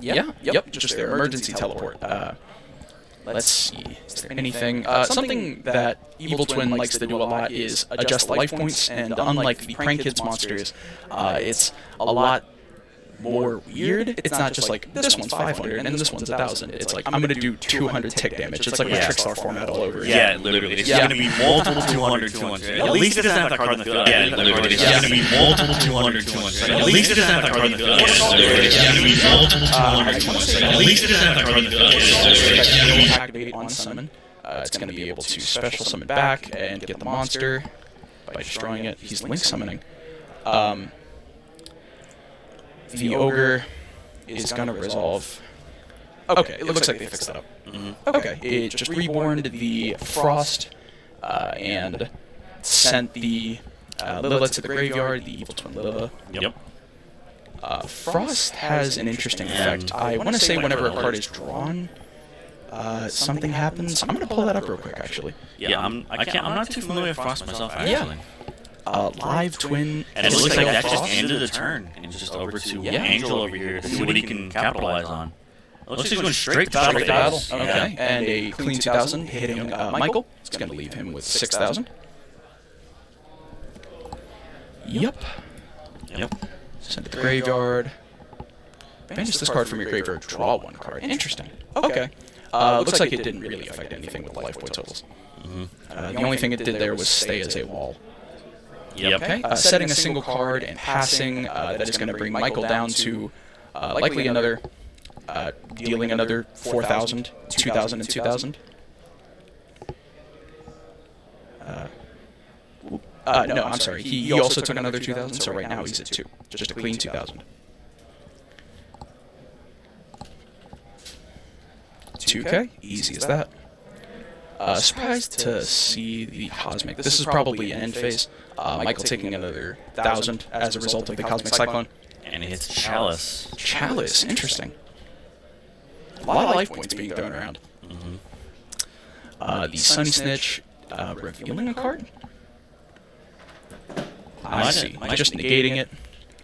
Yep. Just their emergency teleport. Let's see. Is there anything? Something that Evil Twin likes to do a lot is adjust the life points, and unlike the Prank Kids monsters, it's a lot more weird. It's not just like, this one's 500 and this one's 1,000. It's like, I'm going to do 200 tick damage. It's like a Trickstar format all over again. Yeah, literally. It's going to be multiple 200, 200. At least it doesn't have that card in the field. Yeah, literally. It's going to be multiple 200, 200. At least it doesn't have that card in the field. It's going to be multiple 200, 200. At least it doesn't have that card in the field. Activate on summon. It's going to be able to special summon back and get the monster by destroying it. He's link summoning. The Ogre is going to resolve. Okay, it looks like they fixed that up. Okay, it just reborned the Frost and sent the Lilla to the graveyard, the Evil Twin Lilla. Yep. Frost has an interesting effect. I want to say whenever a card is drawn, something happens. I'm going to pull that up real quick, actually. Yeah, I'm not too familiar with Frost myself, actually. Live Twin. And it looks like that just ended the turn. And just over to Angel over here to see what he can capitalize on. Looks like he's going straight to battle. Okay, and a clean 2,000 hitting Michael. It's going to leave him with 6,000. Yep. Send to the graveyard. Banish this card from your graveyard. Draw one card. Interesting. Okay. Looks like it didn't really affect anything with the life point totals. The only thing it did there was stay as a wall. Yep. Okay. Setting a single card and passing, that is going to bring Michael down to likely another, dealing another 4,000, 2,000, and 2,000. No, I'm sorry. He also took another 2,000, so right now he's at 2. Just a clean 2,000. 2K, easy as that. Surprised to see the Cosmic. This is probably an end phase. Michael taking another 1,000 as a result of the Cosmic Cyclone. And it's Chalice. Chalice, interesting. A lot of life points being thrown around. The Sunny Snitch, revealing a card? I see. Just negating it.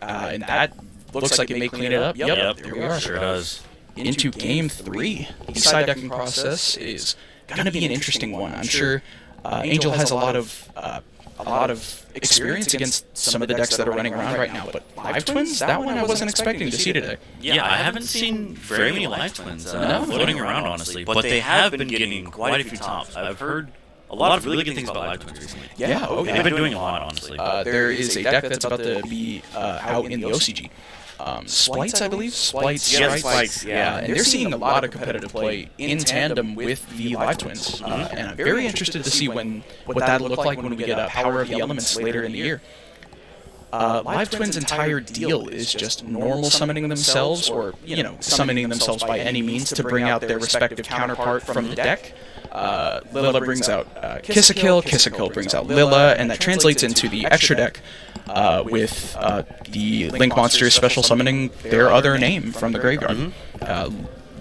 And that looks like it may clean it up. Yep, there we are. Sure does. Into Game 3. The side decking process is going to be an interesting one. I'm sure Angel has a lot of experience against some of the decks that are running around right now, but Live Twins, that one I wasn't expecting to see today. Yeah, I haven't seen very many Live Twins floating around, honestly, but they have been getting quite a few tops. I've heard a lot of really good things about Live Twins recently. Yeah, okay. They've been doing a lot, honestly. There is a deck that's about to be out in the OCG. Splites, I believe? Sprites. Yeah. And they're seeing a lot of competitive play in tandem with the Live Twins. And I'm very interested to see what that'll look like when we get Power of the Elements later in the year. Live Twins' entire deal is just normal summoning themselves, or, summoning themselves by any means to bring out their respective counterpart from the deck. Lilla brings out Kiss-a-Kill, Kiss-a-Kill brings out Lilla, and that translates into the extra deck with the Link monsters special summoning their other name from the graveyard.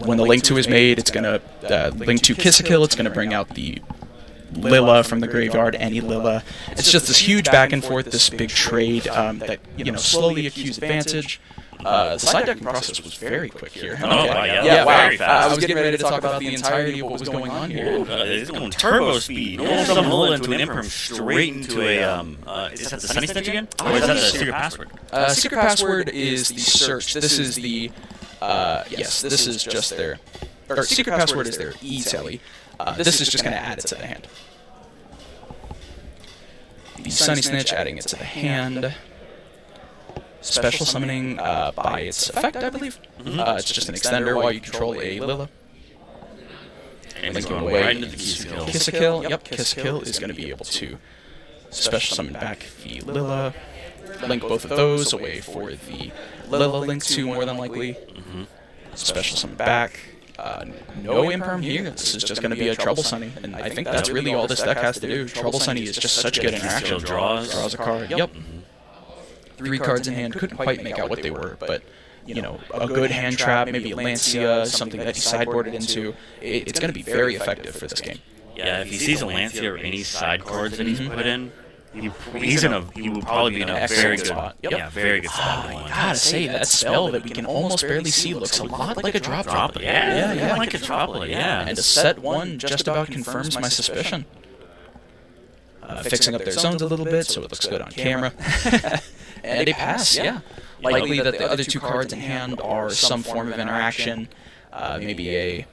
When the Link 2 is made, it's going to Link 2 Kiss-a-Kill, it's going to bring out the Lilla from the graveyard, any Lilla. It's just this huge back and forth, this big trade that, slowly accrues advantage. The side decking process was very quick here. Okay. Wow. Very fast. I was getting ready to talk about the entirety of what was going on here. It's going turbo speed. Almost from Lilla into an Imperm straight into a... is that the Sunny Snitch again? Or is that the secret password? Secret password is the search. This is the... yes, this is just their... Or secret password is their E-Telly. This is just going to add it to the hand. The Sunny Snitch, adding it to the hand. Special summoning by its effect, I believe. It's just an extender while you control a Lilla. And he's going right into the Kiss-a-Kill. Kiss-a-Kill, yep. Kiss-a-Kill is going to be able to special summon back the Lilla. Link both of those away for the Lilla Link 2, more than likely. Special summon back. No Imperm here. This is just going to be a Trouble Sunny, and I think that's really all this deck has to do. Trouble Sunny is just such good interaction. Draws a card. Yep. 3 cards in hand. Couldn't quite make out what they were, but a good hand trap, maybe a Lancia, something that he sideboarded into. It's going to be very effective for this game. Yeah, if he sees a Lancia or any side cards that he's put in, he will probably be in a very good spot. Yep. Yeah, very good spot. I gotta say, that spell that we can almost barely see looks a lot like a drop droplet. Yeah, like a droplet. Yeah, And a set one just about confirms my suspicion. Fixing up their zones a little bit so it looks good on camera. And a pass, yeah. Likely that the other two cards in hand are some form of interaction, maybe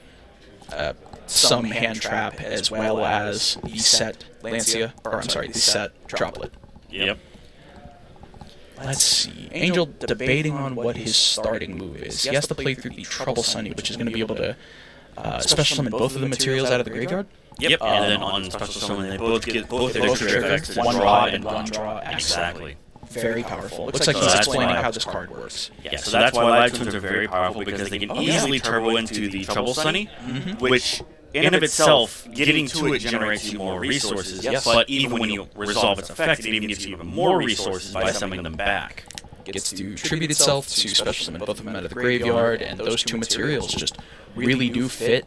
some hand trap, as well as the set Lancia, or I'm sorry, the set Droplet. Yep. Let's see. Angel debating on what his starting move is. He has to play through the Trouble Sunny, which is going to be able to special summon both of the materials out of the graveyard. Yep. And then on special summon, they both get both their trigger effects, one draw and one draw. Exactly. Very powerful. Looks like he's explaining how this card works. Yeah, so that's why Live Twins are very powerful, because they can easily turbo into the Trouble Sunny, which in and of itself, getting to it generates you more resources, but even when you resolve its effect, it even gives you even more resources by summoning them back. Gets to tribute itself to special summon both of them out of the graveyard, and those two materials just really do fit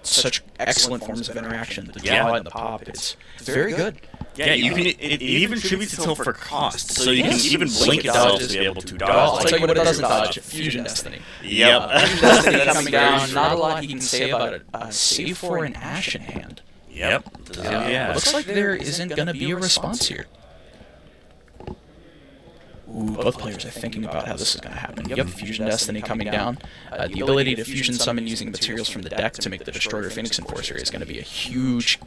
such excellent forms of interaction. The draw and the pop, it's very good. Yeah, you can. It even tributes itself for cost, so you can even blink itself to be able to dodge. I'll tell you what it doesn't dodge: Fusion Destiny. Yep. Fusion Destiny coming down. Not a lot he can say about it. Save for an Ashen Hand. Yep. Yeah. Looks like there isn't going to be a response here. Ooh, both players are thinking about how this is going to happen. Yep, Fusion Destiny coming down. The ability to fusion summon using materials from the deck to make the Destroyer Phoenix Enforcer is going to be a huge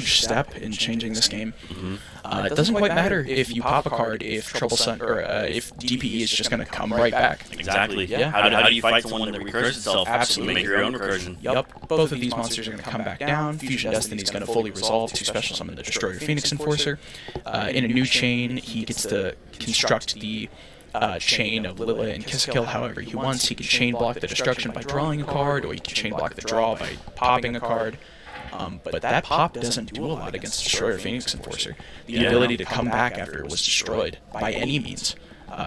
step in changing this game. It doesn't quite matter if you pop a card, if if DPE is just going to come right back. Exactly. Yeah. How do you fight someone that recurs itself? Absolutely. Make your own recursion. Yep. Both of these monsters are going to come back down. Fusion Destiny is going to fully resolve to special summon the Destroyer Phoenix Enforcer. In a new chain, he gets to construct the chain of Lilla and Kissakill however he wants. He can chain block the destruction by drawing a card, or he can chain block the draw by popping a card. But that pop doesn't do a lot against Destroyer Phoenix Enforcer. The ability to come back after it was destroyed by any means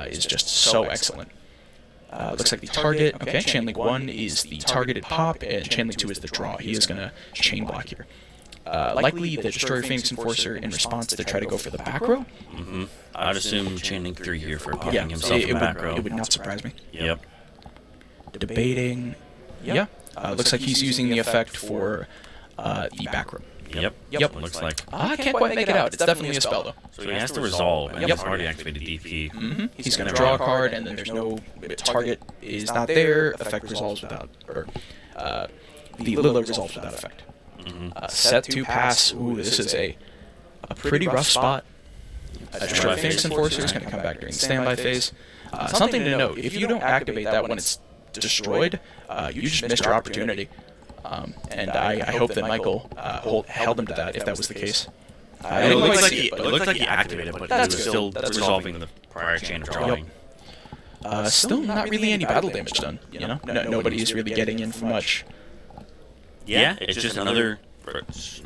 is just so excellent. Looks like the target, okay, Chainlink 1 is the targeted pop, and Chainlink 2 is the draw. He is going to chain block here. Likely the Destroyer Phoenix Enforcer in response to try to go for the back row. I'd assume Chainlink 3 here for popping himself in the back row. It would not surprise me. Yep. Debating, looks like he's using the effect for the back row. Yep. Looks like. I can't quite make it out. It's definitely a spell, though. So he has to resolve, and he's already activated DP. He's going to draw a card, and then there's no target is not there. Effect resolves without, or the Lilla resolves without effect. Set to pass. Ooh, this is a pretty rough spot. Destroy Phoenix Enforcer is going to come back during the standby phase. Something to note: if you don't activate that when it's destroyed, you just missed your opportunity. And I hope that Michael held him to that if that was the case. It looks like he activated, but he was still resolving the prior chain of drawing. Still not really any battle damage done. You know, nobody is really getting in for much. Yeah, it's just another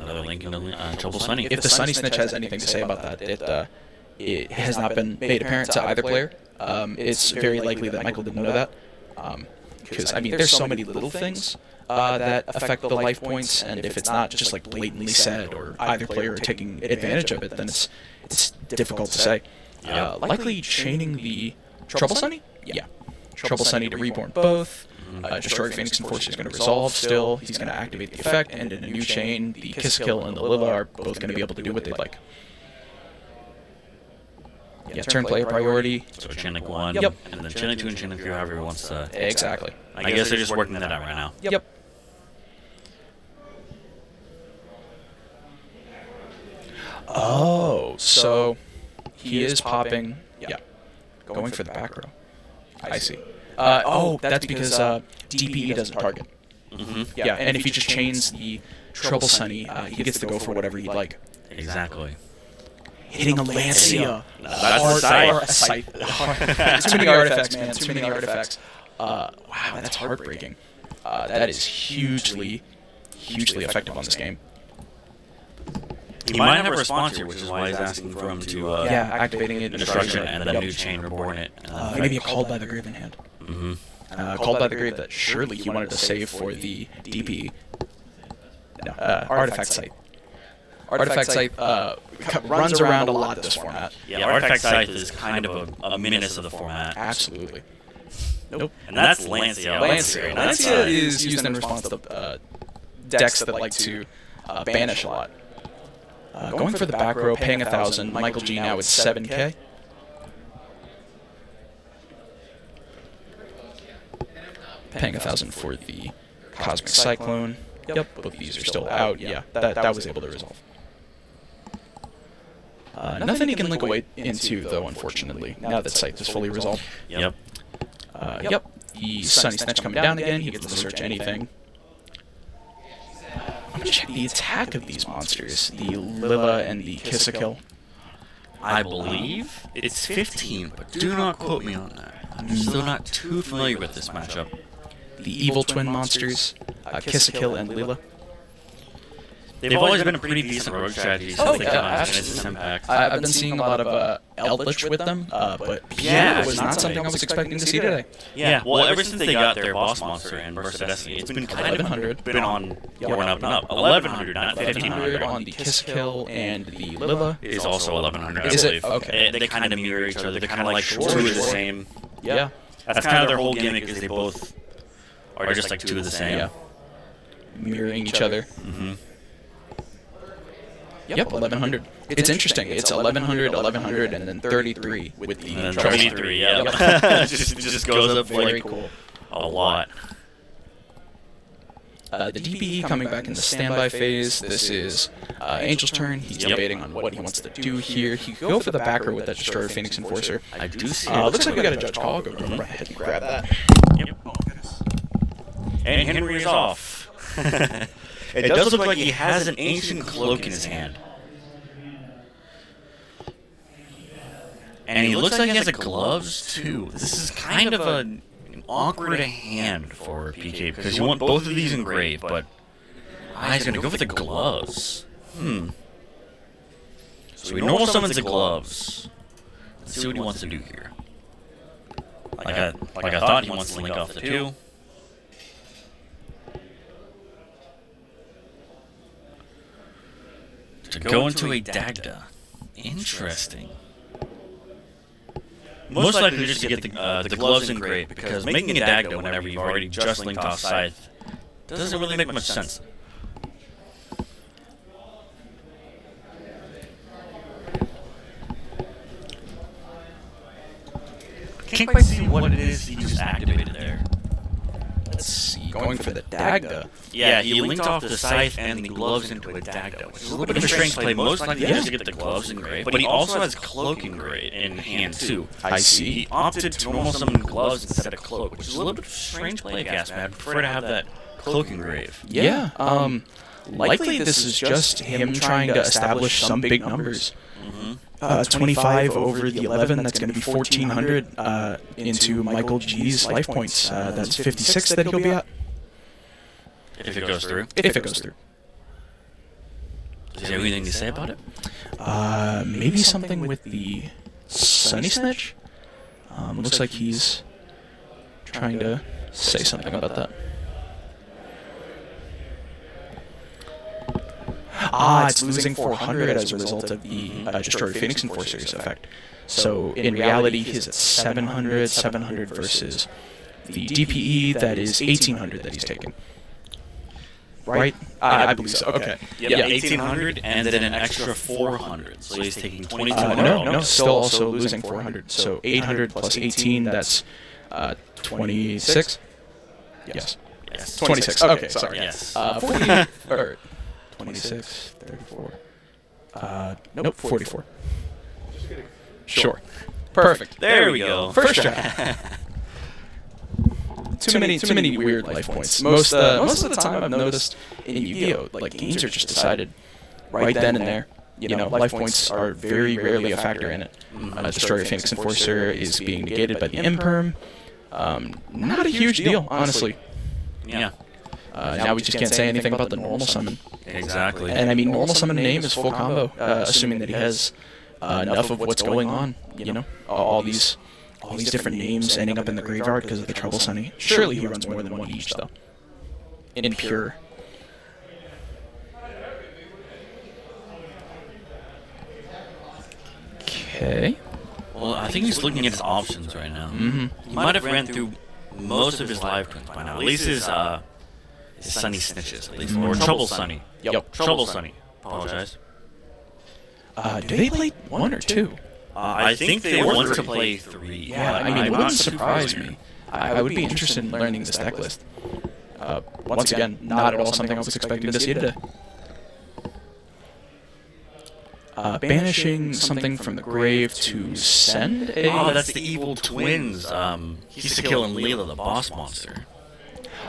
link in Trouble Sunny. If the Sunny Snitch has anything to say about that, it has not been made apparent to either player. It's very likely that Michael didn't know that. Because, I mean, there's so many little things that affect the life points, and if it's not just like blatantly said, or either player taking advantage of it, then it's difficult to say. Likely chaining the Trouble Sunny? Yeah. Trouble Sunny to Reborn both. Destroyer Phoenix Enforcer is going to resolve still. He's going to activate the effect, and in a new chain, the Kissakill and the Lilla are both going to be able to do what they'd like. Yeah, turn player priority. So Chainlink 1, Yep. and then Chainlink 2 and Chainlink 3, however he wants to. Exactly. I guess they're just working that out right now. Yep. Oh, so he is popping. Yeah, going for the back row. I see. That's because DPE doesn't target. Yeah, and if he just chains the Trouble Sunny, he gets to go for whatever he'd like. Exactly. Hitting a Lancia. That's a scythe. Too many artifacts, man. Too many artifacts. Wow, that's heartbreaking. That is hugely effective on this game. He might have a response here, which is why he's asking for him to activating it. Destruction and then new chain reborn it. Maybe a Called by the Grave in hand. Called by the Grave that surely he wanted to save for the DP. No, artifact site. Artifact Scythe runs around a lot this format. Yeah, Artifact Scythe is kind of a menace of the format. Absolutely. Nope. And that's Lancia. Lancia is used in response to decks that like to banish a lot. Going for the back row, paying 1,000. Michael G now with 7K. Paying 1,000 for the Cosmic Cyclone. Yep, both these are still out. Yeah, that was able to resolve. Nothing he can link away into, though, unfortunately, now that Scythe is fully resolved. Yep. Yep, the Sunny Snatch coming down again. He gets to search anything. I'm going to check the attack of these monsters, the Lilla and the Kiss-a-Kill. I believe it's 15, but do not quote me on that. I'm still not too familiar with this matchup. The Evil Twin monsters, Kiss-a-Kill and Lilla. They've always been a pretty decent rogue strategy since they got on Genesis Impact. I've been seeing a lot of Eldritch with them, but yeah, it was not something I was expecting to see today. Yeah, well, ever since they got their boss monster in Burst of Destiny, it's been kind 1100. of been on going up and up. 1100, not 1500. On the Kiss-a-Kill and the Lilla. Is also 1100, I Is it? believe. Okay. They kind of mirror each other. They're kind of like two of the same. Yeah. That's kind of their whole gimmick, is they both are just like two of the same. Yeah. Mirroring each other. Mm-hmm. Yep, 1100. It's interesting. It's 1100, 1100, and then 33 with the And then trouble 33, yeah. It just goes up Very like cool. a lot. The DPE coming back in the standby phase. This is Angel's turn. He's debating on what he wants to do here. He could go for the backer with that Destroyer Phoenix Enforcer. I do see Looks like we got a Judge Call. Go right ahead and grab that. Yep. And Henry is off. It does look like he has an ancient cloak in his hand. And he looks like he has a gloves too. This is kind of an awkward hand for PK because you want both of these engraved, but he's going to go for the gloves. So he normal summons the gloves. Let's see what he wants to do here. Like I thought, he wants to link off the two. To go into a Dagda. Interesting. Most likely just to get the gloves engraved, because making a Dagda whenever you've already just linked off Scythe doesn't really make much sense. Can't quite see what it is he just activated there. Let's see. Going for the Dagda. Yeah, he linked off the Scythe and the gloves into a Dagda, which is a little bit of a strange play. Most likely just to get the gloves engraved, but he also has Cloak engraved in hand too. I see. He opted to normal summon gloves instead of Cloak, which is a little bit of a strange play, Gasman. I'd prefer to have that Cloak engraved. Yeah. Likely this is just him trying to establish some big numbers. 25 over the 11, that's going to be 1,400 into Michael G's life points. That's 56 that he'll be at. If it goes through. If it goes through. Is there anything to say about it? Maybe something with the Sunny Snitch? Looks like he's trying to say something about that. It's losing 400 as a result of the Destroyer Phoenix Enforcer's effect. So in reality, he's at 700 versus the DPE that is 1,800 that he's taking. Right? I believe so. Okay. Yeah, 1,800 and then an extra 400. So he's taking 2,200. No, still also losing 400. So 800 plus 18, that's 26? Yes. 26. Okay, sorry. Yes. 40, or 26, 34. Nope, 44. Sure. Perfect. There we go. First try. Too many weird life points. Most of the time, I've noticed in Yu-Gi-Oh, like games are just decided right then and there. You know, life points are very rarely a factor in it. Destroyer Phoenix Enforcer is being negated by the Imperm. Not a huge deal, honestly. Yeah. Now we just can't say anything about the normal summon. Exactly. And I mean, normal summon name is full combo, assuming that he has enough of what's going on. You know, all these different names ending up in the graveyard because of the Trouble Sunny. Surely he runs more than one each, though. In pure. Okay. Well, I think he's looking at his options right now. He might have ran through most of his live twins by now. At least his Sunny Snitches, at least. Or Trouble Sunny. Yep. Trouble Sunny. Apologize. Do they play 1 or 2? I think they want to play 3. Yeah, I mean, it wouldn't surprise me. I would be interested in learning this deck list. Once again, not at all something I was expecting to see today. Banishing something from the grave to send a... Oh, that's the evil twins. Hisakil and Leela, the boss monster.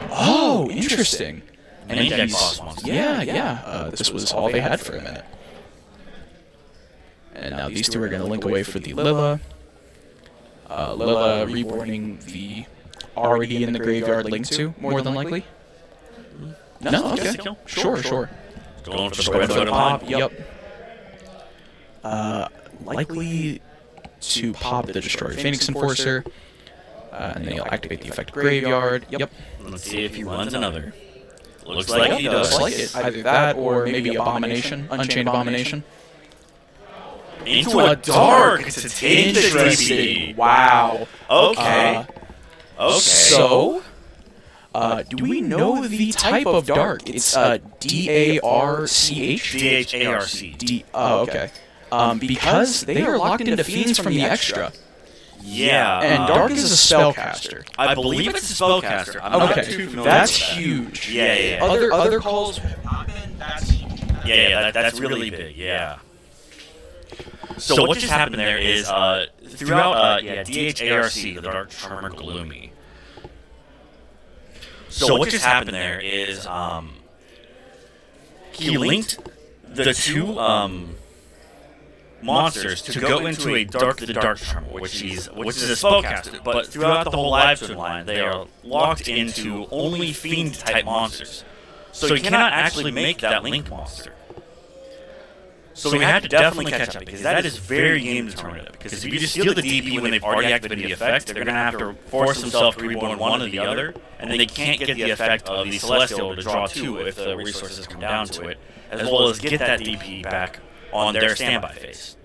Oh, interesting. An index boss monster. Yeah. This was all they had for a minute. And now these two are going to link away for the Lilla. Lilla reborning the already in the graveyard link to, more than likely. No, okay. Sure. Going for the square foot pop. Yep. Likely to pop the Destroyer Phoenix Enforcer. And then he'll activate the effect Graveyard. Yep. Let's see if he runs another. Looks like he does. Looks like it. Either that or maybe Abomination, Unchained Abomination. Into a dark to take the Interesting. Wow. Okay. Okay. So, do we know the type of dark? It's D-A-R-C-H? D-H-A-R-C. Okay. Because they are locked into Fiends from the extra. Yeah. And Dark is a spellcaster. I believe it's a spellcaster. I'm not too familiar That's with that. huge. Yeah. Other calls have not been. That's huge. That's really big, yeah. So what just happened there is, throughout, D-H-A-R-C, the Dark Charmer Gloomy. So what just happened there is, he linked the two, monsters to go into the Dark Charmer, which is a spellcaster. But throughout the whole live stream line, they are locked into only Fiend-type monsters. So you cannot actually make that link monster. So we have to definitely catch up, because that is very game determinative. Because if you just steal the DP when they've already activated the effect, they're going to have to force themselves to reborn one or the other, and they can't get the effect of the Celestial to draw 2 if the resources come down to it, as well as get that DP back on their standby phase.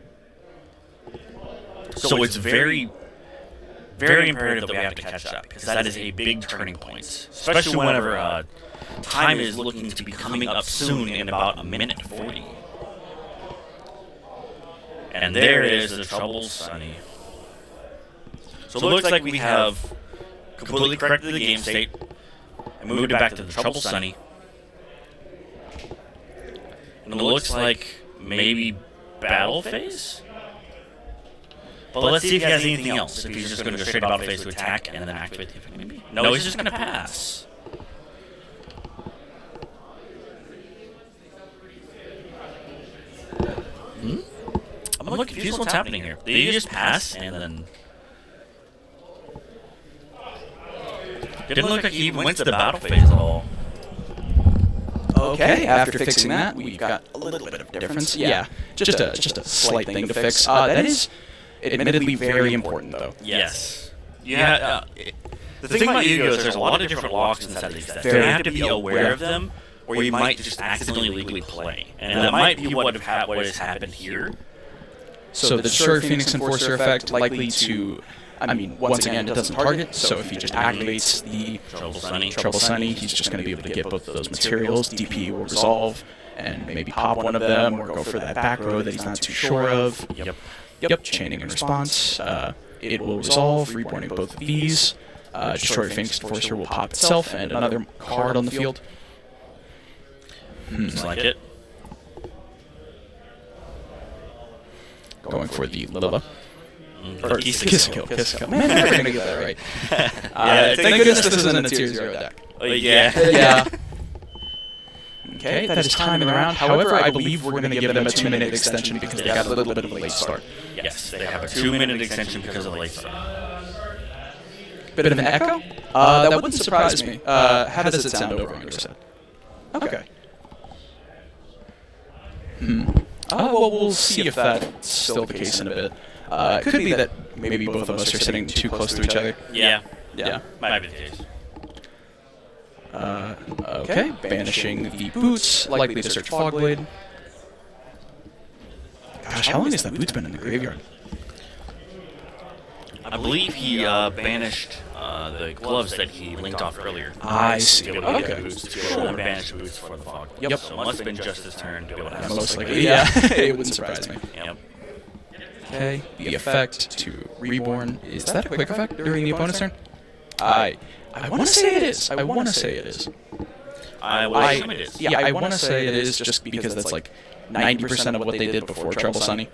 So it's very, very imperative that we have to catch up, because that is a big turning point, especially whenever time is looking to be coming up soon in about a minute 40. And there is the Trouble Sunny. So it looks like we have completely corrected the game state and moved it back to the Trouble Sunny. And it looks like maybe battle phase? But let's see if he has anything else. If he's just going to go straight battle phase to attack and then activate the effect, maybe? No, he's just going to pass. I'm a little confused what's happening here. Did he just pass and then... Didn't look like he went to the battle phase at all. Okay, after fixing that, we've got a little bit of difference. Yeah, just a slight thing to fix. That is admittedly very important, though. Yes. Yeah. The thing about Yu-Gi-Oh! Is there's a lot of different locks inside of these decks. You have to be aware of them, or you might just accidentally legally play. And that might be what has happened here. So the Destroyer Phoenix Enforcer effect likely to... I mean, once again, it doesn't target, so if he just activates the Trouble Sunny, he's just going to be able to get both of those materials. DP will resolve, and maybe pop one of them, or go for that back row that he's not too sure of. Yep, chaining in response. It will resolve, reborning both of these. Destroyer Phoenix Enforcer will pop itself, and another card on the field. Just like it. Going for the Lilla. Or Kissakill. Man, I'm never going to get that right. Thank goodness this isn't a Tier 0 deck. Yeah. Okay, that is time in the round. However, I believe we're going to give them a 2-minute extension because they got a little bit of a late start. Yes, they have a 2-minute extension because of the late start. Bit of an echo? That wouldn't surprise me. How does it sound over on your side? Okay. Well, we'll see if that's still the case in a bit. It could be that maybe both of us are sitting too close to each other. Yeah. Yeah. Might be the case. Okay, banishing the boots, likely to search Fogblade. Gosh, how long has that boots been in the graveyard? I believe he banished the gloves that he linked off earlier. I see. To be able to Okay. get boots, to be able to banish boots for the fog. Yep. So it must have been just his turn to be able to have Most something. likely, yeah. It wouldn't surprise me. Yep. Okay, the effect to Reborn. Is that a quick effect during the opponent's turn? I want to say it is. I want to say it is. I would assume it is. Yeah, I want to say it is just because that's like 90% of what they did before Trouble Sunny.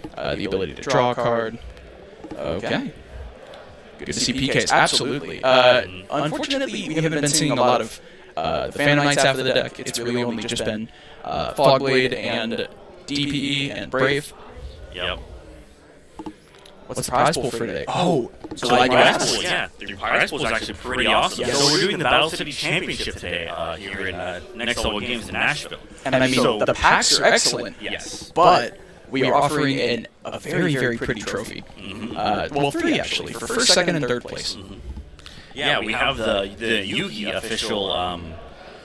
The ability to draw a card. Okay. Good to see PKs. Absolutely. Unfortunately, we haven't been seeing a lot of the Phantom Knights after the deck. It's really only just been Fogblade and DPE and Brave. Yep. What's the prize pool for today? Oh, So glad the you prize asked. pool, yeah, the prize pool is actually pretty awesome. Yes. So we're doing the Battle City Championship today here in Next Level Games in Nashville. And I mean, So- the packs are excellent. Yes. But we are offering a very, very pretty trophy. Well, three actually, for first, second, and third place. Yeah, we have the Yugi official,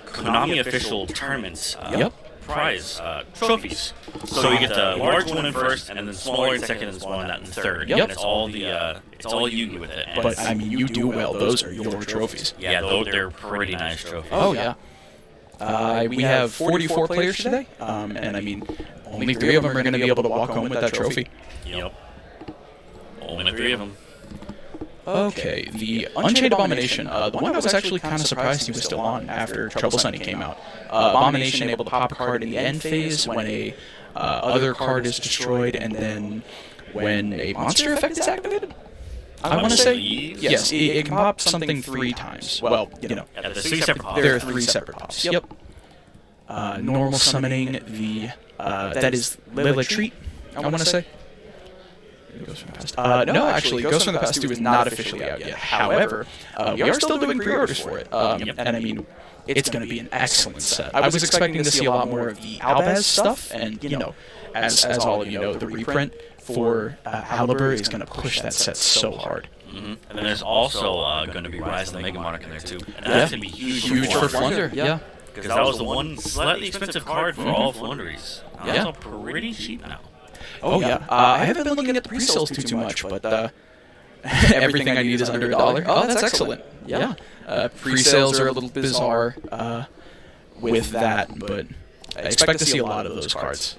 Konami official tournaments. Yep. Prize trophies. So you get the large one in first, and then the smaller in second, and the smaller in third. Yep. And it's all Yugi with it. And But it's- I mean, you do well. Those are your trophies. yeah, they're pretty nice trophies. Oh yeah. We have 44 players today, and I mean, only 3 of them are going to be able to walk home with that trophy. Yep. Only 3 of them. Okay, the Unchained Abomination, the one I was actually kind of surprised he was still on after Trouble Sunny came out. Abomination able to pop a card in the end phase when a other card is destroyed, and then when a monster effect is activated. I want to say yes. It can pop something 3 times. Well, you know, Yeah, there's 3 separate pops. there are 3 separate pops. Yep. Normal summoning the that is Lila Treat. I want to say. Ghost from the Past. No, actually, Ghost from the Past 2 is not officially out yet. However, we are still doing pre-orders for it. And I mean, it's going to be an excellent set. I was expecting to see a lot more of the Albaz stuff, and you know, as all of you know, the reprint for Halibur is going to push that set so hard. And then there's also going to be Rise of the Mega Monarch in there too. And that's going to be huge for Flunder. Yeah. Because that was the one slightly expensive card for all Flunderies. Yeah. It's pretty cheap now. Oh yeah. I haven't been looking at the pre-sales too much, but everything I need is under $1. Oh, that's excellent. Yeah. Pre-sales are a little bizarre with that, but I expect to see a lot of those cards.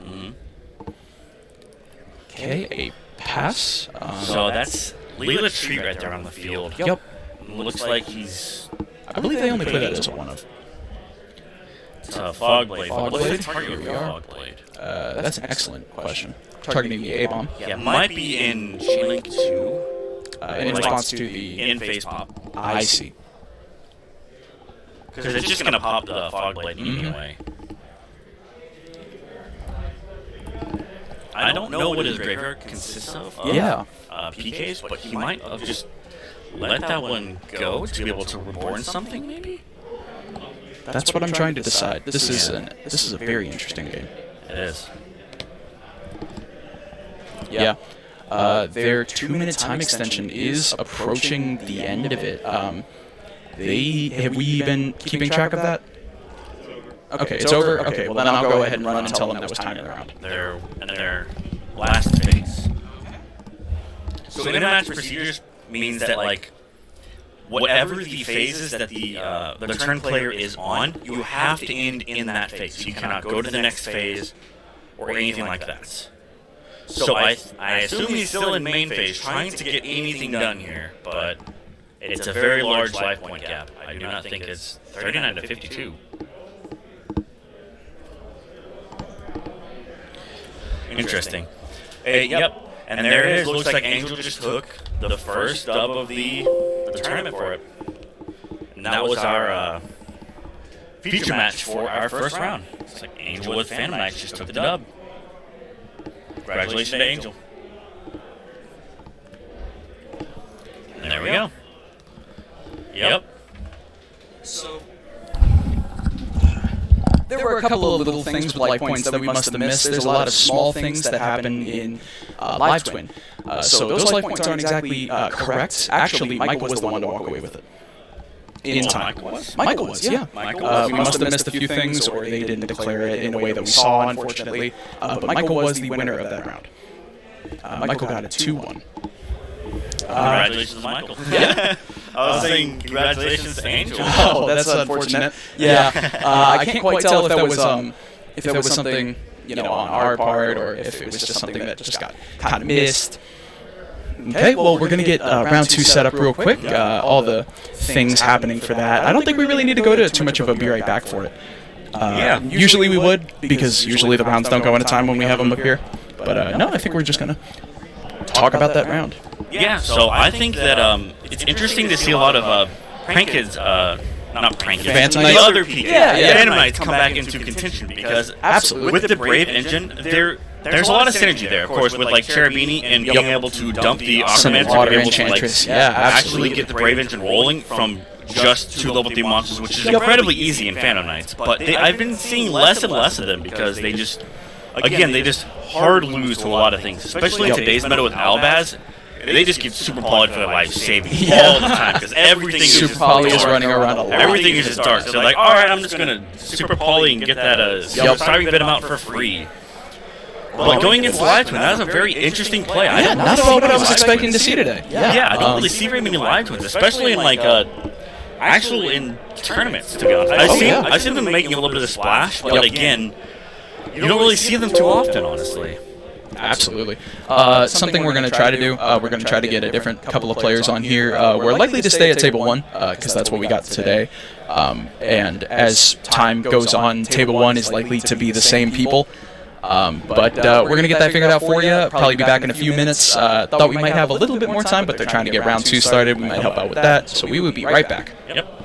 Okay, a pass. So that's Leela Treat right there on the field. Yep. Looks like he's I believe they only play that as a one-of. it's a Fogblade. Fogblade? What's the target Here for we are. Fogblade? That's an excellent question. Targeting the A-bomb Yeah, it might be in Chainlink 2 in response to the... in Phase Pop. I see. Because it's just going to pop the Fogblade anyway. I don't know what his graveyard consists of. Yeah. PKs, but he might have just let that one go to be able to reborn something, maybe? That's what I'm trying to decide. This is a very interesting game. It is. Yeah. Their 2-minute time extension is approaching the end of it. Have we been keeping track of that? Okay, it's over. Okay, well then I'll go ahead and run and tell them that was timing around. Their last phase. So intermatch procedures means that like whatever the phases that the turn player is on, you have to end in that phase. You cannot go to the next phase or anything like that. So I assume he's still in main phase, trying to get anything done here, but it's a very large life point gap. I do not think it's 39 to 52. Interesting. Yep. And there it is. Looks like Angel just took the first dub of the tournament for it. And that was our feature match for our first round. It's like Angel with Phantom Knights just took the dub. Congratulations to Angel. And there we go. Yep. So there were a couple of little things with life points that we must have missed. There's a lot of small things that happen in Live Twin. So those life points aren't exactly correct. Actually, Michael was the one to walk away with it. In time. Michael was, yeah. We must have missed a few things, or they didn't declare it in a way that we saw, unfortunately. But Michael was the winner of that round. Michael got a 2-1. Congratulations, Michael. Yeah. I was saying congratulations to Angel. Oh, that's unfortunate. Yeah, I can't quite tell if that was something on our part or if it was just something that just got kind of missed. Okay, well, we're going to get round 2 set up real quick. All the things happening for that. I don't think we really need to go to too much of a be right back for it. Usually we would, because usually the rounds don't go in a time when we have them up here. But no, I think we're just going to talk about that round. Yeah, so I think that it's interesting to see a lot of prank kids, not prank kids, Phantom the Knights? other people, Yeah. Phantom Knights come back into contention because Absolutely. with the Brave engine, there's a lot of synergy there, of course, with like Cherubini and being able to dump the Some Aquaman water to be able to Enchantress. like, Yeah, actually get the Brave engine rolling from just 2 level 3 monsters, which is incredibly easy in Phantom Knights. But I've been seeing less and less of them because they just hard lose to a lot of things, especially in today's meta with Albaz. They just get super polyed for their life saving all the time because everything Super is Poly just is dark. running around a lot. Everything is just dark. So they're like, all right, I'm just gonna super poly and get that Starving Venom out for free. But going against Live Twin, that was a very interesting play. I Yeah, don't not at really all what I see was Live expecting to Twins. see today. Yeah, I don't really see very many Live Twins, especially in like actual in tournaments. To be honest, I've seen them making a little bit of a splash, but again, you don't really see them too often, honestly. Absolutely. Something we're going to try to do, we're going to try to get a different couple of players on here. We're likely to stay at Table 1, because that's what we got today. And as time goes on, Table 1 is likely to be the same people. But we're going to get that figured out for you. Probably be back in a few minutes. Thought we might have a little bit more time, but they're trying to get round 2 started. We might help out with that. So we will be right back. Yep.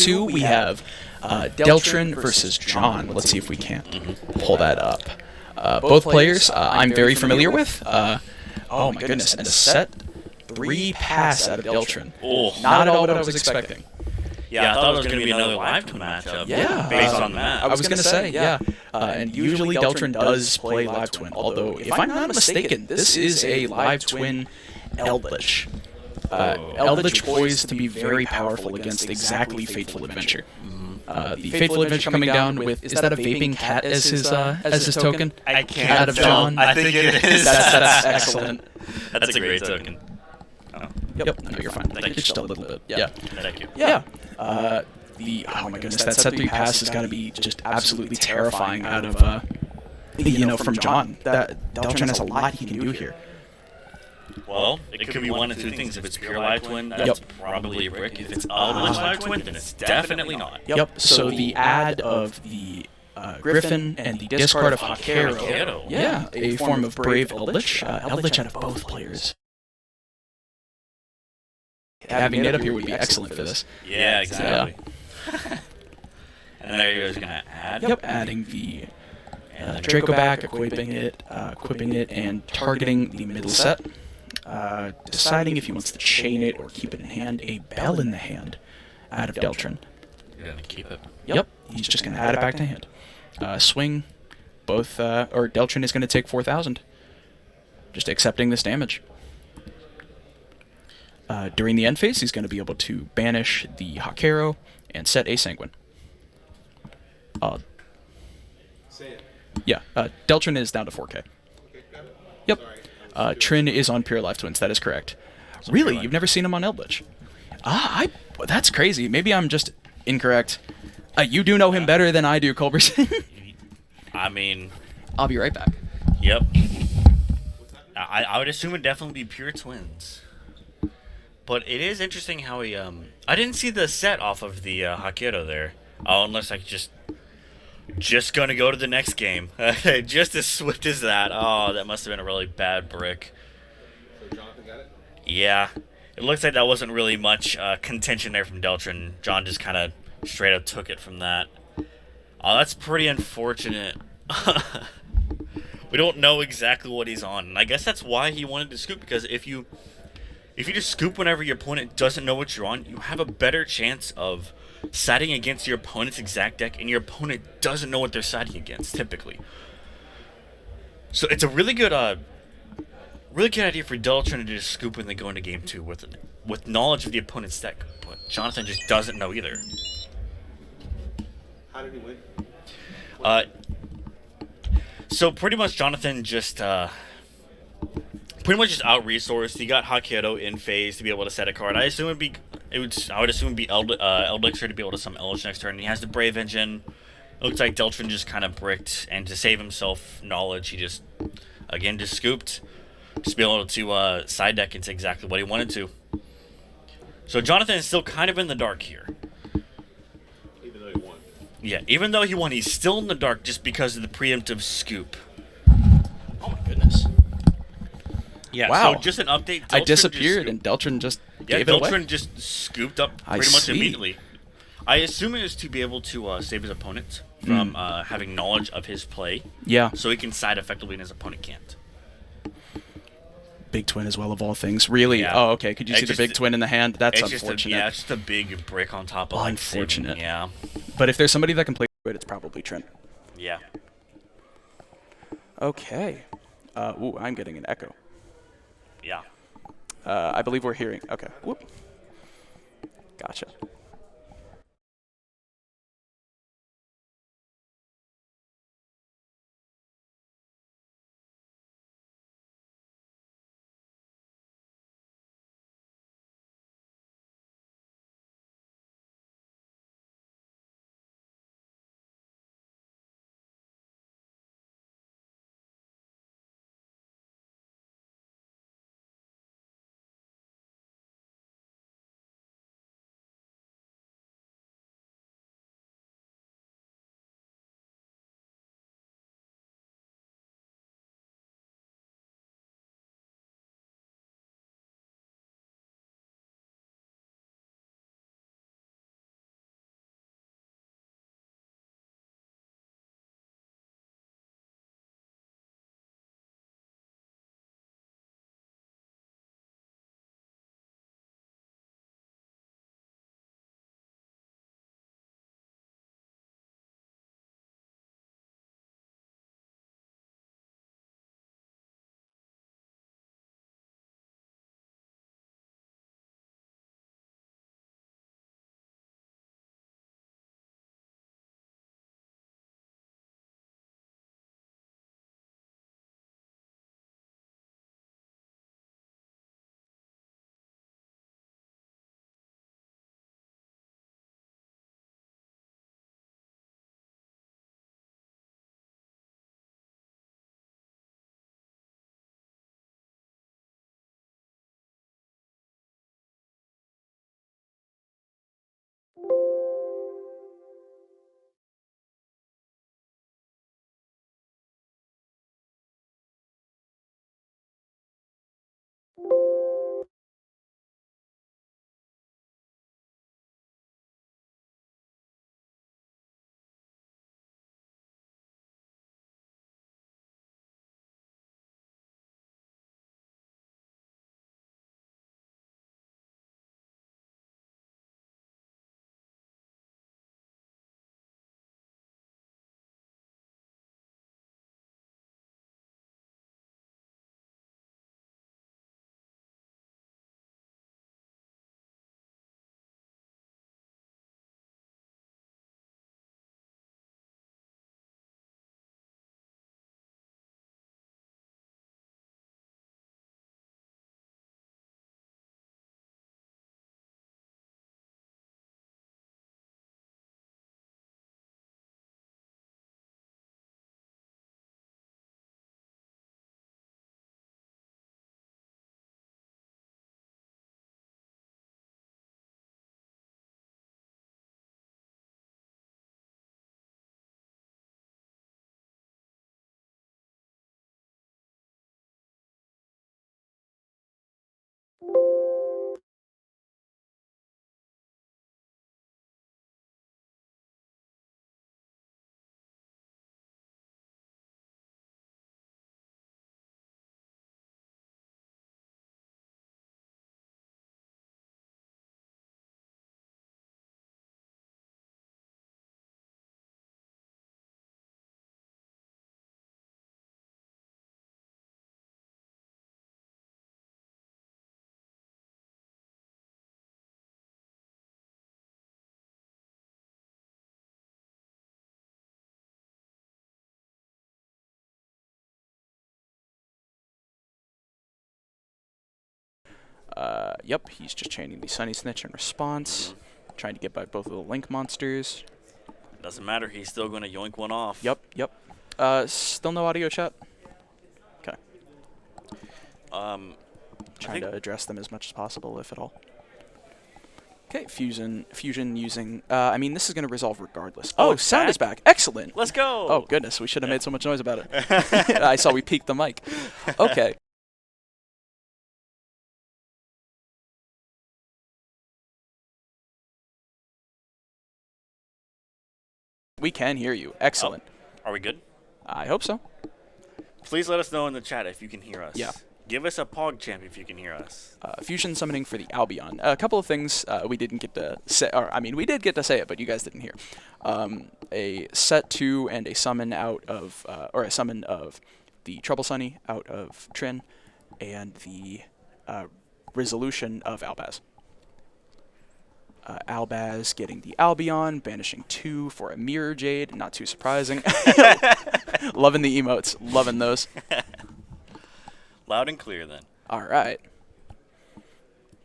2, we have Deltrin versus John. Let's see if we can't pull that up. Both players I'm very familiar with. Oh my goodness, and a set 3 pass out of Deltrin. Oh. Not at all what I was expecting. Yeah, I thought it was going to be another live twin matchup. Yeah, based on that. I was going to say, yeah. And usually Deltrin does play live twin, although if I'm not mistaken, this is a live twin Eldritch. Eldritch poised to be very powerful against exactly Fateful Adventure. The Fateful Adventure coming down with, is that a vaping cat as his token? I can't Out of John. I think it is. That's excellent. That's a great token. Oh. Yep, no, you're fine. Thank you. Just a little bit. Yeah. Thank you. Yeah. Oh my goodness, that set 3 pass has got to be just absolutely terrifying out of, from John. That Deltrin has a lot he can do here. Well, it could be one of two things. If it's pure live twin, that's probably a brick. If it's Eldritch live twin, then it's definitely not. Yep. So the add of the Griffin and the discard of Hakero. Yeah, a form of Brave Eldritch. Eldritch out of both players. Having it up here would be excellent for this. Yeah, exactly. And there he goes, gonna add. Yep, adding the Draco back, equipping it, and targeting the middle set. Deciding if he wants to chain it or keep it in hand. A Bell in the hand out of Deltrin. You're gonna keep it. Yep, he's just gonna add it back to hand. Swing, or Deltrin is gonna take 4,000. Just accepting this damage. During the end phase, he's going to be able to banish the Hakero and set a Sanguine. Yeah, Deltrin is down to 4K. Yep. Trin is on Pure Life Twins, that is correct. Really? You've never seen him on Eldritch? That's crazy. Maybe I'm just incorrect. You do know him better than I do, Culberson. I mean... I'll be right back. Yep. I would assume it'd definitely be Pure Twins. But it is interesting how he, I didn't see the set off of the Hakero there. Oh, unless I just gonna go to the next game. Just as swift as that. Oh, that must have been a really bad brick. So Jonathan got it? Yeah. It looks like that wasn't really much contention there from Deltrin. John just kind of straight up took it from that. Oh, that's pretty unfortunate. We don't know exactly what he's on. And I guess that's why he wanted to scoop, because if you just scoop whenever your opponent doesn't know what you're on, you have a better chance of siding against your opponent's exact deck, and your opponent doesn't know what they're siding against, typically. So it's a really good idea for Deltrin to just scoop when they go into game 2 with knowledge of the opponent's deck, but Jonathan just doesn't know either. How did he win? So pretty much Jonathan just out-resourced. He got Hakero in phase to be able to set a card. I would assume it'd be Eldritch to be able to summon Eldritch next turn. He has the Brave Engine. It looks like Deltrin just kind of bricked, and to save himself knowledge, he just scooped. Just be able to side deck into exactly what he wanted to. So Jonathan is still kind of in the dark here. Even though he won. Yeah, even though he won, he's still in the dark just because of the preemptive scoop. Oh my goodness. Yeah, wow. So just an update. I disappeared and Deltrin just gave it away? Deltrin just scooped up pretty much immediately. I assume it is to be able to save his opponent from having knowledge of his play. Yeah. So he can side effectively and his opponent can't. Big twin as well, of all things. Really? Yeah. Oh, okay. Could you see the big twin in the hand? That's unfortunate. It's just a big brick on top of unfortunate. Yeah. But if there's somebody that can play it, it's probably Trent. Yeah. Okay. Ooh, I'm getting an echo. Yeah. I believe we're hearing. Okay. Whoop. Gotcha. Yep, he's just chaining the Sunny Snitch in response, trying to get by both of the Link monsters. Doesn't matter. He's still going to yoink one off. Yep. Still no audio chat? Okay. Trying to address them as much as possible, if at all. Okay, Fusion using... I mean, this is going to resolve regardless. Oh, it's sound back? is back. Excellent. Let's go. Oh, goodness. We should have made so much noise about it. I saw we peaked the mic. Okay. We can hear you. Excellent. Are we good? I hope so. Please let us know in the chat if you can hear us. Yeah. Give us a Pog champ if you can hear us. Fusion summoning for the Albion. A couple of things we didn't get to say, or I mean, we did get to say it, but you guys didn't hear. A set 2 and a summon out of, or a summon of the Trouble Sunny out of Trin, and the resolution of Albaz. Albaz getting the Albion, banishing 2 for a Mirror Jade, not too surprising. Loving the emotes, loving those. Loud and clear then. All right.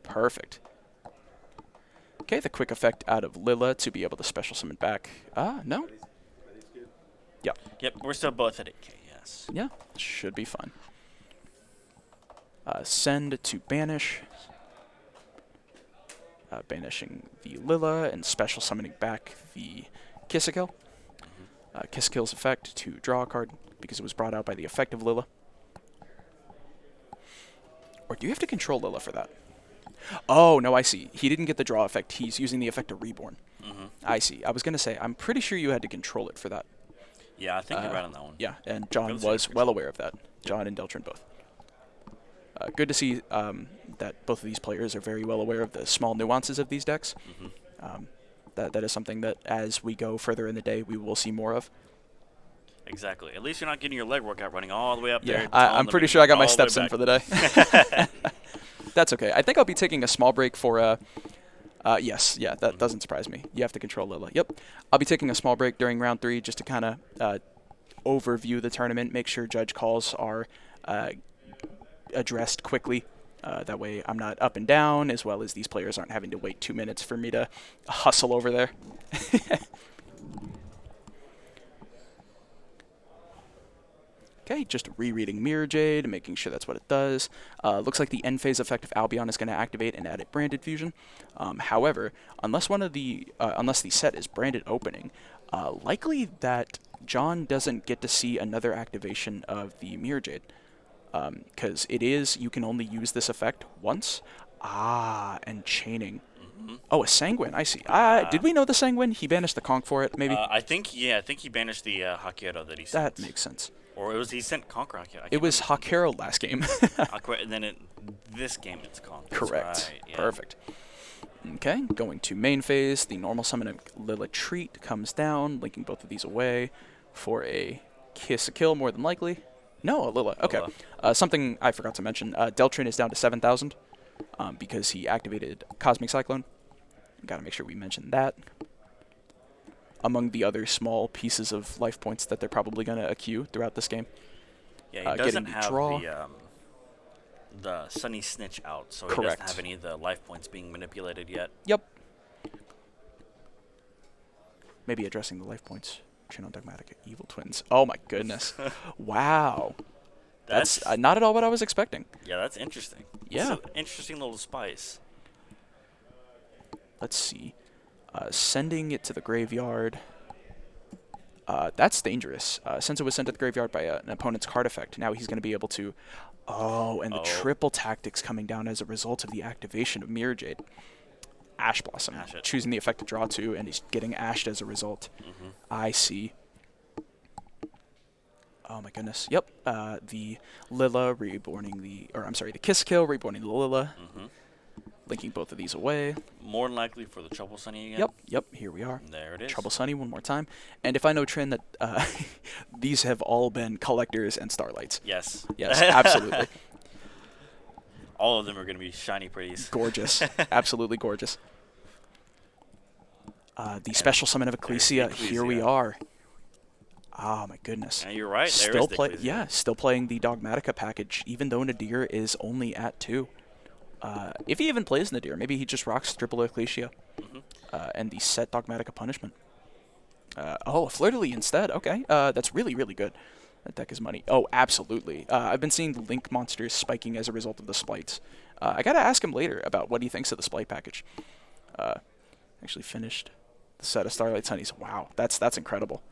Perfect. Okay, the quick effect out of Lilla to be able to special summon back. No? Yep. Yep, we're still both at 8k, yes. Yeah, should be fine. Send to banish. Banishing the Lilla and special summoning back the Kissakill. Kissakill's effect to draw a card because it was brought out by the effect of Lilla. Or do you have to control Lilla for that? Oh, no, I see. He didn't get the draw effect. He's using the effect of Reborn. I see. I was going to say, I'm pretty sure you had to control it for that. Yeah, I think you're right on that one. Yeah, and John was well aware of that. John and Deltrin both. Good to see that both of these players are very well aware of the small nuances of these decks. That is something that, as we go further in the day, we will see more of. Exactly. At least you're not getting your leg workout running all the way up Yeah, there. I'm pretty sure I got my steps in for the day. That's okay. I think I'll be taking a small break for... yes, yeah, that doesn't surprise me. You have to control Lilla. Yep. I'll be taking a small break during round 3 just to kind of overview the tournament, make sure judge calls are addressed quickly. That way I'm not up and down, as well as these players aren't having to wait 2 minutes for me to hustle over there. Okay, just rereading Mirror Jade, making sure that's what it does. Looks like the end phase effect of Albion is going to activate and add it branded fusion. However, unless the set is branded opening, likely that John doesn't get to see another activation of the Mirror Jade. Because you can only use this effect once. And chaining. Oh, a Sanguine, I see. Did we know the Sanguine? He banished the Conk for it, maybe? I think he banished the Hakero that he sent. That makes sense. Or he sent Conquer Hakero. It was Hakero last game. And then this game it's Conquer. Correct. Right, yeah. Perfect. Okay, going to main phase. The normal summon of Lilla Treat comes down, linking both of these away for a Kiss-a-Kill, more than likely. No, a Lilla. Okay. Something I forgot to mention. Deltrin is down to 7,000 because he activated Cosmic Cyclone. Got to make sure we mention that. Among the other small pieces of life points that they're probably going to accrue throughout this game. Yeah, he doesn't have the Sunny Snitch out, so he doesn't have any of the life points being manipulated yet. Yep. Maybe addressing the life points. Channel Dogmatic Evil Twins. Oh my goodness. Wow. That's not at all what I was expecting. Yeah, that's interesting. Yeah. It's an interesting little spice. Let's see. Sending it to the graveyard. That's dangerous. Since it was sent to the graveyard by an opponent's card effect, now he's going to be able to... the triple tactics coming down as a result of the activation of Mirror Jade. Ash Blossom. Choosing the effect to draw 2, and he's getting ashed as a result. I see. Oh my goodness. Yep. The Lilla reborning the... the Kiss-Kill reborning the Lilla. Linking both of these away. More than likely for the Trouble Sunny again. Yep, here we are. There it is. Trouble Sunny one more time. And if I know Trin, that these have all been Collectors and Starlights. Yes. Yes, absolutely. All of them are going to be shiny pretties. Gorgeous. Absolutely gorgeous. The special summon of Ecclesia, here we are. Oh my goodness. And you're right, Still playing the Dogmatica package, even though Nadir is only at 2. If he even plays Nadir, maybe he just rocks Triple Ecclesia and the set Dogmatic of Punishment. A Fleur-de-Lis instead. Okay, that's really, really good. That deck is money. Oh, absolutely. I've been seeing the Link monsters spiking as a result of the splites. I gotta ask him later about what he thinks of the splite package. Actually finished the set of Starlight Sunnies. Wow, that's incredible.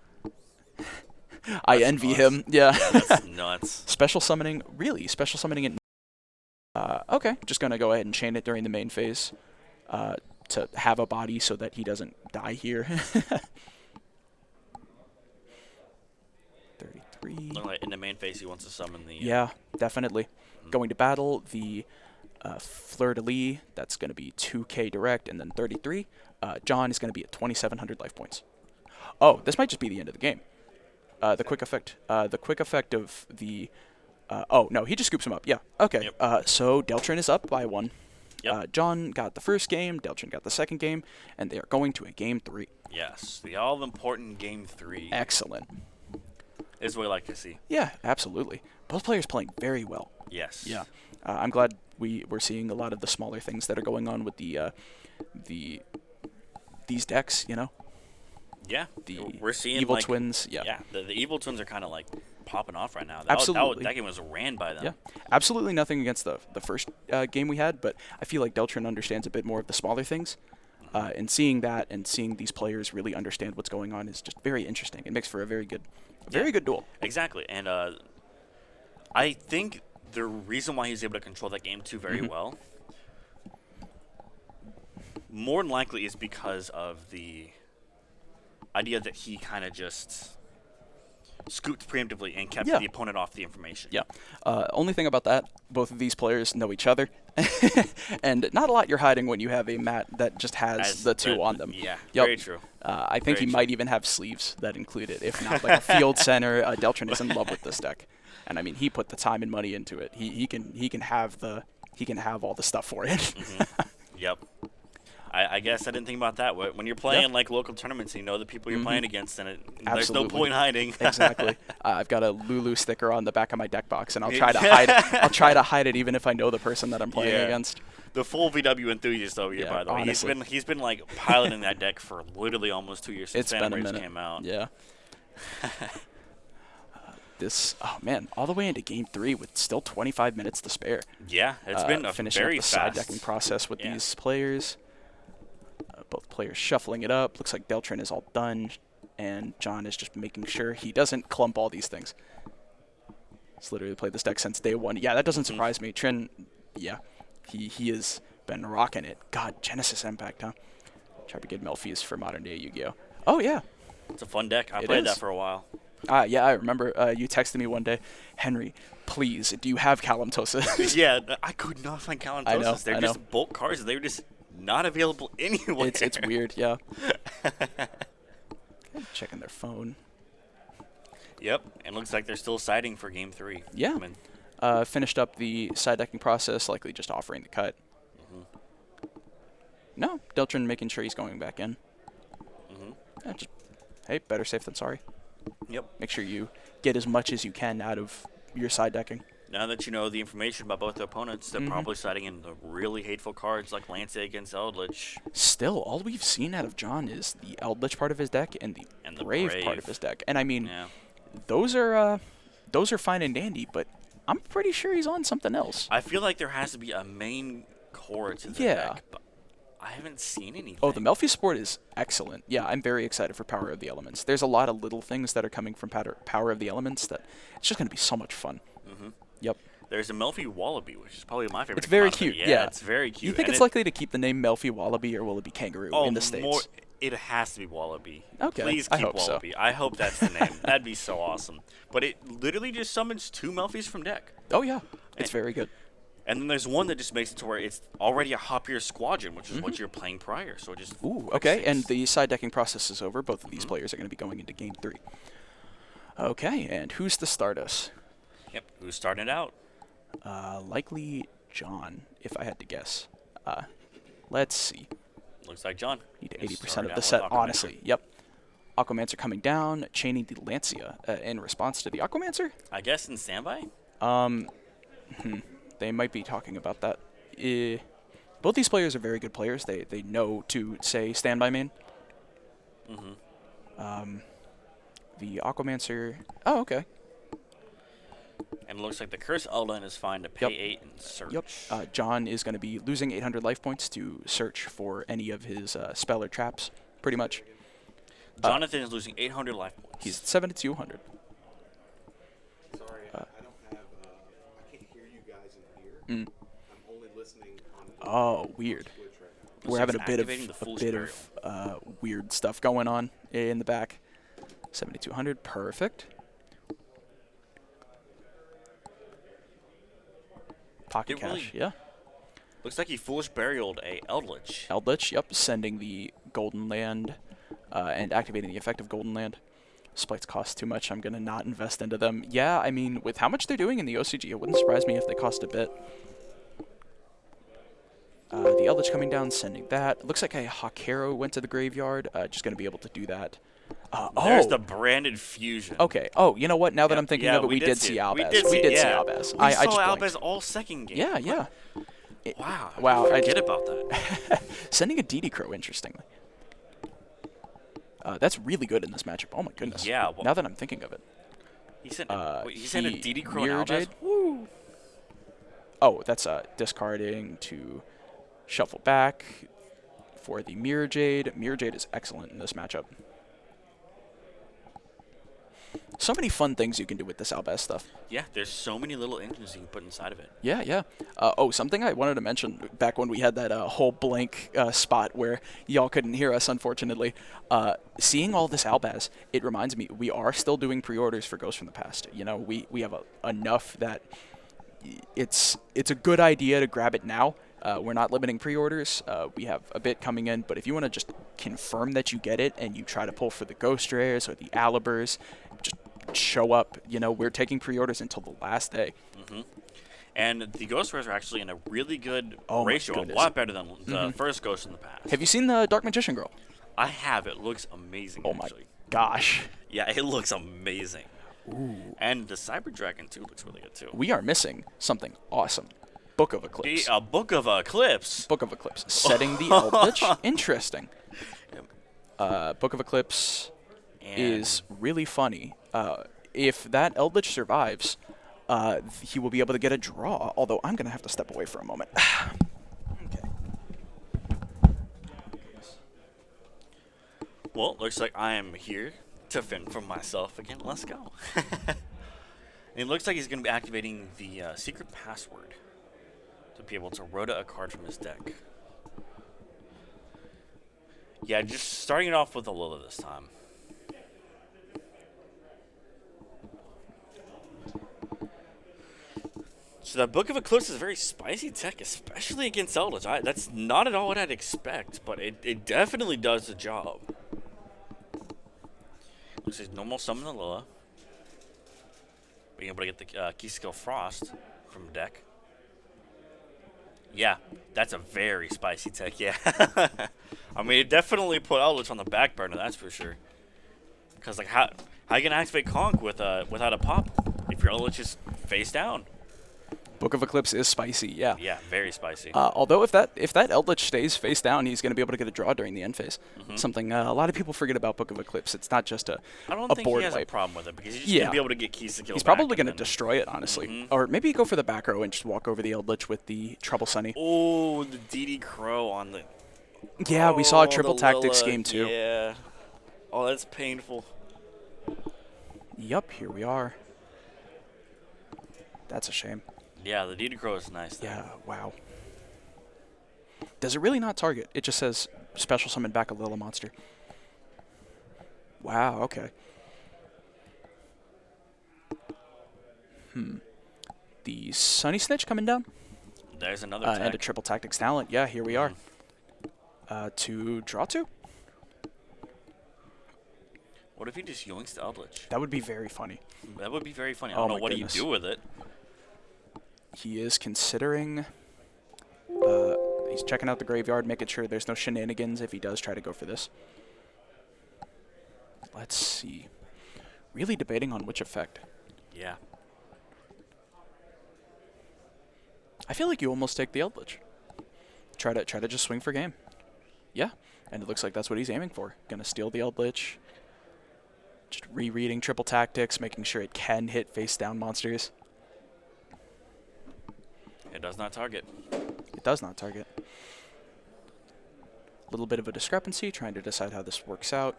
I envy him. Yeah. That's nuts. Special summoning, really? Special summoning it. Okay, just gonna go ahead and chain it during the main phase to have a body so that he doesn't die here. 33. Look like in the main phase, he wants to summon the. Yeah, definitely. Going to battle the Fleur-de-Lis. That's going to be 2k direct, and then 33. John is going to be at 2,700 life points. Oh, this might just be the end of the game. The quick effect. The quick effect of the. Oh no, he just scoops him up. Yeah. Okay. Yep. So Deltrin is up by 1. Yep. John got the first game. Deltrin got the second game, and they are going to a game 3. Yes, the all-important game 3 Excellent. is what we like to see. Yeah, absolutely. Both players playing very well. Yes. Yeah, I'm glad we're seeing a lot of the smaller things that are going on with these decks. You know, Yeah. the We're seeing Evil like, Twins. Yeah, Yeah. The Evil Twins are kind of like popping off right now. Absolutely. That game was ran by them. yeah. Absolutely nothing against the first game we had, but I feel like Deltrin understands a bit more of the smaller things. And seeing that and seeing these players really understand what's going on is just very interesting. It makes for a very good duel. Exactly. And I think the reason why he's able to control that game 2 very well, more than likely, is because of the idea that he kind of just scooped preemptively and kept Yeah. the opponent off the information. Yeah. Only thing about that, both of these players know each other, and not a lot you're hiding when you have a mat that just has As the 2 on them. Yeah, Yep. very true. I think Very he might even have sleeves that include it. If not, like a field center. Deltrin is in love with this deck, and I mean he put the time and money into it. He can have all the stuff for it. Yep. I guess I didn't think about that. When you're playing like local tournaments, and you know the people you're playing against, and there's no Absolutely. point hiding. Exactly. I've got a Lulu sticker on the back of my deck box, and I'll try to hide it. I'll try to hide it even if I know the person that I'm playing Yeah. against. The full VW enthusiast over here, Yeah, by the way. honestly. He's been like piloting that deck for literally almost 2 years since It's been Phantom a Rage minute. came out. Yeah. Oh man, all the way into game 3 with still 25 minutes to spare. Yeah, it's been a finishing very up the side fast decking process with Yeah. these players. Both players shuffling it up. Looks like Deltrin is all done, and John is just making sure he doesn't clump all these things. He's literally played this deck since day 1. Yeah, that doesn't surprise me. Trin, yeah, he has been rocking it. God, Genesis Impact, huh? Tried to get Melfi's for modern day Yu-Gi-Oh. Oh yeah, It's a fun deck. I It played is. that for a while. yeah, I remember. You texted me one day, Henry, please, do you have Kalimtosa? Yeah, I could not find I know, Kalantosis. They're I just know. bulk cards. They were just not available anywhere. It's weird, yeah. Okay, checking their phone. Yep, and looks like they're still siding for game 3. Yeah. I mean, Finished up the side decking process, likely just offering the cut. No, Deltrin making sure he's going back in. Yeah, just, hey, better safe than sorry. yep. Make sure you get as much as you can out of your side decking. Now that you know the information about both the opponents, they're probably siding in the really hateful cards like Lancea against Eldritch. Still, all we've seen out of John is the Eldritch part of his deck and the Brave part Brave. of his deck. And I mean, Yeah. those are fine and dandy, but I'm pretty sure he's on something else. I feel like there has to be a main core to the Yeah. deck, but I haven't seen anything. Oh, the Melfi support is excellent. Yeah, I'm very excited for Power of the Elements. There's a lot of little things that are coming from Power of the Elements that it's just going to be so much fun. Yep. There's a Melfi Wallaby, which is probably my favorite. It's to come very out of it. cute. Yeah, it's very cute. You think And it's likely to keep the name Melfi Wallaby, or will it be Kangaroo in the States? More, it has to be Wallaby. Okay, Please I keep hope so. Wallaby. I hope that's the name. That'd be so awesome. But it literally just summons 2 Melfis from deck. Oh yeah, it's very good. And then there's one that just makes it to where it's already a Hopier Squadron, which is what you're playing prior. So it just Ooh, okay, six. and the side decking process is over. Both of these players are going to be going into game 3. Okay, and who's the Stardust? Yep. Who's starting it out? Likely John, if I had to guess. Let's see. Looks like John. Need Is 80% starting of out the with set, Aquamancer. honestly. Yep. Aquamancer coming down, chaining the Lancia in response to the Aquamancer. I guess in standby. They might be talking about that both these players are very good players. They know to say stand by main. The Aquamancer. Oh, okay. And it looks like the Curse Eldon is fine to pay Yep. 8 and search. Yep. John is going to be losing 800 life points to search for any of his spell or traps, pretty much. Jonathan is losing 800 life points. He's 7,200. Sorry, I don't have. I can't hear you guys in here. I'm only listening on the Oh, weird. Twitch right now. We're So having he's a bit activating the Foolish of weird stuff going on in the back. 7,200, perfect. Pocket It cash, really- yeah. Looks like he Foolish Burialed a Eldritch. Eldritch, yep, sending the Golden Land and activating the effect of Golden Land. Splites cost too much. I'm going to not invest into them. Yeah, I mean, with how much they're doing in the OCG, it wouldn't surprise me if they cost a bit. The Eldritch coming down, sending that. Looks like a Hakero went to the graveyard. Just going to be able to do that. There's Oh, the Branded Fusion. okay. Oh, you know what? Now that Yep, I'm thinking yeah, of it, we did see Albaz. We did see see Albaz. We I saw just Albaz blinked. all second game. Yeah, yeah. Wow. Wow, I Forget just- about that. Sending a DD Crow, interestingly. That's really good in this matchup. Oh my goodness. Yeah, well- now that I'm thinking of it. He sent a DD Crow and Mirror Albaz. Jade? Oh, that's discarding to shuffle back for the Mirror Jade. Mirror Jade is excellent in this matchup. So many fun things you can do with this Albaz stuff. Yeah, there's so many little engines you can put inside of it. Yeah, yeah. Oh, something I wanted to mention back when we had that whole blank spot where y'all couldn't hear us, unfortunately. Seeing all this Albaz, it reminds me we are still doing pre-orders for Ghosts from the Past. You know, we have enough that it's a good idea to grab it now. We're not limiting pre-orders. We have a bit coming in, but if you want to just confirm that you get it and you try to pull for the Ghost Rares or the Alibers, just show up. You know, we're taking pre-orders until the last day. And the Ghost Rares are actually in a really good Oh my ratio, a goodness. lot better than the first Ghost in the Past. Have you seen the Dark Magician Girl? I have. It looks amazing, Oh my actually. gosh. Yeah, it looks amazing. And the Cyber Dragon, too, looks really good, too. We are missing something awesome. Book of Eclipse. A Book of Eclipse. Book of Eclipse. Setting the Eldritch. Interesting. Book of Eclipse And is really funny. If that Eldritch survives, he will be able to get a draw, although I'm going to have to step away for a moment. Okay. Well, looks like I am here to fend for myself again. Let's go. And it looks like he's going to be activating the secret password to be able to rota a card from his deck. Yeah, just starting it off with a Lila this time. So that Book of Eclipse is very spicy tech, especially against Eldritch. That's not at all what I'd expect, but it definitely does the job. Looks like normal summon the Lila. Being able to get the key skill Frost from deck. Yeah, that's a very spicy tech, yeah. I mean, it definitely put Eldritch on the back burner, that's for sure. Because, like, how you going to activate Conk without a pop if your Eldritch is face down? Book of Eclipse is spicy, yeah. Yeah, very spicy. Although if that Eldritch stays face down, he's going to be able to get a draw during the end phase. Something a lot of people forget about Book of Eclipse. It's not just I don't a think board he has wipe. a problem with it because he's just Yeah. going to be able to get keys to kill He's back probably and going to then- destroy it, honestly. Or maybe go for the back row and just walk over the Eldritch with the Trouble Sunny. Oh, the DD Crow on the... Yeah, we saw a Oh, triple the tactics Lila, game too. Yeah. Oh, that's painful. Yup, here we are. That's a shame. Yeah, the DD Crow is nice. Though. Yeah, wow. Does it really not target? It just says special summon back a little monster. Wow, okay. The Sunny Snitch coming down. There's another And a tech. triple tactics talent. Yeah, here we are. To draw two. What if he just yoinks the Eldritch? That would be very funny. That would be very funny. I Oh don't know my what goodness. do you do with it. He is considering. He's checking out the graveyard, making sure there's no shenanigans if he does try to go for this. Let's see. Really debating on which effect. Yeah. I feel like you almost take the Eldritch. Try to just swing for game. Yeah, and it looks like that's what he's aiming for. Gonna steal the Eldritch. Just rereading triple tactics, making sure it can hit face down monsters. It does not target. It does not target. A little bit of a discrepancy, trying to decide how this works out.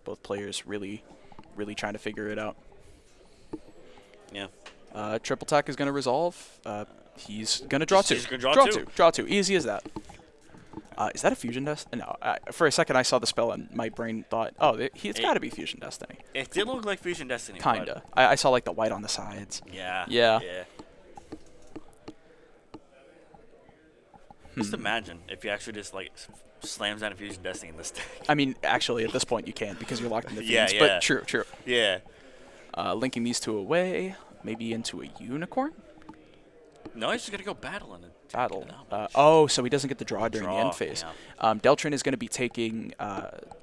Both players really trying to figure it out. Yeah. Triple tack is going to resolve. He's going to draw two. He's gonna draw two. Draw two. Easy as that. Is that a Fusion Destiny? No. For a second, I saw the spell and my brain thought, oh, it's got to be Fusion Destiny. It did look like Fusion Destiny. Kinda. I saw like the white on the sides. Yeah. Yeah. Just imagine if you actually just like slams down a Fusion Destiny in this deck. I mean, actually, at this point, you can't because you're locked in the Yeah, Fiends. yeah. But true. Yeah. Linking these two away, maybe into a Unicorn? No, he's just gonna go battle in it. Battle. Oh, so he doesn't get the draw during the Draw, end phase. yeah. Deltrin is going to be taking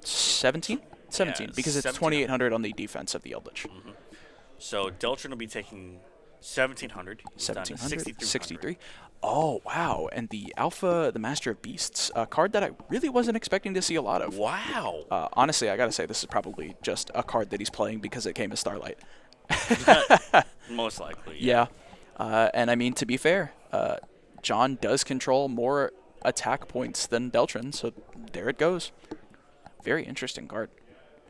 17? 17, because it's 1700. 2,800 on the defense of the Eldritch. So Deltrin will be taking 1,700. He's down to 1,700? 6,300. 63. Oh, wow. And the Alpha, the Master of Beasts, a card that I really wasn't expecting to see a lot of. Wow. Honestly, I got to say, this is probably just a card that he's playing because it came as Starlight. Most likely. Yeah. And I mean, to be fair, John does control more attack points than Deltrin, so there it goes. Very interesting card.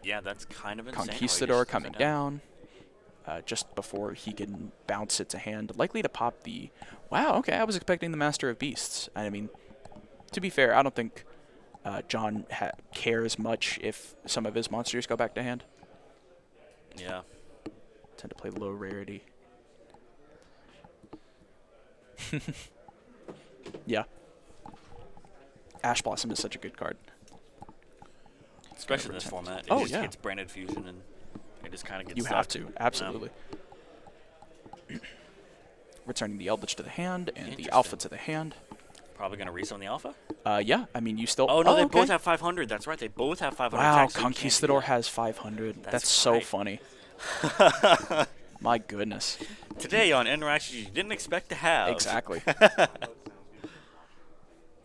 Yeah, that's kind of insane. Conquistador coming down just before he can bounce it to hand. Likely to pop the... Wow, okay, I was expecting the Master of Beasts. I mean, to be fair, I don't think John cares much if some of his monsters go back to hand. Yeah. Tend to play low rarity. Yeah. Ash Blossom is such a good card. Especially in this format. It Oh, just yeah. gets branded fusion and it just kind of gets You stuck. have to, absolutely. Returning the Eldritch to the hand and the Interesting. Alpha to the hand. Probably going to rezone the alpha? Yeah, I mean, you still... Oh, no, they okay. both have 500. That's right. They both have 500 Wow, attacks, so you can't do Conquistador that. has 500. That's so right. funny. My goodness. Today on interactions you didn't expect to have. Exactly.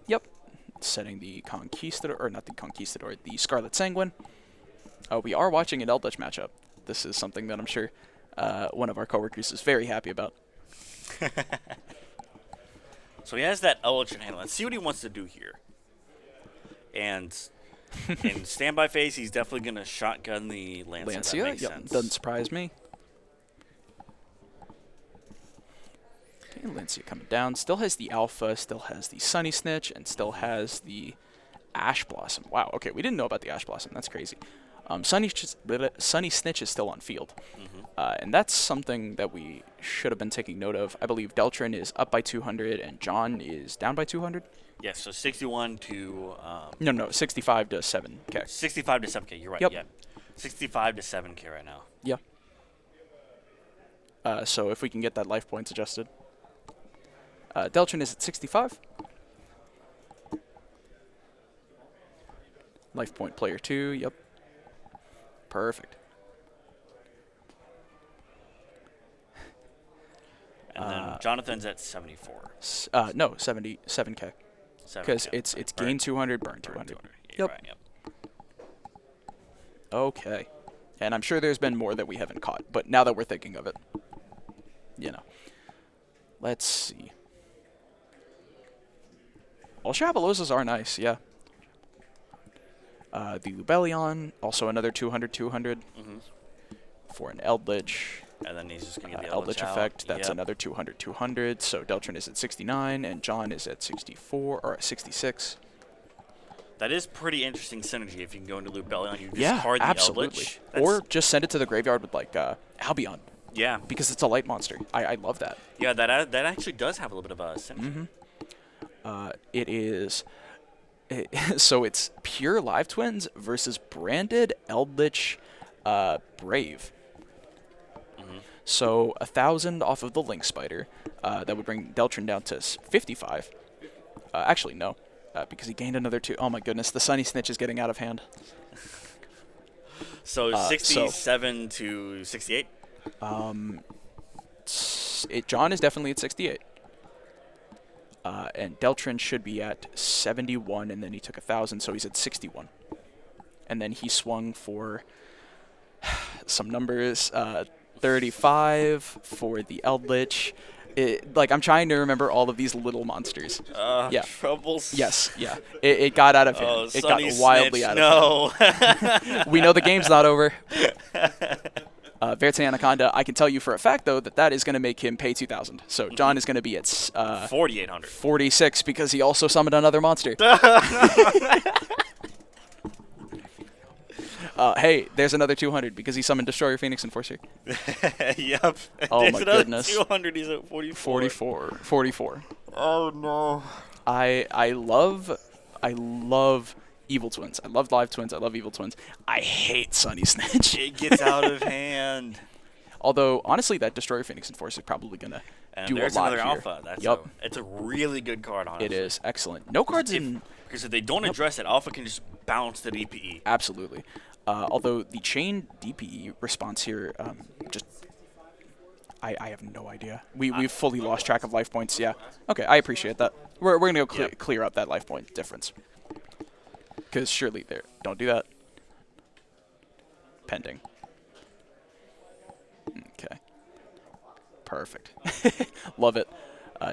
Yep. Setting the Conquistador, or not the Conquistador, the Scarlet Sanguine. We are watching an Eldritch matchup. This is something that I'm sure one of our coworkers is very happy about. So he has that Eldritch in hand. Let's see what he wants to do here. And in standby phase, he's definitely going to shotgun the Lancia. That Lancia, makes yep, sense. doesn't surprise me. Okay, Lancia coming down. Still has the Alpha, still has the Sunny Snitch, and still has the Ash Blossom. Wow, okay, we didn't know about the Ash Blossom. That's crazy. Sunny Snitch is still on field. And that's something that we should have been taking note of. I believe Deltrin is up by 200 and John is down by 200. Yes, so 61 to... No, 65 to 7K. 65 to 7K, you're right, Yep. yeah. 65 to 7K right now. Yeah. So if we can get that life points adjusted. Deltrin is at 65. Life point player 2, yep. Perfect. And then Jonathan's at 74. No, 77K. Because 7K. it's gain 200, burn 200. You're Yep. right, yep. Okay. And I'm sure there's been more that we haven't caught, but now that we're thinking of it, you know. Let's see. Well, Shabalosas are nice, yeah. The Lubellion, also another 200 for an Eldritch. And then he's just going to get the Eldritch out. effect, that's Yep. another 200. So Deltrin is at 69, and John is at 64, or 66. That is pretty interesting synergy if you can go into Lubellion. You Yeah, discard the absolutely. Eldritch. Or just send it to the graveyard with, like, Albion, Yeah. because it's a light monster. I love that. Yeah, that actually does have a little bit of a synergy. It is... so it's pure Live Twins versus branded Eldritch Brave. So 1,000 off of the Link Spider. That would bring Deltrin down to 55. Actually, no. Because he gained another 2. Oh my goodness, the Sunny Snitch is getting out of hand. So 67 to 68? Yes, John is definitely at 68. And Deltrin should be at 71, and then he took 1,000, so he's at 61. And then he swung for some numbers, 35 for the Eldritch. I'm trying to remember all of these little monsters. Yeah. Troubles. Yes, yeah. It got out of hand. Oh, It got Sonny wildly Snitch, out of hand. no. We know the game's not over. Verte Anaconda, I can tell you for a fact, though, that is going to make him pay 2,000. So John is going to be at 4,800. 46 because he also summoned another monster. Hey, there's another 200 because he summoned Destroyer Phoenix Enforcer. Yep. Oh There's my another goodness. 200. He's at 44. 44. Oh no. I love Evil Twins. I love Live Twins. I love Evil Twins. I hate Sunny Snitch. It gets out of hand. Although, honestly, that Destroyer Phoenix Enforcer is probably going to do a there's lot another here. alpha. That's Yep. it's a really good card, honestly. It is. Excellent. No cards in... Because if they don't address it, alpha can just bounce the DPE. Absolutely. Although the chain DPE response here, just... I have no idea. We've fully lost track of life points, yeah. Okay, I appreciate that. We're going to go clear up that life point difference. Because surely there... Don't do that. Pending. Okay. Perfect. Love it.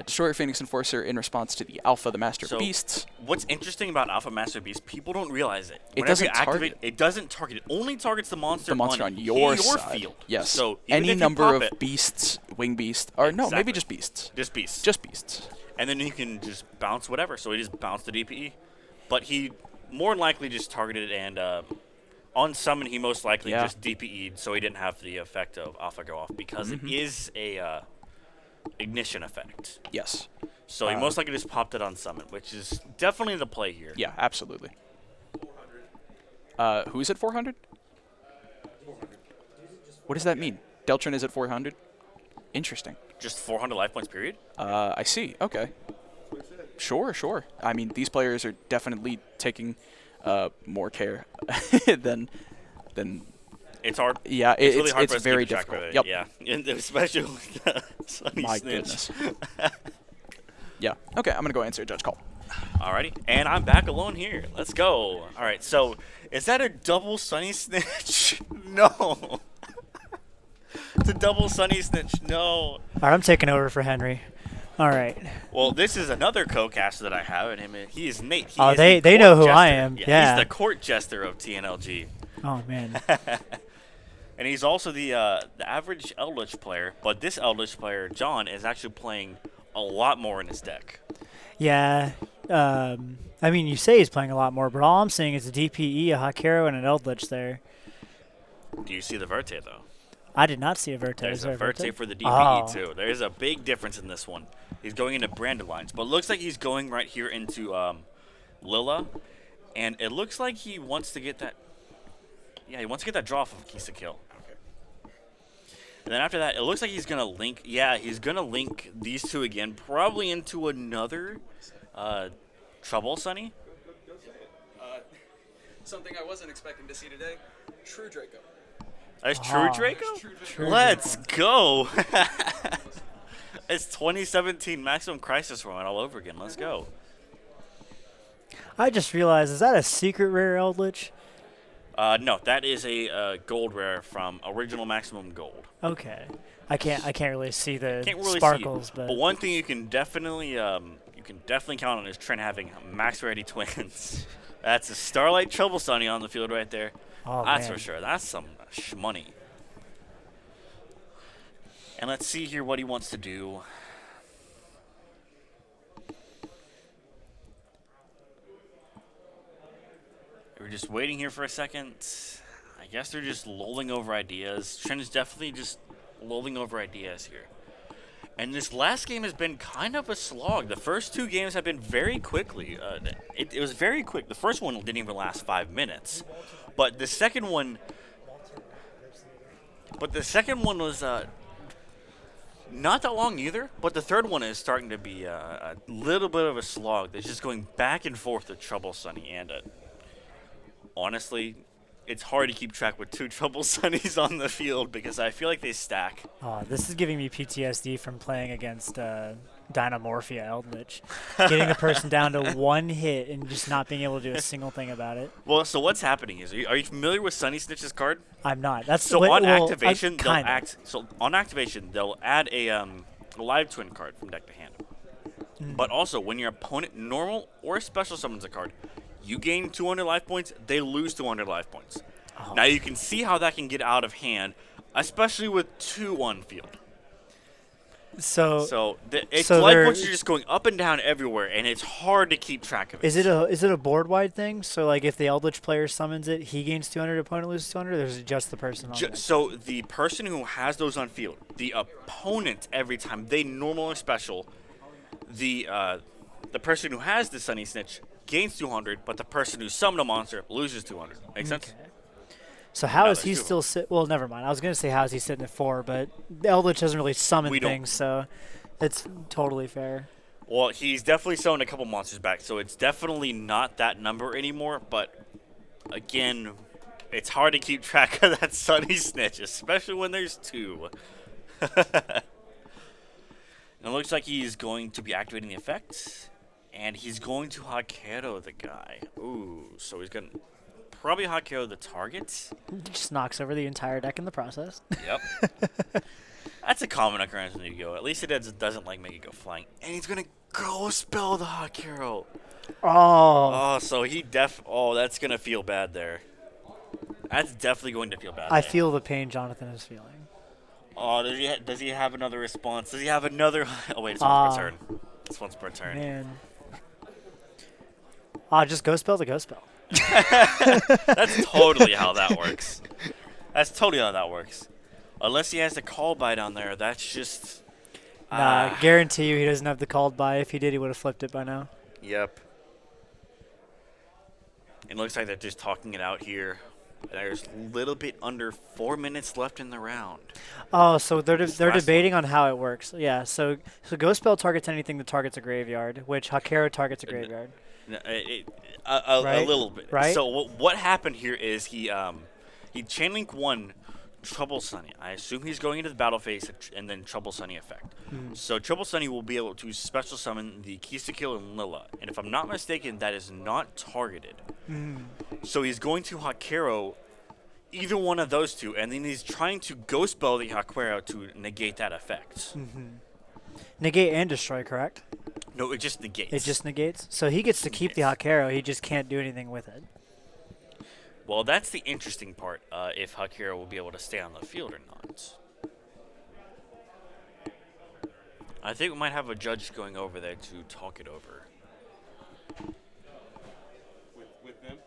Destroyer Phoenix Enforcer in response to the Alpha, the Master of Beasts. What's interesting about Alpha Master Beast, people don't realize it. It Whenever doesn't you activate, target. it doesn't target. It only targets the monster, On your side. field. Yes. So even any if you number pop of it, beasts, wing beasts, or no, maybe Exactly. just beasts. just beasts. Just beasts. And then you can just bounce whatever. So he just bounced the DPE. But he more than likely just targeted and on summon he most likely just DPE'd so he didn't have the effect of Alpha go off because it is a ignition effect. Yes. So he most likely just popped it on summon, which is definitely the play here. Yeah, absolutely. Who's at 400? What does that mean? Deltrin is at 400? Interesting. Just 400 life points period? I see. Okay. Sure. I mean, these players are definitely taking more care than. It's hard. Yeah, it's really hard for it's us to very keep track difficult. of it. Yep. Yeah, and especially with Sunny My Snitch. goodness. Yeah. Okay, I'm gonna go answer a judge call. Alrighty, and I'm back alone here. Let's go. All right, so is that a double Sunny Snitch? No. It's a double Sunny Snitch. No. All right, I'm taking over for Henry. All right. Well, this is another co-caster that I have, and he is Nate. He Oh, is they the know court who I jester. am. Yeah, Yeah. he's the court jester of TNLG. Oh man. And he's also the average Eldritch player, but this Eldritch player, John, is actually playing a lot more in his deck. Yeah. I mean, you say he's playing a lot more, but all I'm seeing is a DPE, a Hakero, and an Eldritch there. Do you see the Verte, though? I did not see a Verte. There's Is there a Verte for the DPE, Oh. too. There's a big difference in this one. He's going into branded lines, but it looks like he's going right here into Lilla, and it looks like he wants to get that. Yeah, he wants to get that draw off of Kisa Kill. And then after that, it looks like he's going to link. Yeah, he's going to link these two again, probably into another Trouble Sunny. Something I wasn't expecting to see today. True Draco. That's True Ah. Draco? True Let's go. It's 2017 Maximum Crisis Run all over again. Let's go. I just realized, is that a secret rare Eldritch? No, that is a gold rare from Original Maximum Gold. Okay. I can't really see the Can't really sparkles, see, but one thing you can definitely count on is Trent having Max Rarity Twins. That's a Starlight Trouble Sunny on the field right there. oh, That's man. for sure. That's some shmoney. And let's see here what he wants to do. We're just waiting here for a second. I guess they're just lolling over ideas. Trent is definitely just lolling over ideas here. And this last game has been kind of a slog. The first two games have been very quickly. It was very quick. The first one didn't even last 5 minutes. But the second one was not that long either, but the third one is starting to be a little bit of a slog. That's just going back and forth with Trouble Sunny, and honestly, it's hard to keep track with 2 Trouble Sunnies on the field because I feel like they stack. Oh, this is giving me PTSD from playing against Dynamorphia Eldritch. Getting the person down to 1 hit and just not being able to do a single thing about it. Well, so what's happening is, are you familiar with Sunny Snitch's card? I'm not. That's So what, on well, activation, they'll kinda. add a live twin card from deck to hand. But also, when your opponent normal or special summons a card, you gain 200 life points, they lose 200 life points. Oh. Now you can see how that can get out of hand, especially with 2 on field. So, So it's So life they're- points are just going up and down everywhere, and it's hard to keep track of it. is it a board wide thing? So like if the Eldritch player summons it, he gains 200, opponent loses 200. Or is it just the person on it? So the person who has those on field, the opponent every time they normal or special, the person who has the Sunny Snitch gains 200, but the person who summoned a monster loses 200. Make sense? Okay. So how No, is he there's 2. still sit? Well, never mind. I was gonna say how is he sitting at 4, but the Eldritch doesn't really summon We don't- things, so it's totally fair. Well, he's definitely summoned a couple monsters back, so it's definitely not that number anymore. But again, it's hard to keep track of that Sunny Snitch, especially when there's 2. It looks like he's going to be activating the effect, and he's going to Hakero the guy. Ooh, so he's going to probably Hakero the target. He just knocks over the entire deck in the process. Yep. That's a common occurrence when you go. At least it doesn't like make it go flying. And he's going to go spell the Hakero. Oh, Oh, so he that's going to feel bad there. That's definitely going to feel bad. I there. feel the pain Jonathan is feeling. Oh, does he have another response? Does he have another? Oh wait, it's once per turn. It's once per turn. Man. Just go spell the go spell. That's totally how that works. That's totally how that works. Unless he has the call by down there, that's just. Nah, guarantee you he doesn't have the called by. If he did, he would have flipped it by now. Yep. It looks like they're just talking it out here. There's a little bit under 4 minutes left in the round. Oh, so they're last debating on how it works. Yeah, so go spell targets anything that targets a graveyard, which Hakero targets a graveyard. A Right? little bit. Right? So what happened here is he chainlink 1 Trouble Sunny. I assume he's going into the battle phase and then Trouble Sunny effect. So Trouble Sunny will be able to special summon the Kisakil and Lilla. And if I'm not mistaken, that is not targeted. So he's going to Hakero either one of those 2, and then he's trying to ghost spell the Hakero to negate that effect. Negate and destroy, correct? No, it just negates. It just negates. So he gets to keep the Hakero. He just can't do anything with it. Well, that's the interesting part, if Hakero will be able to stay on the field or not. I think we might have a judge going over there to talk it over. With them?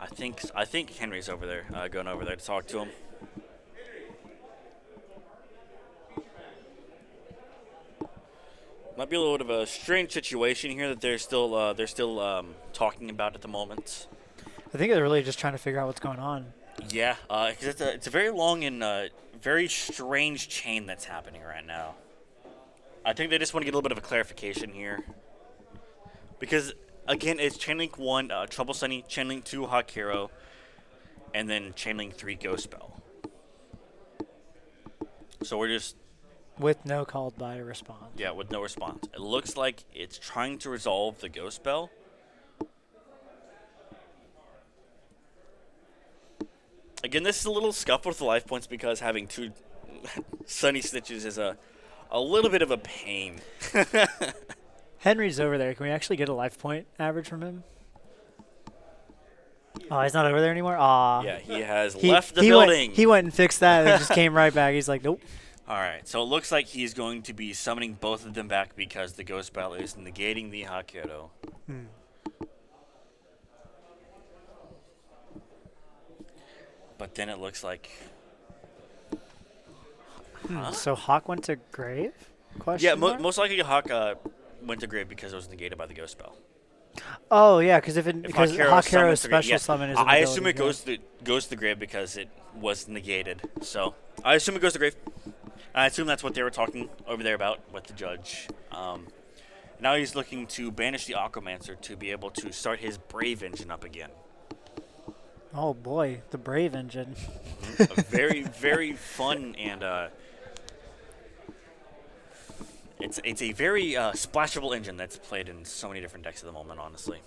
I think Henry's over there, going over there to talk to him. Might be a little bit of a strange situation here that they're still talking about at the moment. I think they're really just trying to figure out what's going on. Yeah, because it's a very long and very strange chain that's happening right now. I think they just want to get a little bit of a clarification here. Because, again, it's Chainlink 1, Trouble Sunny, Chainlink 2, Hakero, and then Chainlink 3, Ghost Spell. So we're just, With no called by response. yeah, with no response. It looks like it's trying to resolve the Ghost Spell. Again, this is a little scuffle with the life points because having 2 Sunny Snitches is a little bit of a pain. Henry's over there. Can we actually get a life point average from him? Oh, he's not over there anymore? Aw. Yeah, he has left the he building. He went and fixed that and just came right back. He's like, nope. All right, so it looks like he's going to be summoning both of them back because the Ghost Spell is negating the Hakero. But then it looks like... Huh? So Hawk went to grave? Question Yeah, mark? most likely Hawk went to grave because it was negated by the Ghost Spell. Oh yeah, because If Hakero's summons the grave- special yeah. summon is. I assume it goes to the grave because it was negated. So I assume it goes to grave. I assume that's what they were talking over there about with the judge. Now he's looking to banish the Aquamancer to be able to start his Brave engine up again. Oh boy, the Brave engine. A very, very fun and it's a very splashable engine that's played in so many different decks at the moment, honestly.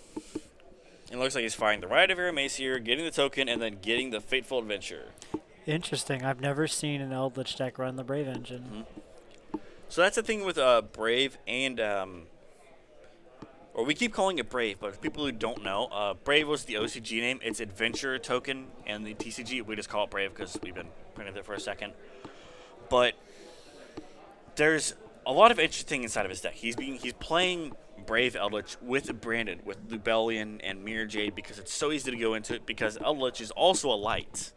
It looks like he's firing the Riot of Eremacier, getting the token, and then getting the Fateful Adventure. Interesting. I've never seen an Eldritch deck run the Brave engine. So that's the thing with Brave and or we keep calling it Brave, but for people who don't know, Brave was the OCG name. It's Adventure token, and the TCG, we just call it Brave because we've been printing it for a second. But there's a lot of interesting inside of his deck. He's playing Brave Eldritch with Brandon, with Lubellion and Mirror Jade because it's so easy to go into it because Eldritch is also a light.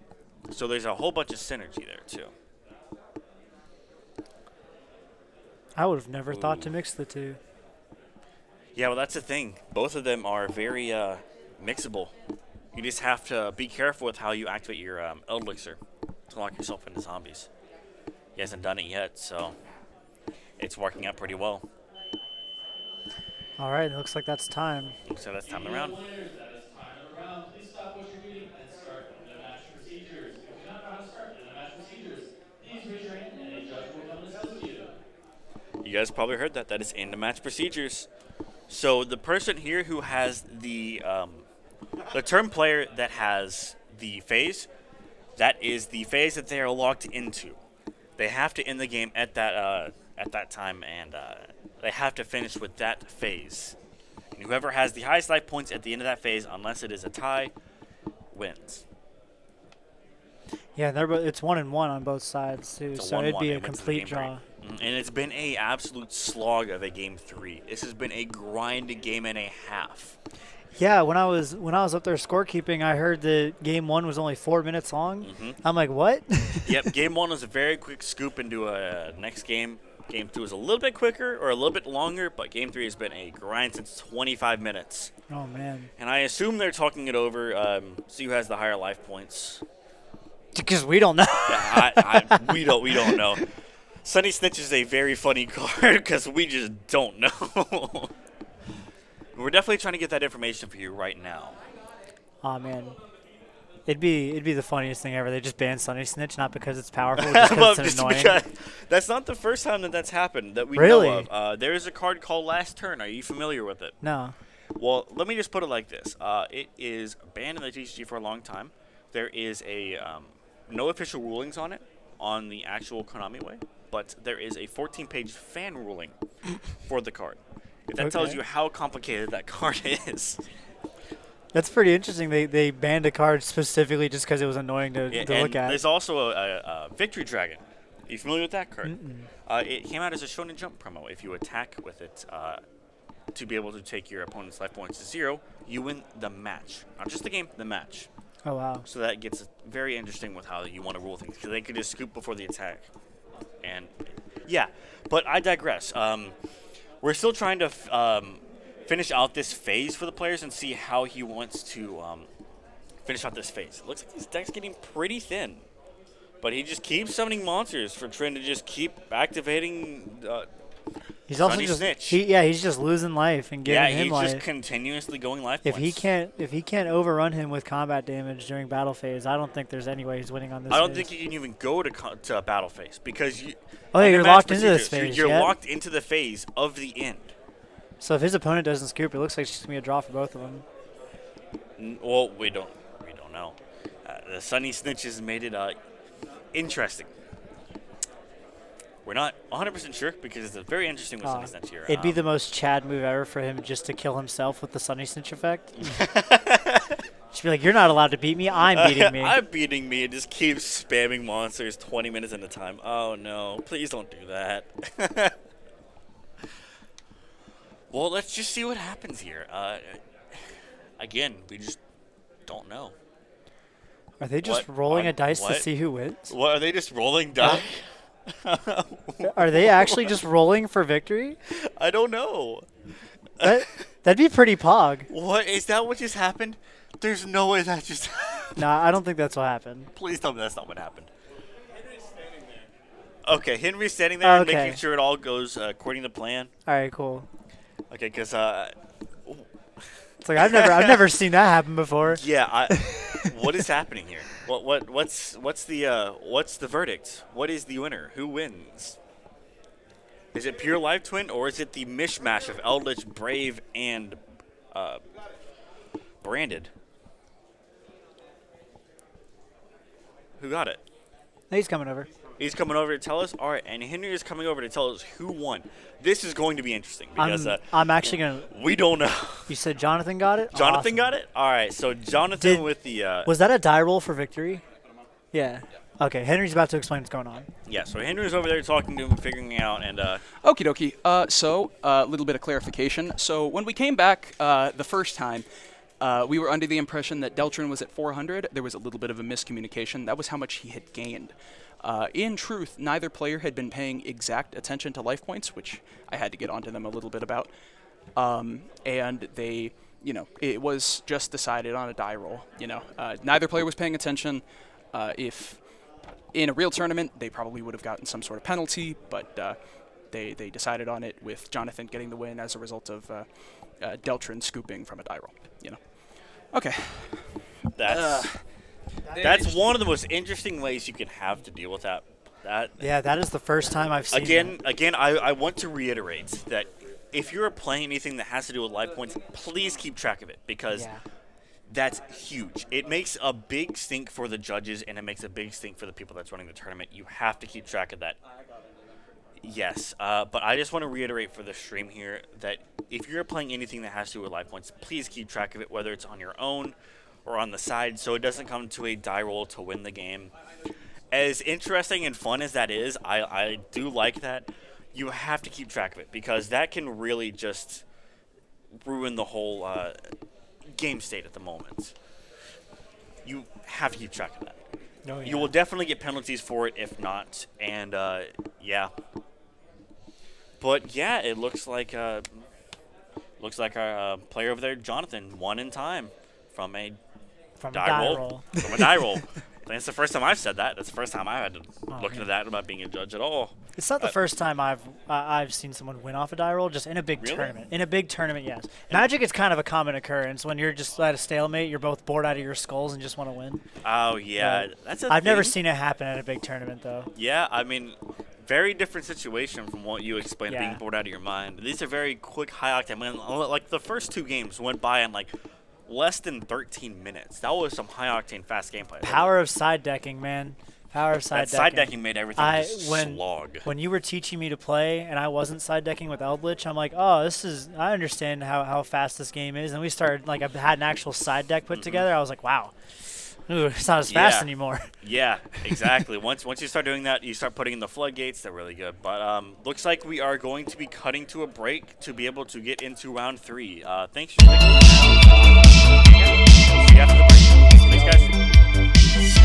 So there's a whole bunch of synergy there too. I would have never thought to mix the two. Yeah, well, that's the thing. Both of them are very mixable. You just have to be careful with how you activate your Elixir to lock yourself into zombies. He hasn't done it yet, so it's working out pretty well. All right, it looks like that's time. So that's time around. You guys probably heard that. That is in the match procedures. So the person here who has the turn player that has the phase, that is the phase that they are locked into. They have to end the game at that time, and they have to finish with that phase. And whoever has the highest life points at the end of that phase, unless it is a tie, wins. Yeah, it's 1-1 on both sides too, It's a so it'd 1-1. be It a wins the complete game draw. And it's been a absolute slog of a game 3. This has been a grind game and a half. Yeah, when I was up there scorekeeping, I heard that game 1 was only 4 minutes long. I'm like, what? Yep, game 1 was a very quick scoop into a next game. Game 2 was a little bit quicker or a little bit longer, but game 3 has been a grind since 25 minutes. Oh man. And I assume they're talking it over. See who has the higher life points. Because we don't know. We don't know. Sunny Snitch is a very funny card because we just don't know. We're definitely trying to get that information for you right now. Oh man. It'd be the funniest thing ever. They just banned Sunny Snitch, not because it's powerful, just Well, because it's just annoying. because that's not the first time that's happened that we Really? know of. There is a card called Last Turn. Are you familiar with it? No. Well, let me just put it like this. It is banned in the TCG for a long time. There is no official rulings on it on the actual Konami way, but there is a 14-page fan ruling for the card. If that tells Okay. you how complicated that card is. That's pretty interesting. They banned a card specifically just because it was annoying to And look at. there's also a Victory Dragon. Are you familiar with that card? It came out as a Shonen Jump promo. If you attack with it to be able to take your opponent's life points to 0, you win the match. Not just the game, the match. Oh wow. So that gets very interesting with how you want to rule things, because they could just scoop before the attack. And yeah, but I digress. We're still trying to finish out this phase for the players and see how he wants to finish out this phase. It looks like his deck's getting pretty thin, but he just keeps summoning monsters for Trin to just keep activating. He's also Sunny just Snitch. he's just losing life and Yeah, getting him he's life. just continuously going life If points. he can't overrun him with combat damage during battle phase, I don't think there's any way he's winning on this. I don't phase. think you can even go to a battle phase because you. Oh, yeah, under you're match locked into this procedures, phase, You're yeah. locked into the phase of the end. So if his opponent doesn't scoop, it looks like it's just gonna be a draw for both of them. Well, we don't know. The Sunny Snitches made it interesting. We're not 100% sure because it's very interesting with Sunny Snitch here. It'd be the most Chad move ever for him just to kill himself with the Sunny Snitch effect. Just be like, you're not allowed to beat me. I'm beating me. I'm beating me and just keep spamming monsters 20 minutes at a time. Oh no, please don't do that. Well, let's just see what happens here. Again, we just don't know. Are they just What? rolling On a dice what? to see who wins? What, are they just rolling dice? Are they actually just rolling for victory? I don't know. That'd be pretty pog. What is that? What just happened? There's no way that just. Nah, I don't think that's what happened. Please tell me that's not what happened. Henry's standing there. Okay, Henry's standing there and Okay. making sure it all goes according to plan. All right, cool. Okay, because It's like I've never seen that happen before. yeah, What is happening here? What's the verdict? What is the winner? Who wins? Is it pure Live Twin, or is it the mishmash of Eldritch, Brave, and Branded? Who got it? He's coming over. He's coming over to tell us. All right, and Henry is coming over to tell us who won. This is going to be interesting because I'm actually gonna. we don't know. You said Jonathan got it. Jonathan Awesome. got it. All right, so Jonathan Did- with the Was that a die roll for victory? Yeah. Okay. Henry's about to explain what's going on. yeah. So Henry's over there talking to him, figuring it out, and Okie dokie. So, a little bit of clarification. So, when we came back the first time, we were under the impression that Deltrin was at 400. There was a little bit of a miscommunication. That was how much he had gained. In truth, neither player had been paying exact attention to life points, which I had to get onto them a little bit about. And they, it was just decided on a die roll. Neither player was paying attention. If in a real tournament, they probably would have gotten some sort of penalty, but they decided on it with Jonathan getting the win as a result of Deltrin scooping from a die roll. Okay. that's one of the most interesting ways you can have to deal with that. Yeah, that is the first time I've seen. Again, I want to reiterate that if you're playing anything that has to do with life points, please keep track of it because Yeah. that's huge. It makes a big stink for the judges, and it makes a big stink for the people that's running the tournament. You have to keep track of that. Yes, but I just want to reiterate for the stream here that if you're playing anything that has to do with life points, please keep track of it, whether it's on your own or on the side, so it doesn't come to a die roll to win the game. As interesting and fun as that is, I do like that. You have to keep track of it because that can really just ruin the whole game state at the moment. You have to keep track of that. Oh, yeah. You will definitely get penalties for it if not, and yeah. But yeah, it looks like our player over there, Jonathan, won in time from a From a die die roll. roll. From a die roll. That's the first time I've said that. That's the first time I had to look man. into that about being a judge at all. It's not the first time I've seen someone win off a die roll, just in a big Really? tournament. In a big tournament, yes. Magic is kind of a common occurrence when you're just at a stalemate. You're both bored out of your skulls and just want to win. Oh yeah, But that's a I've never thing. seen it happen at a big tournament, though. Yeah, I mean, very different situation from what you explained, Yeah. being bored out of your mind. These are very quick, high octane. I mean, like the first two games went by in like less than 13 minutes. That was some high octane, fast gameplay. Power of side decking, man. Power of side that decking. side decking made everything just slog. When you were teaching me to play and I wasn't side decking with Eldritch, I'm like, oh, I understand how fast this game is. And we started, like, I had an actual side deck put together. I was like, wow. Ooh, it's not as fast Yeah. anymore. Yeah, exactly. once you start doing that, you start putting in the floodgates. They're really good. But looks like we are going to be cutting to a break to be able to get into round 3. Thanks for sticking around. Yeah, we'll see you after the break. Thanks, guys.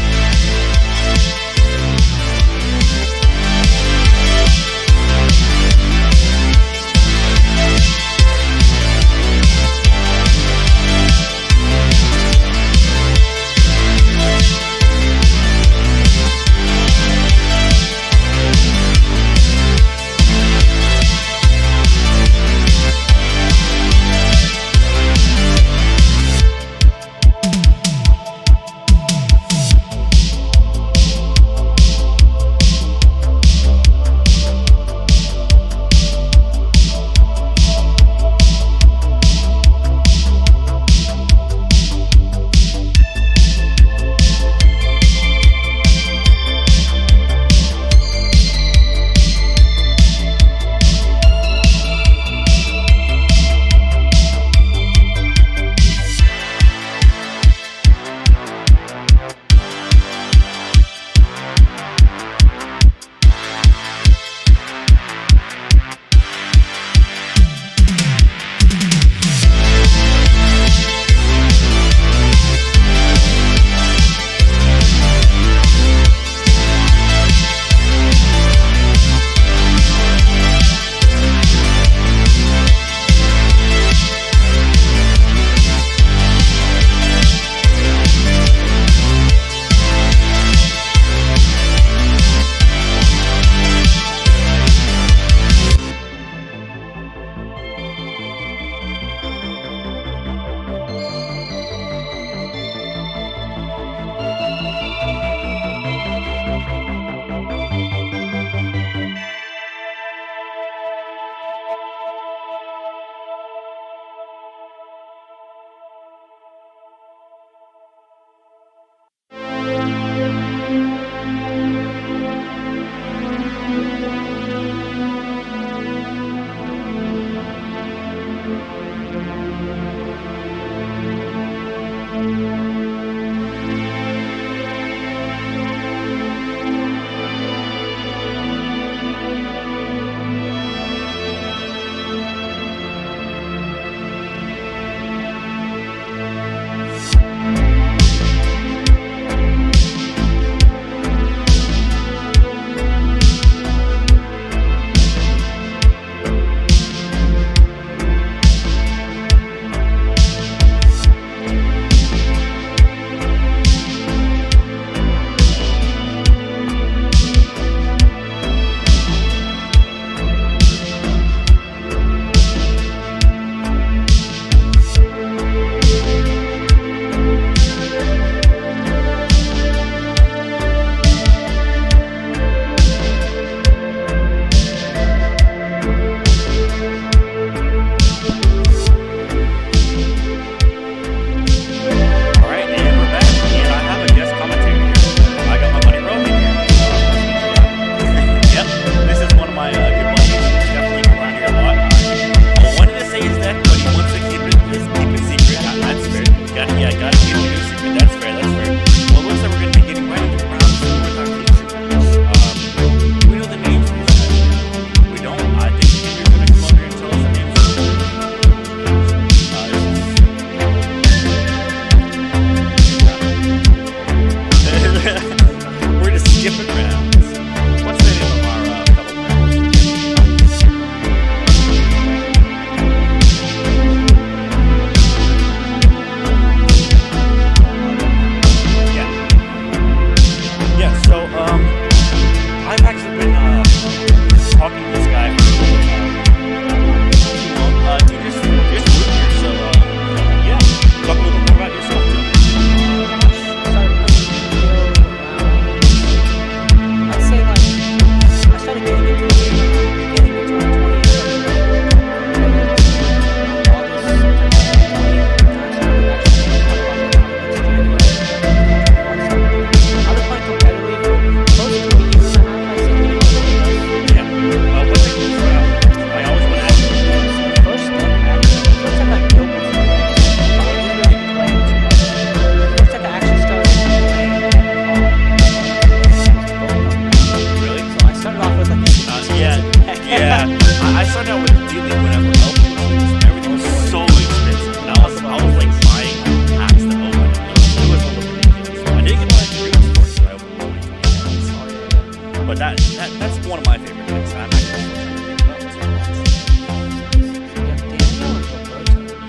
That's one of my favorite decks. I'm actually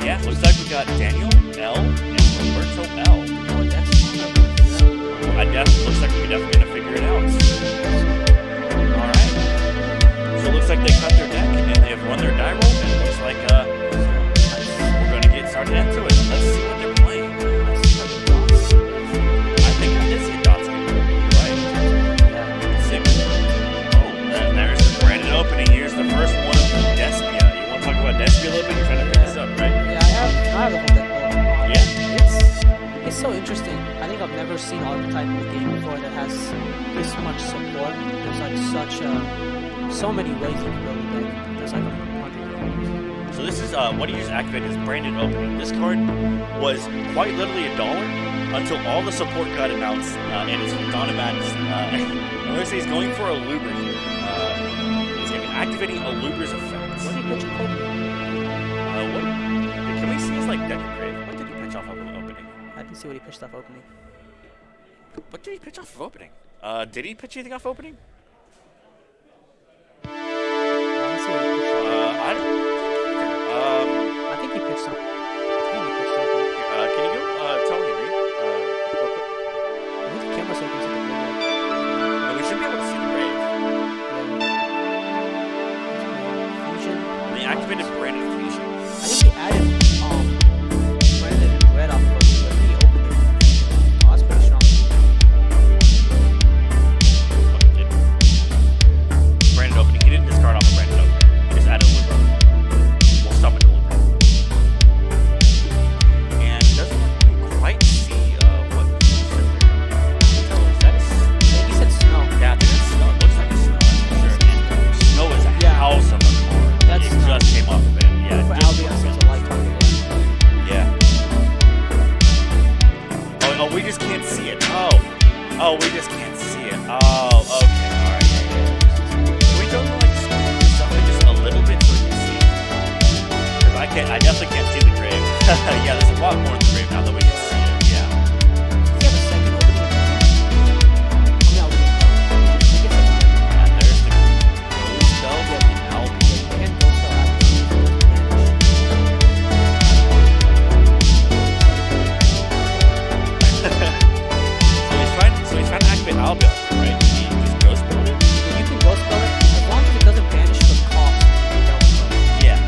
yeah, looks like we got Daniel L and Roberto L. Looks like we're definitely gonna figure it out. All right. So it looks like they cut their deck and they've run their die roll, and it looks like we're gonna get started into it. Let's see what they're playing. I think I did see a dots game. Right. Let's see. Oh, there's the Brandon opening. Here's the first one of Despia. You want to talk about Despia a little bit? You're trying to pick this up, right? Yeah, I have a whole deck built. Yeah. It's so interesting. I think I've never seen an archetype in the game before that has this much support. There's like so many ways you can build a deck. There's like 100 So this is what he just activated is Brandon opening. This card was quite literally $1 until all the support got announced, and it's Donomatics. Notice he's going for a Luber here. He's going to be activating a Luber's effect. What did he pitch off opening? What? Can we see his like deck grave? What did he pitch off of opening? I didn't see what he pitched off opening. What did he pitch off of opening? Did he pitch anything off opening? I didn't see what he pitched off. I don't either. I think he pitched something. Can you go tell me, Reed? Real quick. I think the camera so you can see the green. No, we should be able to see the grave. Fusion. They activated Brandon Fusion. I think he added Brandon and Red off of it, but he opened it. Oh, that's pretty strong. Brandon opening. He didn't discard off of Brandon opening. He just added a Luber. We'll stop at the Luber. And doesn't quite see what he said there. Is that a I think he said snow. yeah, I think it's snow. It looks like a snow. That's for sure. And snow is a house of a card. That's it snow. just came off of it. Yeah. For it just Albion, came it's off a light target. Yeah. Oh, we just can't see it. Oh, we just can't see it. Oh, okay, all right. Can we go to like stuff just a little bit so we can see? Because I definitely can't see the grave. Yeah, there's a lot more in the grave now that we can see it. Yeah. Does he have a second opening? And there's the ghost spell from the Albion. And Ghost Spell So he's trying to activate Albion, right? He just ghost spelled it? You can Ghost Spell it as long as it doesn't banish the cost. Yeah.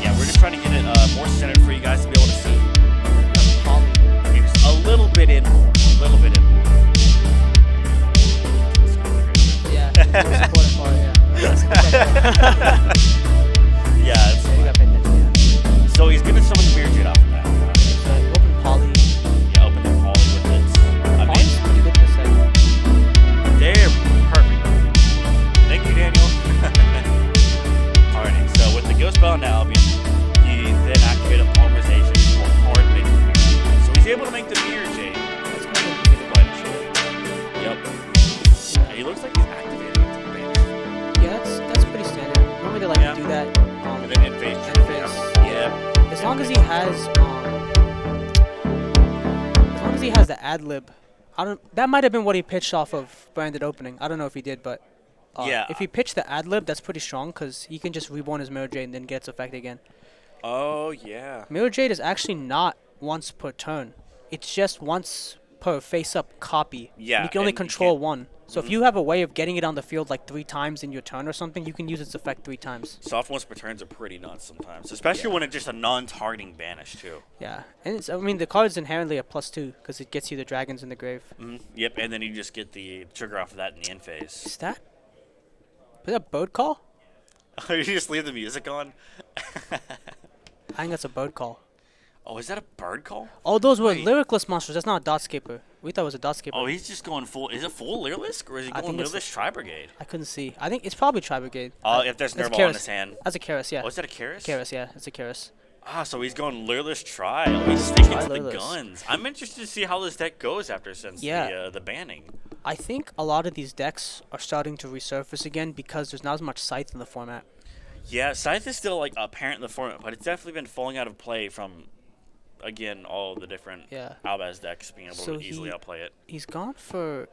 Yeah, we're just trying to get it more centered for you guys to be able to see. Maybe just a little bit in more. A little bit in more. Yeah, more supportive part, yeah. Yeah, it's Yeah, you got paid attention, yeah. so he's gonna summon the Mirror Jade off of that. Open Poly. Yeah, open the Poly with it. Poly's pretty good this segment. They're perfect. Thank you, Daniel. Alrighty, so with the Ghost Spell and Albion, he then activated Polymerization for hard making Mirror Jade. So he's able to make the Mirror Jade. That's kind of Get it right, sure. Yep. Yeah, he looks like he's activated it to the base. yeah, that's pretty standard. Normally they like Yeah. to do that. And then in phase. Interface. Yeah. As long as he has the ad lib. That might have been what he pitched off of Branded opening. I don't know if he did, but Yeah. if he pitched the ad lib, that's pretty strong because he can just reborn his Mirror Jade and then get its effect again. Oh, yeah. Mirror Jade is actually not once per turn. It's just once per face-up copy. Yeah, You can only and you control can't- one. So if you have a way of getting it on the field like 3 times in your turn or something, you can use its effect 3 times. Soft ones per turns are pretty nuts sometimes, especially when it's just a non-targeting banish, too. Yeah, and I mean the card is inherently a +2 because it gets you the dragons in the grave. Yep, and then you just get the trigger off of that in the end phase. Is that bird call? You just leave the music on? I think that's a bird call. Oh, is that a bird call? Oh, those were Wait. lyricless monsters. That's not a Dotscaper. We thought it was a Dotscaper. Oh, he's just going full. Is it full Lyrilisk, or is he I going think it's- Lyrilisk Tri-Brigade? I couldn't see. I think it's probably Tri-Brigade. If there's That's a Nerval on Karis. his hand. That's a Karis, yeah. Oh, is that a Karis? Karis, yeah. It's a Karis. Ah, so he's going Lyrilisk Tri. Oh, he's sticking Tri to the Lyrilisk. guns. I'm interested to see how this deck goes after since Yeah. the banning. I think a lot of these decks are starting to resurface again because there's not as much Scythe in the format. Yeah, Scythe is still like apparent in the format, but it's definitely been falling out of play from, again, all the different Yeah. Albaz decks being able So to easily he- outplay it. He's gone for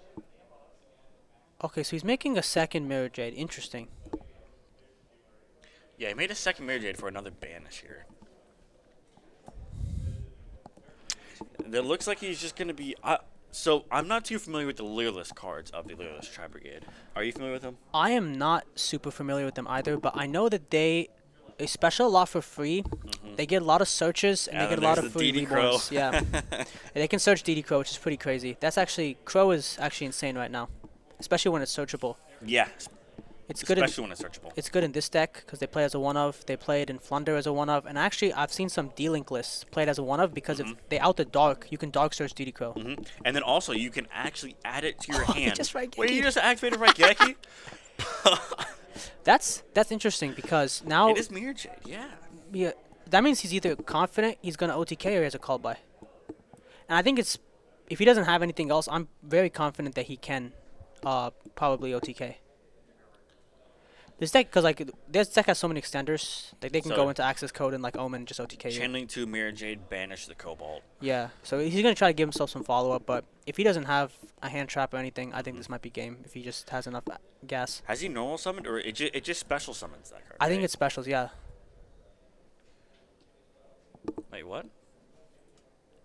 Okay, so he's making a second Mirror Jade. Interesting. Yeah, he made a second Mirror Jade for another banish here. It looks like he's just going to be... so, I'm not too familiar with the Leerless cards of the Leerless Tri-Brigade. Are you familiar with them? I am not super familiar with them either, but I know that they special a lot for free. They get a lot of searches and Yeah, they get a then lot there's of the free DD Crow. reborns. Yeah, and they can search DD Crow, which is pretty crazy. That's actually Crow is actually insane right now, especially when it's searchable. Yeah, It's good. In, especially when it's searchable. it's good in this deck because they play as a one of. They play it in Flunder as a one of, and actually I've seen some D-Link lists played as a one of because if they out the dark, you can dark search DD Crow. And then also, you can actually add it to your hand. just Raigeki. Wait, you just activated Raigeki? That's interesting because now It is Mirror Jade, yeah. yeah, that means he's either confident he's gonna OTK or he has a call by. And I think it's if he doesn't have anything else, I'm very confident that he can probably OTK. This deck, because like this deck has so many extenders, like they can So- go into access code and like Omen and just OTK you. Channeling to Mirror Jade, banish the Cobalt. Yeah, so he's gonna try to give himself some follow up, but if he doesn't have a hand trap or anything, I think this might be game if he just has enough gas. Has he normal summoned, or it just special summons that card? I think right? it's specials, yeah. Wait, what?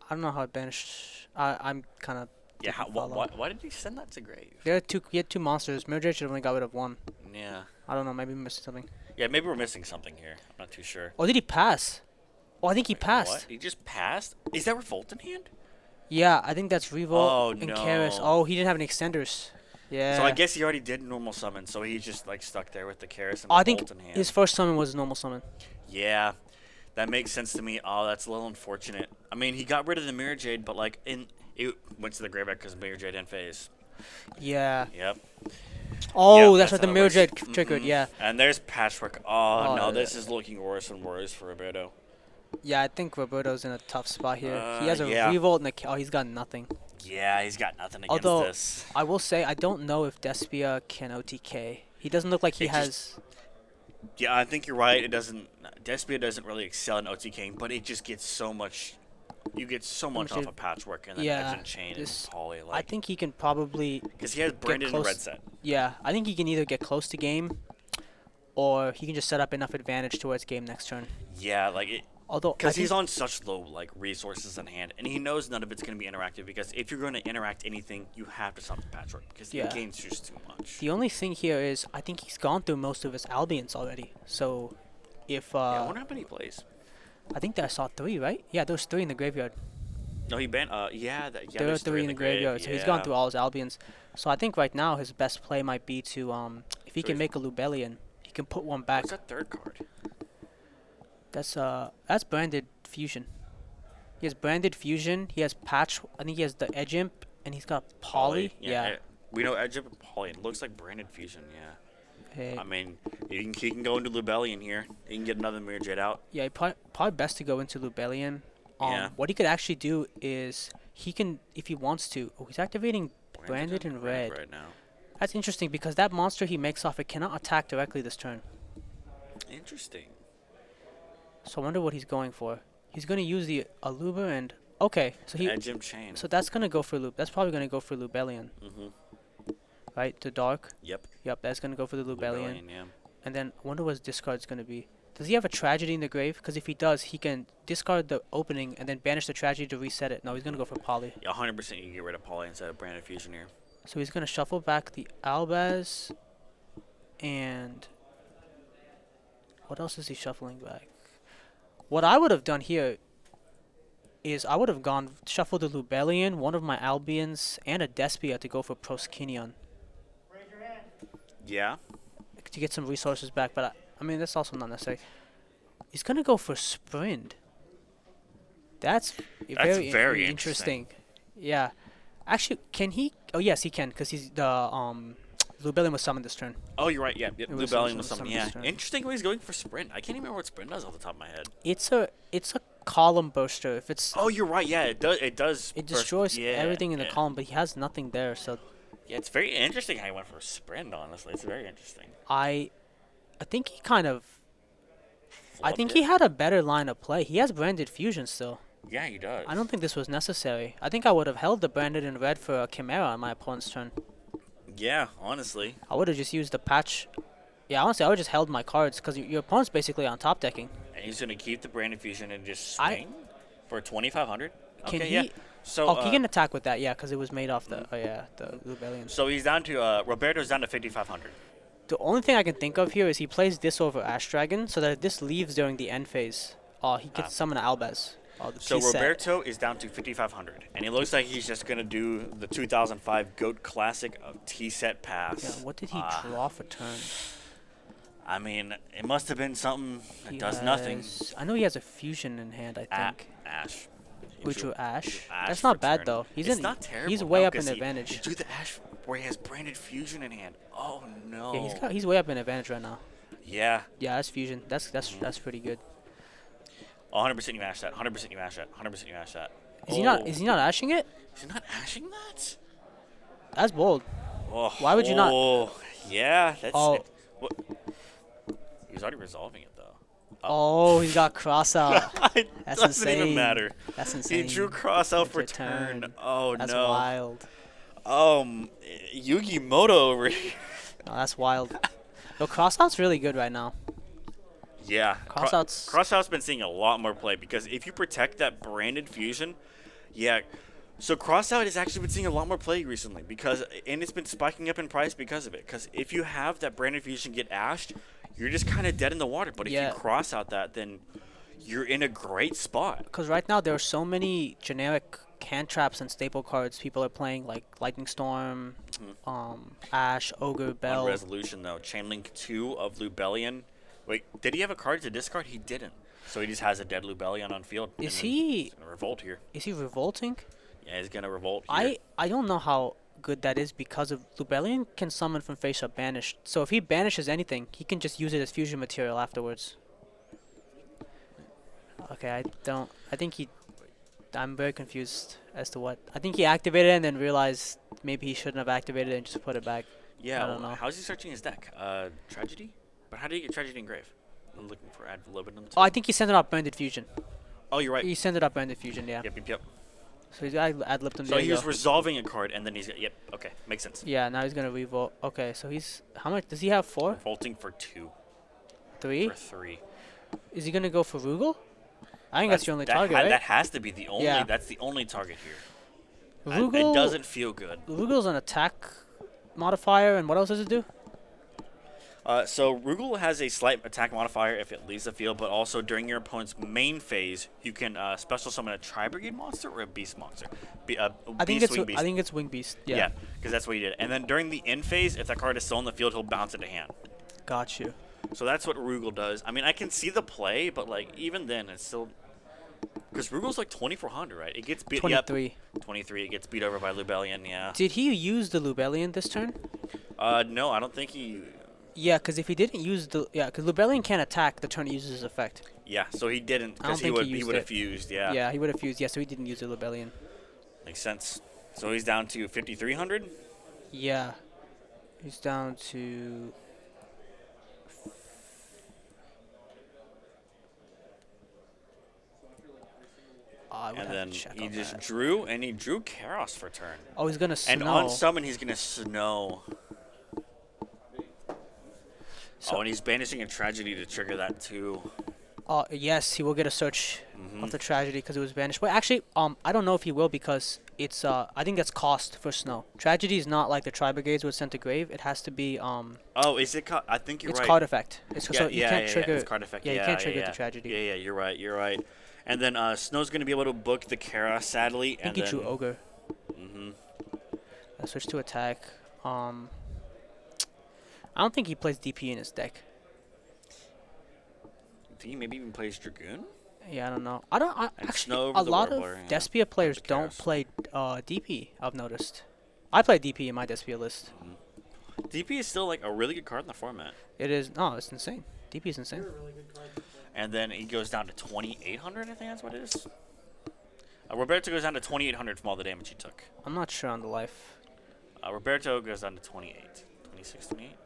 I don't know how it banished. I'm kind of. Yeah, why did he send that to Grave? There are he had two monsters. Mirror Jade should have only got rid of one. Yeah. I don't know. Maybe I'm missing something. Yeah, maybe we're missing something here. I'm not too sure. Oh, did he pass? Oh, I think he Wait, passed. What? He just passed? Is that Revolt in hand? Yeah, I think that's Revolt Oh, and no. Karis. Oh, he didn't have any extenders. Yeah. So I guess he already did normal summon, so he's just like stuck there with the Karis and Oh, I Revolt think in hand. his first summon was a normal summon. Yeah, that makes sense to me. Oh, that's a little unfortunate. I mean, he got rid of the Mirror Jade, but like it went to the graveyard because Mirror Jade didn't phase. Yeah. Yep. Oh, Yep, that's what the how it Mirror works. Jade triggered. Mhm. Yeah. And there's Patchwork. Oh, Oh, no, yeah. this is looking worse and worse for Roberto. Yeah, I think Roberto's in a tough spot here. He has a yeah. Revolt and oh, he's got nothing. Yeah, he's got nothing against Although this. I will say I don't know if Despia can OTK. He doesn't look like he It has. just- Yeah, I think you're right. It doesn't. Despia doesn't really excel in OTKing, but it just gets so much. You get so much off Dude, of Patchwork and then yeah, Edge and Chain this- and Poly. I Like, think he can probably. because he has Brandon in the close- red set. Yeah, I think he can either get close to game, or he can just set up enough advantage towards game next turn. Yeah, like it. Although Because he's on such low like resources in hand, and he knows none of it's going to be interactive. Because if you're going to interact anything, you have to stop the Patchwork because Yeah. the game's just too much. the only thing here is I think he's gone through most of his Albions already. So, if Yeah, I wonder how many he plays. I think that I saw 3, right? Yeah, there was 3 in the graveyard. No, he banned. Yeah, yeah. There were there's 3 in the graveyard, so he's gone yeah. through all his Albions. So I think right now his best play might be to if he So can he's- make a Lubellion, he can put one back. What's that third card? That's branded fusion. He has branded fusion. He has patch. I think he has the Edge Imp, and he's got Poly. Yeah. We know Edge and Poly. It looks like branded fusion. Yeah. Hey, I mean, he can go into Lubellion here. He can get another Mirror Jade out. yeah. Probably best to go into Lubellion. Yeah. What he could actually do is he can, if he wants to. Oh, he's activating branded in red. right now. That's interesting because that monster he makes off it cannot attack directly this turn. Interesting. So I wonder what he's going for. He's gonna use the Aluber and okay. So he. Edge and Chain. So that's gonna go for Loop. That's probably gonna go for Lubellion, Mhm. right? To Dark. Yep. Yep, that's gonna go for the Lubellion. Yeah. And then I wonder what his discard's gonna be. Does he have a tragedy in the grave? Because if he does, he can discard the opening and then banish the tragedy to reset it. No, he's gonna go for Poly. Yeah, 100% you can get rid of Poly instead of branded fusion here. So he's gonna shuffle back the Albaz, and what else is he shuffling back? What I would have done here is I would have gone shuffled the Lubellion, one of my Albions, and a Despia to go for Proskinion Yeah. to get some resources back. But I mean that's also not necessary. He's gonna go for Sprint. That's very interesting. Yeah. Actually, can he? Oh yes, he can, because he's the Lubellion was summoned this turn. Oh, you're right. Yeah. It Blue was Bellion some- was something. some Yeah. discern. Interesting way he's going for Sprint. I can't even remember what Sprint does off the top of my head. It's a column burster. If it's Oh, you're right. Yeah, it does. It does. it burst- destroys yeah, everything in the yeah. column, but he has nothing there. So Yeah, it's very interesting how he went for Sprint. Honestly, it's very interesting. I think he kind of. I Flubbed think it. he had a better line of play. He has branded fusion still. Yeah, he does. I don't think this was necessary. I think I would have held the branded in red for a Chimera on my opponent's turn. Yeah, honestly. I would have just used the patch. Yeah, honestly, I would just held my cards because your opponent's basically on top decking. And he's gonna keep the Branded Fusion and just I- swing for 2,500. Can Okay, he? yeah. So Oh, he can attack with that, yeah, because it was made off the the Lubellion. so he's down to Roberto's down to 5,500. The only thing I can think of here is he plays this over Ash Dragon, so that if this leaves during the end phase, he can summon an Albaz. The So T-set. Roberto is down to 5,500, and it looks like he's just gonna do the 2005 Goat Classic of T-set pass. Yeah, what did he draw for turn? I mean, it must have been something that He does nothing. has- I know he has a fusion in hand, I think. Ash. Which Drew was Ash. Ash That's for not bad turn. though. He's It's in. not terrible. He's way no, up in 'cause he advantage. drew the Ash where he has Branded Fusion in hand. Oh no. Yeah, he's way up in advantage right now. Yeah. Yeah, that's fusion. That's pretty good. 100% you ash that. 100% you ash that. 100% you ash that. Is he not? Is he not ashing it? Is he not ashing that? That's bold. Oh, Why would you not? Oh, yeah. That's. Oh. What? He was already resolving it though. Oh, he's got cross out. It That's doesn't even insane. matter. That's He insane. drew cross out It's for a turn. Oh That's no. wild. Yugi Moto over here. No, that's wild. Yo, cross out's really good right now. Yeah. Crossout's- Crossout's been seeing a lot more play because if you protect that Branded Fusion, yeah. So Crossout has actually been seeing a lot more play recently and it's been spiking up in price because of it. Because if you have that Branded Fusion get ashed, you're just kind of dead in the water. But if Yeah. you cross out that, then you're in a great spot. Because right now there are so many generic hand traps and staple cards people are playing, like Lightning Storm, Ash, Ogre, On Bell. resolution though, Chainlink 2 of Lubellion. Wait, did he have a card to discard? He didn't. So he just has a dead Lubellion on field. Is and then he- he's gonna revolt here? Is he revolting? Yeah, he's gonna revolt here. I don't know how good that is because of Lubellion can summon from face up banished. So if he banishes anything, he can just use it as fusion material afterwards. Okay, I'm very confused as to what. I think he activated it and then realized maybe he shouldn't have activated it and just put it back. Yeah, I don't know. how's he searching his deck? Tragedy? But how did he get Tragedy Engrave? I'm looking for Ad Volibunum. Oh, I think he sent it up Banded Fusion. Oh, you're right. He sent it up Banded Fusion, yeah. Yep. So he's ad libbed him. So There he you was go. resolving a card, and then he's yep. Okay, makes sense. Yeah, now he's gonna revolt. Okay, so he's how much? Does he have 4? Revolting for 2, 3? for 3. Is he gonna go for Rugal? I think that's your only target, That right? has to be the only. Yeah. That's the only target here. Rugal. It doesn't feel good. Rugal's an attack modifier, and what else does it do? So Rugal has a slight attack modifier if it leaves the field, but also during your opponent's main phase, you can special summon a Tri-Brigade monster or a Beast monster. I think Beast, it's Wing Beast. I think it's Wing Beast. Yeah. Yeah, because that's what he did. And then during the end phase, if that card is still in the field, he'll bounce it to hand. Got you. So that's what Rugal does. I mean, I can see the play, but like even then, it's still because Rugal's like 2,400, right? It gets beat. 23. Yep, 23. It gets beat over by Lubellion. Yeah. Did he use the Lubellion this turn? No, I don't think he. Yeah, because if he didn't use the because Lubellion can't attack the turn it uses his effect. Yeah, so he didn't I don't because think he he used would have it. fused. Yeah. Yeah, he would have fused. Yeah, so he didn't use the Lubellion. Makes sense. So he's down to 5,300. Yeah. He's down to. I would And have then to check he on just that. drew, and he drew Karos for turn. Oh, he's gonna And snow. on summon, he's gonna snow. So- Oh, and he's banishing a tragedy to trigger that too. Yes, he will get a search Mm-hmm. of the tragedy because it was banished. But actually, I don't know if he will because it's I think that's cost for snow. Tragedy is not like the Tri-Brigades would send to grave. It has to be Oh, is it? I think you're it's right. card effect. It's so you can't trigger. It's card effect. Yeah, you yeah, can't trigger yeah. the tragedy. Yeah, you're right. You're right. And then Snow's gonna be able to book the Kara, sadly. I think and he drew then, ogre. Mm-hmm. Switch to attack. I don't think he plays DP in his deck. I think he maybe even plays Dragoon. Yeah, I don't know. I don't. And Actually, Snow over a the lot of Warbler, yeah. Despia players the don't Kairos. play DP. I've noticed. I play DP in my Despia list. DP is still like a really good card in the format. It is no, it's insane. DP is insane. And then he goes down to 2,800. I think that's what it is. Roberto goes down to 2,800 from all the damage he took. I'm not sure on the life. Roberto goes down to 28. 26, 28.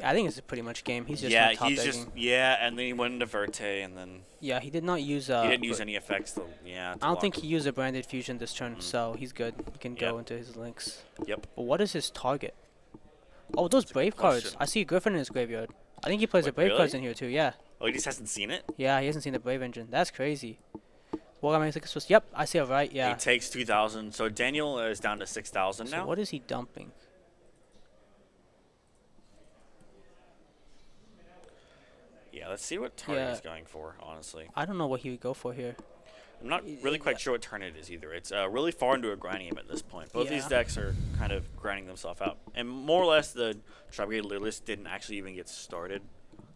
I think it's pretty much game. He's just Yeah, not top he's decking. just and then he went into Verte, and then Yeah, he did not use. he didn't use any effects. Though. Yeah. I don't think he used a branded fusion this turn, so he's good. He can go Yep. into his links. Yep. But what is his target? Oh, those Brave cards. question. I see Griffin in his graveyard. I think he plays the Wait, Brave cards really? in here too. Yeah. Oh, he just hasn't seen it. Yeah, he hasn't seen the Brave engine. That's crazy. What am I supposed to? Yep, I see it right. Yeah. He takes 2,000. So Daniel is down to 6,000 So now. what is he dumping? Yeah, let's see what target Yeah. he's going for. Honestly, I don't know what he would go for here. I'm not really quite sure what turn it is either. It's really far into a grind game at this point. Both these Yeah. decks are kind of grinding themselves out, and more or less the Tri-Brigade Lyrlist didn't actually even get started,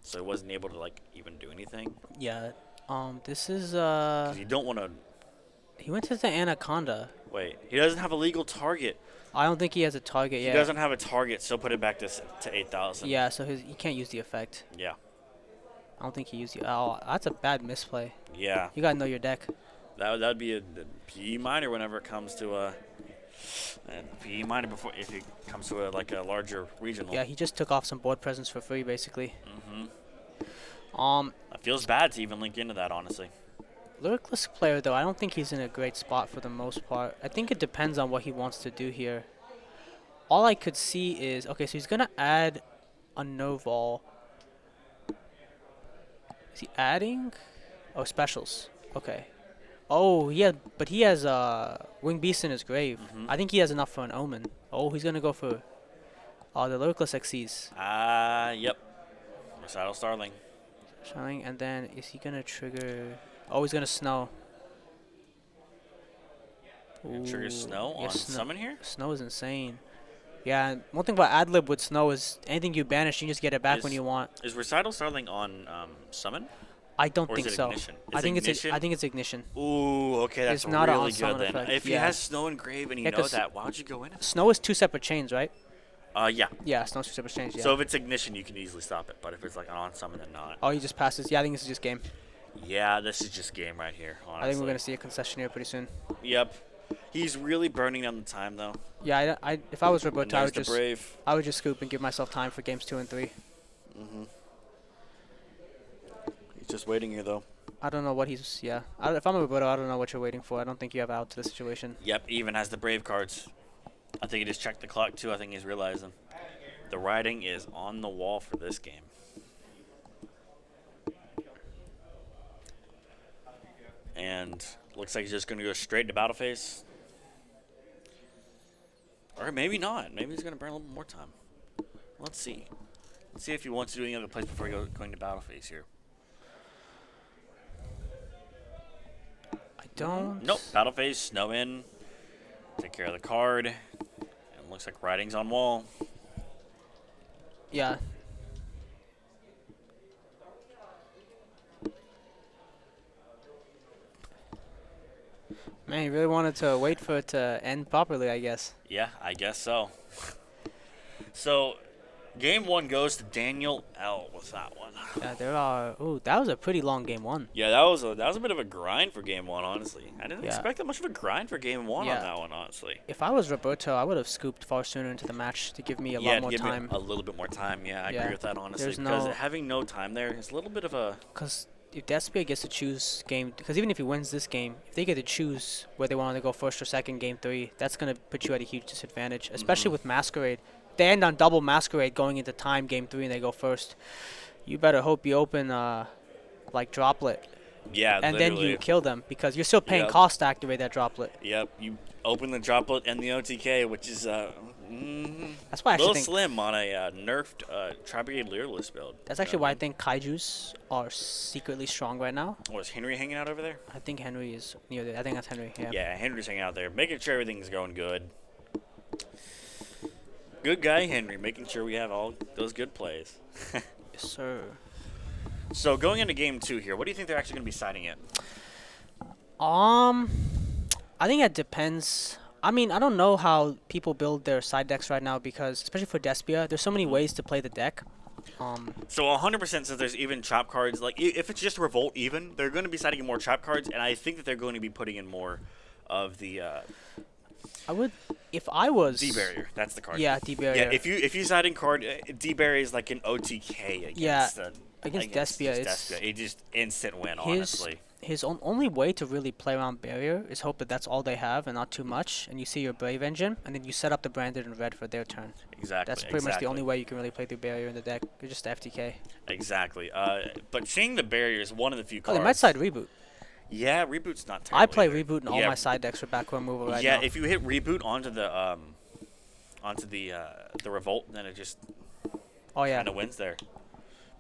so it wasn't able to like even do anything. Yeah. This is 'Cause you don't want to he went to the Anaconda. wait. He doesn't have a legal target. I don't think he has a target He yet. doesn't have a target, so put it back to 8,000. Yeah, so he can't use the effect. Yeah. I don't think he used the. Oh, that's a bad misplay. Yeah. You gotta know your deck. That'd be a PE minor whenever it comes to a PE minor before if it comes to a larger regional. Yeah, he just took off some board presence for free, basically. Mm-hmm. It feels bad to even link into that, honestly. Lyricless player, though, I don't think he's in a great spot for the most part. I think it depends on what he wants to do here. All I could see is, okay, so he's going to add a Noval. Is he adding? Oh, specials. Okay. Oh, yeah, but he has Wing Beast in his grave. I think he has enough for an Omen. Oh, he's going to go for the Lyricless XCs. Yep. Recital Starling. Showing, and then is he going to trigger... Oh, he's going to Snow. Trigger Ooh, Snow yeah, on summon here? Snow is insane. Yeah, and one thing about Adlib with Snow is anything you banish, you can just get it back when Is- you want. Is Recital Starling on summon? I don't or is think it so. Ignition? I Is think Ignition? I think it's Ignition. Ooh, okay, that's It's not an really on-summon good then. effect, If he yeah. has Snow Engrave and you Yeah, know 'cause that, why would you go in it? Snow is 2 separate chains, right? Yeah. Yeah, Snow's 2 separate chains. Yeah. So if it's Ignition, you can easily stop it. But if it's like an on summon, then not. Oh, he just passes. Yeah, I think this is just game. Yeah, this is just game right here, honestly. I think we're gonna see a concession here pretty soon. Yep. He's really burning down the time, though. Yeah, if I was And Roberto, I there's would the Brave. I would just scoop and give myself time for games 2 and 3. He's just waiting here, though. I don't know what he's. Yeah, if I'm a Roberto, I don't know what you're waiting for. I don't think you have out to the situation. Yep, even has the Brave cards. I think he just checked the clock, too. I think he's realizing the writing is on the wall for this game. And looks like he's just going to go straight to battle phase. Or maybe not. Maybe he's going to burn a little more time. Let's see. Let's see if he wants to do any other plays before going to battle phase here. I don't. Nope. Battle phase, Snow in. Take care of the card. And looks like writing's on wall. Yeah. Man, he really wanted to wait for it to end properly, I guess. Yeah, I guess so. So, game 1 goes to Daniel L with that one. Yeah, there are. Ooh, that was a pretty long game 1. Yeah, that was a bit of a grind for game 1, honestly. I didn't Yeah. expect that much of a grind for game 1 Yeah. on that one, honestly. If I was Roberto, I would have scooped far sooner into the match to give me a Yeah, lot more give time. me a little bit more time. Yeah, I Yeah. agree with that, honestly. There's Because no- having no time there is a little bit of a... Because if Despia gets to choose game, because even if he wins this game, if they get to choose where they want to go first or second game 3, that's going to put you at a huge disadvantage, especially with Masquerade. They end on double Masquerade going into time game 3 and they go first. You better hope you open like Droplet, Yeah, and literally. then you kill them because you're still paying Yep. cost to activate that Droplet. Yep, you open the droplet and the OTK, which is That's why I a little actually think slim on a nerfed Tri-Brigade Lyrless build. that's actually why I think Kaijus are secretly strong right now. Was Henry hanging out over there? I think Henry is near there. I think that's Henry. Yeah. Yeah, Henry's hanging out there, making sure everything's going good. Good guy, Henry, making sure we have all those good plays. Yes, sir. So going into game 2 here, what do you think they're actually going to be siding at? I think it depends. I mean, I don't know how people build their side decks right now because, especially for Despia, there's so many ways to play the deck. So 100% since there's even chop cards, like if it's just Revolt even, they're going to be siding in more chop cards, and I think that they're going to be putting in more of the I would, if I was D-Barrier. That's the card. Yeah, D-Barrier. Yeah, if you side in card, D-Barrier is like an OTK against Yeah, against Despia, Despia. It just instant win, his honestly. his only way to really play around barrier is hope that that's all they have and not too much, and you see your Brave Engine, and then you set up the Branded in red for their turn. Exactly. That's pretty much the only way you can really play through barrier in the deck. It's just FTK. Exactly. But seeing the barrier is one of the few Oh, cards. they might side Reboot. Yeah, Reboot's not terrible. I play either. Reboot in all Yeah, my side decks for back row removal right yeah, now. if you hit Reboot onto the Revolt, then it just Oh yeah. kind of wins there.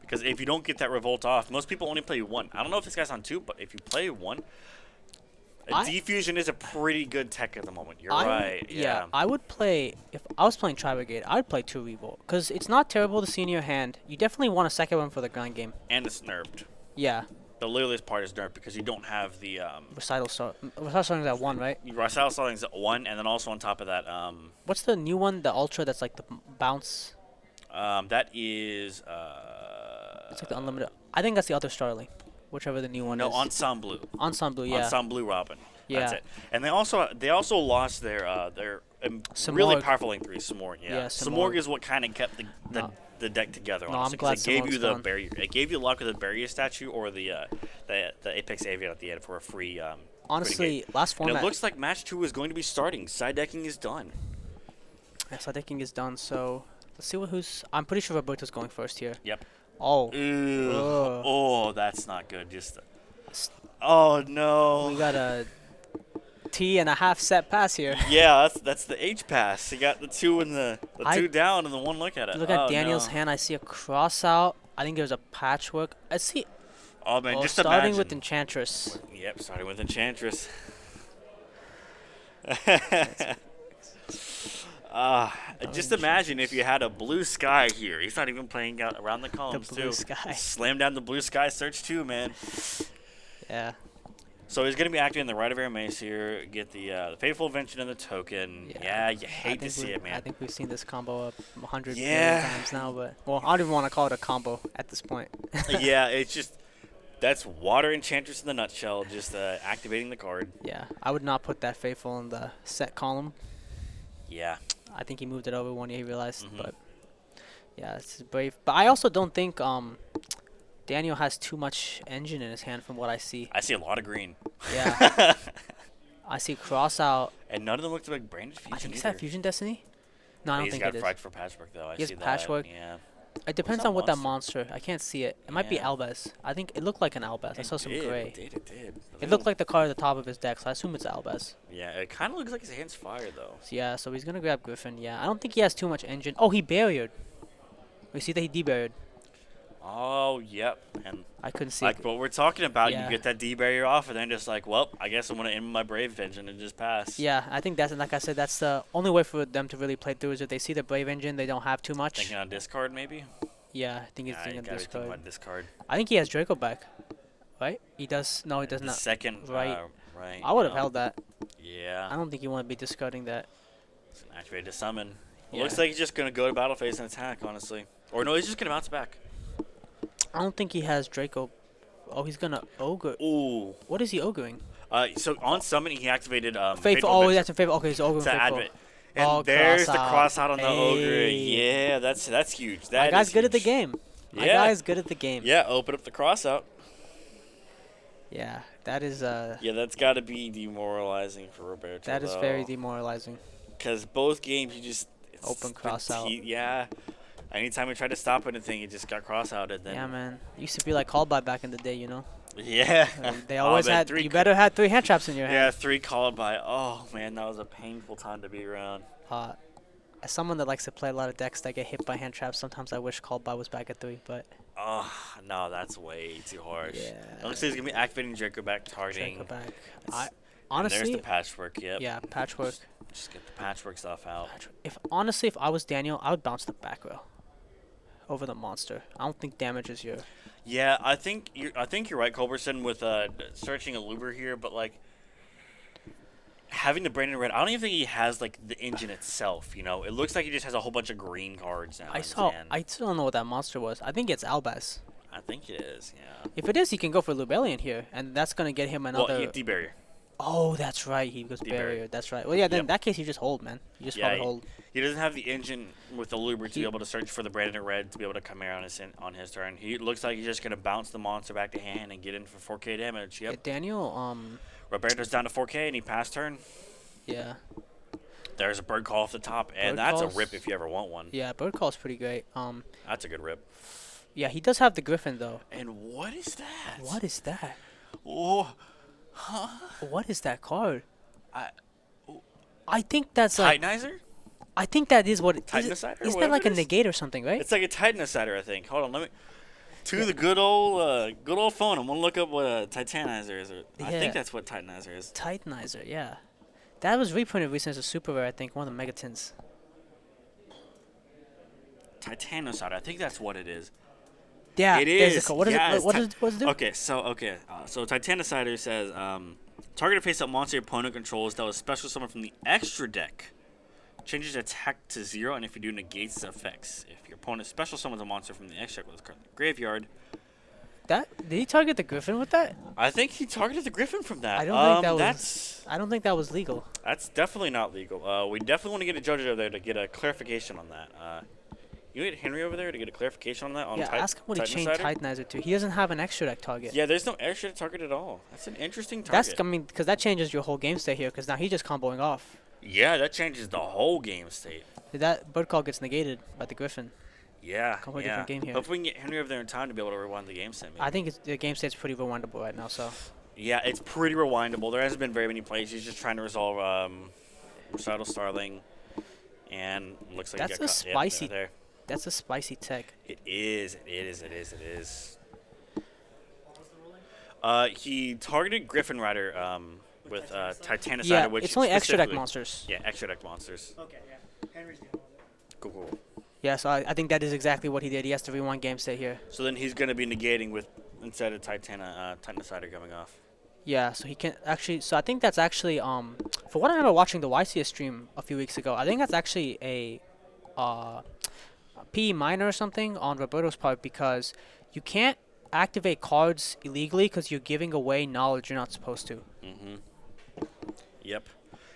Because if you don't get that Revolt off, most people only play one. I don't know if this guy's on two, but if you play one, Defusion is a pretty good tech at the moment. You're right. Yeah. I would play, if I was playing Tri-Brigade, I would play 2 Revolt. Because it's not terrible to see in your hand. You definitely want a second one for the grind game. And it's nerfed. Yeah. The littlest part is nerfed because you don't have the Recital starting at 1, right? Recital Starling's at 1, and then also on top of that, What's the new one, the Ultra that's like the bounce? that is It's like the unlimited. I think that's the other Starling. Whichever the new one no is. Ensemble. Ensemble, yeah. Ensemble Robin. Yeah. That's it. And they also lost their really Simorg. powerful link 3 Simorg. Yeah. Yeah, Simorg Simorg. is what kind of kept the deck together. No, I'm honestly, 'cause glad it gave you Simorg's the gone. barrier. It gave you luck with the barrier statue or the Apex Avian at the end for a free. Honestly, last and format. it looks like match 2 is going to be starting. Side decking is done. Side decking is done, so let's see who's. I'm pretty sure Roberto's going first here. Yep. Oh. Ew. Ugh. Oh, that's not good. Oh We no. got a T&a-half set pass here. Yeah, that's the H pass. You got the 2 and the I- 2 down and the 1 look at it. Look at Oh, Daniel's no. hand. I see a cross out. I think there's a patchwork. I see. Oh man, Well, just starting imagine. with Enchantress. Yep, starting with Enchantress. Just imagine if you had a blue sky here. He's not even playing out around the columns blue too. sky. Slam down the blue sky search too, man. Yeah. So he's gonna be activating the Rite of Air Mace here. Get the Faithful Invention and the token. Yeah, you hate to see it, I man. think we've seen this combo 100 Yeah. times now, but well, I don't even want to call it a combo at this point. Yeah, it's just that's Water Enchantress in the nutshell. Just activating the card. Yeah, I would not put that Faithful in the set column. Yeah. I think he moved it over when he realized, Mhm. but yeah, it's brave. But I also don't think Daniel has too much engine in his hand from what I see. I see a lot of green. Yeah. I see cross out. And none of them look like Branded Fusion I think it's either. that Fusion Destiny. No, I don't He's think got it is. Fright for Patchwork though. I He has see Patchwork. that. Yeah. It depends that on what that monster. I can't see it. It might be Yeah. Albaz. I think it looked like an Albaz. I saw some gray. It did. It looked like the card at the top of his deck, so I assume it's Albaz. Yeah, it kind of looks like his hand's fire though. So yeah, so he's gonna grab Griffin. Yeah, I don't think he has too much engine. Oh, he barriered. We see that he debarriered. Oh, yep. And I couldn't see like it. what we're talking about, Yeah. you get that D barrier off, and then just like, well, I guess I'm gonna end my Brave Engine and just pass. Yeah, I think that's, like I said, that's the only way for them to really play through is if they see the Brave Engine, they don't have too much. Thinking on discard maybe. Yeah, I think he's Yeah, you thinking gotta this be thinking card. about discard. I think he has Draco back, right? He does. No, he does The not. second, Right. right. I would have no. held that. I Yeah. don't think you want to be discarding that. Activate to summon. It Yeah. looks like he's just gonna go to battle phase and attack, honestly. Or no, he's just gonna bounce back. I don't think he has Draco. Oh, he's gonna ogre. Ooh. What is he ogering? So on summon, he activated Faithful. Oh, that's a faithful. Okay, he's ogering to Faithful. Advent. And Oh, there's cross the out. cross out on the ogre. Hey. Yeah, that's huge. My That guy's is good at the huge. game. My Yeah. guy's good at the game. Yeah, open up the cross out. Yeah, that is Yeah, that's got to be demoralizing for Roberto. that is very demoralizing. Because both games, you just Open cross out. Yeah. Anytime we tried to stop anything, it just got cross outed. Then Yeah, man. Used to be like called by back in the day, you know. Yeah. They Oh, always man, had. three You better had 3 hand traps in your Yeah, hand. 3 called by. Oh man, that was a painful time to be around. As someone that likes to play a lot of decks that get hit by hand traps, sometimes I wish called by was back at 3, but Oh no, that's way too harsh. Yeah. It looks like he's gonna be activating Draco back, targeting. Draco back. It's- I and honestly, there's the patchwork. Yep. yeah, patchwork. Just get the patchwork stuff out. If I was Daniel, I would bounce the back row over the monster. I don't think damage is your. Yeah, I think you're right, Culberson, with searching a Luber here, but like having the Brandon Red, I don't even think he has like the engine itself. You know, it looks like he just has a whole bunch of green cards now. I still don't know what that monster was. I think it's Albaz. I think it is. Yeah. If it is, he can go for Lubellion here, and that's gonna get him another. Well, D barrier. Oh, that's right. He goes Barrier. barrier. That's right. Well, yeah. Then in Yep. that case, you just hold, man. You just Yeah, probably hold. he doesn't have the engine with the Luber to be He- able to search for the Brandon Red to be able to come here on his turn. He looks like he's just gonna bounce the monster back to hand and get in for 4K damage. Yeah, Yep. Daniel. Roberto's down to 4K and he passed turn. Yeah. There's a bird call off the top, and Bird that's calls? a rip if you ever want one. Yeah. Bird call's pretty great. That's a good rip. Yeah. He does have the Griffin though. And what is that? What is that? Oh, What is that card? I- I think that's like. Titanizer? I think that is what. Titanicider or Isn't that whatever like a it is? negate or something, right? It's like a Titanicider, I think. Hold on, let me. To the good old phone. I'm gonna look up what a Titanizer is. I Yeah. think that's what Titanizer is. Titanizer. Yeah. That was reprinted recently as a super rare. I think one of the Megatins. Titanicide. I think that's what it is. Yeah. It there's is. the code. What is yeah, it? it's What does it do? Okay, so Titanicider says target a face-up monster your opponent controls that was special summoned from the extra deck. Changes attack to 0, and if you do, negates the effects. If your opponent special summons a monster from the extra deck with a card in the graveyard, That did he target the Griffin with that? I think he targeted the Griffin from that. I don't think that was- That's I don't think that was legal. definitely not legal. We definitely want to get a judge over there to get a clarification on that. You get Henry over there to get a clarification on that. On Yeah. Ask him what he changed Titanicider? Titanizer to. He doesn't have an extra deck target. Yeah, there's no extra target at all. That's an interesting target. That's because that changes your whole game state here. Because now he's just comboing off. Yeah, that changes the whole game state. That bird call gets negated by the Griffin. Yeah, Completely yeah. different game here. Hopefully we can get Henry over there in time to be able to rewind the game set. Maybe. I think the game state's pretty rewindable right now. So Yeah, it's pretty rewindable. There hasn't been very many plays. He's just trying to resolve Recital Starling, and looks like That's he a got caught. Yep, spicy- there. that's a spicy tech. It is. It is. It is. It is. He targeted Griffin Rider with Titanicidar, Yeah, which it's only extra deck specifically- monsters. Yeah, extra deck monsters. Okay, yeah. Henry's gonna hold it. Cool, cool. Yeah, so I think that is exactly what he did. He has to rewind game state here. So then he's going to be negating with instead of Titanicidar coming off. Yeah, so he can actually. So I think that's actually for what I remember watching the YCS stream a few weeks ago. I think that's actually a PE minor or something on Roberto's part because you can't activate cards illegally because you're giving away knowledge you're not supposed to. Yep.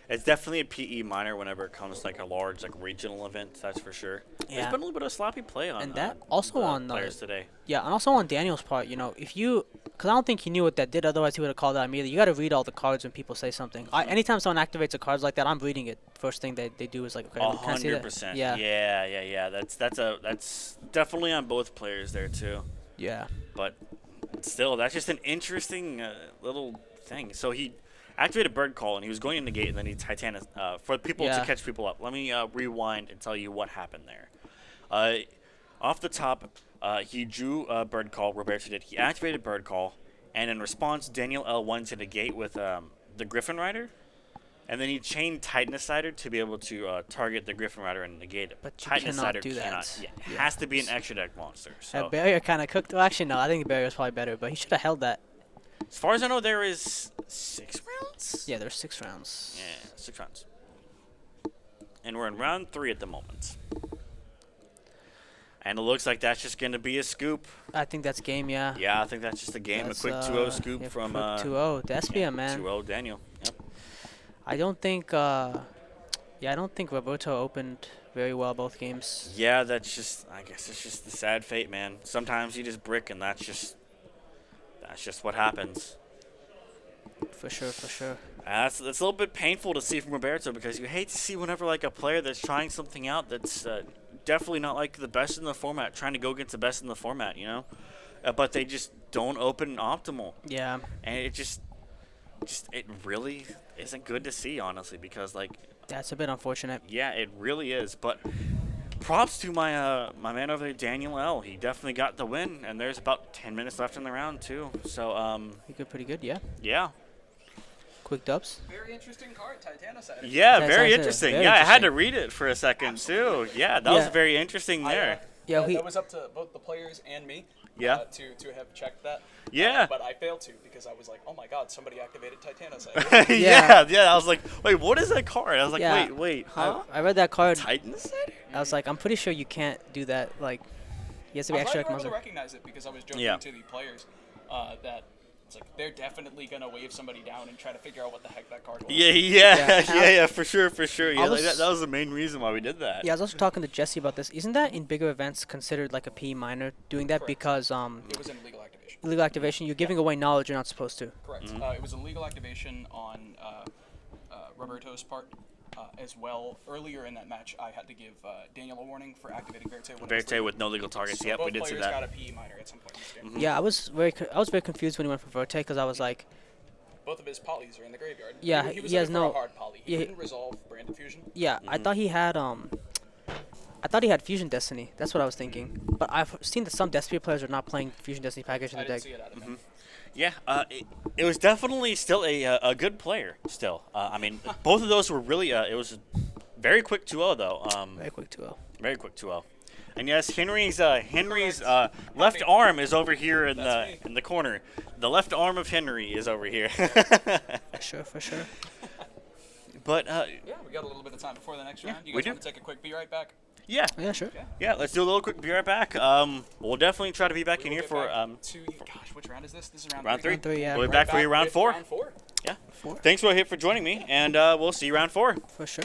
It's definitely a PE minor whenever it comes to like a large like regional event, that's for sure. There's Yeah. been a little bit of sloppy play on And that also the on, players today. Yeah, and also on Daniel's part, if you, because I don't think he knew what that did, otherwise he would have called out immediately. You got to read all the cards when people say something. Anytime someone activates a card like that, I'm reading it. First thing they do is like, okay, can I see that? 100%. Yeah. Yeah. That's definitely on both players there too. Yeah. But still, that's just an interesting little thing. So he activated Bird Call, and he was going in the gate, and then he Titanic for people to Yeah. catch people up. Let me rewind and tell you what happened there. Off the top, he drew Bird Call. Roberto did. He activated Bird Call, and in response, Daniel L went to the gate with the Griffin Rider, and then he chained Titanicider to be able to target the Griffin Rider and negate it. But you cannot Titanicider do that. cannot. Yeah, it Yeah. has to be an extra deck monster. So That barrier kind of cooked. Well, actually, no, I think the barrier was probably better, but he should have held that. as far as I know, there is 6 rounds. Yeah, there's 6 rounds. Yeah, 6 rounds. And we're in round 3 at the moment. And it looks like that's just going to be a scoop. I think that's game, yeah. Yeah, I think that's just a game. That's, a quick 2-0 scoop yeah, from quick 2-0. Despia, man. 2-0 Daniel. Yep. I don't think, I don't think Roberto opened very well both games. Yeah, that's just, I guess it's just the sad fate, man. Sometimes you just brick, and that's just what happens. For sure, for sure. That's a little bit painful to see from Roberto because you hate to see whenever like a player that's trying something out that's definitely not like the best in the format, trying to go against the best in the format, but they just don't open optimal, Yeah. and it just it really isn't good to see, honestly, because like That's a bit unfortunate. yeah, it really is. But props to my my man over there, Daniel L. He definitely got the win, and there's about 10 minutes left in the round too. So He did pretty good, yeah. yeah. Quick dubs. Very interesting card, Titanicidar. Yeah, That's very it. interesting. Very Yeah, I had to interesting. read it for a second too. Yeah, that was Yeah. very interesting there. Yeah, we. that was up to both the players and me. Yeah. To have checked that. Yeah. But I failed to because I was like, oh my god, somebody activated Titanicidar. Yeah. I was like, wait, what is that card? I was like, Yeah. wait, huh? I read that card. Titans? I was like, I'm pretty sure you can't do that. Like, he has to be I'm glad extra you were able to monster. recognize it because I was joking Yeah. to the players that It's like they're definitely gonna wave somebody down and try to figure out what the heck that card was. Yeah, for sure. Yeah, I like was- that was the main reason why we did that. Yeah, I was also talking to Jesse about this. Isn't that in bigger events considered like a PE minor doing that Correct. because It was an illegal activation. illegal activation? You're giving away knowledge you're not supposed to. Correct. It was a legal activation on Roberto's part. As well, earlier in that match, I had to give Daniel a warning for activating Verte. when it was Verte legal. with no legal targets. So Yep, both we did see players that. got a PE minor at some point in this game. Yeah, I was very confused when he went for Verte because I was like, Both of his polys are in the graveyard. Yeah, he was he has looking for no- a hard poly. He yeah, didn't resolve Branded Fusion. yeah, I thought he had Fusion Destiny. That's what I was thinking. But I've seen that some Destiny players are not playing Fusion Destiny package in I the didn't deck. see it out of him. Yeah, it was definitely still a good player. Still, I mean, both of those were really. It was very quick 2-0 though. Very quick 2-0. Very quick 2-0. And yes, Henry's left arm is over here in the corner. The left arm of Henry is over here. For sure. But Yeah, we got a little bit of time before the next round. You we guys do. want to take a quick be right back? yeah, Yeah, sure. yeah. Let's do a little quick. Be right back. We'll definitely try to be back in here for Gosh, which round is this? This is round round 3. Round three, yeah. We'll be back for you round with 4. Round 4. Yeah. 4. Thanks for joining me, and we'll see you round 4. For sure.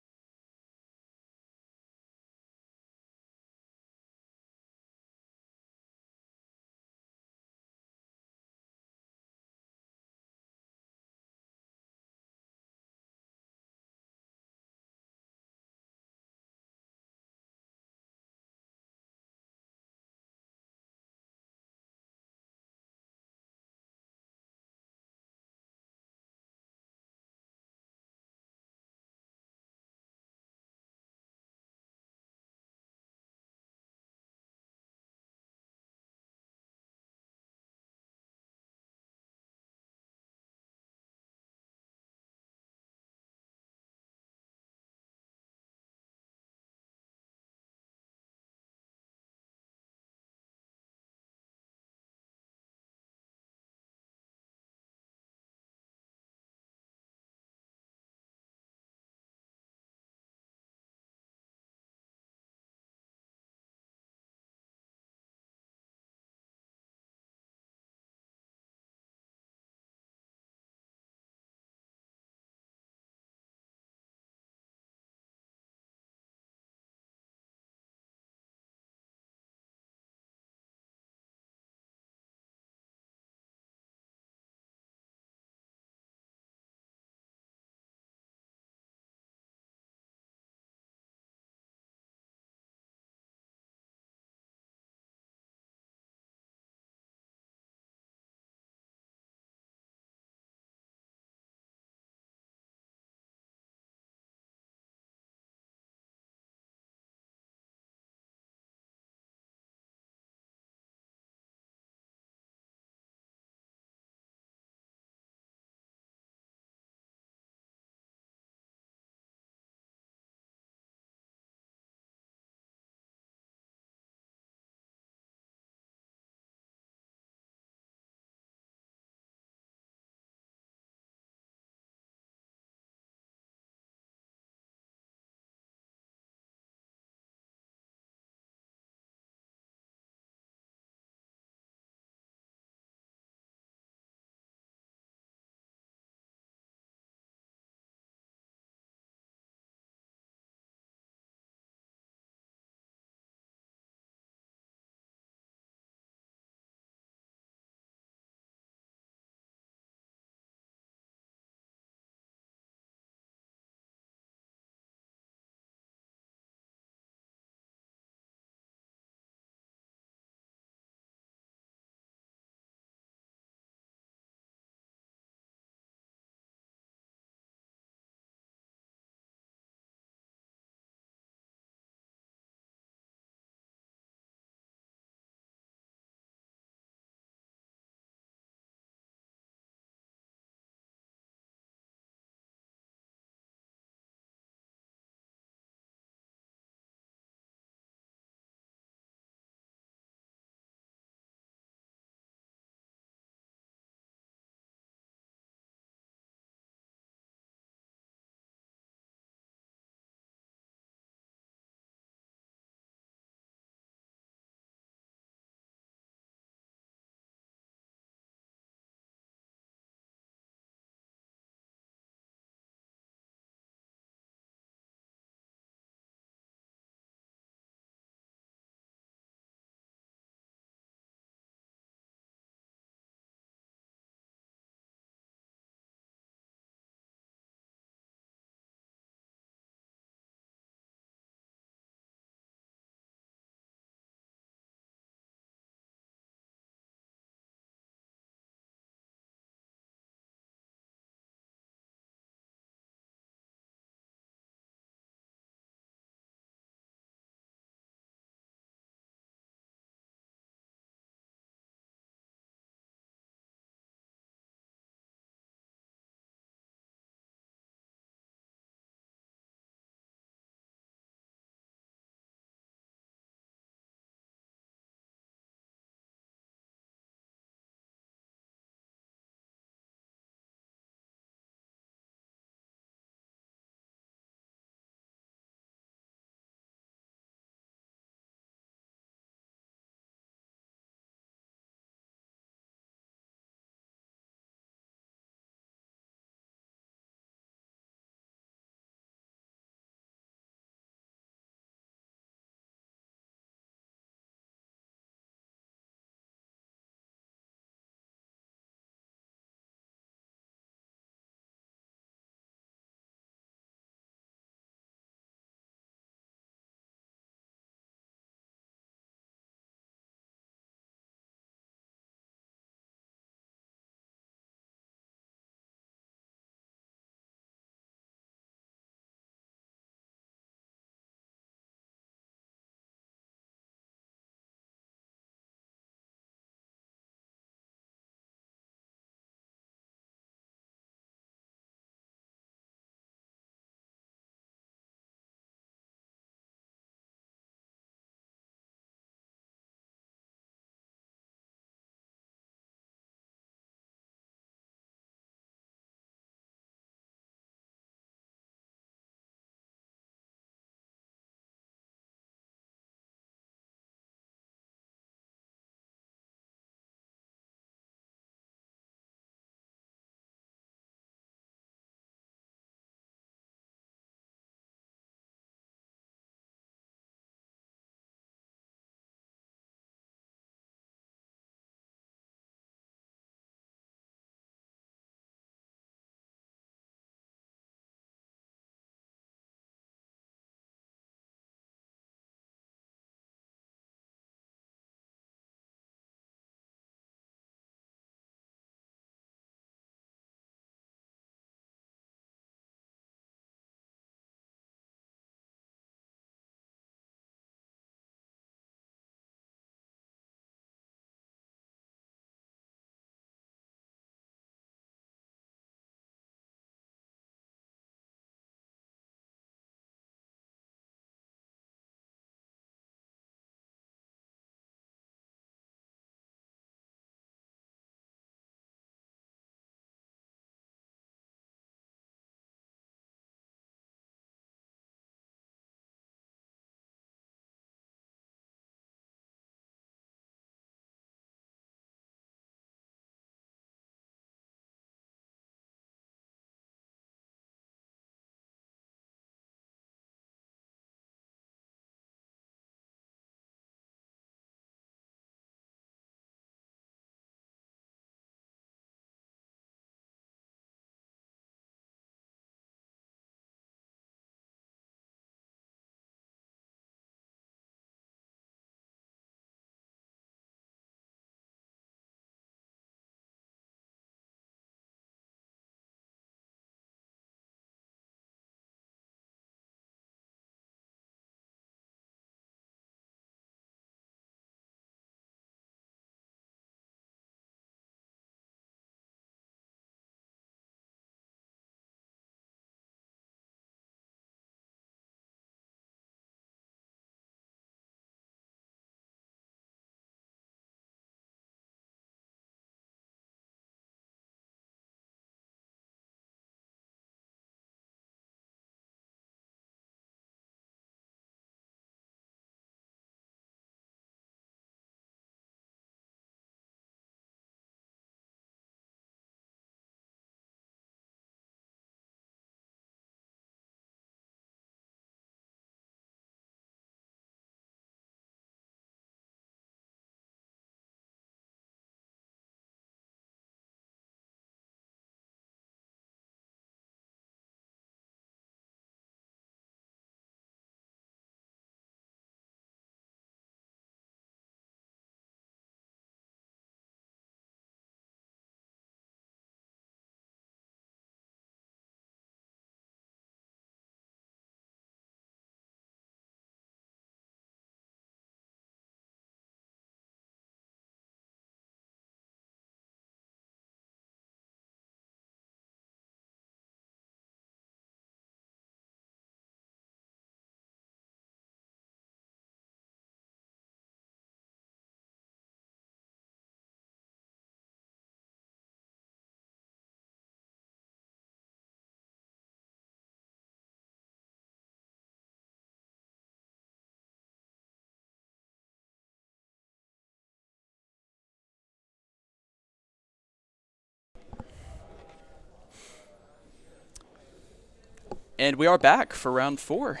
And we are back for round 4.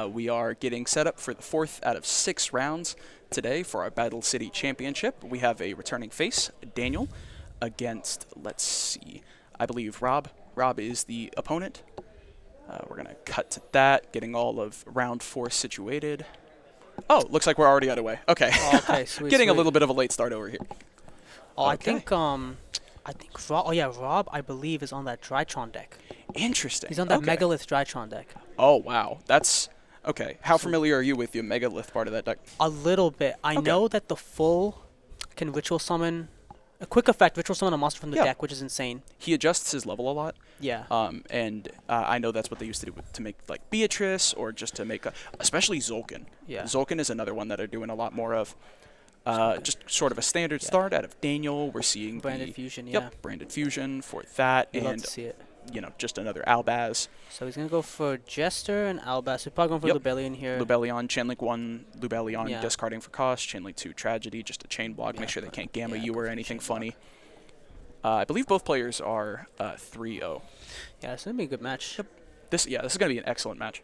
We are getting set up for the 4th out of 6 rounds today for our Battle City Championship. We have a returning face, Daniel, against, let's see, I believe Rob. Rob is the opponent. We're going to cut to that, getting all of round 4 situated. Oh, looks like we're already underway. Okay. Okay, sweet. Getting a sweet. little bit of a late start over here. Oh, Okay. I think Rob. Oh yeah, Rob, I believe, is on that Drytron deck. Interesting. He's on that Okay. Megalith Drytron deck. Oh, wow. That's... Okay. How familiar are you with the Megalith part of that deck? A little bit. I Okay. know that the full can ritual summon, a quick effect, ritual summon a monster from the Yeah. deck, which is insane. He adjusts his level a lot. Yeah. And I know that's what they used to do to make like Beatrice or just to make especially Zolkin. Yeah. Zolkin is another one that are doing a lot more of. Just sort of a standard Yeah. start out of Daniel. We're seeing Branded the, Fusion, Yep, yeah. Branded Fusion for that, You'd love and to see it. just another Albaz. So he's gonna go for Jester and Albas. He's probably going for Yep. Lubellion here. Lubellion, Chainlink 1, Lubellion, Yeah. discarding for cost, Chainlink 2, Tragedy, just a chain block, make sure they can't gamma you go or for the anything chain funny. I believe both players are 3-0. Yeah, it's gonna be a good match. This is going to be an excellent match.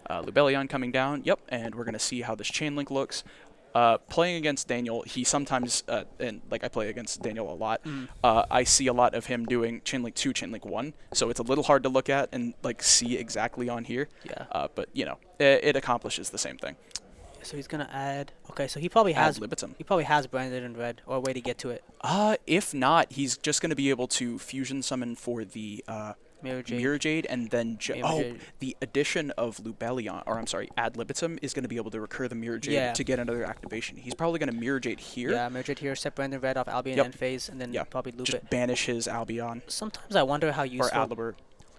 Lubellion coming down, yep, and we're going to see how this chain link looks. Playing against Daniel, he sometimes, and like I play against Daniel a lot, I see a lot of him doing chain link 2, chain link 1, so it's a little hard to look at and like see exactly on here. Yeah. But it accomplishes the same thing. So he's gonna add. Okay, so he probably Ad has. libitum. He probably has Branded in red or a way to get to it. If not, he's just going to be able to fusion summon for the Mirror Jade. Mirror Jade, and then Mirror Jade. the addition of Lubellion, or I'm sorry, Ad libitum is going to be able to recur the Mirror Jade Yeah. to get another activation. He's probably going to Mirror Jade here. Yeah, Mirror Jade here, set Branded red off Albion Yep. end phase, and then Yep. probably loop Just it. banish his Albion Sometimes I wonder how or useful. Adalbert.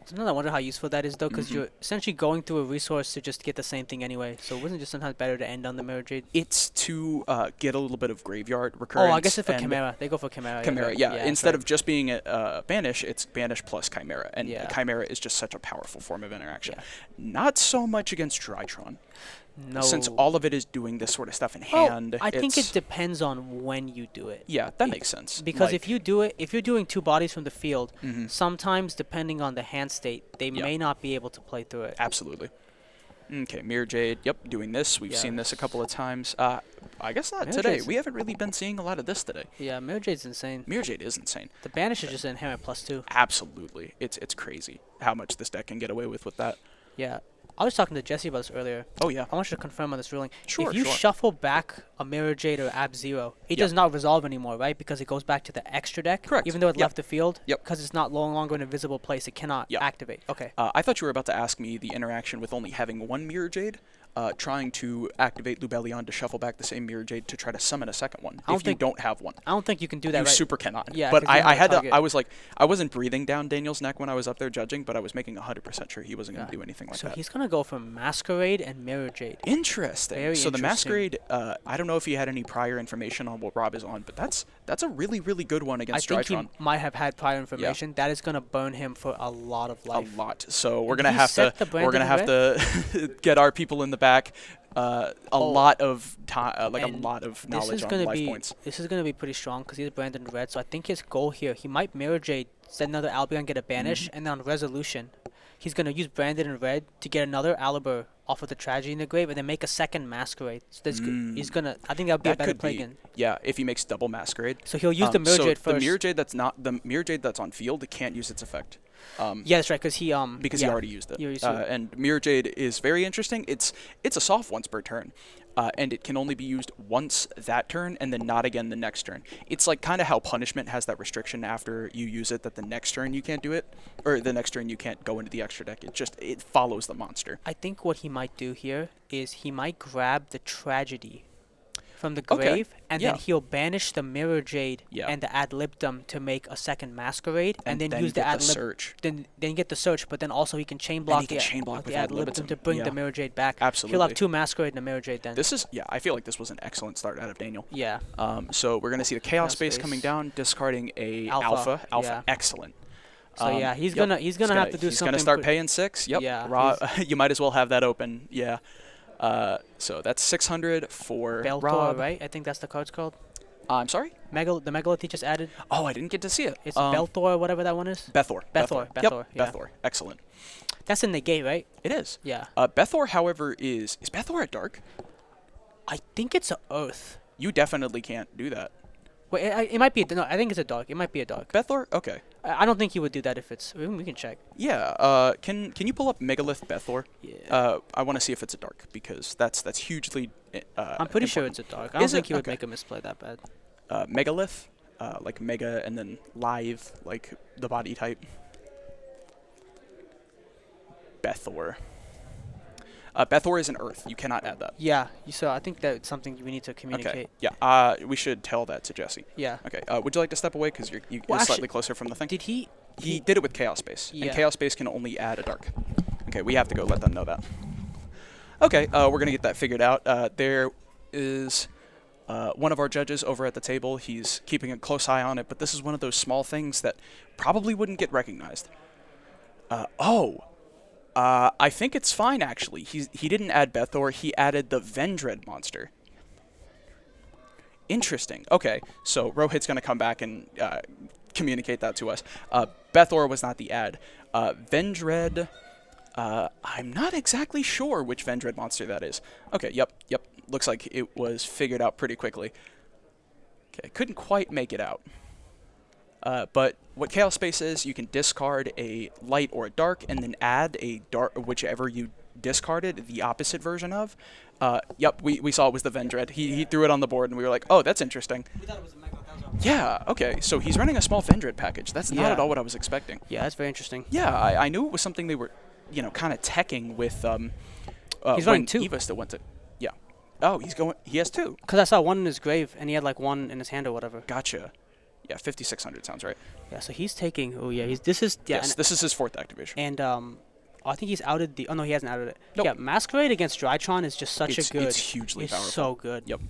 Sometimes I wonder how useful that is though, because Mm-hmm. you're essentially going through a resource to just get the same thing anyway. So wasn't it just sometimes better to end on the Mirror Jade? It's to get a little bit of graveyard recurrence. Oh, I guess it's for and Chimera. They go for Chimera. Chimera, right. yeah. that's Instead right. of just being a banish, it's banish plus Chimera, and Yeah. Chimera is just such a powerful form of interaction. Yeah. Not so much against Drytron, no. since all of it is doing this sort of stuff in Well, hand. I think it's- it depends on when you do it. Yeah, that makes sense. Because Like, if you do it, if you're doing 2 bodies from the field, Mhm. sometimes depending on the hand state, they Yeah. may not be able to play through it. Absolutely. Okay, Mirror Jade. Yep, doing this. We've Yeah. seen this a couple of times. I guess not Mirror today. Jade's- We haven't really been seeing a lot of this today. Yeah, Mirror Jade's insane. Mirror Jade is insane. The banish is just an inherent +2. Absolutely. It's crazy how much this deck can get away with that. Yeah. I was talking to Jesse about this earlier. Oh, yeah. I want you to confirm on this ruling. Sure, If you sure. shuffle back a Mirror Jade or Ab Zero, it Yep. does not resolve anymore, right? Because it goes back to the extra deck. Correct. Even though it Yep. left the field. Yep. Because it's not no longer in a visible place, it cannot Yep. activate. Okay. I thought you were about to ask me the interaction with only having one Mirror Jade, trying to activate Lubellion to shuffle back the same Mirror Jade to try to summon a second one. I don't If you think- don't have one. I don't think you can do that You right. super cannot. Yeah, but 'cause you I have had a to. target. I was like, I wasn't breathing down Daniel's neck when I was up there judging, but I was making 100% sure he wasn't going Yeah. to do anything like So that. he's going to go for Masquerade and Mirror Jade. Interesting. Very So the interesting. Masquerade, I don't know if he had any prior information on what Rob is on, but that's a really, really good one I against think Drytron. he might have had prior information. That is going to burn him for a lot of A life. lot. So we're And gonna he have to set the we're gonna have to get our people in the back. A lot of time, like a And lot of This knowledge is on gonna life be points. this is gonna be pretty strong because he's Brandon Red. So I think his goal here, he might Mirror Jade, set another Albion, get a banish, Mm-hmm. and then on resolution, he's gonna use Brandon in red to get another Aliber off of the Tragedy in the grave, and then make a second Masquerade. So that's he's gonna. I think that would be a That better could play be. again. Yeah, if he makes double Masquerade. So he'll use the Mirror so Jade first. the Mirror Jade that's not the Mirror Jade that's on field, it can't use its effect. Yeah, that's right. Because he Because yeah. he already used it. You used it. And Mirror Jade is very interesting. It's a soft once per turn, and it can only be used once that turn and then not again the next turn. It's like kind of how Punishment has that restriction after you use it that the next turn you can't do it, or the next turn you can't go into the extra deck. It follows the monster. I think what he might do here is he might grab the Tragedy from the Okay, grave, and yeah. then he'll banish the Mirror Jade Yeah. and the Ad Libitum to make a second Masquerade, and then use the get Ad the Lib. search. Then get the search, but then also he can chain block he can chain block the with Ad Ad Libitum Libitum, to bring yeah. the Mirror Jade back. He'll Absolutely. have 2 Masquerade and a Mirror Jade then. I feel like this was an excellent start out of Daniel. Yeah. So we're gonna see the Chaos Chaos Space Space. coming down, discarding a Alpha, Alpha, yeah. excellent. So yeah, he's yep. gonna have to do he's something. gonna start pre- paying 6. Yep. Yeah, You might as well have that open. Yeah. So that's 600 for Beltor, Rob. right? I think that's the card's called. I'm sorry. The Megalith he just added. Oh, I didn't get to see it. It's Beltor, whatever that one is. Bethor. Bethor, Yep. yeah. Bethor. Excellent. That's in the gate, right? It is. Yeah. Bethor, however, is Bethor at dark? I think it's a Earth. You definitely can't do that. Wait, it might be no. I think it's a dark. It might be a dark. Bethor? Okay. I don't think he would do that if it's. We can check. Yeah. Can you pull up Megalith Bethor? Yeah. I want to see if it's a dark because that's hugely. I'm pretty sure it's a dark. I don't Is it? think he would Okay. make a misplay that bad. Megalith, like mega, and then live, like the body type. Bethor. Bethor is an Earth. You cannot add that. Yeah. So I think that's something we need to Okay. communicate. Yeah. We should tell that to Jesse. Yeah. Okay. Would you like to step away because you're Well, slightly actually, closer from the thing? Did he? He did it with Chaos Space, and Yeah. Chaos Space can only add a dark. Okay, we have to go let them know that. Okay, we're gonna get that figured out. There is one of our judges over at the table. He's keeping a close eye on it, but this is one of those small things that probably wouldn't get recognized. I think it's fine actually. He didn't add Bethor. He added the Vendread monster. Interesting. Okay, so Rohit's gonna come back and communicate that to us. Bethor was not the ad. Vendread. I'm not exactly sure which Vendread monster that is. Okay. Yep. Looks like it was figured out pretty quickly. Okay, couldn't quite make it out. But what Chaos Space is, you can discard a light or a dark, and then add a dark, whichever you discarded, the opposite version of. Yep, we saw it was the Vendread. He threw it on the board, and we were like, oh, that's interesting. We thought it was a mega. Yeah, okay, so he's running a small Vendread package. That's not Yeah. at all what I was expecting. Yeah, that's very interesting. Yeah, I knew it was something they were, kind of teching with. He's running when two. Eva still went to. Yeah. Oh, he has two. Cause I saw one in his grave and he had like one in his hand or whatever. Gotcha. Yeah, 5,600 sounds right. Yeah, so he's taking. Oh yeah, this is yeah. Yes, this is his fourth activation. And I think he's outed the. Oh no, he hasn't outed it. Nope. Yeah, Masquerade against Drytron is just such It's- a good. it's hugely it's powerful. so good. Yep.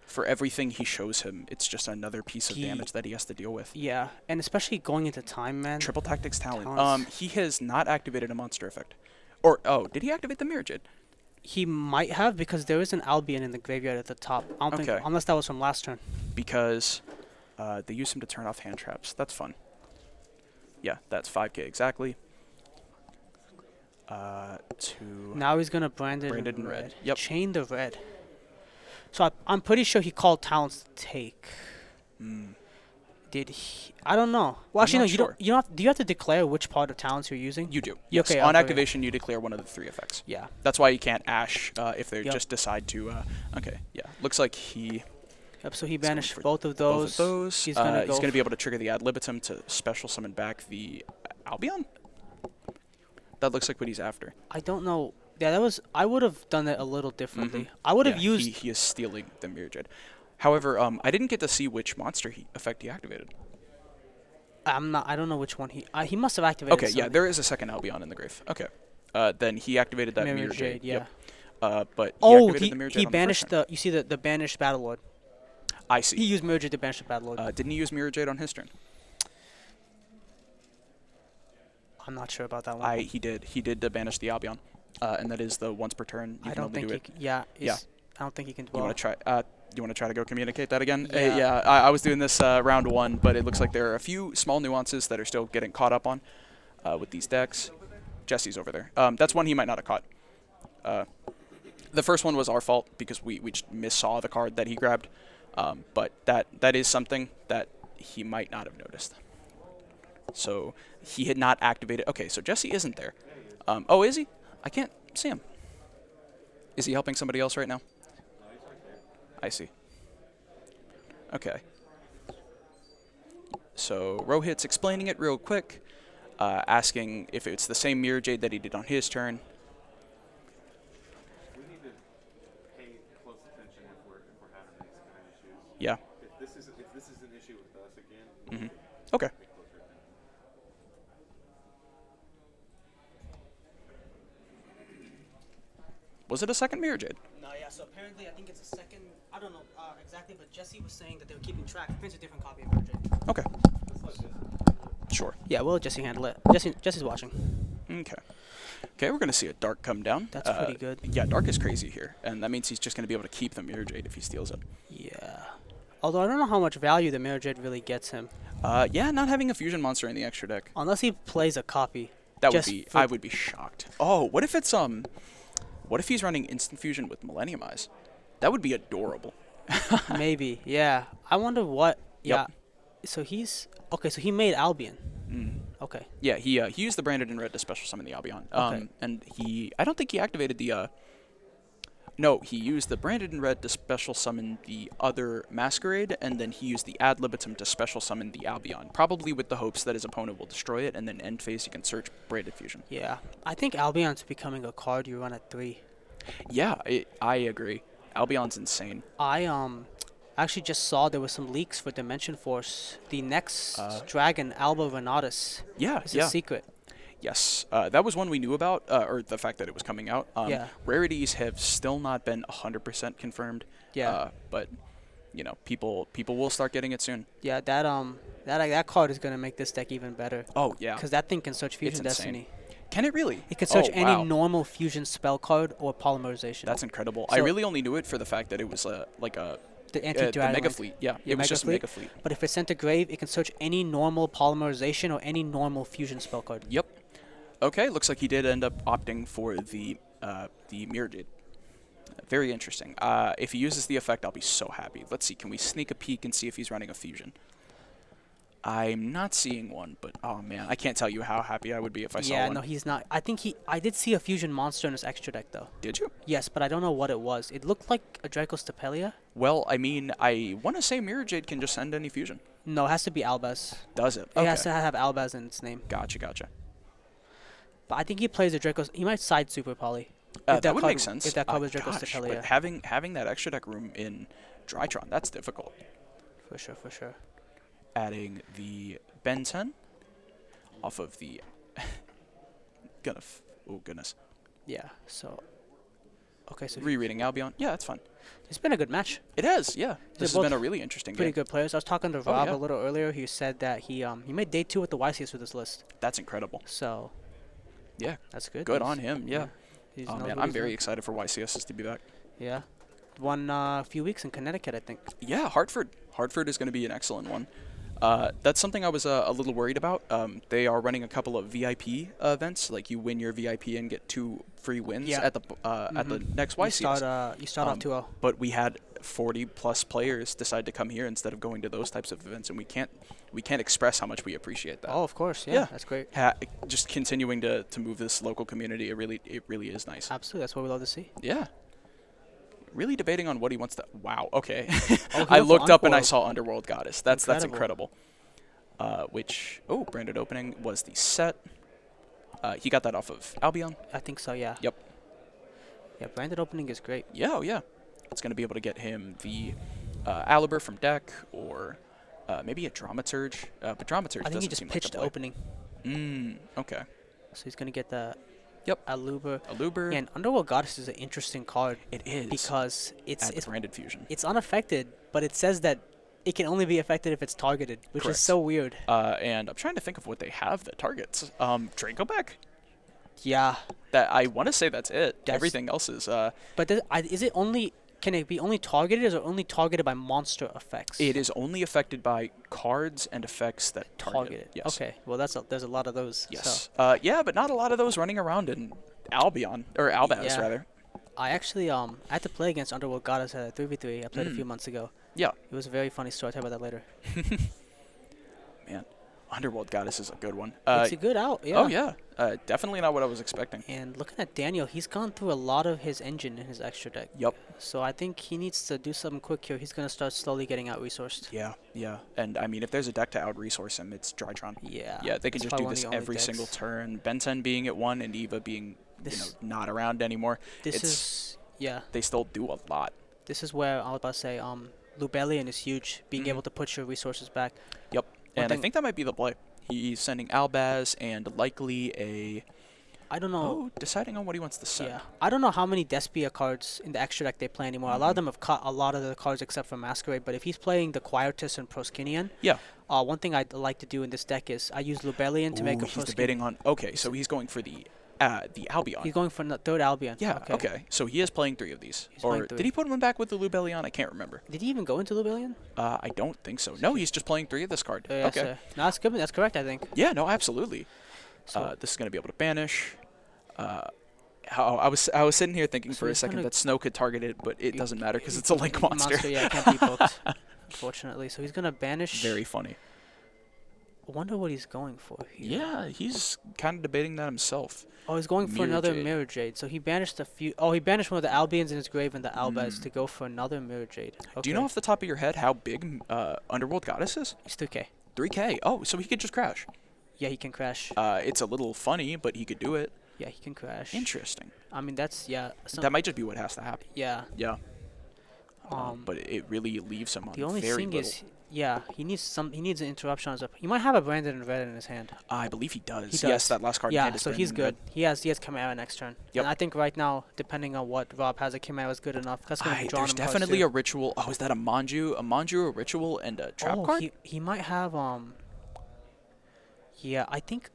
For everything he shows him, it's just another piece of He- damage that he has to deal with. Yeah, and especially going into time, man. Triple Tactics Talent. Talents. He has not activated a monster effect. Or, did he activate the Mirror Jade? He might have because there is an Albion in the graveyard at the top. I don't Okay. think unless that was from last turn. Because they use him to turn off hand traps. That's fun. Yeah, that's 5k exactly. To Now he's gonna brand it Branded in in red. red. Yep. Chain the red. So I'm pretty sure he called talents to take. Did he? I don't know. Well, actually, no. not You sure. don't. You don't. Do you have to declare which part of talents you're using? You do. Yeah, Yes. okay, On okay. activation, you declare one of the 3 effects. Yeah. That's why you can't Ash if they Yep. just decide to. Okay, yeah. Looks like he. Yep. So he going banished for both of those. Both of those. He's gonna go. He's going to be able to trigger the Ad Libitum to special summon back the Albion? That looks like what he's after. I don't know. Yeah, that was. I would have done it a little differently. I would have Yeah, used. He is stealing the Mirror Jade. However, I didn't get to see which monster effect he activated. I'm not. I don't know which one he. He must have activated. Okay, yeah, something. there is a second Albion in the grave. Okay. Then he activated that Mirror Mirror Jade. Jade, yeah. Yep. But he Oh, activated the Mirror Jade he on the first banished turn. the. You see the banished Battle Lord. I He see. used Mirror Jade to banish the Battle Lord. Didn't he use Mirror Jade on his turn? I'm not sure about that one. He did. He did to banish the Albion. And that is the once per turn. You I can don't only think do he. it. Yeah. Yeah. I don't think he can You dwell. want to try? You want to try to go communicate that again? Yeah. I was doing this round 1, but it looks like there are a few small nuances that are still getting caught up on with these decks. Jesse's over there. That's one he might not have caught. The first one was our fault because we just missaw the card that he grabbed. But that is something that he might not have noticed. So he had not activated. Okay, so Jesse isn't there. Oh, is he? I can't see him. Is he helping somebody else right now? I see. Okay. So Rohit's explaining it real quick, asking if it's the same Mirror Jade that he did on his turn. We need to pay close attention if we're having these kind of issues. Yeah. If this is an issue with us again, we need to Okay. pay closer attention. Was it a second Mirror Jade? No, yeah. So apparently, I think it's a second. I don't know exactly, but Jesse was saying that they were keeping track. It's a different copy of Mirror Jade. Okay. Sure. Yeah, we'll let Jesse handle it. Jesse's watching. Okay. Okay, we're going to see a Dark come down. That's pretty good. Yeah, Dark is crazy here, and that means he's just going to be able to keep the Mirror Jade if he steals it. Yeah. Although I don't know how much value the Mirror Jade really gets him, Yeah, not having a fusion monster in the extra deck. unless he plays a copy. That would Just be. for- I would be shocked. Oh, what if it's what if he's running instant fusion with Millennium Eyes? That would be adorable. Maybe, yeah. I wonder what. Yeah. Yep. So he's okay. So he made Albion. Mm. Okay. Yeah, he used the Branded in Red to special summon the Albion. Okay. And I don't think he activated the. No, he used the Branded in Red to special summon the other Masquerade, and then he used the Ad Libitum to special summon the Albion, probably with the hopes that his opponent will destroy it, and then end phase he can search Branded Fusion. Yeah. I think Albion's becoming a card you run at 3. Yeah, I agree. Albion's insane. I actually just saw there was some leaks for Dimension Force. The next dragon, Alba Renatus, Yeah, is yeah. a secret. Yes, that was one we knew about, or the fact that it was coming out. Yeah. Rarities have still not been 100% confirmed. Yeah. But you know, people will start getting it soon. Yeah, that card is gonna make this deck even better. Oh yeah. Because that thing can search Fusion insane. Destiny. Can it really? It can search Oh, any wow. normal fusion spell card or polymerization. That's incredible. I So- really only knew it for the fact that it was like a the the anti-dragon. Mega Fleet. Yeah, Yeah, it was just a Mega Mega Fleet. But if it's sent to grave, it can search any normal polymerization or any normal fusion spell card. Yep. Okay, looks like he did end up opting for the Mirror Jade. Very interesting. If he uses the effect, I'll be so happy. Let's see. Can we sneak a peek and see if he's running a fusion? I'm not seeing one, but oh man, I can't tell you how happy I would be if I saw Yeah, one. no, he's not. I did see a fusion monster in his extra deck though. Did you? Yes, but I don't know what it was. It looked like a Draco Stapelia. Well, I mean, I want to say Mirror Jade can just send any fusion. No, it has to be Albaz. Does it? It has to have Albaz in its name. Gotcha. But I think he plays a Draco. He might side Super Poly. That would make sense. If that card was Draco Gosh, Stapelia. but having that extra deck room in Drytron, that's difficult. For sure. Adding the Ben 10 off of the oh goodness. Yeah, so. Okay, so Rereading Albion. Yeah, that's fun. it's been a good match. It has, yeah. This has both been a really interesting Pretty game. good players. I was talking to Rob yeah. a little earlier. He said that he made day 2 with the YCS with this list. That's incredible. So Yeah, that's good. good He's- on him. Yeah. He Oh knows man, what I'm he's very doing. excited for YCSs to be back. Yeah. One few weeks in Connecticut, I think. Yeah, Hartford. Hartford is going to be an excellent one. That's something I was a little worried about. They are running a couple of VIP events, like you win your VIP and get 2 free wins Yeah. at the next YCS. You start off 2-0. But we had 40 plus players decide to come here instead of going to those types of events, and we can't express how much we appreciate that. Oh, of course. Yeah, yeah. that's great. Just continuing to move this local community, it really is nice. Absolutely. That's what we love to see. Yeah. Really debating on what he wants to. Wow. Okay. Oh, I he went for looked up and I Underworld. saw Underworld Goddess. That's Incredible. incredible. Branded opening was the set. He got that off of Albion. I think so, yeah. Yep. Yeah, branded opening is great. Yeah. Oh yeah. It's gonna be able to get him the Aliber from deck, or maybe a Dramaturge. But Dramaturge I think he doesn't just seem pitched the like the opening. Okay. So he's going to get the Yep. Aluber. Aluber. And Underworld Goddess is an interesting card it is because at it's branded fusion. it's unaffected, but it says that it can only be affected if it's targeted, which Correct. is so weird. And I'm trying to think of what they have that targets. Draco Beck. Yeah. That I want to say that's it. That's- Everything else is. But is it only... Can it be only targeted, or only targeted by monster effects? It is only affected by cards and effects that target it. Yes. Okay. Well, there's a lot of those. Yes. So. Yeah, but not a lot of those running around in Albion or Albaz Yeah. rather. I actually I had to play against Underworld Goddess at a 3v3. I played a few months ago. Yeah. It was a very funny story. I'll tell you about that later. Man, Underworld Goddess is a good one. It's a good out. Yeah. Oh yeah. Definitely not what I was expecting. And looking at Daniel, he's gone through a lot of his engine in his extra deck. Yep. So I think he needs to do something quick here. He's gonna start slowly getting out resourced. Yeah. Yeah. And I mean, if there's a deck to out resource him, it's Drytron. Yeah. Yeah, they can It's just probably do one of this the only every decks. single turn. Benton being at 1 and Eva being This- not around anymore. This is They still do a lot. This is where I was about to say Lubellion is huge. Being Mhm. able to put your resources back. Yep. One And I thing- think that might be the play. He's sending Albaz and likely a. I don't know. Deciding on what he wants to send. Yeah, I don't know how many Despia cards in the extra deck they play anymore. A lot of them have cut a lot of the cards except for Masquerade. But if he's playing the Quietus and Proskinian, Yeah. one thing I'd like to do in this deck is I use Lubellion to make a He's Proskinian. debating on. Okay, so he's going for the Albion. He's going for the third Albion. Yeah. Okay. So he is playing 3 of these. He's Or playing 3. did he put one back with the Lubellion? I can't remember. Did he even go into Lubellion? I don't think so. No, he's just playing 3 of this card. Yeah, okay. so- no, that's good. That's correct, I think. Yeah. No. Absolutely. So This is going to be able to banish. I was sitting here thinking So for a he's second gonna- that Snow could target it, but it doesn't matter because it's a Link monster. Yeah, it can't be booked, unfortunately. So he's gonna banish. Very funny. I wonder what he's going for here. Yeah, he's kind of debating that himself. Oh, he's going for Mirror another Jade. Mirror Jade. So he banished a few. Oh, he banished one of the Albions in his grave and the Albaz Mm. to go for another Mirror Jade. Okay. Do you know off the top of your head how big Underworld Goddess is? It's 3K. 3K. Oh, so he could just crash. Yeah, he can crash. It's a little funny, but he could do it. Yeah, he can crash. Interesting. I mean, that's That might just be what has to happen. yeah. Yeah. But it really leaves him on The only very thing little. is, yeah, he needs an interruption on his. He might have a Branded in red in his hand. I believe he does. He does. Yes, that last card in Yeah, hand is so Branded he's in good. red. He has Chimera next turn. Yep. And I think right now, depending on what Rob has, a Chimera is good enough. That's gonna be drawing There's him cards definitely too. a ritual. Oh, is that a Manju, a ritual, and a trap Oh, card? he might have Yeah, I think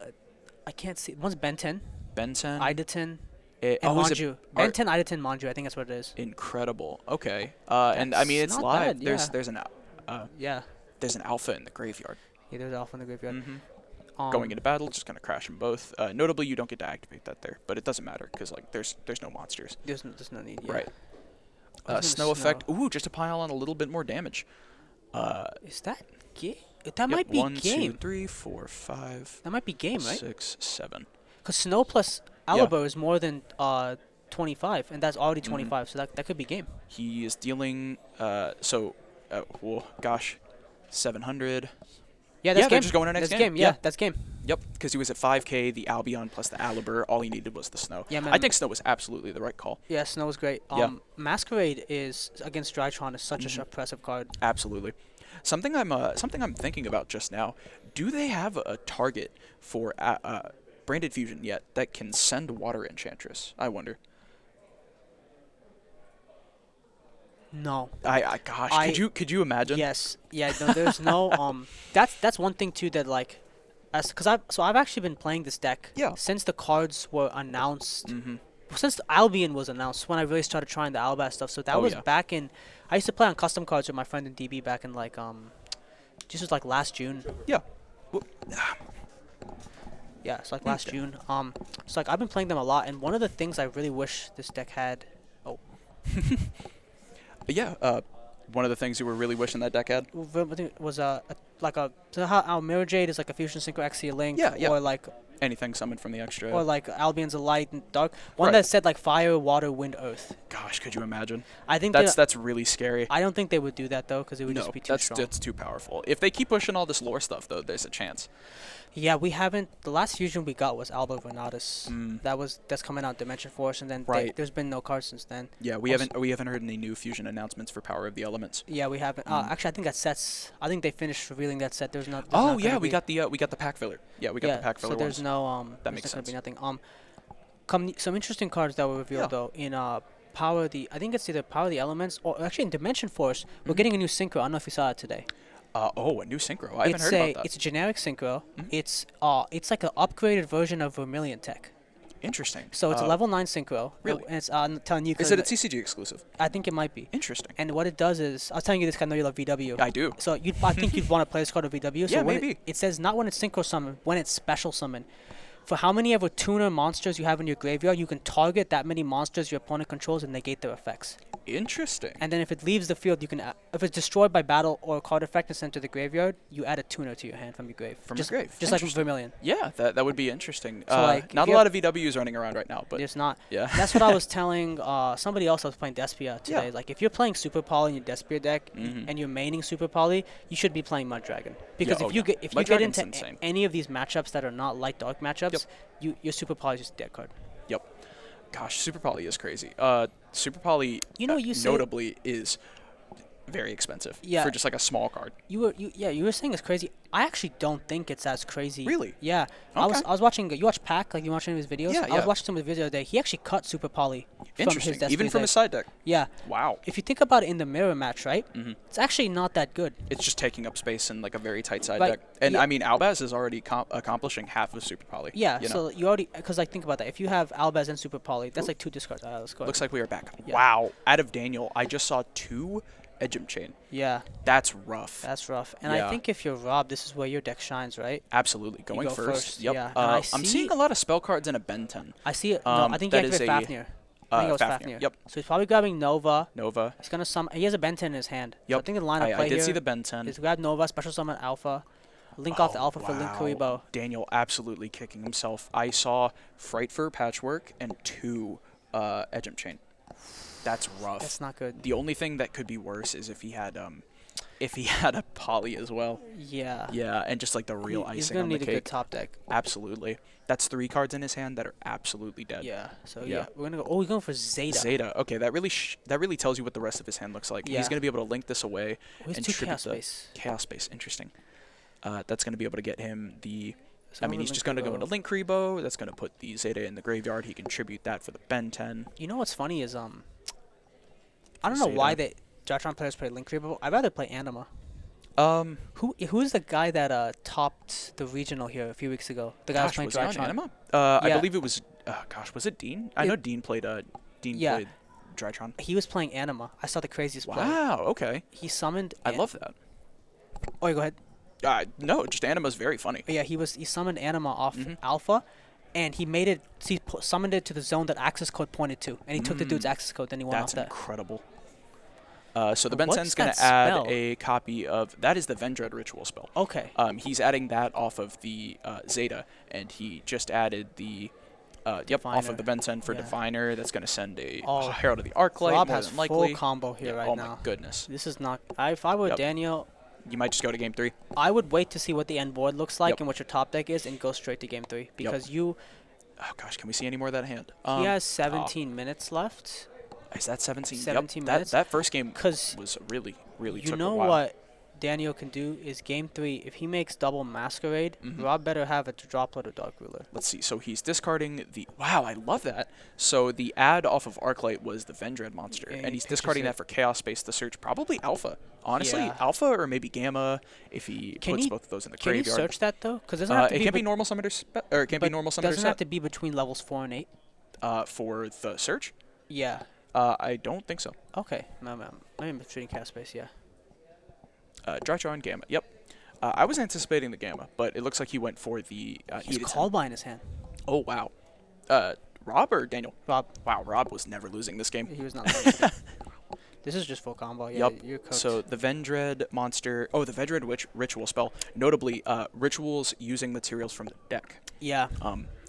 I can't see. One's Ben 10, Benton. Idaten, It, and oh, is it Manju. art- Ben 10, Idaten, Manju. I think that's what it is. Incredible. Okay. And I mean, That's it's not live. bad, There's yeah. Yeah. there's an alpha in the graveyard. Yeah, there's Alpha in the graveyard. Mm-hmm. Going into battle, just gonna crash them both. Notably, you don't get to activate that there, but it doesn't matter because like there's no monsters. There's no need. Yeah. Right. I was gonna Snow effect. Ooh, just to pile on a little bit more damage. Is that game? That Yep, might be 1, game. 2, 3, 4, 5, That might be game, right? 6, 7. Because Snow plus Yeah. Alibur is more than 25, and that's already Mm-hmm. 25, so that could be game. He is dealing. Whoa, gosh, 700. Yeah, that's Yeah, game. they're just going to next that's game. Yeah, Yeah. that's game. Yep, because he was at 5K, the Albion plus the Alibur. All he needed was the Snow. Yeah, I man. think Snow was absolutely the right call. Yeah, Snow is great. Yeah. Masquerade is against Drytron is such Mm-hmm. a impressive card. Absolutely. Something I'm thinking about just now. Do they have a target for Branded Fusion yet that can send Water Enchantress? I wonder. No. Gosh, could you imagine? Yes. Yeah. No, there's no. That's one thing too that like, I've actually been playing this deck. Yeah. Since the cards were announced. Mm-hmm. Since the Albion was announced, when I really started trying the Albaz stuff. So that Oh, was yeah. back in. I used to play on custom cards with my friend in DB back in like this was like last June. Yeah. Yeah, it's like last June. So like I've been playing them a lot, and one of the things I really wish this deck had. Oh, Yeah. One of the things you were really wishing that deck had. I think it was so how our Mirror Jade is like a Fusion Synchro Exia Link, Yeah, yeah. or like Anything summoned from the extra. Albion's a Light and Dark. One Right. that said like Fire, Water, Wind, Earth. Gosh, could you imagine? I think That's really scary. I don't think they would do that though, because it would No, just be too that's strong. that's too powerful. If they keep pushing all this lore stuff, though, there's a chance. Yeah, we haven't. The last fusion we got was Alba Venatus. That's coming out Dimension Force, and then Right. there's been no cards since then. Yeah, we Also- haven't heard any new fusion announcements for Power of the Elements. Yeah, we haven't. Actually, I think that sets. I think they finished revealing that set. There's not. Oh yeah, we got the pack filler. Yeah, we got yeah, the pack filler so there's ones. no That there's makes not gonna be sense. nothing. Some interesting cards that were revealed Yeah. though in Power of the. I think it's either Power of the Elements or actually in Dimension Force. Mm-hmm. We're getting a new synchro. I don't know if you saw it today. A new synchro. I haven't heard about that. It's a generic synchro. Mm-hmm. It's like an upgraded version of Vermilion Tech. Interesting. So it's a level 9 synchro. Really? And it's I'm telling you. Is 'cause it a TCG exclusive? I think it might be. Interesting. And what it does is, I was telling you this, 'cause I know you love VW. I do. So I think you'd want to play this card with VW. So Yeah, when maybe. It says not when it's synchro summon, when it's special summon. For how many ever tuner monsters you have in your graveyard, you can target that many monsters your opponent controls and negate their effects. Interesting. And then if it leaves the field, you can, if it's destroyed by battle or a card effect and sent to the graveyard, you add a tuner to your hand from your grave. From just, your grave. Just like with Interesting. Vermilion. Yeah, that would be interesting. So, like, not if a you lot of VWs running around right now, but There's not. yeah. That's what I was telling somebody else I was playing Despia today. Yeah. Like, if you're playing Super Poly in your Despia deck Mhm. and you're maining Super Poly, you should be playing Mud Dragon. Because Yeah, if oh, you yeah. get if Mud you get Dragon's into insane. any of these matchups that are not light dark matchups, your Super Poly is just a dead card. Yep. Gosh, Super Poly is crazy. Super Poly, You know, you say- notably, is very expensive Yeah. for just like a small card. You were saying it's crazy. I actually don't think it's as crazy. Really? Yeah. Okay. I was watching. You watch Pac? Like you watch any of his videos? Yeah, I was yeah. watching some of the videos the other day. He actually cut Super Poly from his Interesting. Despia Even from deck. his side deck. Yeah. Wow. If you think about it in the mirror match, right? Mhm. It's actually not that good. It's just taking up space in like a very tight side Right. deck. And Yeah. I mean, Albaz is already accomplishing half of Super Poly. Yeah, you know? so you already, because like think about that. If you have Albaz and Super Poly, that's like 2 discards. Let's go. Looks like we are back. Yeah. Wow. Out of Daniel, I just saw 2 Edgem Chain. Yeah, That's rough. that's rough. And Yeah. I think if you're Rob, this is where your deck shines, right? Absolutely. Going go first. first, Yep. yeah. And I I'm see- seeing a lot of spell cards in a Ben 10. I see it. No, I think he that is activated Fafnir. I think it was Fafnir. Fafnir. Yep. So he's probably grabbing Nova. Nova. He's gonna summon. He has a Benton in his hand. So I Yep. think the line of I play did here see the Ben 10. is grab Nova, special summon Alpha, link off the Alpha for Link Wow. Kuribo. Daniel absolutely kicking himself. I saw Frightfur Patchwork and 2 Edgem Chain. That's rough. That's not good. The only thing that could be worse is if he had a poly as well. Yeah. Yeah, and just like the real He's icing gonna on the need a good cake. top deck. Absolutely. That's 3 cards in his hand that are absolutely dead. Yeah. So Yeah. yeah, we're gonna go. Oh, we're going for Zeta. Zeta. Okay, that really tells you what the rest of his hand looks like. Yeah. He's going to be able to link this away Oh, he's and two tribute Chaos the Space. Chaos Space. Interesting. That's going to be able to get him the. Some I mean, of he's the just going to go Link into Link Rebo. That's going to put the Zeta in the graveyard. He can tribute that for the Ben 10. You know what's funny is I don't know why Zeta. they Jotron players play Link Kuribo. I'd rather play Anima. Um, Who's the guy that topped the regional here a few weeks ago? The guy gosh, was was playing he on Drytron. Anima? I Yeah. believe it was. Gosh, was it Dean? I know Dean played. Dean Yeah. played Drytron. He was playing Anima. I saw the craziest play. Wow. Okay. He summoned. I love that. Oh, yeah, go ahead. No, just Anima's very funny. Yeah, he summoned Anima off Mm-hmm. Alpha, and he made it. He summoned it to the zone that access code pointed to, and he took the dude's access code. Then he won That's off that. incredible. So the Ben What's 10's going that to add spell? a copy of that is the Vendread ritual spell. Okay. He's adding that off of the Zeta, and he just added the off Diviner. of the Ben 10 for Yeah. Diviner. That's going to send a Oh, Herald of the Arclight. Rob more has than likely. full combo here Yeah, right oh now. my goodness! This is not. If I were Yep. Daniel, You might just go to game 3. I would wait to see what the end board looks like Yep. and what your top deck is, and go straight to game 3 because you. Oh gosh, can we see any more of that hand? He has 17 minutes left. Is that 17? 17 yep. minutes? That first game 'Cause was really You took know a while. what Daniel can do is game 3. If he makes double Masquerade, Mm-hmm. Rob better have a Droplet or Dark Ruler. Let's see. So he's discarding the. Wow, I love that. So the ad off of Arclight was the Vendread monster, Yeah, and he he's pitches discarding it. that for Chaos Space to search probably Alpha. Honestly, Yeah. Alpha or maybe Gamma if he Can puts he- both of those in the Can you graveyard. search that though? Because doesn't have to it be. can't be bet- normal summoner, or it can't be but normal summoner doesn't have set to be between levels 4 and 8. for the search. Yeah. I don't think so. Okay. Maybe I'm treating Chaos Space. Yeah. Drytron Gamma. Yep. I was anticipating the Gamma, but it looks like he went for the. He's Edison. called by in his hand. Oh wow. Rob or Daniel? Rob, Wow, Rob was never losing this game. he was not. losing. This is just full combo. Yeah. Yup. You're cooked. So the Vendread monster. Oh, the Vendread ritual spell. Notably, rituals using materials from the deck. Yeah.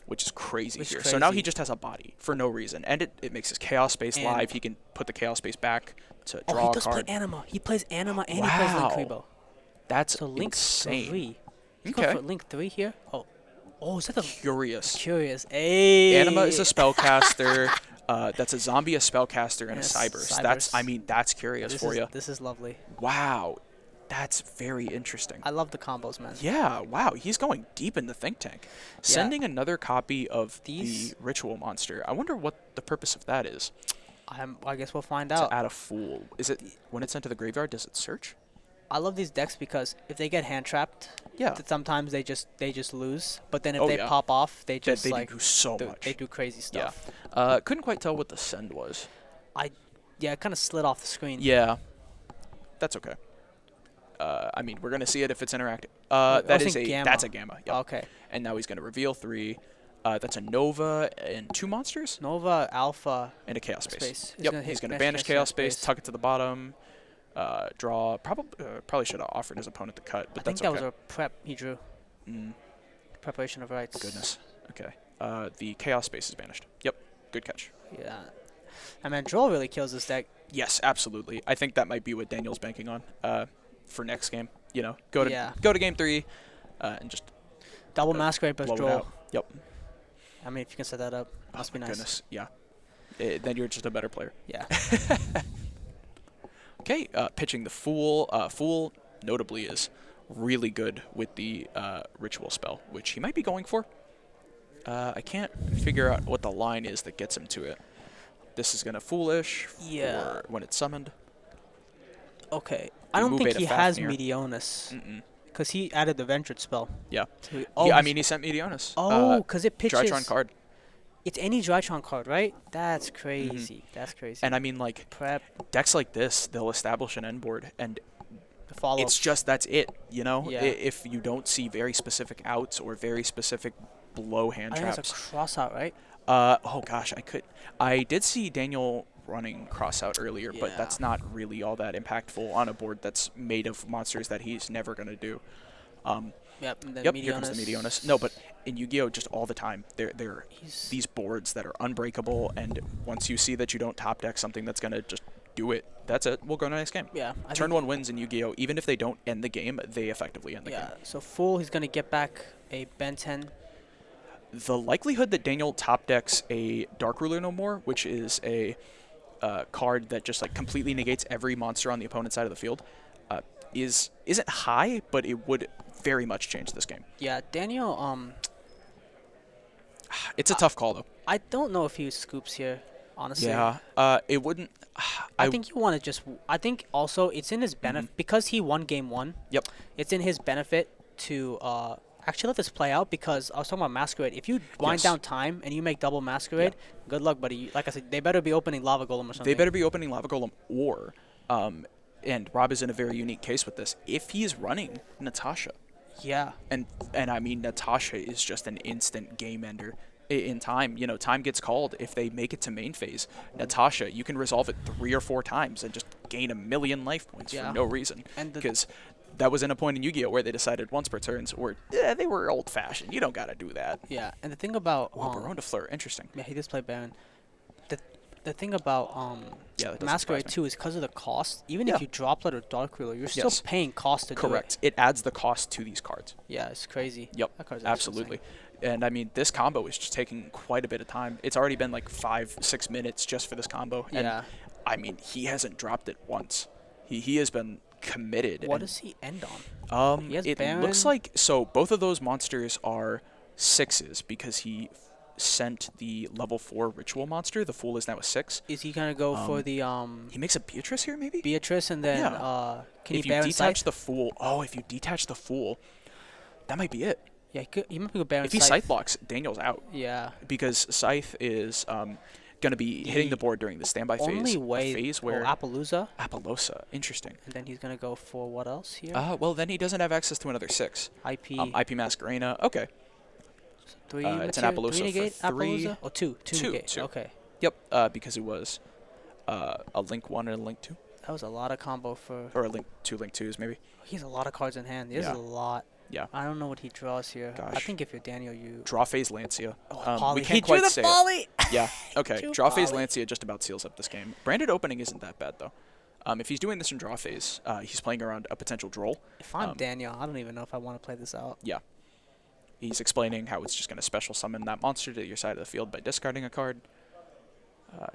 Which is crazy Which is here. So now he crazy. just has a body for no reason, and it makes his Chaos Space And- live. He can put the Chaos Space back to Oh, draw he a does card. play Anima. He plays Anima and he plays Link Wow. Kuribo. That's So Link insane. 3. He's Okay. going for Link 3 here. Oh, is that the Curious. curious? Hey. Anima is a spellcaster. That's a zombie, a spellcaster, and Yes, a Cybers. Cybers. That's curious for you. This is lovely. Wow, that's very interesting. I love the combos, man. Yeah, wow, he's going deep in the think tank. Sending another copy of These- the ritual monster. I wonder what the purpose of that is. I guess we'll find To out. add a fool. Is it when it's sent to the graveyard? Does it search? I love these decks because if they get hand trapped, Yeah. sometimes they just lose. But then if Oh, they yeah. pop off, they That just they like do so do- much. they do crazy Yeah. stuff. Couldn't quite tell what the send was. Yeah, it kind of slid off the screen. Yeah. That's okay. I mean, we're gonna see it if it's interactive. I That was is thinking Gamma. that's a Gamma. Yep. Okay. And now he's gonna reveal 3. That's a Nova and 2 monsters Nova, Alpha. and a Chaos Space. Space. He's Yep. gonna hit He's gonna banish banish Chaos Chaos Space, Space. tuck it to the bottom, draw. Probably should have offered his opponent the cut, but I think that's that okay. was a prep he drew. Mm, Preparation of rights. goodness. Okay. The Chaos Space is banished. Yep. Good catch. Yeah. I mean, Droll really kills this deck. Yes, absolutely. I think that might be what Daniel's banking on for next game. You know, go to Yeah. game 3 and just Double Masquerade plus blow it Droll. out. Yep. I mean, if you can set that up, must Oh be my nice. Goodness. Yeah. Then you're just a better player. Yeah. Okay, pitching the Fool. Fool, notably, is really good with the Ritual spell, which he might be going for. I can't figure out what the line is that gets him to it. This is going to Foolish Yeah. for when it's summoned. Okay. I don't move think Beta he has Fafnir. Medionis. Mm-mm. Because he added the Ventured spell. Yeah. So I he's- mean, he sent Medionis. Oh, because it pitches. Drytron card. It's any Drytron card, right? That's crazy. That's crazy. And I mean, like, Prep, decks like this, they'll establish an end board, and follow. it's just that's it. You know, Yeah. if you don't see very specific outs or very specific blow hand I think it's traps. a cross out, right? Oh gosh, I did see Daniel running cross out earlier, but Yeah. that's not really all that impactful on a board that's made of monsters that he's never gonna do. Yep. And then Yep, here comes the Meteonis. Meteonis. No, but in Yu-Gi-Oh, just all the time, they're He's- these boards that are unbreakable, and once you see that you don't top deck something that's gonna just do it, that's it. We'll go to the next game. Yeah. I Turn think- one wins in Yu-Gi-Oh, even if they don't end the game, they effectively end the Yeah. game. So full, he's gonna get back a Ben 10. The likelihood that Daniel top decks a Dark Ruler no more, which is a card that just like completely negates every monster on the opponent's side of the field, isn't high, but it would very much change this game. Yeah. Daniel. It's a tough call though. I don't know if he scoops here. Honestly. Yeah, it wouldn't. I think you want to just. I think also it's in his benefit because he won game 1. Yep. It's in his benefit to actually let this play out because I was talking about Masquerade. If you wind Yes. down time and you make double Masquerade, good luck, buddy. Like I said, they better be opening Lava Golem or something. They better be opening Lava Golem or, and Rob is in a very unique case with this. If he's running Natasha, Yeah. and I mean Natasha is just an instant game ender in time. You know, time gets called if they make it to main phase. Natasha, you can resolve it 3 or 4 times and just gain 1,000,000 life points Yeah. for no reason. And the- Because that was in a point in Yu-Gi-Oh where they decided once per turns, or they were old-fashioned. You don't gotta do that. Yeah. And the thing about Oh, Baron de Fleur, interesting. yeah, he does play Baron. The thing about Yeah, that doesn't Masquerade surprise me. too is because of the cost. Even Yeah. if you Droplet or Dark Ruler, you're still Yes. paying cost to do it. Correct. It adds the cost to these cards. Yeah, it's crazy. Yep, That card's actually absolutely. insane. And I mean, this combo is just taking quite a bit of time. It's already been like 5-6 minutes just for this combo. And Yeah. I mean, he hasn't dropped it once. He has been committed. What and, does he end on? He has it looks Baron. like so both of those monsters are 6s because he sent the level 4 ritual monster. The Fool is now a 6. Is he gonna go for the He makes a Beatrice here, maybe. Beatrice and then Yeah. can If he you Baron detach Scythe? the Fool, if you detach the Fool, that might be it. Yeah, he might go Baron If he Scythe blocks, Daniel's out. Yeah. Because Scythe is going to be hitting the board during the standby phase. Only a way. phase where Appaloosa, Apollosa, interesting. and then he's gonna go for what else here? Well, then he doesn't have access to another 6. IP. IP Masquerena. Okay. 3 it's an material- Appaloosa 3 for negate 3. Appaloosa? Oh, 2. 2 Two, negate. two. Okay. Yep. Because it was a Link 1 and a Link 2, That was a lot of combo for. or a Link 2, Link 2s maybe. He has a lot of cards in hand. There's Yeah. a lot. Yeah. I don't know what he draws here. I Gosh. think if you're Daniel, you. Draw phase Lancia. Poly. We He can't drew quite the say it. Poly! Yeah. Okay. Drew Draw phase Poly. Lancia just about seals up this game. Branded opening isn't that bad though. If he's doing this in draw phase, he's playing around a potential droll. If I'm Um, Daniel, I don't even know if I want to play this out. Yeah. He's explaining how it's just going to special summon that monster to your side of the field by discarding a card.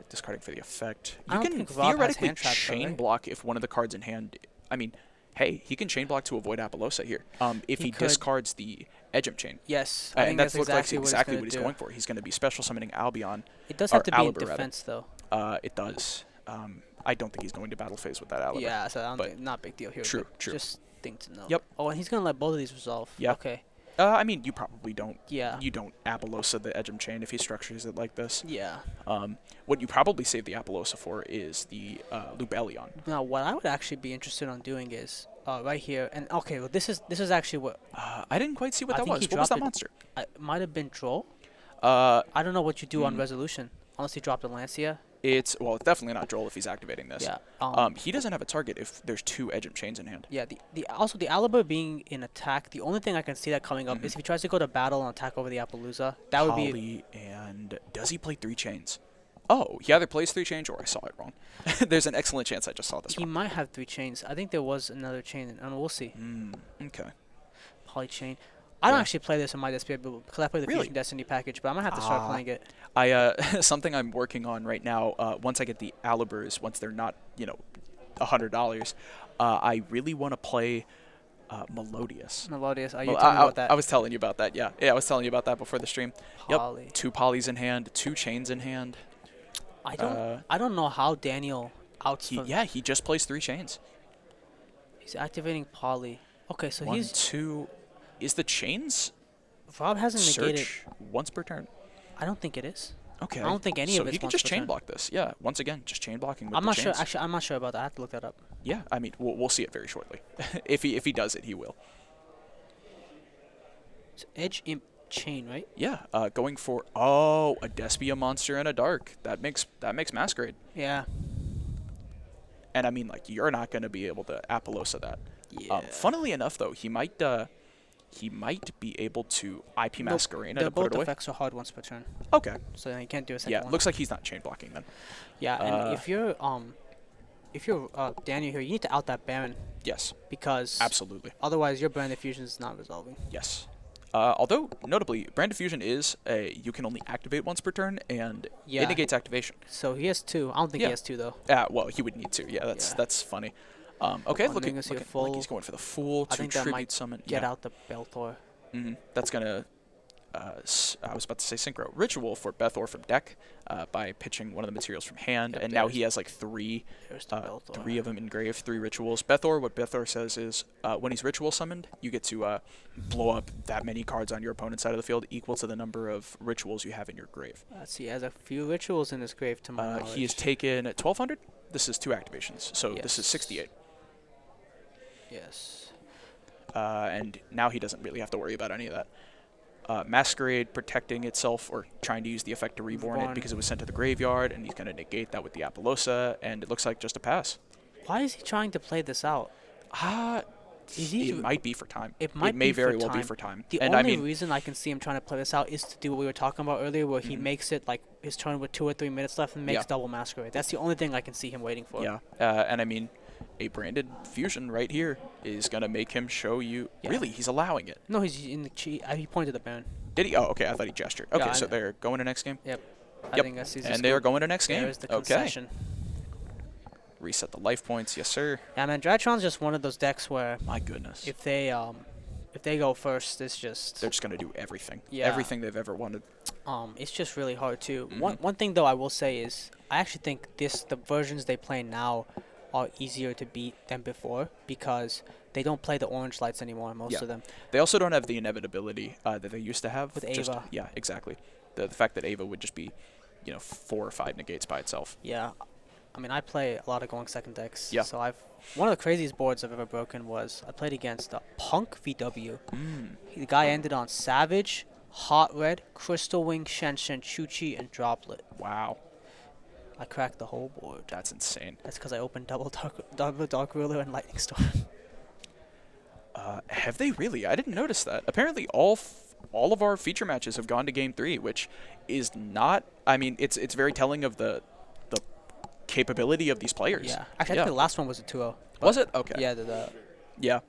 Discarding for the effect. I You don't can think Rob has theoretically hand traps, though, chain right? block if one of the cards in hand. I mean, hey, he can chain block to avoid Apollosa here. If He he could. discards the Edgem chain. Yes. I think And that's that's looked like exactly what what he's gonna going for. He's going to be special summoning Albion. It does or have to be in Aliber, rather. defense, though. It does. I don't think he's going to battle phase with that Aliber. Yeah, so I don't but- think, not big deal here. True, but true. Just thing to know. Yep. Oh, and he's gonna let both of these resolve. Yeah. Okay. I mean, you probably don't. Yeah. You don't Apollosa the Edgem chain if he structures it like this. Yeah. What you probably save the Apollosa for is the Lubellion. Now, what I would actually be interested on doing is right here, and okay, well, this is actually what I didn't quite see what I that think was. he What was that dropped it. monster? might have been Droll. Uh, I don't know what you do on Hmm. resolution. Unless he dropped a Lancia. it's definitely not Droll if he's activating this. Yeah. He doesn't have a target if there's 2 Edgem chains in hand. Yeah. Also the Aliber being in attack. The only thing I can see that coming up is if he tries to go to battle and attack over the Appaloosa. That would be. Poly, and does he play 3 chains? Oh, he either plays 3 chains or I saw it wrong. There's an excellent chance I just saw this He wrong. might have 3 chains. I think there was another chain, and we'll see. Okay. Poly chain. I don't Yeah. actually play this in my Destiny because I play the Really? Fusion Destiny package, but I'm gonna have to start Ah. playing it. Something I'm working on right now. Once I get the Alibers, once they're not, $100, I really want to play Melodious. Melodious. Are you Well, telling me about that? I was telling you about that. Yeah, I was telling you about that before the stream. Poly. Yep. 2 polys in hand, 2 chains in hand. I don't know how Daniel outs. He just plays 3 chains. He's activating Poly. Okay, so 1, he's 2. Is the chains Rob hasn't negated. search once per turn? I don't think it is. Okay. I don't think any so of it's he can once just per chain turn. block this. Yeah. Once again, just chain blocking with I'm the not sure. chains. Actually, I'm not sure about that. I have to look that up. Yeah. I mean, we'll see it very shortly. if he does it, he will. It's edge imp chain, right? Yeah. Going for a Despia monster and a dark. That makes Masquerade. Yeah. And I mean, like, you're not going to be able to Apollosa that. Yeah. Funnily enough, though, he might be able to IP Masquerade Their and put both it away. effects are hard once per turn, Okay. so you can't do a second Yeah. one. Looks like he's not chain blocking then. Yeah, and if you're Daniel here, you need to out that Baron Yes. because Absolutely. otherwise your Brand Diffusion is not resolving. Yes. Although, notably, Brand Diffusion is you can only activate once per turn, and Yeah. it negates activation. So he has 2. I don't think Yeah. he has 2 though. Well, he would need to. Yeah, Yeah. that's funny. Okay, I'm looking gonna see a like full- he's going for the full I to think that tribute might summon. Get yeah. out the Belthor. That's gonna. I was about to say synchro ritual for Bethor from deck by pitching one of the materials from hand, Yep, and now there's- he has like three There's the Belthor. of them engraved, 3 rituals. Bethor, what Bethor says is when he's ritual summoned, you get to blow up that many cards on your opponent's side of the field equal to the number of rituals you have in your grave. Let's see, he has a few rituals in his grave to my He has knowledge. taken 1,200. This is 2 activations, so this is Yes. 68. Yes. And now he doesn't really have to worry about any of that. Masquerade protecting itself or trying to use the effect to reborn it Reborn. because it was sent to the graveyard, and he's going to negate that with the Apollosa, and it looks like just a pass. Why is he trying to play this out? Is he- It might be for time. It might may be very for well be time. for time. The And only I mean, reason I can see him trying to play this out is to do what we were talking about earlier, where he makes it like his turn with 2 or 3 minutes left and makes Yeah. double Masquerade. That's the only thing I can see him waiting for. yeah, and I mean, a branded fusion right here is going to make him show you. Yeah. Really, he's allowing it. No, he's in the he pointed the Baron. Did he? Oh, okay. I thought he gestured. Okay, Yeah, so I- they're going to next game. Yep. I Yep. think that's his And they are going to next game. There's the Okay. concession. Reset the life points. Yes, sir. Yeah, man, Dratron's just one of those decks where My goodness. if they go first, it's just They're just going to do everything. Yeah. Everything they've ever wanted. it's just really hard too. Mm-hmm. One thing though I will say is I actually think the versions they play now are easier to beat than before because they don't play the orange lights anymore. Most Yeah. of them. They also don't have the inevitability that they used to have. With just, Ava. Yeah, exactly. The fact that Ava would just be, 4 or 5 negates by itself. Yeah, I mean I play a lot of going second decks. Yeah. So one of the craziest boards I've ever broken was I played against Punk VW. The guy ended on Savage, Hot Red, Crystal Wing, Shenshen, Chuchi, and Droplet. Wow. I cracked the whole board. That's insane. That's because I opened double dark ruler and lightning storm. Have they really? I didn't notice that. Apparently, all of our feature matches have gone to game 3, which is not. I mean, it's very telling of the capability of these players. Yeah. Actually, I think the last one was a 2-0. Was it? Okay. Yeah, the Yeah.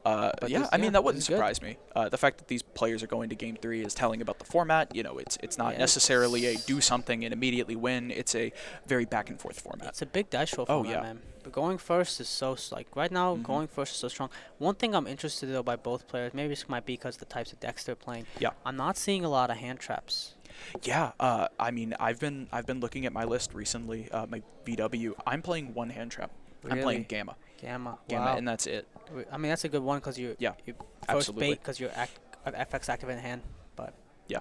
But Yeah, this- I mean, yeah, that this wouldn't is good. surprise me. The fact that these players are going to game 3 is telling about the format. It's not Yeah, necessarily a do something and immediately win. It's a very back and forth format. it's a big dice roll for Oh, them, yeah. man. But going first is so like right now, going first is so strong. One thing I'm interested though by both players, maybe this might be because the types of decks they're playing. Yeah. I'm not seeing a lot of hand traps. Yeah, I mean, I've been looking at my list recently. My VW, I'm playing 1 hand trap. I'm playing Really? Gamma, Gamma. Gamma, and that's it. I mean that's a good one because you Yeah, first absolutely. bait because you're FX active in hand, but Yeah.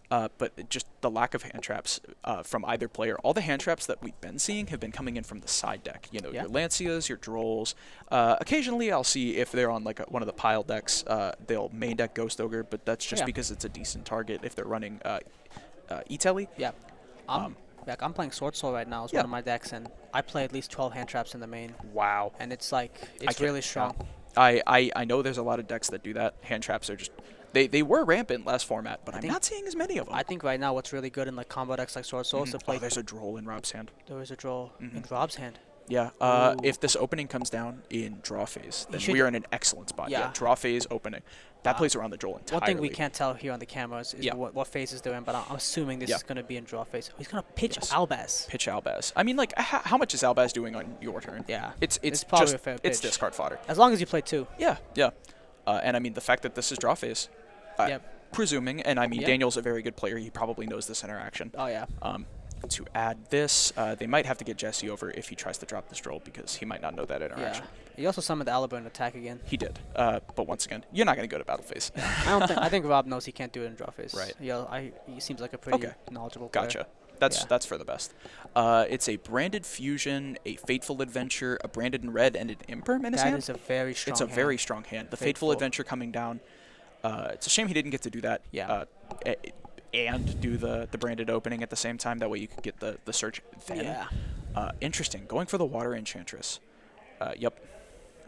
But just the lack of hand traps from either player. All the hand traps that we've been seeing have been coming in from the side deck. Yeah. Your Lancias, your Drolls. Occasionally, I'll see if they're on like one of the pile decks. They'll main deck Ghost Ogre, but that's just Yeah. because it's a decent target. If they're running Itelli, yeah. I'm playing Sword Soul right now as yeah. one of my decks, and I play at least 12 hand traps in the main, wow. and it's like I it's can't- really strong. I know there's a lot of decks that do that. Hand traps are just they were rampant last format, but I'm think- not seeing as many of them. I think right now what's really good in like combo decks like Sword Soul is to play. Oh, there's a Droll in Rob's hand. There is a draw in Rob's hand. Yeah. Ooh. If this opening comes down in draw phase, then should- we are in an excellent spot. Yeah. Draw phase opening. That plays around the Droll entirely. One thing we can't tell here on the cameras is Yeah. what phases they're in, but I'm assuming this Yeah. is going to be in draw phase. He's going to pitch Yes. Albaz. pitch Albaz. I mean, like, how much is Albaz doing on your turn? Yeah. It's It's probably just a fair it's pitch. discard fodder. As long as you play 2. Yeah, yeah. And I mean, the fact that this is draw phase. Yep. Presuming, and I mean, Yeah. Daniel's a very good player. He probably knows this interaction. Oh yeah. to add this. They might have to get Jesse over if he tries to drop this roll because he might not know that Yeah. interaction. He also summoned the Aliburn attack again. He did. But once again, you're not going to go to battle phase. I think Rob knows he can't do it in draw phase. Right. Yeah, he seems like a pretty Okay. knowledgeable player. Gotcha. Yeah. That's for the best. It's a Branded Fusion, a Fateful Adventure, a Branded in red, and an Imperm in his That hand. is a very strong It's a hand. very strong hand. The Fateful Fateful. Adventure coming down. It's a shame he didn't get to do that. Yeah. And do the branded opening at the same time. That way you could get the search then. Yeah. Interesting. Going for the Water Enchantress. Yep.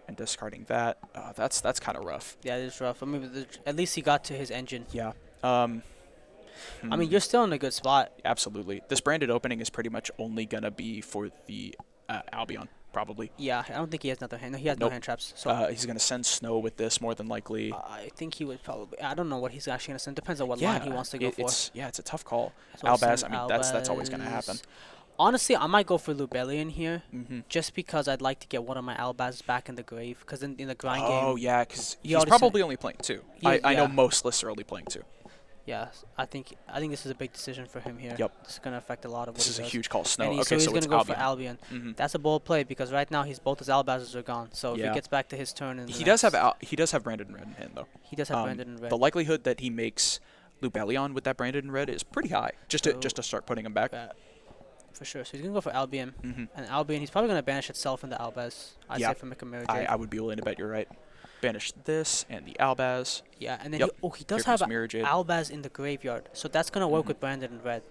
And discarding that. That's kind of rough. Yeah, it is rough. I mean, at least he got to his engine. Yeah. I mean, you're still in a good spot. Absolutely. This branded opening is pretty much only gonna be for the Albion, probably. Yeah, I don't think he has another hand. No, he has no Nope. hand traps. So He's gonna send Snow with this more than likely. I think he would probably. I don't know what he's actually gonna send. Depends on what line he wants to go for. It's a tough call. So I'll Albaz, send I mean, that's always gonna Albaz. happen. Honestly, I might go for Lubellion here, Mhm. just because I'd like to get one of my Albazs back in the grave. Because in the grind Oh game, yeah, because he he's already probably only playing two. He- I know yeah. most lists are only playing two. yeah, I think this is a big decision for him here. Yep. This is gonna affect a lot of what This he is a does. huge call. Snow. And Okay, so he's so gonna it's go Albion. for Albion. Mhm. That's a bold play because right now both his Albazes are gone. So if Yeah. he gets back to his turn, He does have Branded in red in hand though. he does have Branded in red. The likelihood that he makes Lubellion with that Branded in red is pretty high. Just to start putting him back. For sure. So he's gonna go for Albion, Mhm. and Albion he's probably gonna banish itself into Albaz. I'd Yeah. say for Mikamirajade. I would be willing to bet you're right. Banish this and the Albaz. Yeah, and then Yep. he does Here have comes Mirajade. Albaz in the graveyard, so that's gonna work with Brandon in red.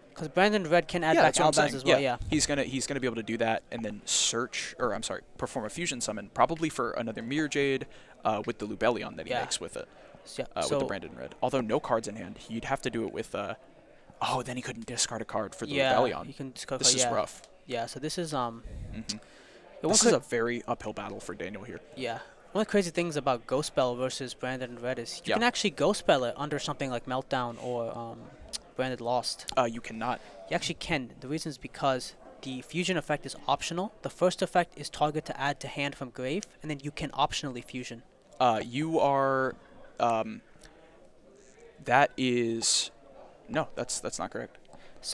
Because Brandon in red can add Yeah, back that's what I'm Albaz saying. as well. Yeah. He's gonna be able to do that and then perform a fusion summon, probably for another Mirajade with the Lubellion that he Yeah. makes with it. Yeah. With so the Branded in red. Although no cards in hand, he'd have to do it with. Then he couldn't discard a card for the yeah, Lubellion. you can discover. This is yeah. rough. Yeah. So this is Mhm. one This cra- is a very uphill battle for Daniel here. yeah. One of the crazy things about Ghost Spell versus Branded in red is you Yeah. can actually Ghost Spell it under something like Meltdown or Branded Lost. You cannot. You actually can. The reason is because the fusion effect is optional. The first effect is target to add to hand from grave, and then you can optionally fusion. You are. That is. No, that's not correct.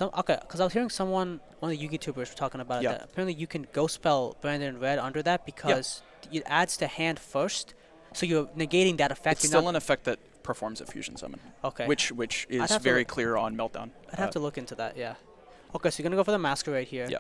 Okay, because I was hearing one of the YouTubers were talking about it. Yeah. That apparently you can Ghost Spell Brandon in red under that because it adds to hand first, so you're negating that effect. It's You're still not- an effect that performs a fusion summon. Okay. Which I'd is have to very look- clear on Meltdown. I'd have to look into that. Yeah. Okay, so you're gonna go for the Masquerade here. Yeah.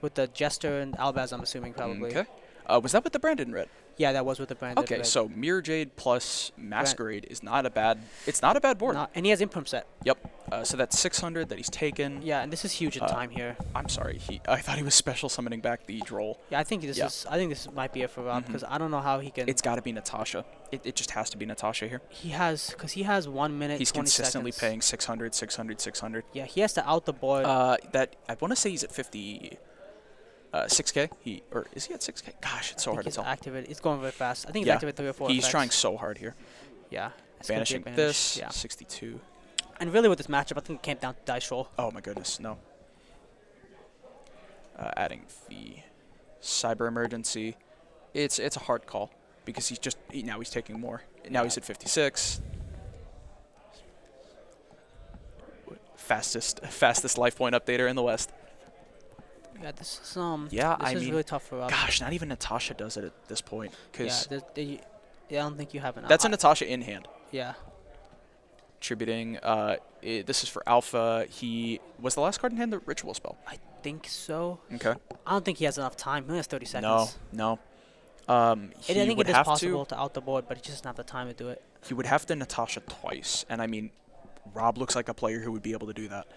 With the Jester and Albaz, I'm assuming probably. Okay. Was that with the Branded in red? Yeah, that was with the Brandon. Okay, red. so Mirajade plus Masquerade is not a bad. It's not a bad board. And he has Imperm set. Yep. So that's 600 that he's taken. Yeah, and this is huge in time here. I'm sorry. I thought he was special summoning back the Droll. Yeah, I think this Yeah. is. I think this might be it for Rob because I don't know how he can. It's got to be Natasha. It just has to be Natasha here. He has 1 minute. He's 20 consistently seconds. paying 600, 600, 600. Yeah, he has to out the board. That I want to say he's at 6K. Is he at 6K? Gosh, it's so I hard think to he's tell. activated. It's going very fast. I think he's Yeah, activated 3 or 4 he's effects. trying so hard here. Yeah. it's gonna be a Banishing banish, this. Yeah. 62. And really with this matchup, I think it came down to dice roll. Oh my goodness, no. Adding the Cyber Emergency. It's a hard call because now he's taking more. Now he's at 56. Fastest life point updater in the West. Yeah, this is Yeah, this I is mean, really tough for Rob. Gosh, not even Natasha does it at this point. Yeah, Because I don't think you have an. that's a Natasha in hand. Yeah. Attributing. This is for Alpha. Was the last card in hand the Ritual Spell? I think so. Okay. I don't think he has enough time. He only has 30 seconds. No. I He think would it is have possible to out the board, but he just doesn't have the time to do it. He would have to Natasha twice, and I mean, Rob looks like a player who would be able to do that.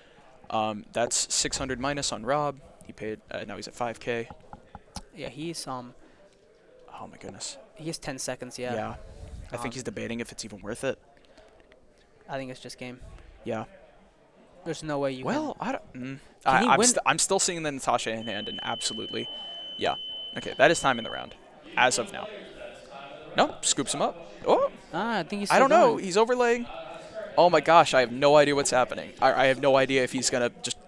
That's 600 minus on Rob. He paid. Now he's at 5K. Yeah, he's Oh my goodness. he has 10 seconds. Yeah. Yeah. I think he's debating if it's even worth it. I think it's just game. Yeah. There's no way you. Well, I don't. he I'm, win- I'm still seeing the Natasha in hand, and absolutely, yeah. Okay, that is time in the round, as of now. No, scoops him up. Oh, I think he's. I still don't know. going. He's overlaying. Oh my gosh, I have no idea what's happening. I have no idea if he's gonna just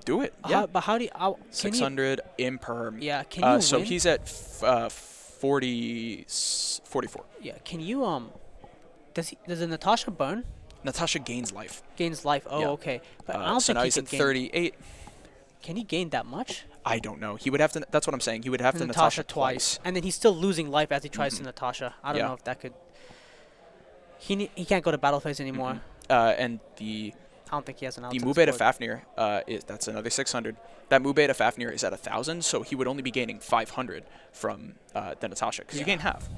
do it. Yeah. But how do you? Can 600 imperm. Yeah, can you So win? he's at 44. Yeah. Can you Does the Natasha burn? Natasha gains life. Gains life. Oh, Yeah. okay. But I don't So think now he he's can at gain. 38. Can he gain that much? I don't know. He would have to. That's what I'm saying. He would have to Natasha Natasha twice. and then he's still losing life as he tries to Natasha. I don't Yeah. know if that could. He can't go to battle phase anymore. And the I don't think he has an out. the to Mu the Beta squad. Fafnir that's another 600. That Mu Beta Fafnir is at 1,000, so he would only be gaining 500 from the Natasha because you Yeah. gain half.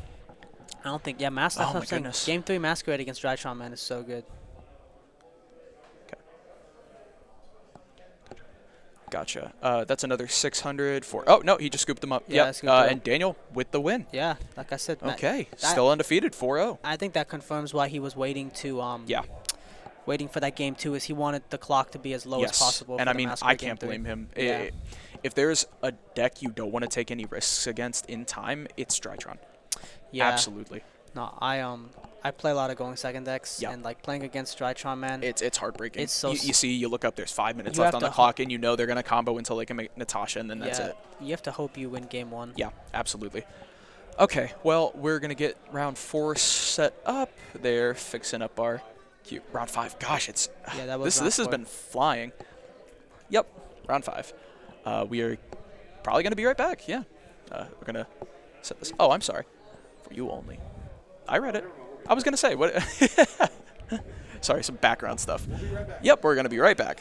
I don't think. Yeah, That's Oh what my I'm saying. goodness. Game 3 Masquerade against Drytron, man, is so good. Gotcha. That's another 600 for. Oh no, he just scooped them up. Yeah, Yep. scooped it up. And Daniel with the win. Yeah, like I said. Okay, that- still undefeated, 4-0. I think that confirms why he was waiting to Yeah. waiting for that game 2 is he wanted the clock to be as low as possible. And for I the mean, Masquerade I game can't 3. blame him. Yeah. If there's a deck you don't want to take any risks against in time, it's Drytron. Yeah. Absolutely. No, I play a lot of going second decks Yeah. and like playing against Drytron, man. It's heartbreaking. It's so you look up, there's 5 minutes You left have on the to clock, and you know they're gonna combo until they can make Natasha, and then that's yeah, it. You have to hope you win game 1. Yeah, absolutely. Okay, well, we're going to get round 4 set up. They're fixing up our cute round 5. Gosh, it's Yeah, that was this round has 4. been flying. Yep, round 5. We are probably going to be right back. Yeah. We're going to set this. Oh, I'm sorry. For you only. I read it. I was going to say what Sorry, some background stuff. Yep, we're going to be right back.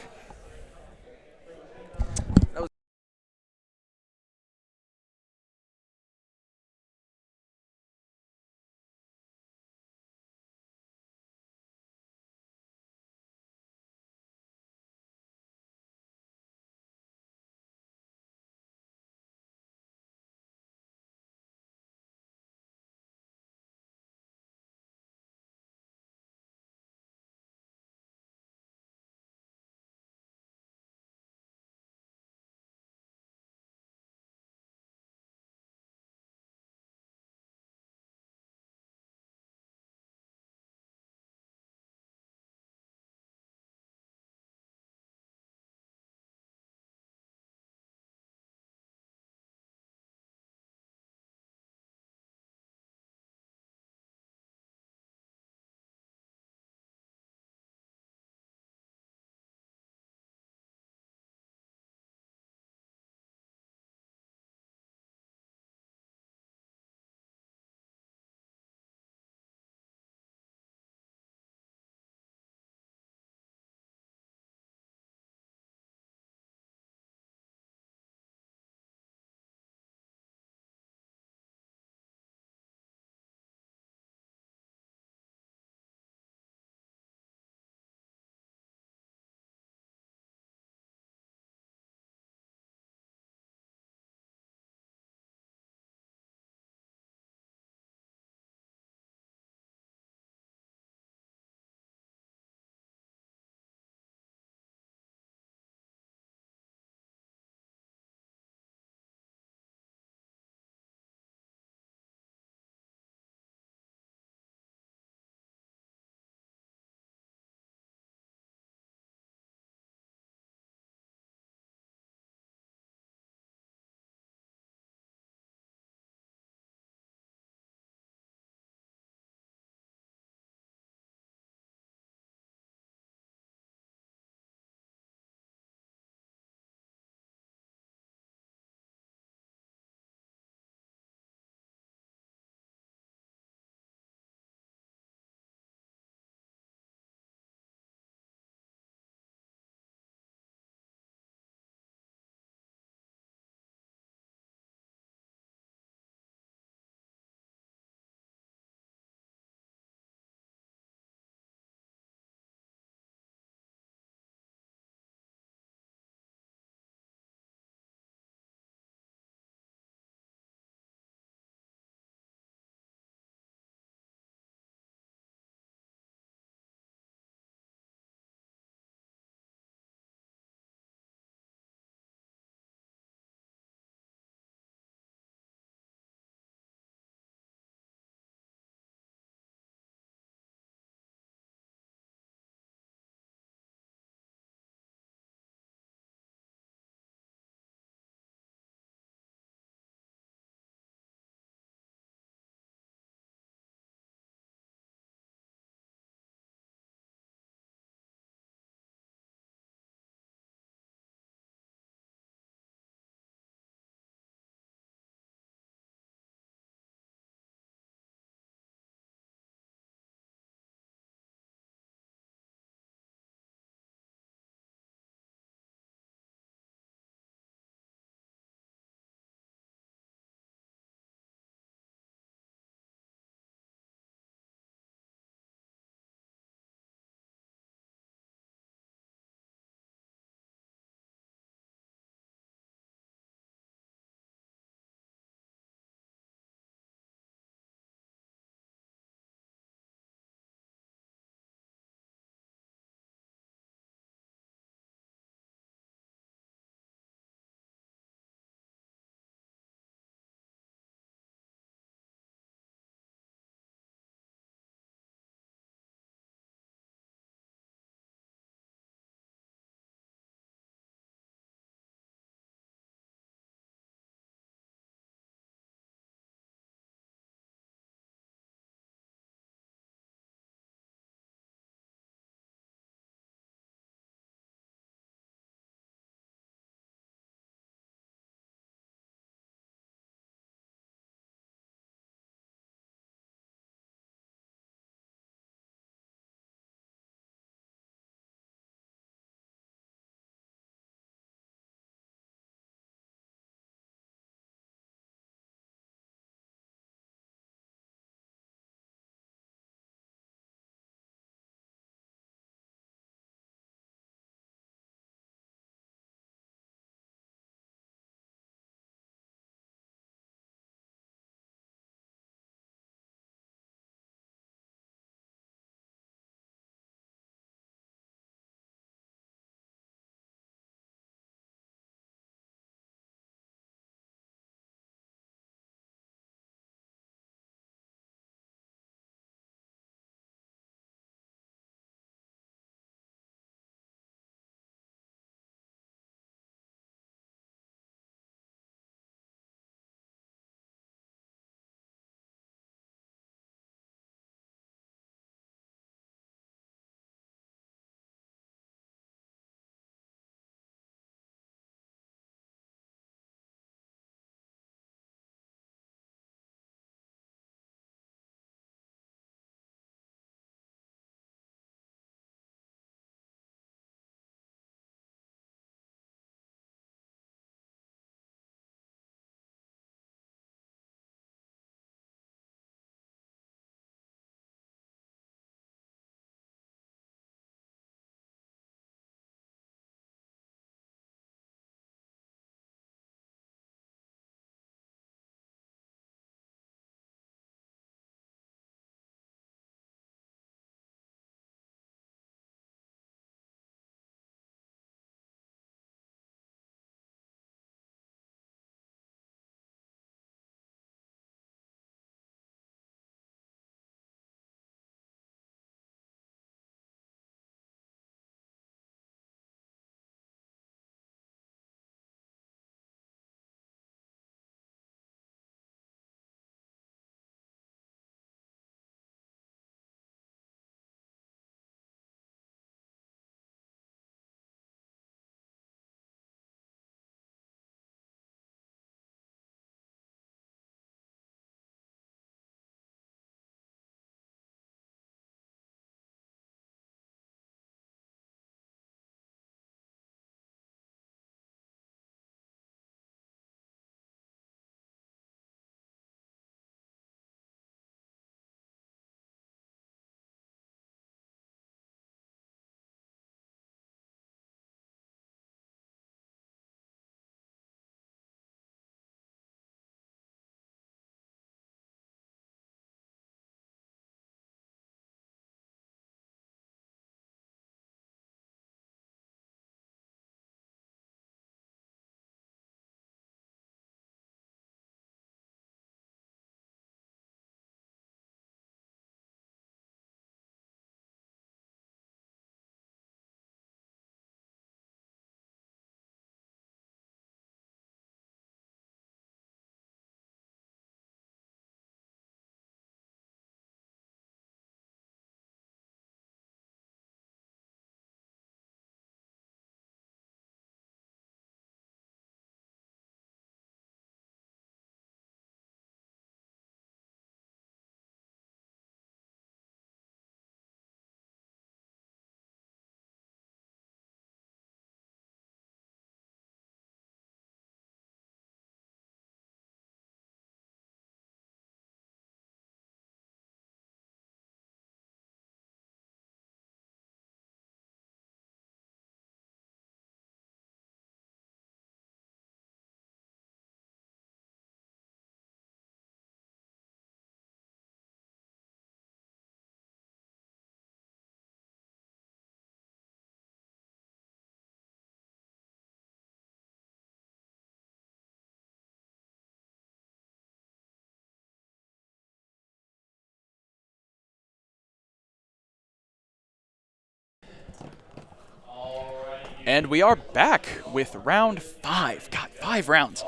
And we are back with round 5. God, 5 rounds.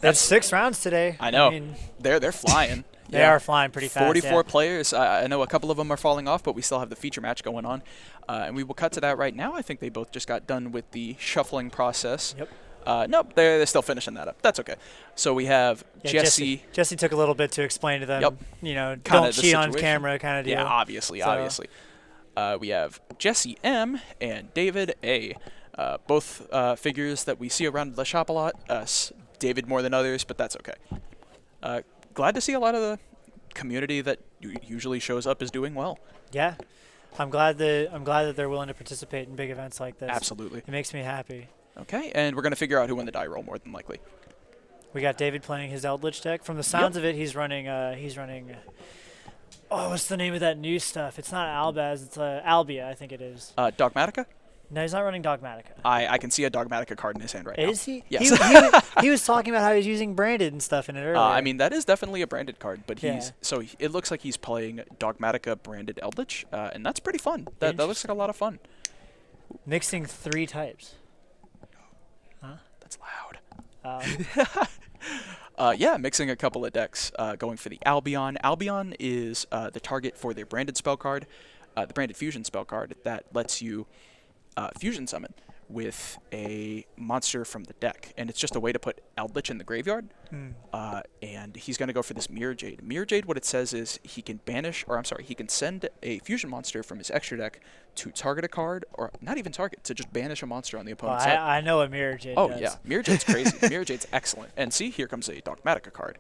That's 6 rounds today. I know. mean, They're flying. they are flying pretty fast. 44 yeah. players. I know a couple of them are falling off, but we still have the feature match going on. And we will cut to that right now. I think they both just got done with the shuffling process. Yep. Nope, they're still finishing that up. That's okay. So we have Yeah, Jesse. Jesse took a little bit to explain to them. Yep. Kinda the cheat on situation. camera kind of deal. Yeah, obviously. We have Jesse M and David A. Both figures that we see around the shop a lot. David more than others, but that's okay. Glad to see a lot of the community that usually shows up is doing well. Yeah. I'm glad that they're willing to participate in big events like this. Absolutely. It makes me happy. Okay, and we're going to figure out who won the die roll more than likely. We got David playing his Eldritch deck. From the sounds of it, he's running. Oh, what's the name of that new stuff? It's not Albaz. It's Albia, I think it is. Dogmatica? No, he's not running Dogmatica. I can see a Dogmatica card in his hand right now. Is he? Yes. He was talking about how he's using branded and stuff in it earlier. I mean, that is definitely a branded card, but Yeah. it looks like he's playing Dogmatica branded Eldritch, and that's pretty fun. That looks like a lot of fun. Mixing 3 types. That's loud. Yeah, mixing a couple of decks, going for the Albion. Albion is the target for their branded spell card, the branded fusion spell card that lets you fusion summon with a monster from the deck, and it's just a way to put Eldritch in the graveyard. And he's going to go for this Mirror Jade. Mirror Jade, what it says is he can he can send a fusion monster from his extra deck to target a card, or not even target, to just banish a monster on the Well, opponent's side. I know what Mirror Jade Oh does. yeah, Mirror Jade's crazy. Mirror Jade's excellent. And see, here comes a Dogmatica card.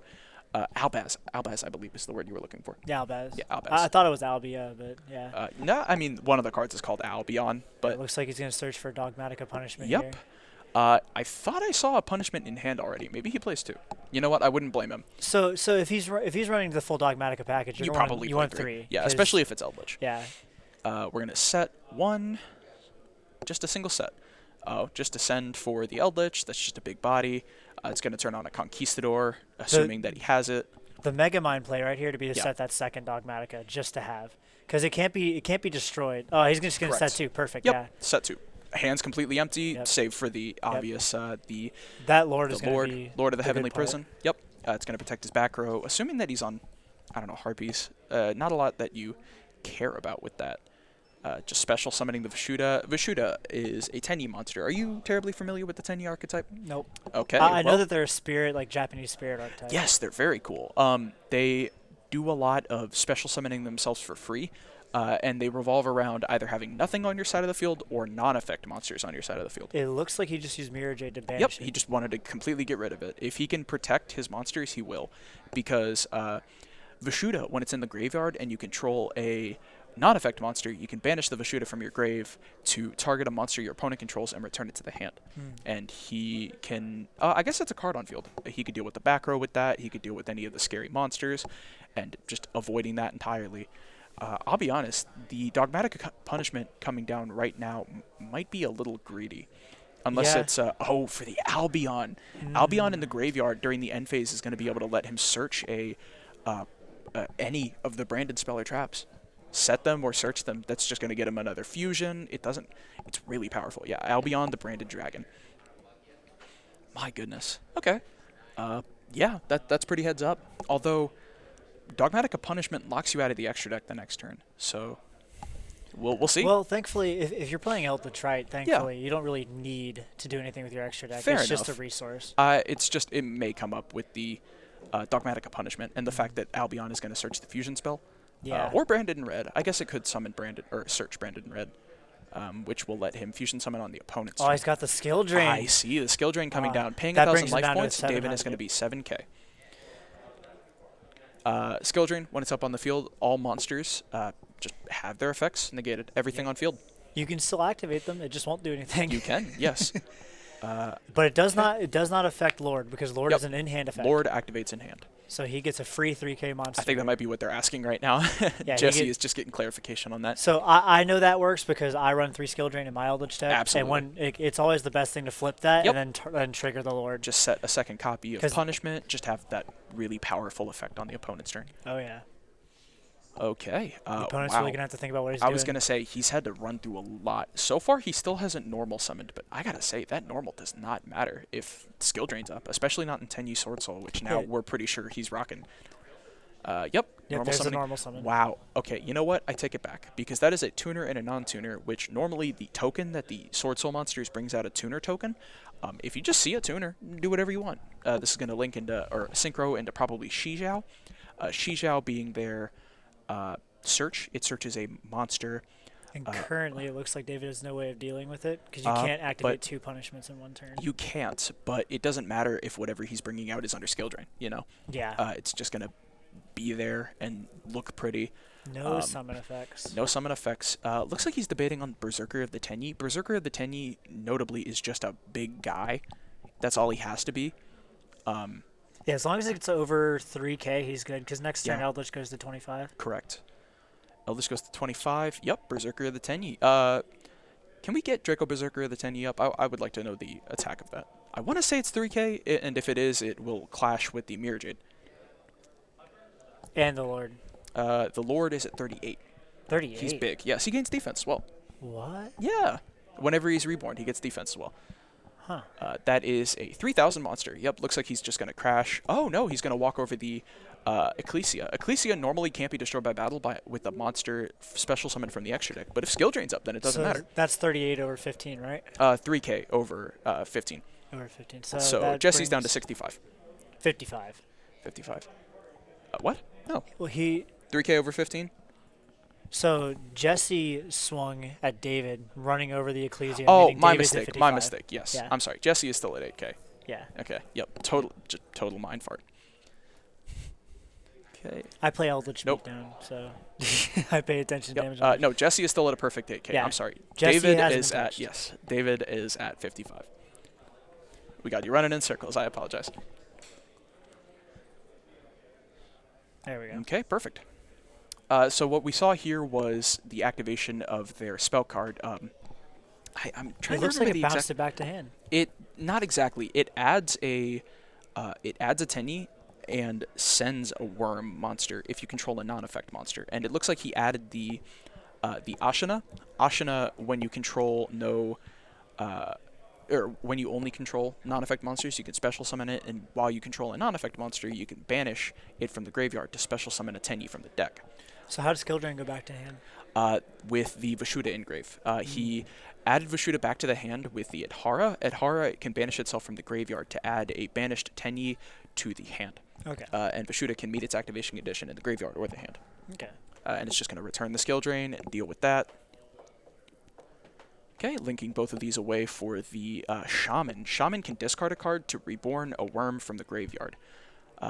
Albaz, I believe is the word you were looking for. Yeah, Albaz. Yeah, Albaz. I thought it was Albia, but yeah. No, I mean one of the cards is called Albion, It but looks like he's going to search for Dogmatica punishment yep. here. I thought I saw a punishment in hand already. Maybe he plays 2. You know what? I wouldn't blame him. So if he's running the full Dogmatica package, You you probably want play 3. Yeah, 'cause- especially if it's Eldritch. Yeah. We're gonna set 1, just a single set. Just to send for the Eldritch. That's just a big body. It's gonna turn on a Conquistador, assuming that he has it. The Mega Mind play right here to be to Yeah. set that second Dogmatica just to have, because it can't be destroyed. Oh, he's just going to set Correct. 2. Perfect. Yep, Yeah. set 2. Hands completely empty, Yep. save for the obvious the That Lord the is going Lord, to be Lord of the good Heavenly part. Prison. Yep. It's going to protect his back row, assuming that he's on, I don't know, Harpies. Not a lot that you care about with that. Just special summoning the Vishuda. Vishuda is a Tenyi monster. Are you terribly familiar with the Tenyi archetype? Nope. Okay. I know well, that they're a spirit, like Japanese spirit archetype. Yes, they're very cool. They do a lot of special summoning themselves for free, and they revolve around either having nothing on your side of the field or non-effect monsters on your side of the field. It looks like he just used Mirror Jade to banish Yep, it. he just wanted to completely get rid of it. If he can protect his monsters, he will. Because Vishuda, when it's in the graveyard and you control a non-effect monster, you can banish the Vishuda from your grave to target a monster your opponent controls and return it to the hand. And he can... I guess it's a card on field. He could deal with the back row with that. He could deal with any of the scary monsters, and just avoiding that entirely. I'll be honest, the Dogmatic punishment coming down right now might be a little greedy. Unless Yeah. it's, for the Albion. Albion in the graveyard during the end phase is going to be able to let him search any of the branded spell or traps. Set them or search them. That's just going to get him another fusion. It's really powerful. Yeah, Albion, the branded dragon. My goodness. Okay. Yeah, that's pretty heads up. Although, Dogmatica punishment locks you out of the extra deck the next turn. So, we'll see. Well, thankfully, if you're playing Eldritch right, thankfully, you don't really need to do anything with your extra deck. Fair it's just a enough. resource. It's just, it may come up with the Dogmatica punishment and the fact that Albion is going to search the fusion spell. Yeah. Or Branded in Red. I guess it could summon Branded, or search Branded in Red, which will let him fusion summon on the opponent's Oh, turn. he's got the skill drain. I see the skill drain coming down, paying that 1,000 brings him life down to points. David is 700. going to be 7k. Skill drain, when it's up on the field, all monsters just have their effects negated. Everything on field. You can still activate them. It just won't do anything. You can, yes. But it does not. It does not affect Lord because Lord Yep. is an in-hand effect. Lord activates in hand. So he gets a free 3K monster. I think that might be what they're asking right now. Yeah, Jesse is just getting clarification on that. So I know that works because I run 3 skill drain in my Eldritch deck. Absolutely. And when it's always the best thing to flip that Yep. and then trigger the Lord. Just set a second copy of 'Cause- punishment. Just have that really powerful effect on the opponent's turn. Oh yeah. Okay. The opponent's wow. really gonna have to think about what he's I doing. was gonna say he's had to run through a lot. So far, he still hasn't normal summoned, but I gotta say that normal does not matter if skill drains up, especially not in Tenyi Sword Soul, which now Yeah. we're pretty sure he's rocking. Yep. Yep, normal there's a summoning. normal summon. Wow. Okay. You know what? I take it back because that is a tuner and a non-tuner, which normally the token that the Sword Soul monsters brings out a tuner token. If you just see a tuner, do whatever you want. This is gonna link into or synchro into probably Shijiao. Shijiao being their search. It searches a monster. And currently, it looks like David has no way of dealing with it because you Uh, can't activate but 2 punishments in 1 turn. You can't, but it doesn't matter if whatever he's bringing out is under skill drain. Yeah. It's just gonna be there and look pretty. No summon effects. No summon effects. Looks like he's debating on Berserker of the Tenyi. Berserker of the Tenyi, notably, is just a big guy. That's all he has to be. Yeah, as long as it's over 3k, he's good. Because next turn, Yeah. Eldritch goes to 25. Correct. Eldritch goes to 25. Yep, Berserker of the Tenyi. Can we get Draco Berserker of the Tenyi up? I would like to know the attack of that. I want to say it's 3k, and if it is, it will clash with the Mirror Jade. And the Lord. The Lord is at 38. 38. He's big. Yes, he gains defense as well. What? Yeah. Whenever he's reborn, he gets defense as well. Huh. That is a 3,000 monster. Yep, looks like he's just going to crash. Oh, no, he's going to walk over the Ecclesia. Ecclesia normally can't be destroyed by battle with a monster special summon from the extra deck. But if skill drains up, then it doesn't So matter. That's 38 over 15, right? 3k over 15. Over 15. So, So that Jesse's down to brings 65. 55. 55. What? No. Well, he. 3k over 15? So Jesse swung at David, running over the Ecclesia. Oh, meaning my David's at mistake. My 55. mistake. Yes. Yeah. I'm sorry. Jesse is still at 8k. Yeah. Okay. Yep. Total mind fart. Okay. I play Eldritch Nope. Beatdown, so I pay attention to damage. Yep. No, Jesse is still at a perfect 8k. Yeah. I'm sorry. Jesse David hasn't is touched. David is at 55. We got you running in circles. I apologize. There we go. Okay, perfect. So what we saw here was the activation of their spell card. I'm trying It to looks remember like the it bounced exact. it back to hand. It not exactly. It adds a Tenyi and sends a worm monster if you control a non-effect monster. And it looks like he added the Ashina. Ashina when you control no. Or when you only control non-effect monsters, you can special summon it, and while you control a non-effect monster, you can banish it from the graveyard to special summon a Tenyi from the deck. So how does Skill Drain go back to hand? With the Vashuda engrave. He added Vashuda back to the hand with the Adhara. Adhara can banish itself from the graveyard to add a banished Tenyi to the hand. Okay. And Vashuda can meet its activation condition in the graveyard or the hand. Okay. And it's just going to return the skill drain and deal with that. Okay, linking both of these away for the Shaman. Shaman can discard a card to reborn a worm from the graveyard.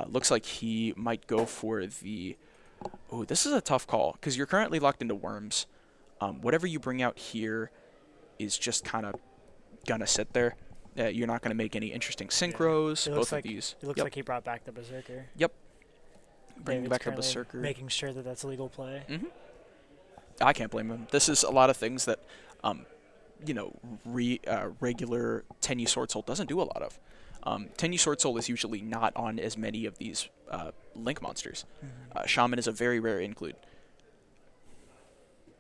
Looks like he might go for the... Oh, this is a tough call, because you're currently locked into worms. Whatever you bring out here is just kind of going to sit there. You're not going to make any interesting synchros. It Both looks of like these. it looks Yep. like he brought back the Berserker. Yep. Bring David's back a currently Berserker. Making sure that that's legal play. I can't blame him. This is a lot of things that, regular Tenyi Sword Soul doesn't do a lot of. Tenyi Sword Soul is usually not on as many of these Link monsters. Shaman is a very rare include.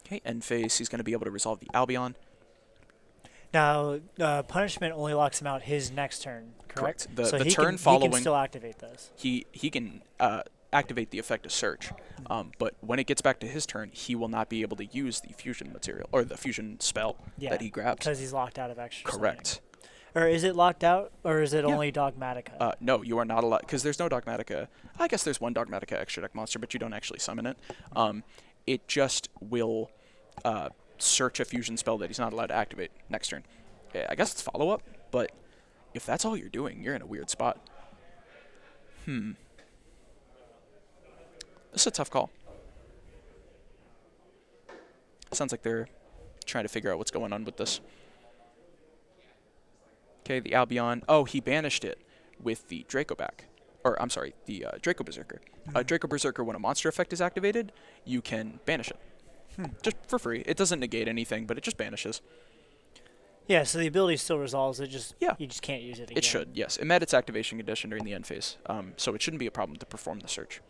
Okay, end phase. He's going to be able to resolve the Albion. Now, punishment only locks him out his next turn, correct? Correct. So The he turn can, he following- can still activate this. He can activate the effect of Search, but when it gets back to his turn, he will not be able to use the fusion material or the fusion spell Yeah, that he grabs. because he's locked out of extra. Correct. Summoning. Or is it locked out, or is it Yeah. only Dogmatica? No, you are not allowed, because there's no Dogmatica. I guess there's one Dogmatica extra deck monster, but you don't actually summon it. It just will search a fusion spell that he's not allowed to activate next turn. Yeah, I guess it's follow-up, but if that's all you're doing, you're in a weird spot. This is a tough call. Sounds like they're trying to figure out what's going on with this. Okay, the Albion. Oh, he banished it with the Draco back. Or, I'm sorry, the Draco Berserker. Draco Berserker, when a monster effect is activated, you can banish it. Just for free. It doesn't negate anything, but it just banishes. Yeah, so the ability still resolves. It just Yeah. you just can't use it again. It should, yes. It met its activation condition during the end phase, so it shouldn't be a problem to perform the search.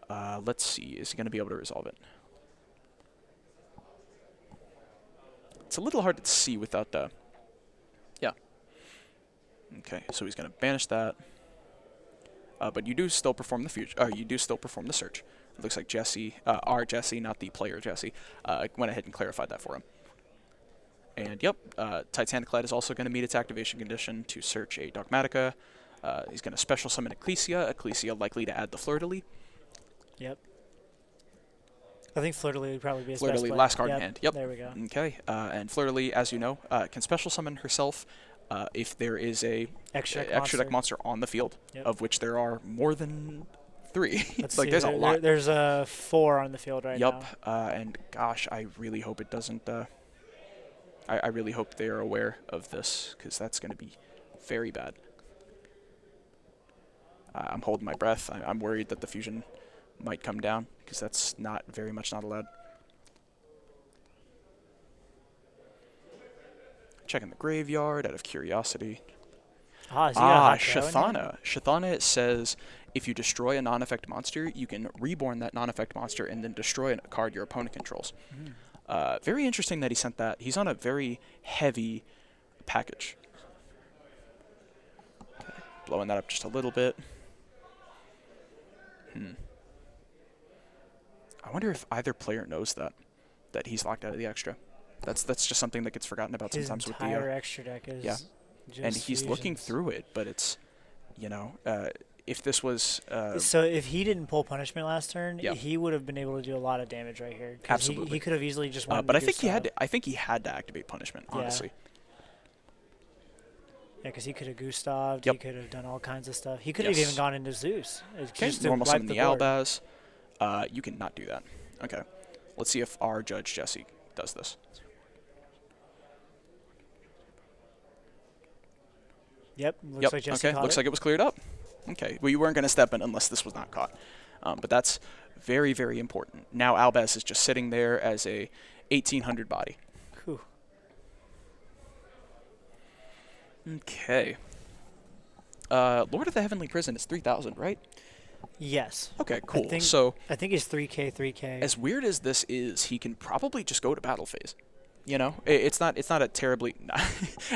Let's see. Is he going to be able to resolve it? It's a little hard to see without the... Yeah. Okay, so he's going to banish that. But you do still perform the you do still perform the search. It looks like Jesse, our Jesse, not the player Jesse, went ahead and clarified that for him. And yep, Titanic Light is also going to meet its activation condition to search a Dogmatica. He's going to special summon Ecclesia. Ecclesia likely to add the Fleur-de-Lis. Yep. I think Fleur-de-Lis would probably be his best Fleur-de-Lis, play. last card in hand. Yep. There we go. Okay, and Fleur-de-Lis, as you know, can special summon herself if there is a Extra deck monster on the field, Yep. of which there are more than 3. Let's Like, see, there's a lot. There's 4 on the field right Yup, now. and gosh, I really hope it doesn't. I really hope they are aware of this, because that's going to be very bad. I'm holding my breath. I'm worried that the fusion might come down, because that's very much not allowed. Checking the graveyard out of curiosity. Is he got a hot throw in here? Shathana. Shathana says if you destroy a non-effect monster, you can reborn that non-effect monster and then destroy a card your opponent controls. Very interesting that he sent that. He's on a very heavy package. Okay, blowing that up just a little bit. I wonder if either player knows that he's locked out of the extra. That's just something that gets forgotten about His sometimes with the entire extra deck is yeah. just and he's looking fusions. through it, but it's, if this was So if he didn't pull punishment last turn, Yeah. he would have been able to do a lot of damage right here. 'Cause Absolutely. He could have easily just won. but I think he had to activate punishment, Yeah. honestly. Yeah, because he could have Gustaved. Yep. He could have done all kinds of stuff. He could have Yes. even gone into Zeus. Okay, Just to normal wipe summon the board. Albaz. You cannot do that. Okay, let's see if our Judge Jesse does this. Yep. Looks like Jesse okay, caught looks it. like it was cleared up. Okay, well, you weren't going to step in unless this was not caught. But that's very, very important. Now Albaz is just sitting there as a 1800 body. Whew. Okay. Lord of the Heavenly Prison is 3,000, right? Yes. Okay, cool. think- So, I think he's 3K, 3K. as weird as this is, he can probably just go to battle phase. You know, it's not a terribly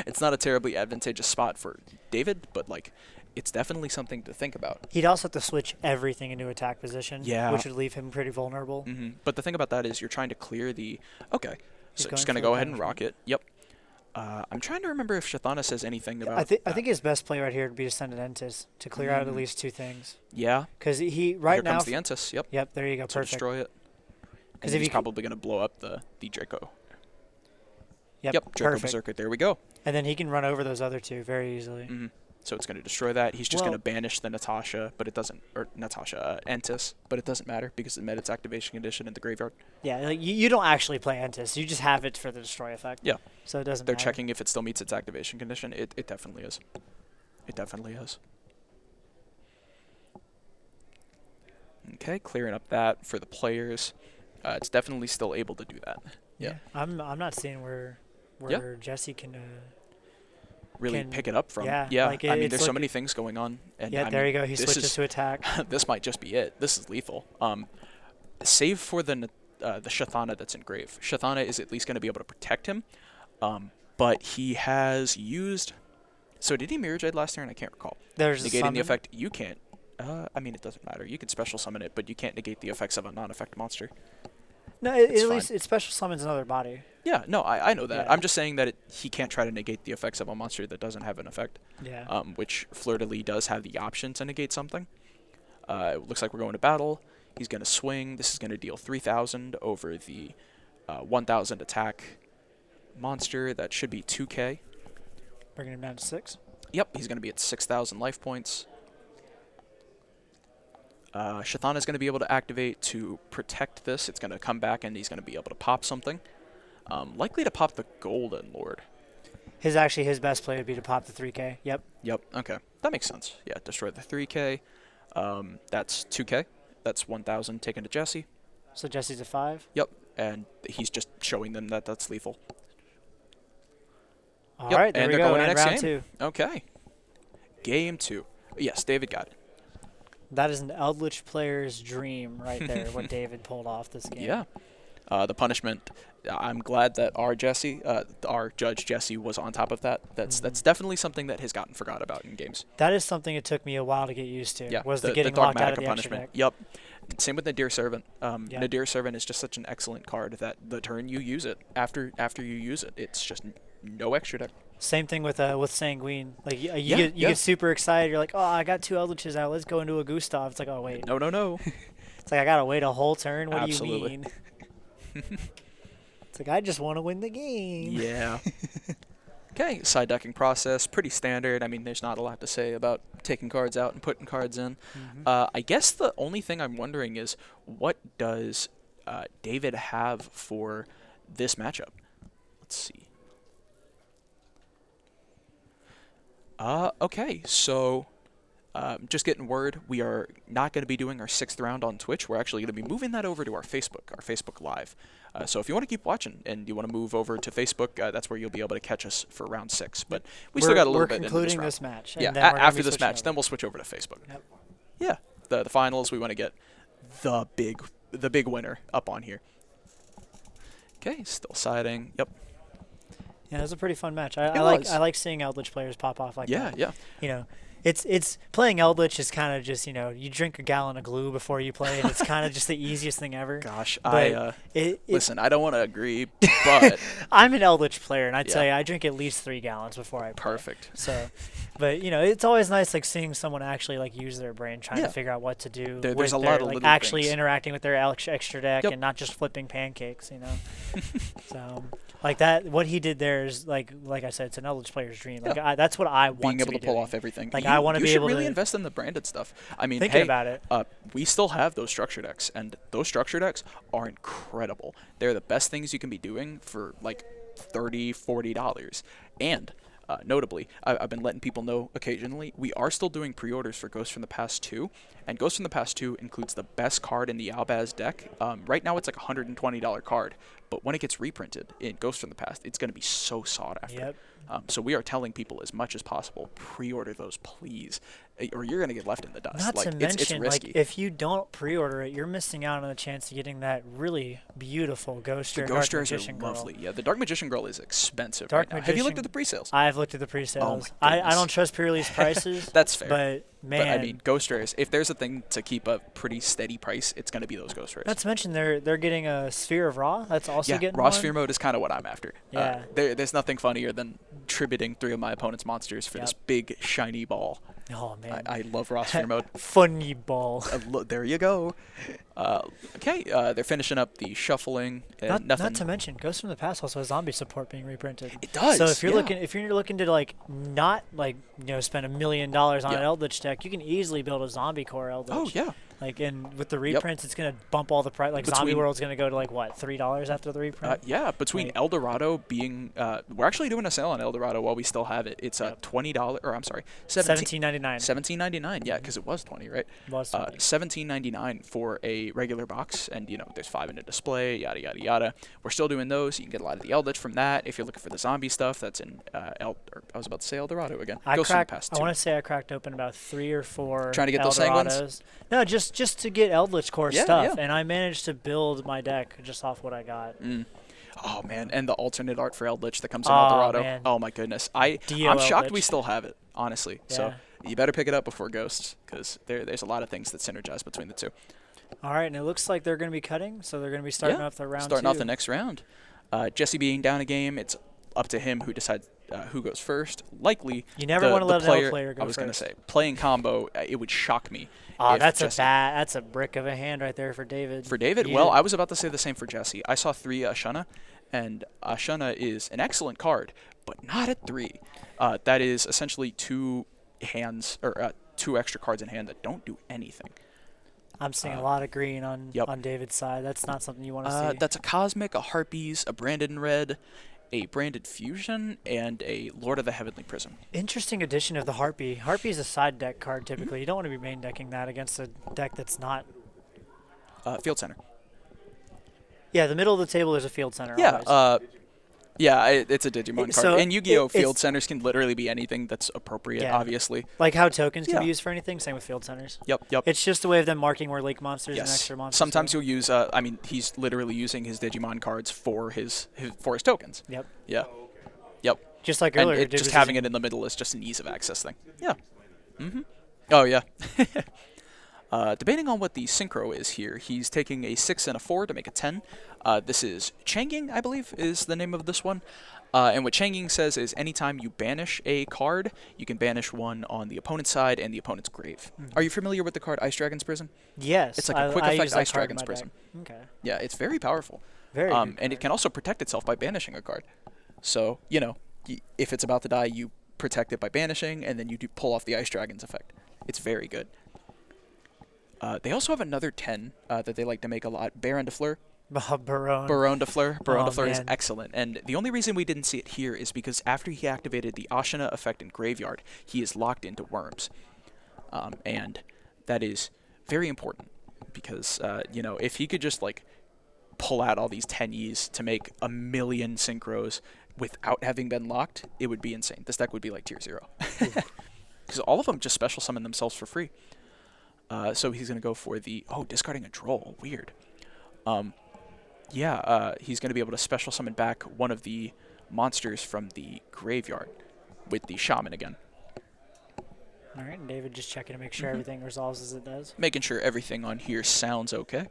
it's not a terribly advantageous spot for David, but like, it's definitely something to think about. He'd also have to switch everything into attack position, Yeah. which would leave him pretty vulnerable. But the thing about that is, you're trying to clear the. Okay, He's so going just gonna for go the ahead and punishment. rock it. Yep. I'm trying to remember if Shathana says anything about. I think that. his best play right here would be to send an Entis to clear out at least 2 things. Yeah. Because he Here right now. comes the Entis. Yep. Yep, there you go. So Perfect. destroy it. 'Cause Because if he's you c- probably gonna blow up the Draco. Yep, Draco perfect. Berserker. There we go. And then he can run over those other 2 very easily. So it's going to destroy that. He's just Well- going to banish the Natasha, but it doesn't, or Natasha, Entis, but it doesn't matter because it met its activation condition in the graveyard. Yeah, like you don't actually play Entis. You just have it for the destroy effect. Yeah. So it doesn't They're matter. checking if it still meets its activation condition. It definitely is. It definitely is. Okay, clearing up that for the players. It's definitely still able to do that. Yeah. I'm not seeing where Yeah. Jesse can. Really Can- pick it up from. yeah, like I mean, it's there's so like- many things going on. And Yeah, I there mean, you go. He this switches is- to attack. This might just be it. This is lethal. Save for the Shathana that's engraved. Shathana is at least going to be able to protect him, but he has used. So did he Mirror Jade last turn? I can't recall. There's a Negating summon. the effect, you can't. I mean, it doesn't matter. You can special summon it, but you can't negate the effects of a non-effect monster. No, it's at least fine. it special summons another body. Yeah, no, I know that. Yeah. I'm just saying that he can't try to negate the effects of a monster that doesn't have an effect. Yeah. Which Fleur-de-Lis does have the option to negate something. It looks like we're going to battle. He's going to swing. This is going to deal 3,000 over the 1,000 attack monster. That should be 2k. Bringing him down to 6. Yep, he's going to be at 6,000 life points. Shathana is going to be able to activate to protect this. It's going to come back and he's going to be able to pop something. Likely to pop the Golden Lord. His best play would be to pop the 3K. Yep. Yep, okay. That makes sense. Yeah, destroy the 3k. That's 2k. That's 1,000 taken to Jesse. So Jesse's a 5. Yep, and he's just showing them that that's lethal. All Yep, right, there and we they're go. going to And next round game. 2. Okay. Game 2. Yes, David got it. That is an Eldritch player's dream right there, what David pulled off this game. Yeah. The punishment. I'm glad that our judge Jesse, was on top of that. That's definitely something that has gotten forgot about in games. That is something it took me a while to get used to. Yeah, Was the getting locked out of the extra deck. Yep. Same with Nadir Servant. Nadir Servant is just such an excellent card that the turn you use it, after you use it, it's just no extra deck. Same thing with Sanguine. Like you get super excited. You're like, oh, I got 2 Eldritches out. Let's go into a Gustav. It's like, oh wait. No. It's like I gotta wait a whole turn. What Absolutely. do you mean? It's like I just want to win the game. Yeah. Okay, side decking process, pretty standard. I mean, there's not a lot to say about taking cards out and putting cards in. I guess the only thing I'm wondering is, what does David have for this matchup? Let's see. Okay, so just getting word, we are not going to be doing our 6th round on Twitch. We're actually going to be moving that over to our Facebook Live. So if you want to keep watching and you want to move over to Facebook, that's where you'll be able to catch us for round 6. But we still got a little bit in this concluding round. this match. Yeah, and then we're gonna after be this switching match, over. then we'll switch over to Facebook. Yep. Yeah, the finals, we want to get the big winner up on here. Okay, still siding. Yep. Yeah, it was a pretty fun match. It I was. like seeing Eldritch players pop off like that. Yeah. You know, it's playing Eldritch is kind of just, you drink a gallon of glue before you play, and it's kind of just the easiest thing ever. Gosh, But listen, I don't want to agree, but I'm an Eldritch player, and I tell Yeah. you, I drink at least 3 gallons before I play. perfect. So, but it's always nice like seeing someone actually like use their brain, trying Yeah. to figure out what to do. There's with a lot their, of like little actually things. interacting with their extra deck Yep. and not just flipping pancakes. So like that, what he did there is like I said, it's an Eldritch player's dream. Like that's what I want Being to able be to pull doing. off everything. Like, You- I wanna you be should able really to- invest in the branded stuff. I mean, Thinking hey, about it. We still have those structure decks, and those structure decks are incredible. They're the best things you can be doing for like $30, $40. And notably, I've been letting people know occasionally, we are still doing pre-orders for Ghost from the Past 2, and Ghost from the Past 2 includes the best card in the Albaz deck. Right now it's like a $120 card, but when it gets reprinted in Ghost from the Past, it's going to be so sought after. Yep. So we are telling people as much as possible, pre-order those, please, or you're going to get left in the dust. Not like, to mention, it's risky. like if you don't pre-order it, you're missing out on the chance of getting that really beautiful Ghost The or Ghost Dark Rares are Magician Girl. lovely. Yeah, the Dark Magician Girl is expensive Dark right now. Have you looked Magician- at the pre-sales? I've looked at the pre-sales. my I goodness. don't trust pre-release prices. That's fair. But man, But I mean, Ghost Rares, if there's a thing to keep a pretty steady price, it's going to be those Ghost Rares. not to mention they're getting a Sphere of Ra. That's also yeah, getting Raw one. Sphere mode is kind of what I'm after. Yeah. There's nothing funnier than tributing 3 of my opponent's monsters for this Yep. big, shiny ball. Oh man, I love Raw Sphere mode. funny ball. There you go. Okay, they're finishing up the shuffling. And Not nothing. to mention, Ghost from the Past also has zombie support being reprinted. It does, So if you're yeah. looking to like not like spend $1 million on Yeah. an Eldritch deck, you can easily build a zombie core Eldritch. Oh, yeah. Like and with the reprints, it's gonna bump all the price. Like Zombie Between- World's gonna go to like what $3 after the reprint. Yeah, between Like- El Dorado being, we're actually doing a sale on El Dorado while we still have it. It's Yep. $20, or I'm sorry, $17.99. $17.99. Yeah, because it was 20, right? Was 20. $17.99 for a regular box, and there's 5 in a display, yada yada yada. We're still doing those. You can get a lot of the Eldritch from that. If you're looking for the zombie stuff, that's in I was about to say El Dorado again. I Ghost from the cracked. Past I 2. want to say I cracked open about 3 or 4. Trying to get those Sanguines? Eldorados. No, just to get Eldritch core Yeah, stuff, yeah. and I managed to build my deck just off what I got. Oh man, and the alternate art for Eldritch that comes in Oh, El Dorado. man. Oh my goodness, I'm Dio shocked we Eldritch. still have it, honestly. So Yeah. you better pick it up before Ghosts, because there's a lot of things that synergize between the two. All right, and it looks like they're going to be cutting, so they're going to be starting off the round starting 2. off the next round. Jesse being down a game, it's up to him who decides who goes first. Likely, You never the- wanna the let an L player, player go I was gonna first. say, playing combo, it would shock me. Oh, if that's Jesse, that's a brick of a hand right there for David. For David, You well, did- I was about to say the same for Jesse. I saw 3 Ashana, and Ashana is an excellent card, but not at 3. That is essentially 2 hands, or 2 extra cards in hand that don't do anything. I'm seeing a lot of green on Yep. on David's side. That's not something you want to see. That's a Cosmic, a Harpies, a Branded in Red, a Branded Fusion, and a Lord of the Heavenly Prism. Interesting addition of the Harpy. Harpy is a side deck card Mm-hmm. typically. You don't want to be main decking that against a deck that's not. Field Center. Yeah, the middle of the table is a field center. Yeah, always. Yeah, it's a Digimon card. So and Yu-Gi-Oh! it's- Field Centers can literally be anything that's appropriate, Yeah. obviously. Like how tokens can Yeah. be used for anything, same with field centers. Yep, yep. It's just a way of them marking where lake monsters and Yes. extra monsters. Sometimes go. you'll use. I mean, he's literally using his Digimon cards for his tokens. Yep. Yeah. Yep. Just like And earlier. just having it in the middle is just an ease of access thing. Yeah. Oh yeah. Debating on what the synchro is here, he's taking a 6 and a 4 to make a 10. This is Changying, I believe, is the name of this one. And what Changying says is anytime you banish a card, you can banish one on the opponent's side and the opponent's grave. Are you familiar with the card Ice Dragon's Prison? Yes. It's like a quick I effect use that Ice card in Dragon's my Prison. deck. Okay. Yeah, it's very powerful. Very good And card. it can also protect itself by banishing a card. So, you know, if it's about to die, you protect it by banishing, and then you do pull off the Ice Dragon's effect. It's very good. They also have another 10 that they like to make a lot, Baron de Fleur. Baron. Baron de Fleur. Baron Oh, de Fleur is man. excellent. And the only reason we didn't see it here is because after he activated the Ashina effect in Graveyard, he is locked into Worms. And that is very important because, you know, if he could just, like, pull out all these 10Es to make a million synchros without having been locked, it would be insane. This deck would be like tier 0. Because all of them just special summon themselves for free. So he's going to go for the... Oh, discarding a Droll. Weird. He's going to be able to special summon back one of the monsters from the graveyard with the Shaman again. All right, and David just checking to make Mm-hmm. sure everything resolves as it does. Making sure everything on here sounds okay.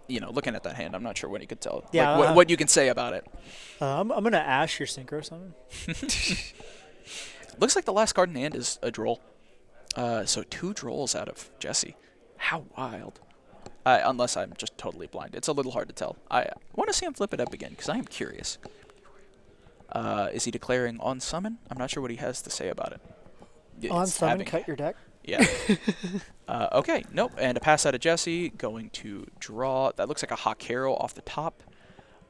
You know, looking at that hand, I'm not sure what you could tell. Yeah, Like, what you can say about it. I'm going to Ash your Synchro Summon. Looks like the last card in hand is a Droll. So 2 Drolls out of Jesse. How wild. Unless I'm just totally blind. It's a little hard to tell. I want to see him flip it up again, because I am curious. Is he declaring on summon? I'm not sure what he has to say about it. On It's summon, having- cut your deck. Yeah. Okay, nope. And a pass out of Jesse. Going to draw. That looks like a Hakero off the top.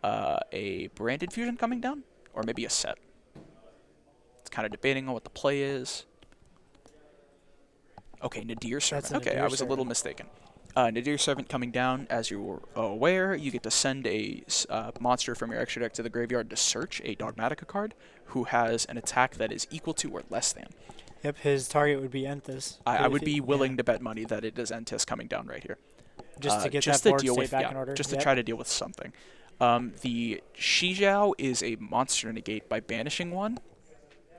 A Branded Fusion coming down? Or maybe a set. It's kind of debating on what the play is. Okay, Nadir Servant. That's a Okay, Nadir I was a little Servant. mistaken. Nadir Servant coming down. As you're aware, you get to send a monster from your extra deck to the graveyard to search a Dogmatica card who has an attack that is equal to or less than. Yep, his target would be Enthus. I would be willing to bet money that it is Entis coming down right here. Just to get just that to board deal state with, back yeah, in order. just to Yep. try to deal with something. The Shijiao is a monster negate by banishing one,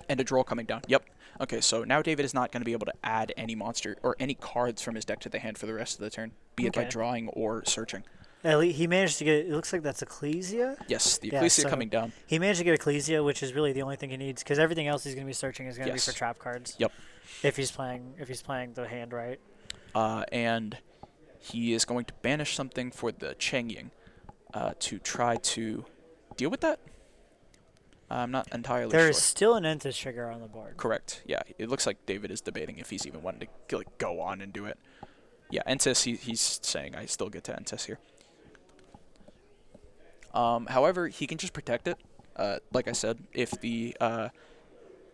and a Droll coming down. Yep. Okay, so now David is not going to be able to add any monster or any cards from his deck to the hand for the rest of the turn, be it by Okay. drawing or searching. He managed to get. It looks like that's Ecclesia. Yes, the Yeah, Ecclesia so coming down. He managed to get Ecclesia, which is really the only thing he needs, because everything else he's going to be searching is going to Yes. be for trap cards. Yep. If he's playing the hand right. And he is going to banish something for the Changying to try to deal with that. I'm not entirely There sure. is still an Enthus trigger on the board. Correct. Yeah, it looks like David is debating if he's even wanting to like go on and do it. Yeah, Entis, he's saying I still get to Entis here. However, he can just protect it. Like I said, if the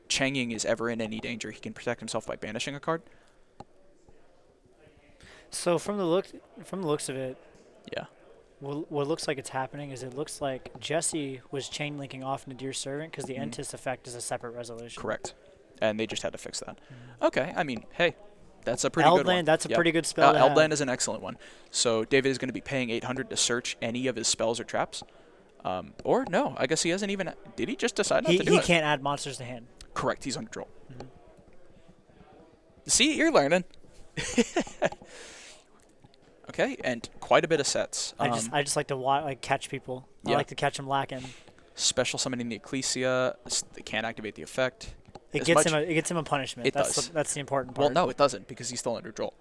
Changying is ever in any danger, he can protect himself by banishing a card. So from the looks of it, Yeah. what looks like it's happening is it looks like Jesse was chain linking off Nadir Servant because the Mhm. Entis effect is a separate resolution. Correct. And they just had to fix that. Okay, I mean, hey, that's a pretty good one. Eldland, that's a Yep. pretty good spell to have. Eldland is an excellent one. So David is going to be paying 800 to search any of his spells or traps. Or no, I guess he hasn't even. Did he just decide not He to do it? can't add monsters to hand. Correct, he's under Droll. See, you're learning. Okay, and quite a bit of sets. I just like to catch people. I yeah. like to catch them lacking. Special summoning the Ecclesia. They can't activate the effect. It As gets much- him a punishment. It that's does. that's the important Well, part. no, it doesn't because he's still under Droll.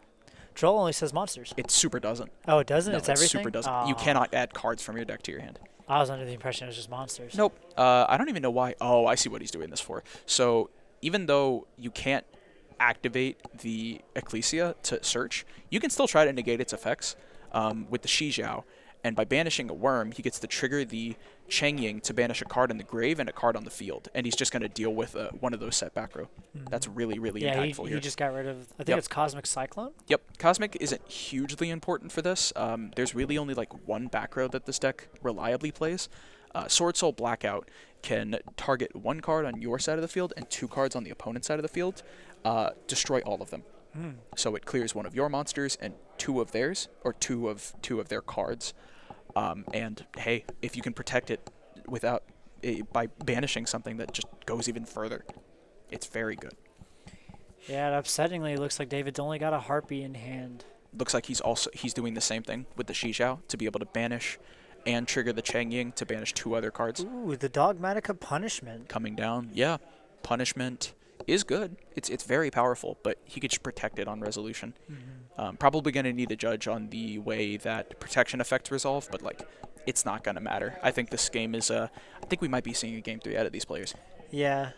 Troll only says monsters. It super doesn't. Oh, it doesn't. No, It's it everything. super doesn't. You Aw. cannot add cards from your deck to your hand. I was under the impression it was just monsters. Nope. I don't even know why. Oh, I see what he's doing this for. So even though you can't activate the Ecclesia to search, you can still try to negate its effects with the Shijiao. And by banishing a worm, he gets to trigger the Changying to banish a card in the grave and a card on the field. And he's just going to deal with one of those set back row. That's really, really Yeah, impactful he here. just got rid of. I think Yep. it's Cosmic Cyclone. Yep, Cosmic isn't hugely important for this. There's really only like one back row that this deck reliably plays. Sword Soul Blackout can target 1 card on your side of the field and 2 cards on the opponent's side of the field, destroy all of them. So it clears 1 of your monsters and 2 of theirs, or 2 of their cards. And hey, if you can protect it without by banishing something that just goes even further, it's very good. Yeah, it upsettingly looks like David's only got a Harpy in hand. Looks like he's doing the same thing with the Xizhou to be able to banish and trigger the Chang Ying to banish 2 other cards. Ooh, the Dogmatica Punishment. Coming down. Yeah, punishment is good. It's very powerful, but he could just protect it on resolution. Probably going to need a judge on the way that protection effects resolve, but like it's not going to matter. I think this game is I think we might be seeing a game 3 out of these players. Yeah.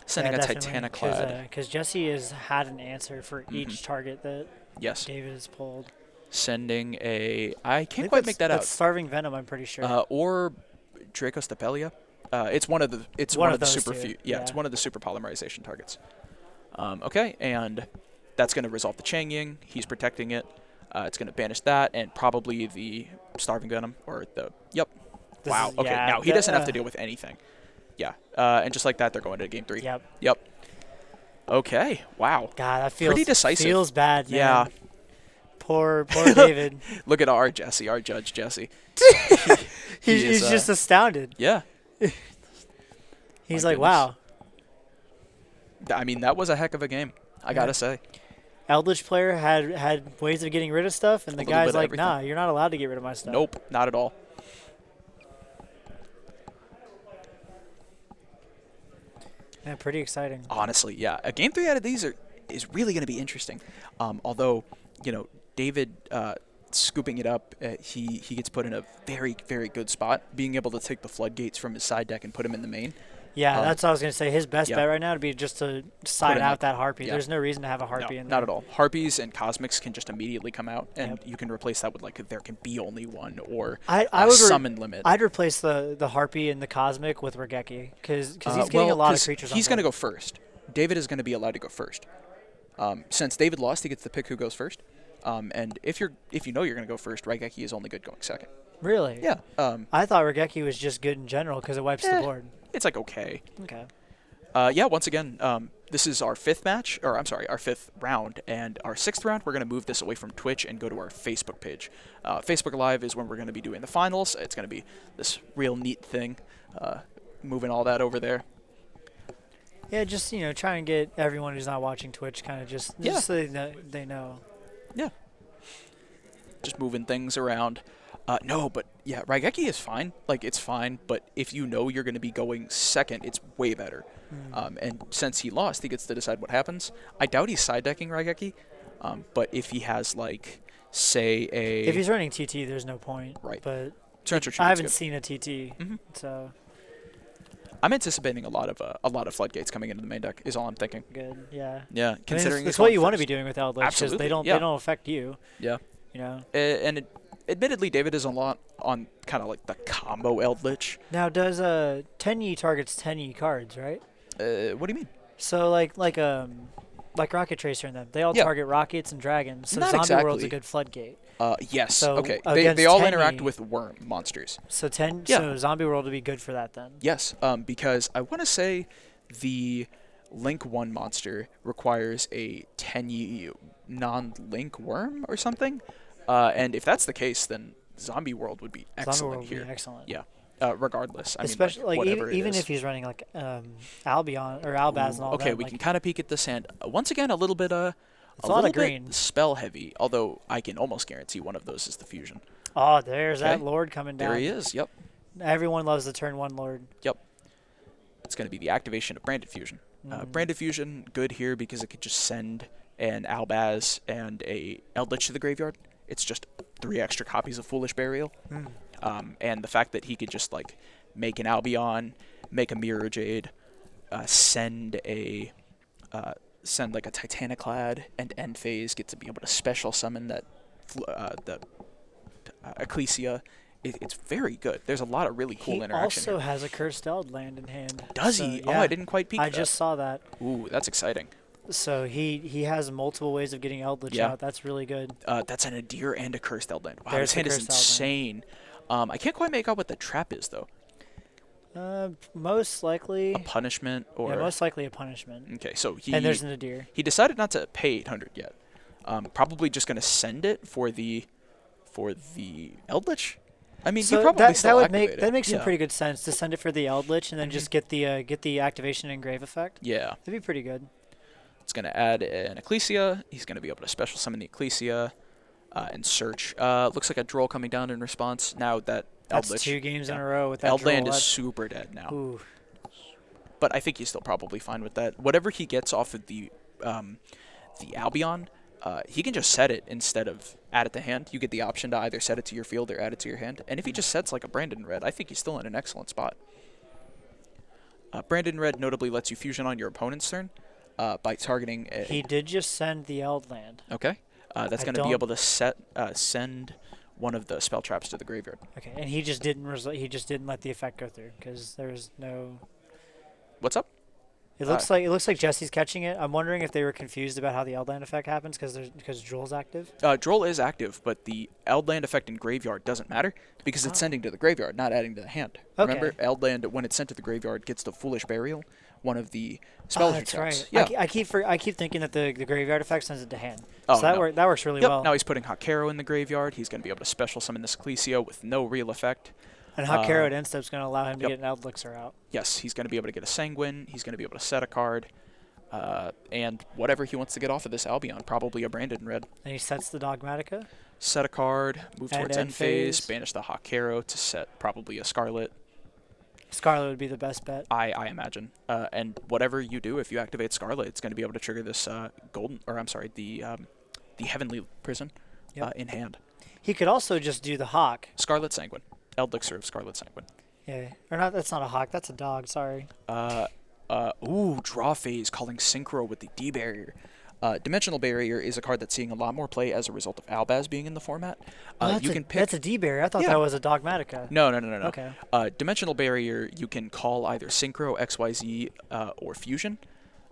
Sending yeah, a definitely, Titaniclad. Because Jesse has had an answer for each target that Yes. David has pulled. Sending a... I can't think quite make that that's out. Starving Venom, I'm pretty sure. Or Draco Stapelia. It's one of the those super two, yeah, it's one of the super polymerization targets. Okay, and that's going to resolve the Chang Ying. He's protecting it. It's going to banish that and probably the Starving Venom or the This wow. is- Okay, yeah, now he that- doesn't have to deal with anything. Yeah, and just like that, they're going to game 3. Yep. Yep. Okay. Wow. God, that feels Pretty decisive. Feels bad, man. Yeah. Poor David. Look at our Jesse, our judge Jesse. He's is, just astounded. Yeah. He's My like, goodness. wow. I mean, that was a heck of a game. I gotta say. Eldritch player had ways of getting rid of stuff, and the little bit guy's of like, everything. nah, you're not allowed to get rid of my stuff. Nope, not at all. Yeah, pretty exciting. Honestly, yeah. A game 3 out of these is really going to be interesting. Although, David scooping it up, he gets put in a very, very good spot, being able to take the floodgates from his side deck and put him in the main. Yeah, that's what I was going to say. His best yeah. bet right now would be just to side in, out like- that Harpy. yeah. There's no reason to have a Harpy No, in there. not at all. Harpies and Cosmics can just immediately come out, and Yep. you can replace that with there can be only one, or I a would summon limit. I'd replace the Harpy and the Cosmic with Regeki because he's getting well, a lot of 'cause creatures. He's going to go first. David is going to be allowed to go first. Since David lost, he gets to pick who goes first. And if you know you're going to go first, Raigeki is only good going second. Really? Yeah. I thought Regeki was just good in general because it wipes the board. It's like okay. Okay. Yeah. Once again, this is our 5th match, or I'm sorry, our 5th round, and our 6th round. We're going to move this away from Twitch and go to our Facebook page. Facebook Live is when we're going to be doing the finals. It's going to be this real neat thing, moving all that over there. Yeah, just try and get everyone who's not watching Twitch kind of just Yeah. so they know. Yeah. Just moving things around. No, but yeah, Raigeki is fine. Like, it's fine, but if you know you're going to be going second, it's way better. And since he lost, he gets to decide what happens. I doubt he's side decking Raigeki, but if he has, say a... If he's running TT, there's no point. Right. But Torrential Treatment's I haven't good. seen a TT, so I'm anticipating a lot of floodgates coming into the main deck, is all I'm thinking. good. Yeah. Yeah, I mean, considering it's he's what going you want to first. be doing with Eldritch because Absolutely, they don't yeah. affect you. Yeah. You know. Admittedly, David is a lot on kind of like the combo Eldritch. Now, does Tenyi targets Tenyi cards, right? What do you mean? So like Rocket Tracer and them, they all Yeah. target rockets and dragons. So Not Zombie World's a exactly. good floodgate. Yes. So, okay. against They all Tenyi- interact with worm monsters. So Yeah. so Zombie World would be good for that then. Yes. Because I want to say the Link 1 monster requires a Tenyi non-Link worm or something. And if that's the case, then Zombie World would be Zombie excellent World would here. be excellent. Yeah. Regardless. I Especially mean, whatever even, it even is. if he's running Albion or Albaz and all Okay, that. we can kind of peek at this hand. Once again, a little bit It's a a lot little of green. bit spell heavy. Although I can almost guarantee one of those is the fusion. Oh, there's that Okay. Lord coming down. There he is. Yep. Everyone loves the turn 1 Lord. Yep. It's going to be the activation of Branded Fusion. Branded Fusion, good here because it could just send an Albaz and a Eldritch to the graveyard. It's just 3 extra copies of Foolish Burial. And the fact that he could just make an Albion, make a Mirror Jade, send a Titaniclad, and end phase get to be able to special summon that the Ecclesia. It's very good. There's a lot of really cool He interaction also here. has a Cursed Eld land in hand. Does So, he? yeah, Oh, I didn't quite peek I at that. just saw that. Ooh, that's exciting. So he has multiple ways of getting Eldritch Yeah. out. That's really good. That's an Adir and a Cursed Eldland. Wow, There's this the hand is Cursed Eldland. insane. I can't quite make out what the trap is though. Most likely. A punishment or Yeah, most likely a punishment. okay, so And there's an Nadir. he decided not to pay 800 yet. Probably just gonna send it for the Eldritch. I mean, So he probably that still would activate make it. that makes some Yeah. pretty good sense to send it for the Eldritch and then just get the activation and grave effect. Yeah, That'd be pretty good. it's gonna add an Ecclesia. He's gonna be able to special summon the Ecclesia and search. Looks like a Droll coming down in response. Now that That's Eldritch, 2 games in yeah. a row with that Eldland Droll. is super dead now. Ooh. But I think he's still probably fine with that. Whatever he gets off of the Albion, he can just set it instead of add it to hand. You get the option to either set it to your field or add it to your hand. And if he just sets like a Brandon Red, I think he's still in an excellent spot. Brandon Red notably lets you fusion on your opponent's turn by targeting a... He did just send the Eldland. Okay. That's I going to be don't- able to send one of the spell traps to the graveyard. Okay, and he just didn't let the effect go through because there's no. What's up? It looks like Jesse's catching it. I'm wondering if they were confused about how the Eldland effect happens because Droll's active. Droll is active, but the Eldland effect in graveyard doesn't matter because it's sending to the graveyard, not adding to the hand. Okay. Remember, Eldland, when it's sent to the graveyard, gets the Foolish Burial, one of the spell That's traps. right. Yeah. I keep thinking that the graveyard effect sends it to hand. Oh, So no. that works really Yep. well. Now he's putting Hakero in the graveyard. He's going to be able to special summon this Ecclesia with no real effect. And Hakero at end step's going to allow him to yep. get an Eldlixir out. Yes, he's going to be able to get a Sanguine. He's going to be able to set a card. And whatever he wants to get off of this Albion, probably a Brandon Red. And he sets the Dogmatica. Set a card, move And towards end end phase, phase. banish the Hakero to set probably a Scarlet. Scarlet would be the best bet. I imagine. And whatever you do, if you activate Scarlet, it's going to be able to trigger this the Heavenly Prison Yep. in hand. He could also just do the Hawk. Scarlet Sanguine. Eldixir of Scarlet Sanguine. Yeah. Or not. That's not a Hawk. That's a dog. Sorry. Draw phase, calling Synchro with the D Barrier. Dimensional Barrier is a card that's seeing a lot more play as a result of Albaz being in the format. You can pick. That's a D barrier. I thought Yeah. that was a Dogmatica. No. Okay. Dimensional Barrier, you can call either Synchro, XYZ, or Fusion,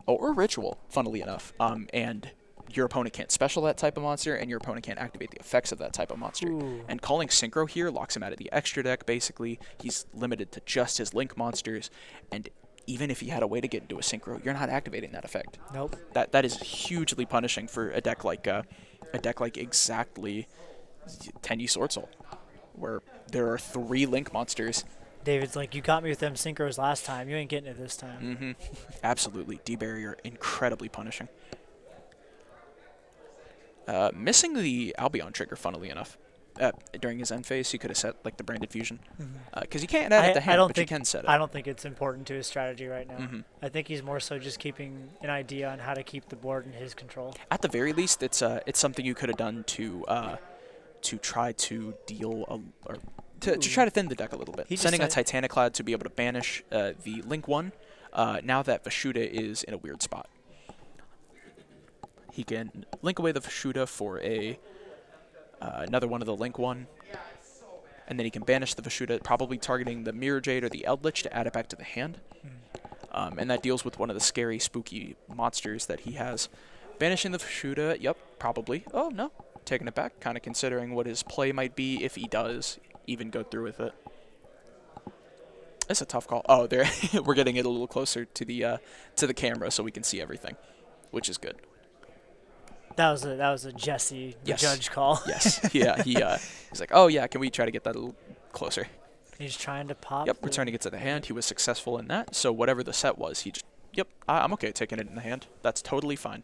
or Ritual, funnily enough. And your opponent can't special that type of monster, and your opponent can't activate the effects of that type of monster. Ooh. And calling Synchro here locks him out of the extra deck, basically. He's limited to just his Link monsters, and even if he had a way to get into a Synchro, you're not activating that effect. Nope. That is hugely punishing for a deck like exactly Tenyi Sword Soul, where there are 3 Link monsters. David's like, you got me with them synchros last time. You ain't getting it this time. Mm-hmm. Absolutely. D-Barrier, incredibly punishing. Missing the Albion trigger, funnily enough. During his end phase, he could have set like the Branded Fusion. Because you can't add it to hand, but you can set it. I don't think it's important to his strategy right now. Mhm. I think he's more so just keeping an idea on how to keep the board in his control. At the very least, it's something you could have done to try to deal to try to thin the deck a little bit. He just Sending a said- Titaniclad to be able to banish the Link 1. Now that Vashuda is in a weird spot, he can link away the Vashuda for another one of the Link 1, and then he can banish the Vashuda, probably targeting the Mirror Jade or the Eldritch to add it back to the hand. And that deals with one of the scary, spooky monsters that he has. Banishing the Vashuda, yep, probably. Oh, no. Taking it back, kind of considering what his play might be if he does even go through with it. It's a tough call. Oh, there we're getting it a little closer to the camera so we can see everything, which is good. That was a Jesse the Yes. judge call. Yes. Yeah. He's like, oh yeah, can we try to get that a little closer? He's trying to pop. Yep. the- Returning it to the hand. He was successful in that. So whatever the set was, he just. Yep. I'm okay taking it in the hand. That's totally fine.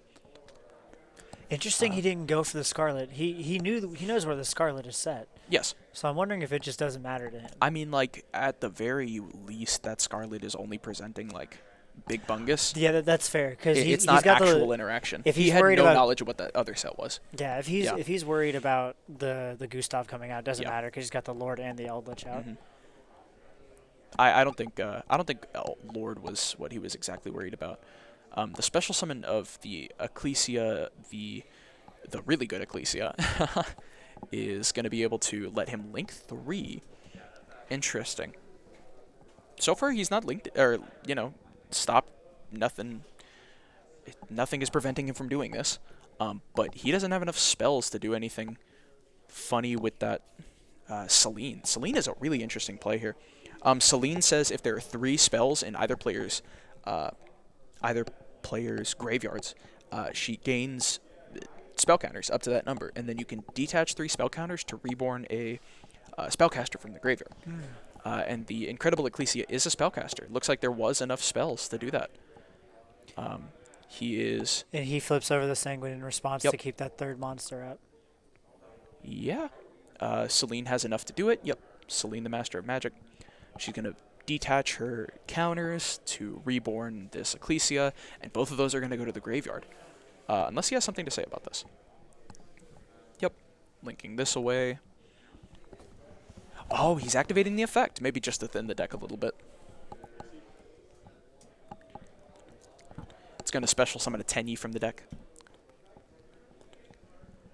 Interesting. He didn't go for the Scarlet. He knows where the Scarlet is set. Yes. So I'm wondering if it just doesn't matter to him. I mean, like at the very least, that Scarlet is only presenting like Big Bungus. Yeah, that's fair because It's he's not got actual the. interaction. if He he's had worried no about- knowledge of what that other set was. Yeah, if he's worried about the Gustav coming out, it doesn't Yeah. matter because he's got the Lord and the Eldritch out. Mhm. I don't think Lord was what he was exactly worried about. The special summon of the Ecclesia, the really good Ecclesia, is going to be able to let him link 3. Interesting. So far, he's not linked, or stop. Nothing is preventing him from doing this. But he doesn't have enough spells to do anything funny with that Celine. Celine is a really interesting play here. Celine says if there are 3 spells in either player's graveyards, she gains spell counters up to that number, and then you can detach 3 spell counters to reborn a spellcaster from the graveyard. And the Incredible Ecclesia is a spellcaster. Looks like there was enough spells to do that. He is... And he flips over the Sanguine in response Yep. to keep that 3rd monster up. Yeah. Celine has enough to do it. Yep. Celine, the Master of Magic. She's going to detach her counters to reborn this Ecclesia, and both of those are going to go to the graveyard. Unless he has something to say about this. Yep. Linking this away. Oh, he's activating the effect. Maybe just to thin the deck a little bit. It's going to special summon a Tenyi from the deck.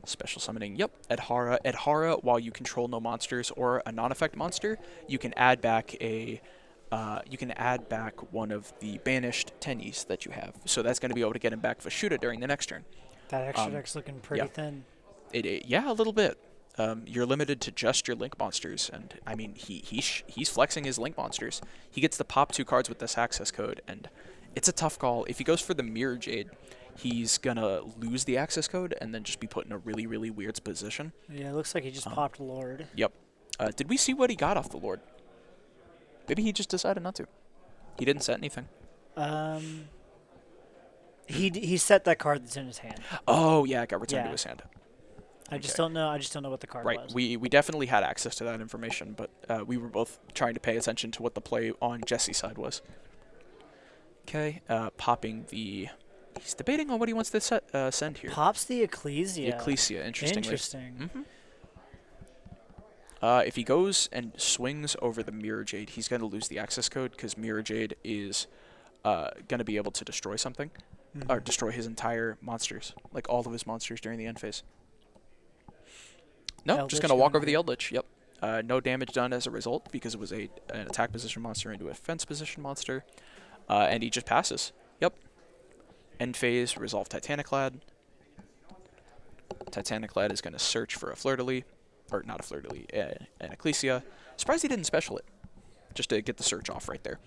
Special summoning, yep, Adhara. Adhara, while you control no monsters or a non-effect monster, you can add back one of the banished Tenyis that you have. So that's going to be able to get him back Vashuda during the next turn. That extra deck's looking pretty thin. Yeah, a little bit. You're limited to just your Link monsters, and I mean he's flexing his Link monsters. He gets to pop 2 cards with this access code, and it's a tough call. If he goes for the Mirror Jade, he's gonna lose the access code and then just be put in a really, really weird position. Yeah, it looks like he just popped Lord. Yep. Did we see what he got off the Lord? Maybe he just decided not to. He didn't set anything. He set that card that's in his hand. Oh yeah, it got returned to Yeah. his hand. I just don't know. I just don't know what the card Right. was. We definitely had access to that information, but we were both trying to pay attention to what the play on Jesse's side was. Okay. Popping the. He's debating on what he wants to send here. Pops the Ecclesia. The Ecclesia, interestingly. Interesting. If he goes and swings over the Mirror Jade, he's going to lose the access code because Mirror Jade is going to be able to destroy something, or destroy his entire monsters, like all of his monsters during the end phase. No, just going to walk over the Eldritch. Yep. No damage done as a result because it was an attack position monster into a defense position monster, and he just passes. Yep. End phase, resolve Titaniclad. Titaniclad is going to search for a Fleur-de-Lis. Or not a Fleur-de-Lis, an Ecclesia. Surprised he didn't special it, just to get the search off right there.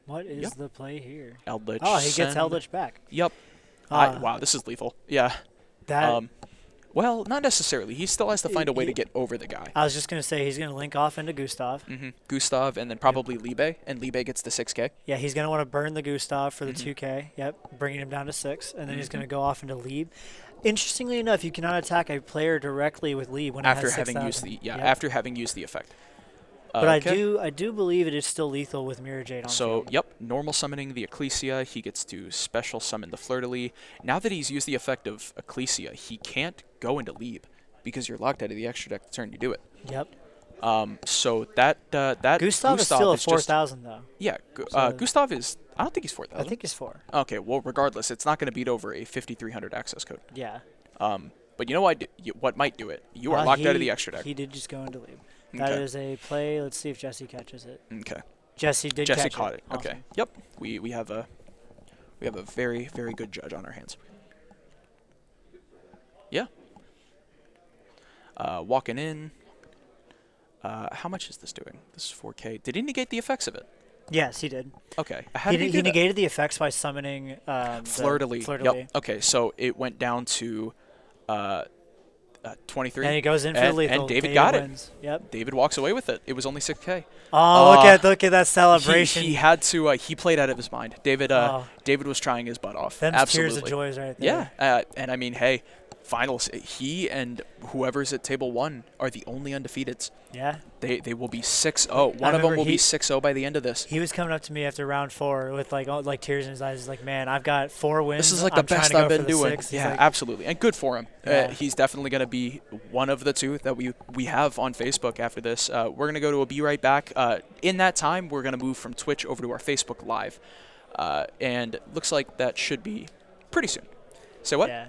What is the play here? Eldritch. Oh, he gets send. Eldritch back. Yep. Wow, this is lethal. Yeah. That. Well, not necessarily. He still has to find a way to get over the guy. I was just gonna say he's gonna link off into Gustav. Gustav, and then probably Libe, and Libe gets the 6k. Yeah, he's gonna want to burn the Gustav for the 2k. Yep, bringing him down to 6, and then he's gonna go off into Lieb. Interestingly enough, you cannot attack a player directly with Lieb when After it has having 6,000. used the Yep. after having used the effect. But Okay. I do believe it is still lethal with Mirror Jade on So, field. yep, normal summoning the Ecclesia, he gets to special summon the Fleur-de-Lis. Now that he's used the effect of Ecclesia, he can't go into Lieb because you're locked out of the extra deck the turn you do it. Yep. So that Gustav is still a just- 4,000 though. Yeah, So- Gustav is. I don't think he's 4,000. I think he's 4. Okay, well, regardless, it's not going to beat over a 5,300 access code. Yeah. But you know what might do it? You are locked out of the extra deck. He did just go into Lieb. That Okay. is a play. Let's see if Jesse catches it. Okay. Jesse did Jesse catch caught it. Awesome. Okay. Yep. We have a very, very good judge on our hands. Yeah. Walking in. How much is this doing? This is 4K. Did he negate the effects of it? Yes, he did. Okay. How He, did he, he do that? negated the effects by summoning Fleur-de-Lis. Fleur-de-Lis. Yep. Okay, so it went down to 23. And he goes in for and, lethal. And David got wins. it. Yep. David walks away with it. It was only 6K. Oh, look at that celebration. He had to. He played out of his mind. David. Oh. David was trying his butt off. Them's Absolutely. tears of joys right there. Yeah. And I mean, hey, finals. He and whoever's at table 1 are the only undefeateds. Yeah. They will be 6-0. One of them remember will be he- 6-0 by the end of this. He was coming up to me after round 4 with like tears in his eyes. He's like, "Man, I've got 4 wins. This is like I'm the trying best to go I've been for the doing. 6." He's Yeah, like, absolutely, and good for him. Yeah. He's definitely going to be one of the 2 that we have on Facebook after this. We're going to go to a Be Right Back. In that time, we're going to move from Twitch over to our Facebook Live, and looks like that should be pretty soon. Say what? Yeah.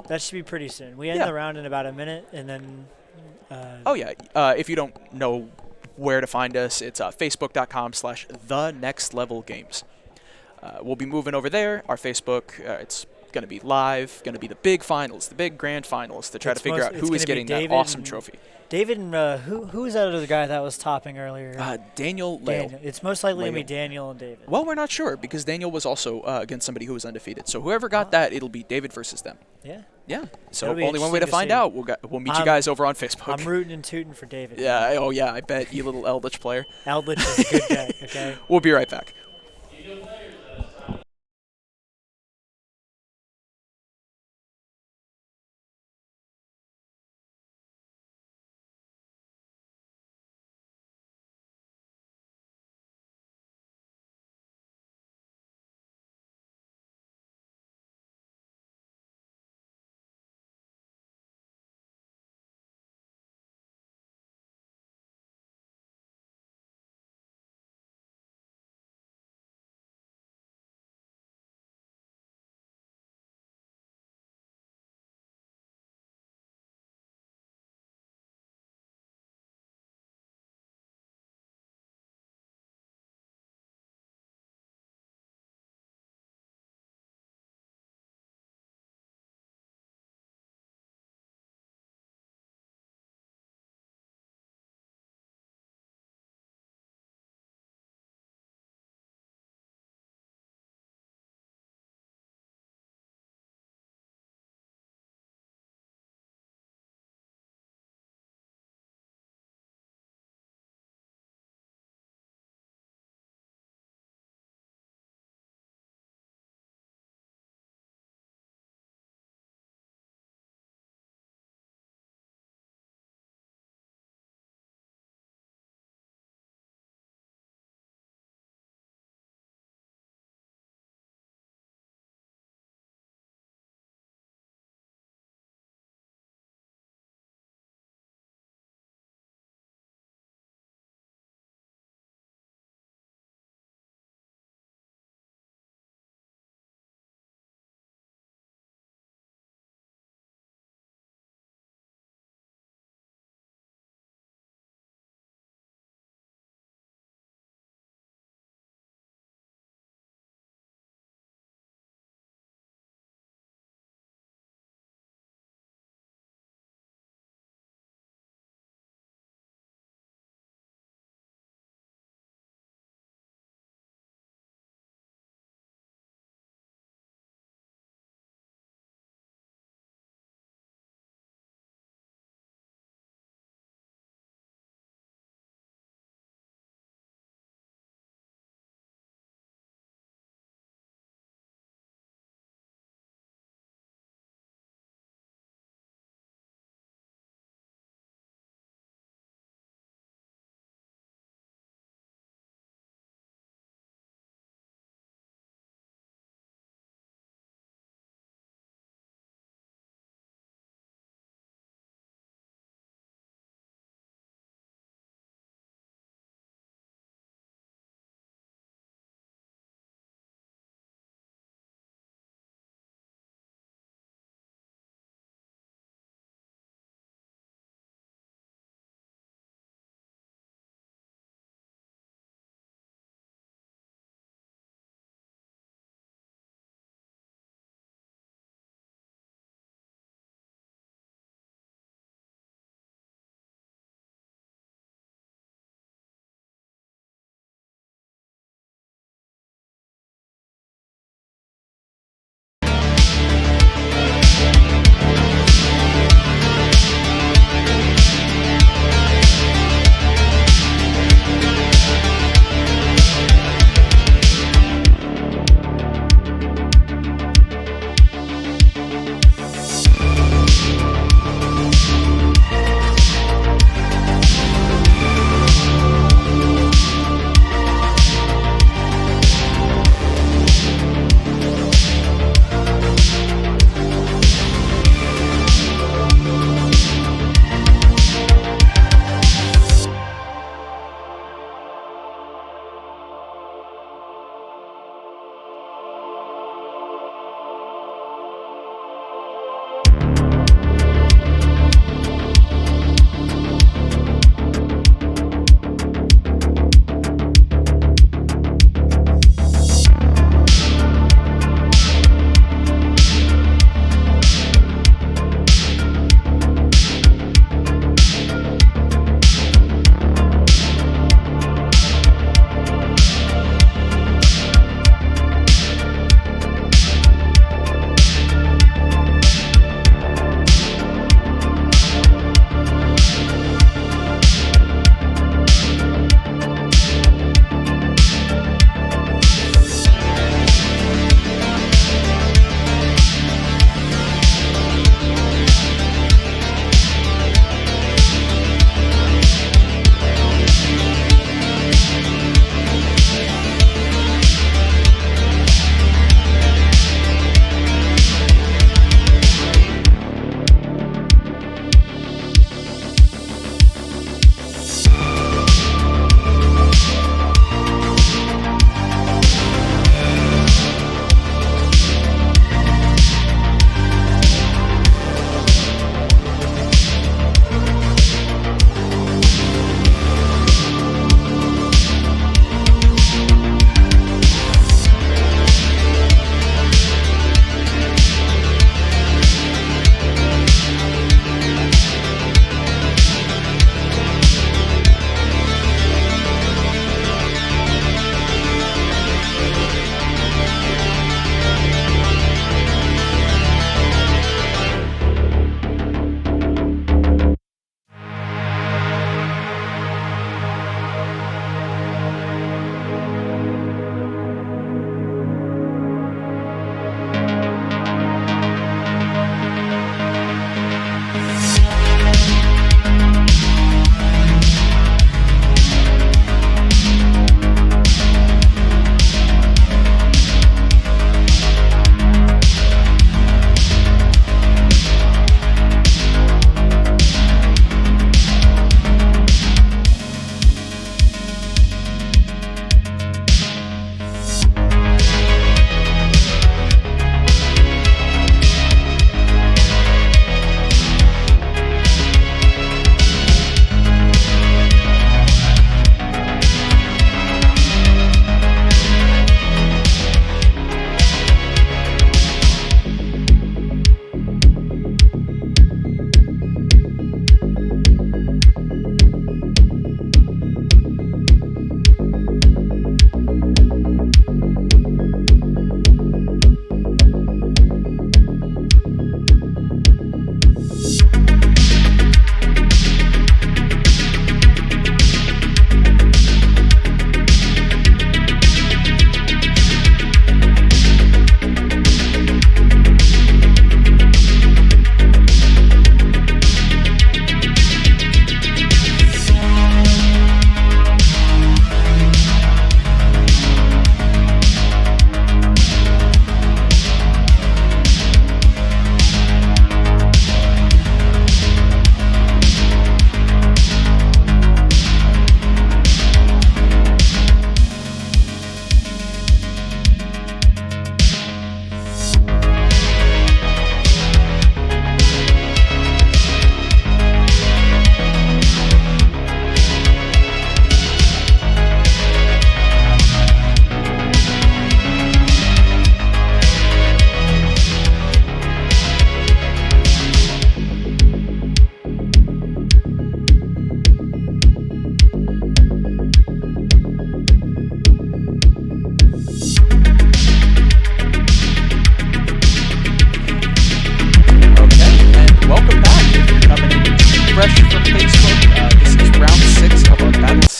That should be pretty soon. We end Yeah. the round in about a minute, and then. Oh yeah. If you don't know where to find us, it's facebook.com/thenextlevelgames. We'll be moving over there. Our Facebook, it's going to be live, going to be the big finals, the big grand finals to try to figure out it's who is gonna be getting that David awesome and- trophy. David and who's that other guy that was topping earlier? Daniel Lale. Daniel. It's most likely gonna be Lale. Daniel and David. Well, we're not sure because Daniel was also against somebody who was undefeated. So whoever got that, it'll be David versus them. Yeah. Yeah. So It'll be only one way to interesting to find see. out. We'll meet you I'm- guys over on Facebook. I'm rooting and tooting for David. Yeah. Oh yeah. I bet you little Eldritch player. Eldritch is a good guy. Okay. We'll be right back.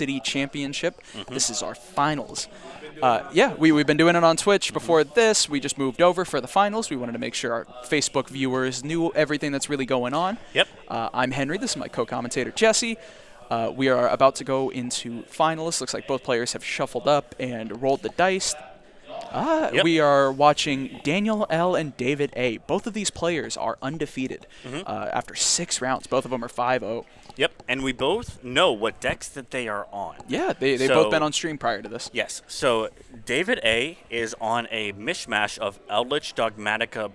City Championship. This is our finals. Yeah, we've been doing it on Twitch before this. We just moved over for the finals. We wanted to make sure our Facebook viewers knew everything that's really going on. Yep. I'm Henry. This is my co-commentator, Jesse. We are about to go into finals. Looks like both players have shuffled up and rolled the dice. Yep. We are watching Daniel L. and David A. Both of these players are undefeated after 6 rounds. Both of them are 5-0. Yep, and we both know what decks that they are on. Yeah, they've So- both been on stream prior to this. Yes, so David A. is on a mishmash of Eldritch Dogmatica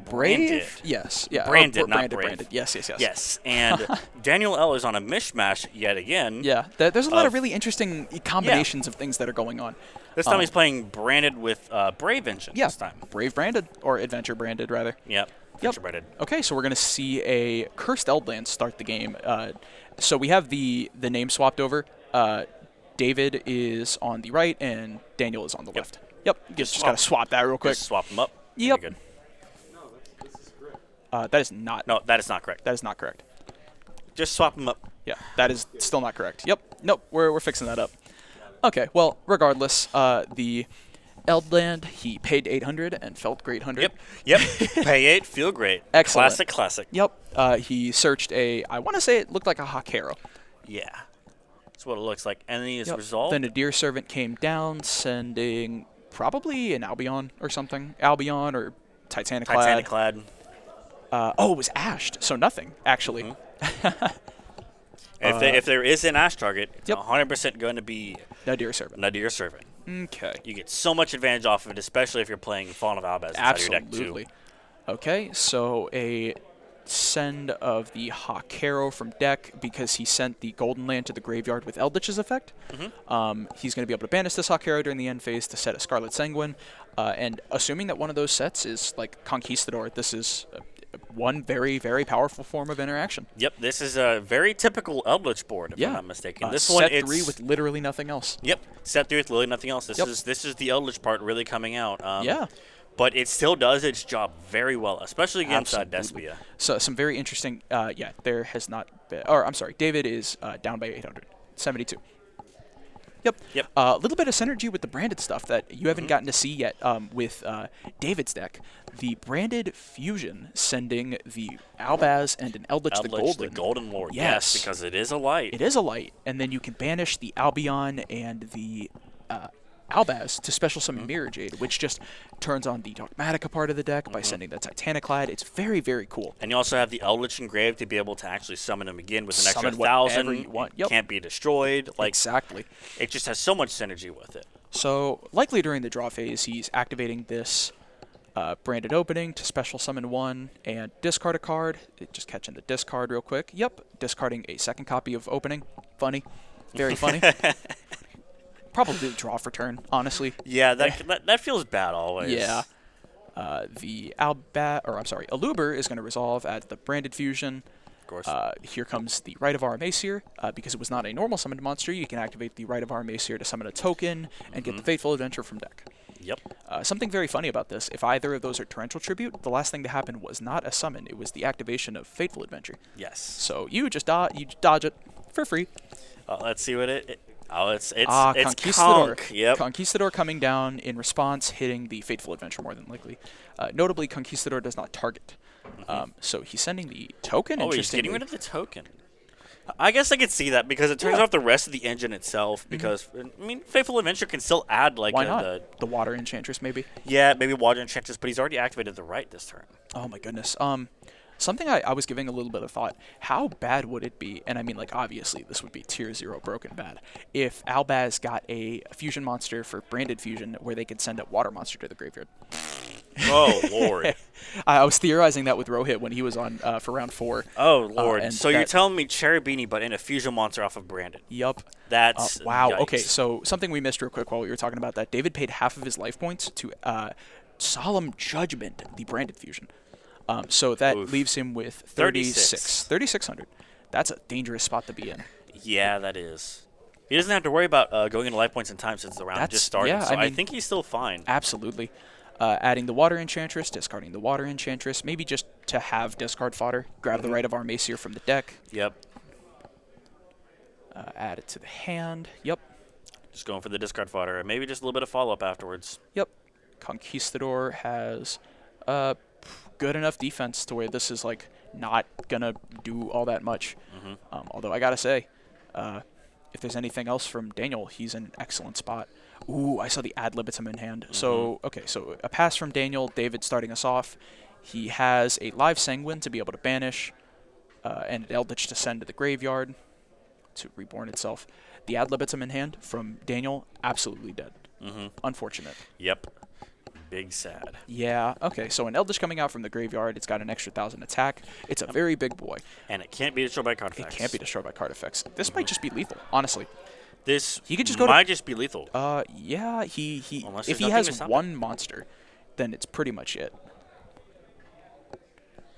Branded. Brave? Yes. Yeah. Branded, not branded, brave. branded. Yes. Yes, and Daniel L. is on a mishmash yet again. Yeah, there's a lot of Of- really interesting combinations of things that are going on. This time he's playing Branded with Brave Engine Yeah, this time. Brave branded, or Adventure branded, rather. Yep, Adventure Branded. Okay, so we're going to see a Cursed Eldland start the game. So we have the name swapped over. David is on the right, and Daniel is on the left. Yep, just got to swap that real quick. Just swap them up. Yep. Very good. That is not. No, that is not correct. That is not correct. Just swap them up. Yeah, that is still not correct. Yep. Nope. We're fixing that up. Okay. Well, regardless, the Eldland, he paid 800 and felt great 100. Yep. Pay 8, feel great. Excellent. Classic. Yep. He searched I want to say it looked like a Hakero. Yeah. That's what it looks like. And then he is Yep. resolved. The Nadir Servant came down, sending probably an Albion or something. Albion or Titanic Titanic clad. Oh, it was ashed, so nothing, actually. If there is an Ash target, it's Yep. 100% going to be Nadir Servant. Nadir Servant. Okay. You get so much advantage off of it, especially if you're playing Fallen of Albaz inside your deck Absolutely. too. Okay, so a send of the Hakero from deck because he sent the Golden Land to the graveyard with Eldritch's effect. He's going to be able to banish this Hakero during the end phase to set a Scarlet Sanguine. And assuming that one of those sets is like Conquistador, this is one very, very powerful form of interaction. Yep, this is a very typical Eldritch board, if I'm not mistaken. This set one, 3 with literally nothing else. Yep, set 3 with literally nothing else. This Yep. is the Eldritch part really coming out. Yeah. But it still does its job very well, especially against Absolutely. Despia. So some very interesting. Yeah, there has not been. Or I'm sorry, David is down by 800, 72. Yep. Yep. A little bit of synergy with the branded stuff that you haven't gotten to see yet with David's deck. The branded fusion sending the Albaz and an Eldritch, Eldritch, the the Golden Lord. Yes. because it is a light. It is a light, and then you can banish the Albion and the Albaz to special summon Mirror Jade, which just turns on the Dogmatica part of the deck by sending the Titanic Clad. It's very, very cool. And you also have the Eldritch Engraved to be able to actually summon him again with an extra Summon whatever 1,000. you want. It Yep. Can't be destroyed. Like Exactly. it just has so much synergy with it. So, likely during the draw phase, he's activating this branded opening to special summon 1 and discard a card. Just catching the discard real quick. Yep, discarding a second copy of opening. Funny. Very funny. Probably the draw for turn, honestly. Yeah, that feels bad always. Yeah. The Aluber is going to resolve as the branded fusion. Of course. Here comes the Rite of Aramesir. Because it was not a normal summoned monster, you can activate the Rite of Aramesir to summon a token and get the Fateful Adventure from deck. Yep. Something very funny about this, if either of those are Torrential Tribute, the last thing to happen was not a summon, it was the activation of Fateful Adventure. Yes. So you just dodge it for free. Let's see what it's Conquistador. Conk. Yep. Conquistador coming down in response, hitting the Fateful Adventure more than likely. Notably, Conquistador does not target. So he's sending the token. Oh, he's getting rid of the token. I guess I could see that because it turns off the rest of the engine itself. Because I mean, Fateful Adventure can still add like Why not? The Water Enchantress, maybe. maybe Water Enchantress, but he's already activated the right this turn. Oh my goodness. Something I was giving a little bit of thought. How bad would it be, and I mean, like, obviously this would be tier 0 broken bad, if Albaz got a fusion monster for branded fusion where they could send a water monster to the graveyard? Oh, Lord. I was theorizing that with Rohit when he was on for round 4. Oh, Lord. and So you're that- telling me Cherry Beanie, but in a fusion monster off of Brandon. Yup. That's Wow. yikes. Okay, so something we missed real quick while we were talking about that. David paid half of his life points to Solemn Judgment, the branded fusion. So that leaves him with 3,600. That's a dangerous spot to be in. Yeah, that is. He doesn't have to worry about going into life points in time since the round just started. yeah, so I I mean- think he's still fine. Absolutely. Adding the Water Enchantress, discarding the Water Enchantress, maybe just to have discard fodder. Grab the Rite of Aramesir from the deck. Yep. Add it to the hand. Yep. Just going for the discard fodder, and maybe just a little bit of follow-up afterwards. Yep. Conquistador has good enough defense to where this is like not gonna do all that much. Although I gotta say, if there's anything else from Daniel, he's in an excellent spot. Ooh, I saw the ad libitum in hand. So okay, so a pass from Daniel. David starting us off. He has a live Sanguine to be able to banish, and an Eldritch to send to the graveyard to reborn itself. The ad libitum in hand from Daniel, absolutely dead. Unfortunate. Yep. Big sad. Yeah, okay, so an Eldritch coming out from the graveyard, it's got an extra 1,000 attack. It's a very big boy. And it can't be destroyed by card It effects. can't be destroyed by card effects. This might just be lethal, honestly. This He could just go to- might just be lethal. Yeah, he Unless if there's he nothing has to stop it. one monster, then it's pretty much it.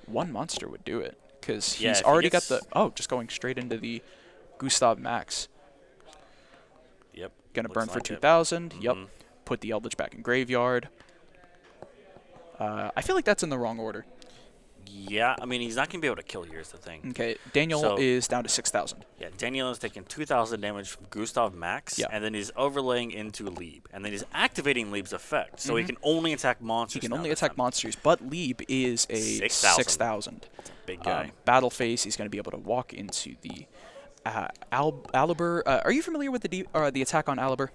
One monster would do it, because Yeah, he's if he already gets- got the... Oh, just going straight into the Gustav Max. Yep. Gonna looks burn for like it. 2,000. Yep. Put the Eldritch back in graveyard. I feel like that's in the wrong order. Yeah, I mean, he's not going to be able to kill here is the thing. Okay, Daniel So- is down to 6,000. Yeah, Daniel is taking 2,000 damage from Gustav Max, Yeah. and then he's overlaying into Lieb. And then he's activating Lieb's effect, so he can only attack monsters. He can now only this attack time. monsters, but Lieb is a 6,000. 6,000. Big guy. Battle phase, he's going to be able to walk into the Alibur. Are you familiar with the attack on Alibur?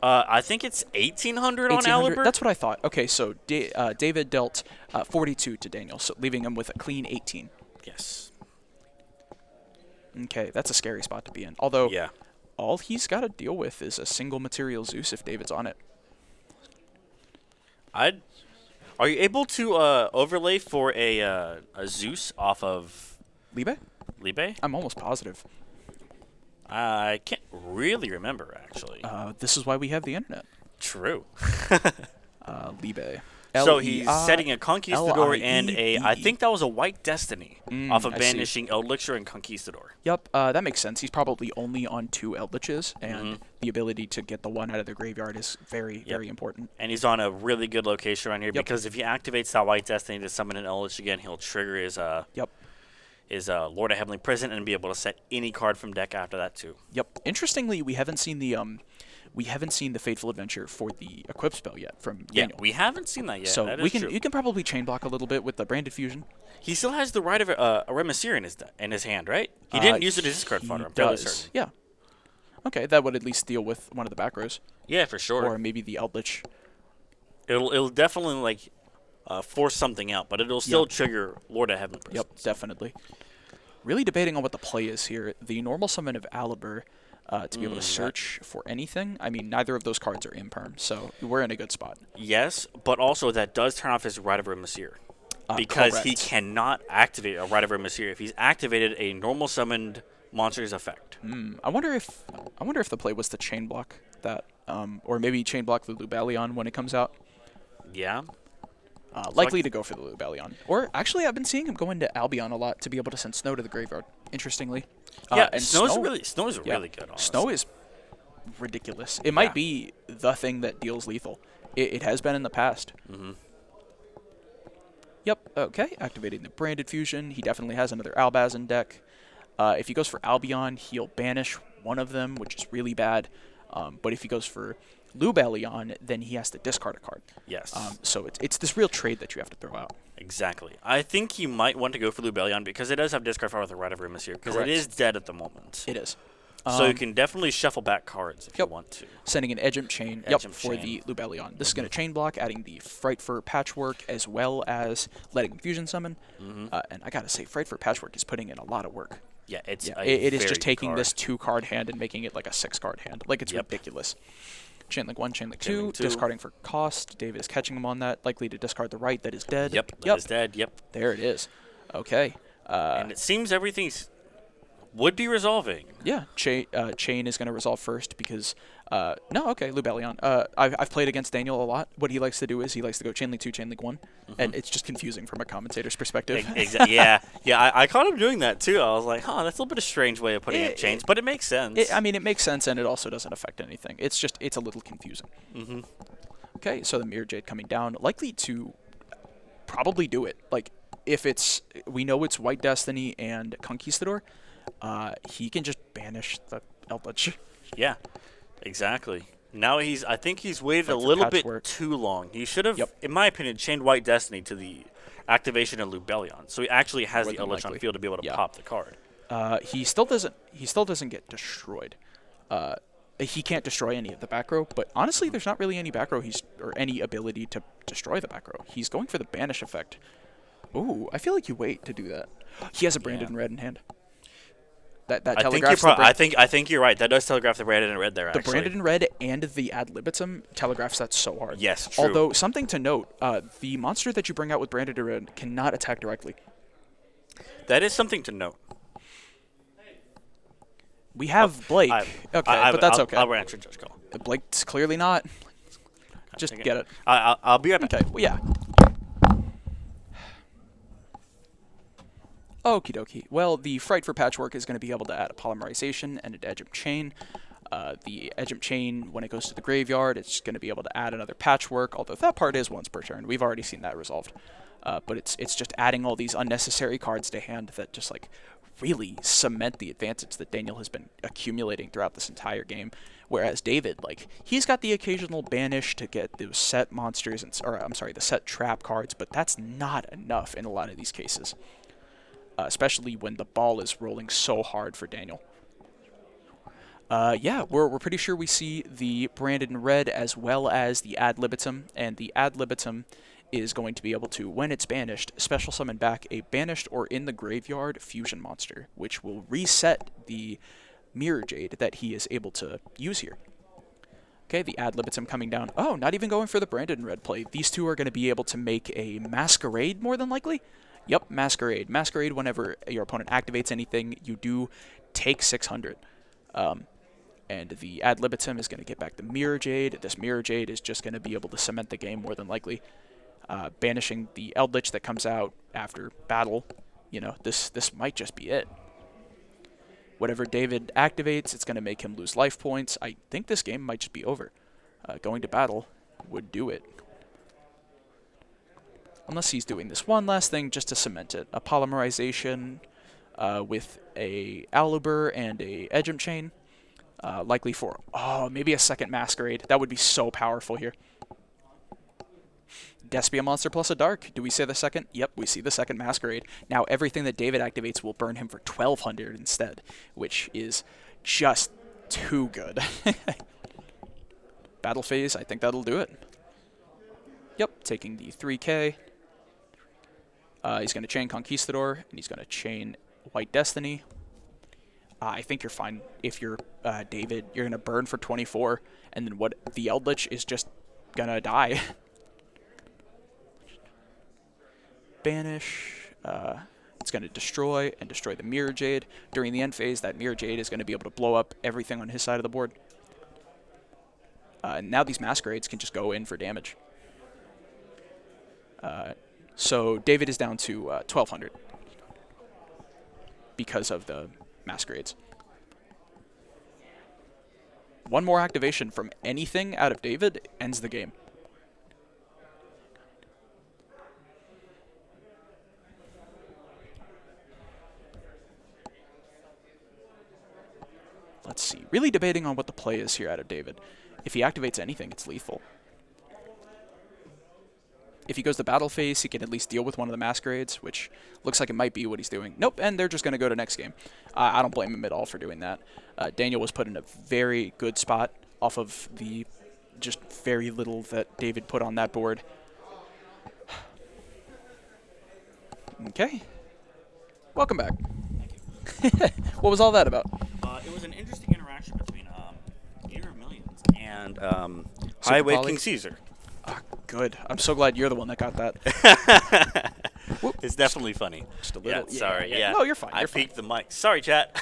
I think it's 1,800 on 1800? Alibur. That's what I thought. Okay, so David dealt 42 to Daniel, so leaving him with a clean 18. Yes. Okay, that's a scary spot to be in. Although, Yeah. all he's got to deal with is a single material Zeus if David's on it. Are you able to overlay for a Zeus off of Libe? Libe? I'm almost positive. I can't really remember, actually. This is why we have the internet. True. Libe. So he's setting a Conquistador and a, I Liebe. think that was a White Destiny off of I see. banishing Elixir and Conquistador. Yep, that makes sense. He's probably only on 2 Eldritches, and the ability to get the one out of the graveyard is very, very important. And he's on a really good location around here Yep. because if he activates that White Destiny to summon an Eldritch again, he'll trigger his Yep. Lord of Heavenly Prison and be able to set any card from deck after that too. Yep. Interestingly, we haven't seen the Fateful Adventure for the equip spell yet from Yeah, Daniel. we haven't seen that yet. So that we is can true. you can probably chain block a little bit with the Branded Fusion. He still has the right of a Remisir in his hand, right? He didn't use it as his card He fodder. I'm fairly does. certain. Yeah. Okay, that would at least deal with one of the back rows, Yeah, for sure. or maybe the Eldritch. It'll definitely like force something out, but it'll still trigger Lord of Heaven. Yep, definitely. Really debating on what the play is here. The normal summon of Alibur to be able to search for anything. I mean, neither of those cards are imperm, so we're in a good spot. Yes, but also that does turn off his right of Remisir. Because he correct. cannot activate a right of Remisir if he's activated a normal summoned monster's effect. I wonder if the play was to chain block that, or maybe chain block the Lubellion when it comes out. Yeah. Likely to go for the Lubellion. Or actually, I've been seeing him go into Albion a lot to be able to send Snow to the graveyard. Interestingly. Yeah, and Snow's really yeah, good. Honestly. Snow is ridiculous. It might be the thing that deals lethal. It has been in the past. Yep. Okay. Activating the Branded Fusion. He definitely has another Albaz in deck. If he goes for Albion, he'll banish one of them, which is really bad. But if he goes for Lubellion, then he has to discard a card. Yes. So it's this real trade that you have to throw out. Exactly. I think you might want to go for Lubellion because it does have discard fire with a right of Remisir because it Correct. is dead at the moment. It is. So you can definitely shuffle back cards if you Yep. want to. Sending an Edgem Chain Edgem for Chain. the Lubellion. This is going to chain block, adding the Frightfur Patchwork as well as letting him Fusion Summon. And I got to say, Frightfur Patchwork is putting in a lot of work. Yeah, it's Yeah, a it is very just taking card. this 2-card hand and making it like a 6-card hand. Like, it's Yep. ridiculous. Chainlink 1, Chainlink 2, Chainlink 2. discarding for cost. David is catching him on that. Likely to discard the right that is dead. Yep, that is dead. Yep. There it is. Okay. And it seems everything's would be resolving. Yeah, Chain is going to resolve first because no, okay, Lubellion. I've played against Daniel a lot. What he likes to do is he likes to go Chainlink 2, Chainlink 1, and it's just confusing from a commentator's perspective. Yeah. I caught him doing that too. I was like, that's a little bit of a strange way of putting up chains, but it makes sense. I mean, it makes sense, and it also doesn't affect anything. It's a little confusing. Okay, so the Mirror Jade coming down, likely to probably do it. Like, if we know it's White Destiny and Conquistador, he can just banish the Eldritch. Yeah, exactly. Now I think he's waited a Like for little bit patchwork. too long. He should have, Yep. in my opinion, chained White Destiny to the activation of Lubellion, so he actually has More the than Eldritch on likely. field to be able to Yeah. pop the card. He still doesn't get destroyed. He can't destroy any of the back row, but honestly, there's not really any back row or any ability to destroy the back row. He's going for the banish effect. Ooh, I feel like you wait to do that. He has a Branded in red in hand. That I think telegraphs the I think you're right. That does telegraph the Branded in red there. the Actually, Branded in red and the ad libitum telegraphs that so hard. Yes, true. Although something to note, the monster that you bring out with Branded in red cannot attack directly. that is something to note. We have Blake. But that's okay. I'll answer Judge Call. Blake's clearly not. Just Take get it. I'll be right back. Okay, well, yeah. Okie dokie. Well, the Fright for Patchwork is going to be able to add a Polymerization and an Edgem Chain. The Edgem Chain, when it goes to the graveyard, it's going to be able to add another Patchwork, although that part is once per turn. We've already seen that resolved. But it's just adding all these unnecessary cards to hand that just, like, really cement the advantage that Daniel has been accumulating throughout this entire game. Whereas David, like, he's got the occasional banish to get those set monsters, the set trap cards, but that's not enough in a lot of these cases. Especially when the ball is rolling so hard for Daniel. Yeah, we're pretty sure we see the Branded in red as well as the ad libitum, and the ad libitum is going to be able to, when it's banished, special summon back a banished or in the graveyard fusion monster, which will reset the Mirror Jade that he is able to use here. Okay, the ad libitum coming down. Oh, not even going for the Branded in red play. These two are going to be able to make a Masquerade, more than likely. Yep, Masquerade. Masquerade, whenever your opponent activates anything, you do take 600. And the ad libitum is going to get back the Mirror Jade. This Mirror Jade is just going to be able to cement the game, more than likely. Banishing the Eldritch that comes out after battle. You know, this might just be it. Whatever David activates, it's going to make him lose life points. I think this game might just be over. Going to battle would do it. Unless he's doing this one last thing just to cement it. A Polymerization with a Aluber and a Edgem Chain. Likely for, maybe a second Masquerade. That would be so powerful here. Despia monster plus a dark. Do we see the second? Yep, we see the second Masquerade. Now everything that David activates will burn him for 1200 instead, which is just too good. Battle phase, I think that'll do it. Yep, taking the 3k. He's going to chain Conquistador, and he's going to chain White Destiny. I think you're fine if you're David. You're going to burn for 24, and then the Eldritch is just going to die. Banish. It's going to destroy the Mirror Jade. During the end phase, that Mirror Jade is going to be able to blow up everything on his side of the board. Now these Masquerades can just go in for damage. So David is down to 1200 because of the Masquerades. One more activation from anything out of David ends the game. Let's see. Really debating on what the play is here out of David. If he activates anything, it's lethal. If he goes to battle phase, he can at least deal with one of the Masquerades, which looks like it might be what he's doing. Nope, and they're just going to go to next game. I don't blame him at all for doing that. Daniel was put in a very good spot off of the just very little that David put on that board. Okay. Welcome back. What was all that about? It was an interesting interaction between Eater of Millions and Highway Poly? King Caesar. Good. I'm so glad you're the one that got that. It's definitely funny. Just a Yeah, little. sorry. Yeah. No, you're fine. I You're fine. peeked the mic. Sorry, chat.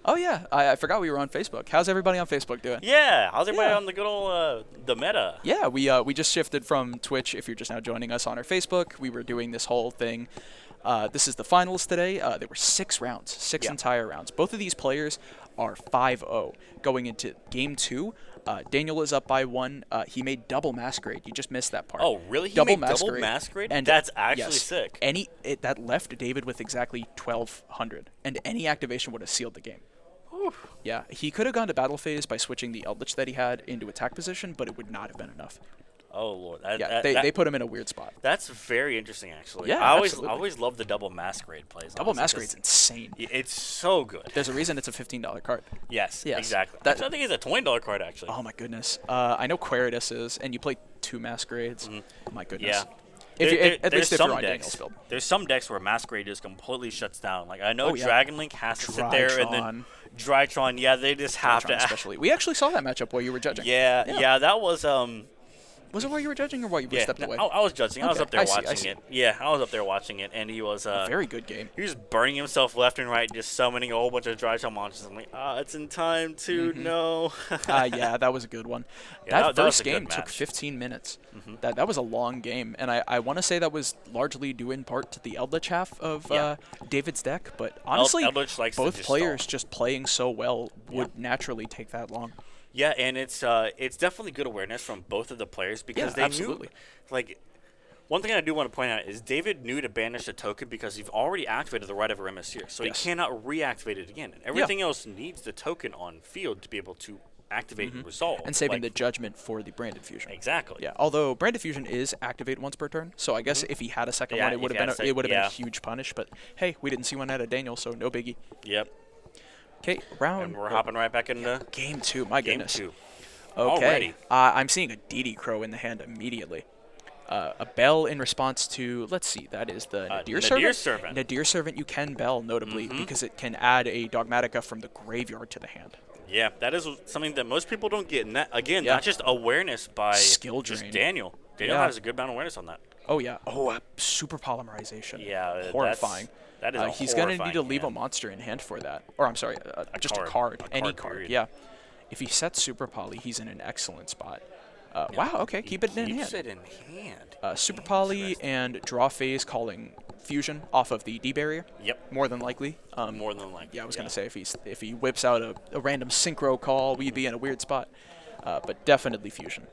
Oh, yeah. I forgot we were on Facebook. How's everybody on Facebook doing? Yeah. How's everybody Yeah. on the good old the meta? Yeah, we just shifted from Twitch. If you're just now joining us on our Facebook, we were doing this whole thing. This is the finals today. There were 6 rounds, 6 Yeah. entire rounds. Both of these players are 5-0 going into game 2. Daniel is up by 1. He made double Masquerade. You just missed that part. Oh, really? He Double made double Masquerade. Masquerade? And That's actually yes, sick. That left David with exactly 1,200, and any activation would have sealed the game. Yeah, he could have gone to battle phase by switching the Eldritch that he had into attack position, but it would not have been enough. Oh, Lord. Yeah, they put him in a weird spot. That's very interesting, actually. Yeah, I absolutely. always love the double Masquerade plays. Double honestly, Masquerade's 'cause insane. It's so good. There's a reason it's a $15 card. Yes, Yes. exactly. That- I think it's a $20 card, actually. Oh my goodness. I know Queritus is, and you play 2 Masquerades. My goodness. Yeah. If you, at there's least if some you're on decks. Daniel's build. There's some decks where Masquerade just completely shuts down. Like I know Oh, yeah. Dragon Link has to sit there, and then Drytron. Yeah, they just have Drytron to. especially. We actually saw that matchup while you were judging. Yeah, that was Was it while you were judging or while you were Yeah, stepped no, away? I was judging. I was Okay, up there I see, I watching see. it. Yeah, I was up there watching it, and he was Very good game. he was burning himself left and right, just summoning a whole bunch of Drytron monsters. I'm like, it's in time to no. Yeah, that was a good one. Yeah, that that was first a good game took match. 15 minutes. That was a long game, and I want to say that was largely due in part to the Eldritch half of Yeah. David's deck, but honestly, Eldritch likes to both just players stall. just playing so well would naturally take that long. Yeah, and it's definitely good awareness from both of the players because Yeah, they absolutely. knew. Like, one thing I do want to point out is David knew to banish a token because you've already activated the Right of Remus here, so Yes. he cannot reactivate it again. And everything else needs the token on field to be able to activate and resolve. And saving the like, judgment for the Branded Fusion. exactly. Yeah, although Branded Fusion is activate once per turn, so I guess if he had a second Yeah, one, it if would he have had been a it would have been a yeah. huge punish. But hey, we didn't see one out of Daniel, so no biggie. Yep. Okay, round. And we're hopping right back into Game 2. My game goodness. 2. Okay. Already. I'm seeing a DD Crow in the hand immediately. A bell in response to, let's see, that is the Nadir Servant. Nadir Servant. Nadir Servant you can bell, notably, because it can add a Dogmatica from the graveyard to the hand. Yeah, that is something that most people don't get. And that, again, Yeah. not just awareness by Skill just drain. Daniel. Daniel Yeah. has a good amount of awareness on that. Oh, yeah. Oh, super polymerization. Yeah, that's- Horrifying. that is a He's going to need to horrifying leave a hand. monster in hand for that. Or, I'm sorry, just a card. A Any card, card. period. Yeah. If he sets Super Poly, he's in an excellent spot. Wow, okay, keep it in Keeps hand. it in hand. Super Poly and draw phase calling Fusion off of the D barrier. Yep. More than likely. More than likely. Yeah, I was gonna say if he whips out a random synchro call, we'd be in a weird spot. But definitely Fusion.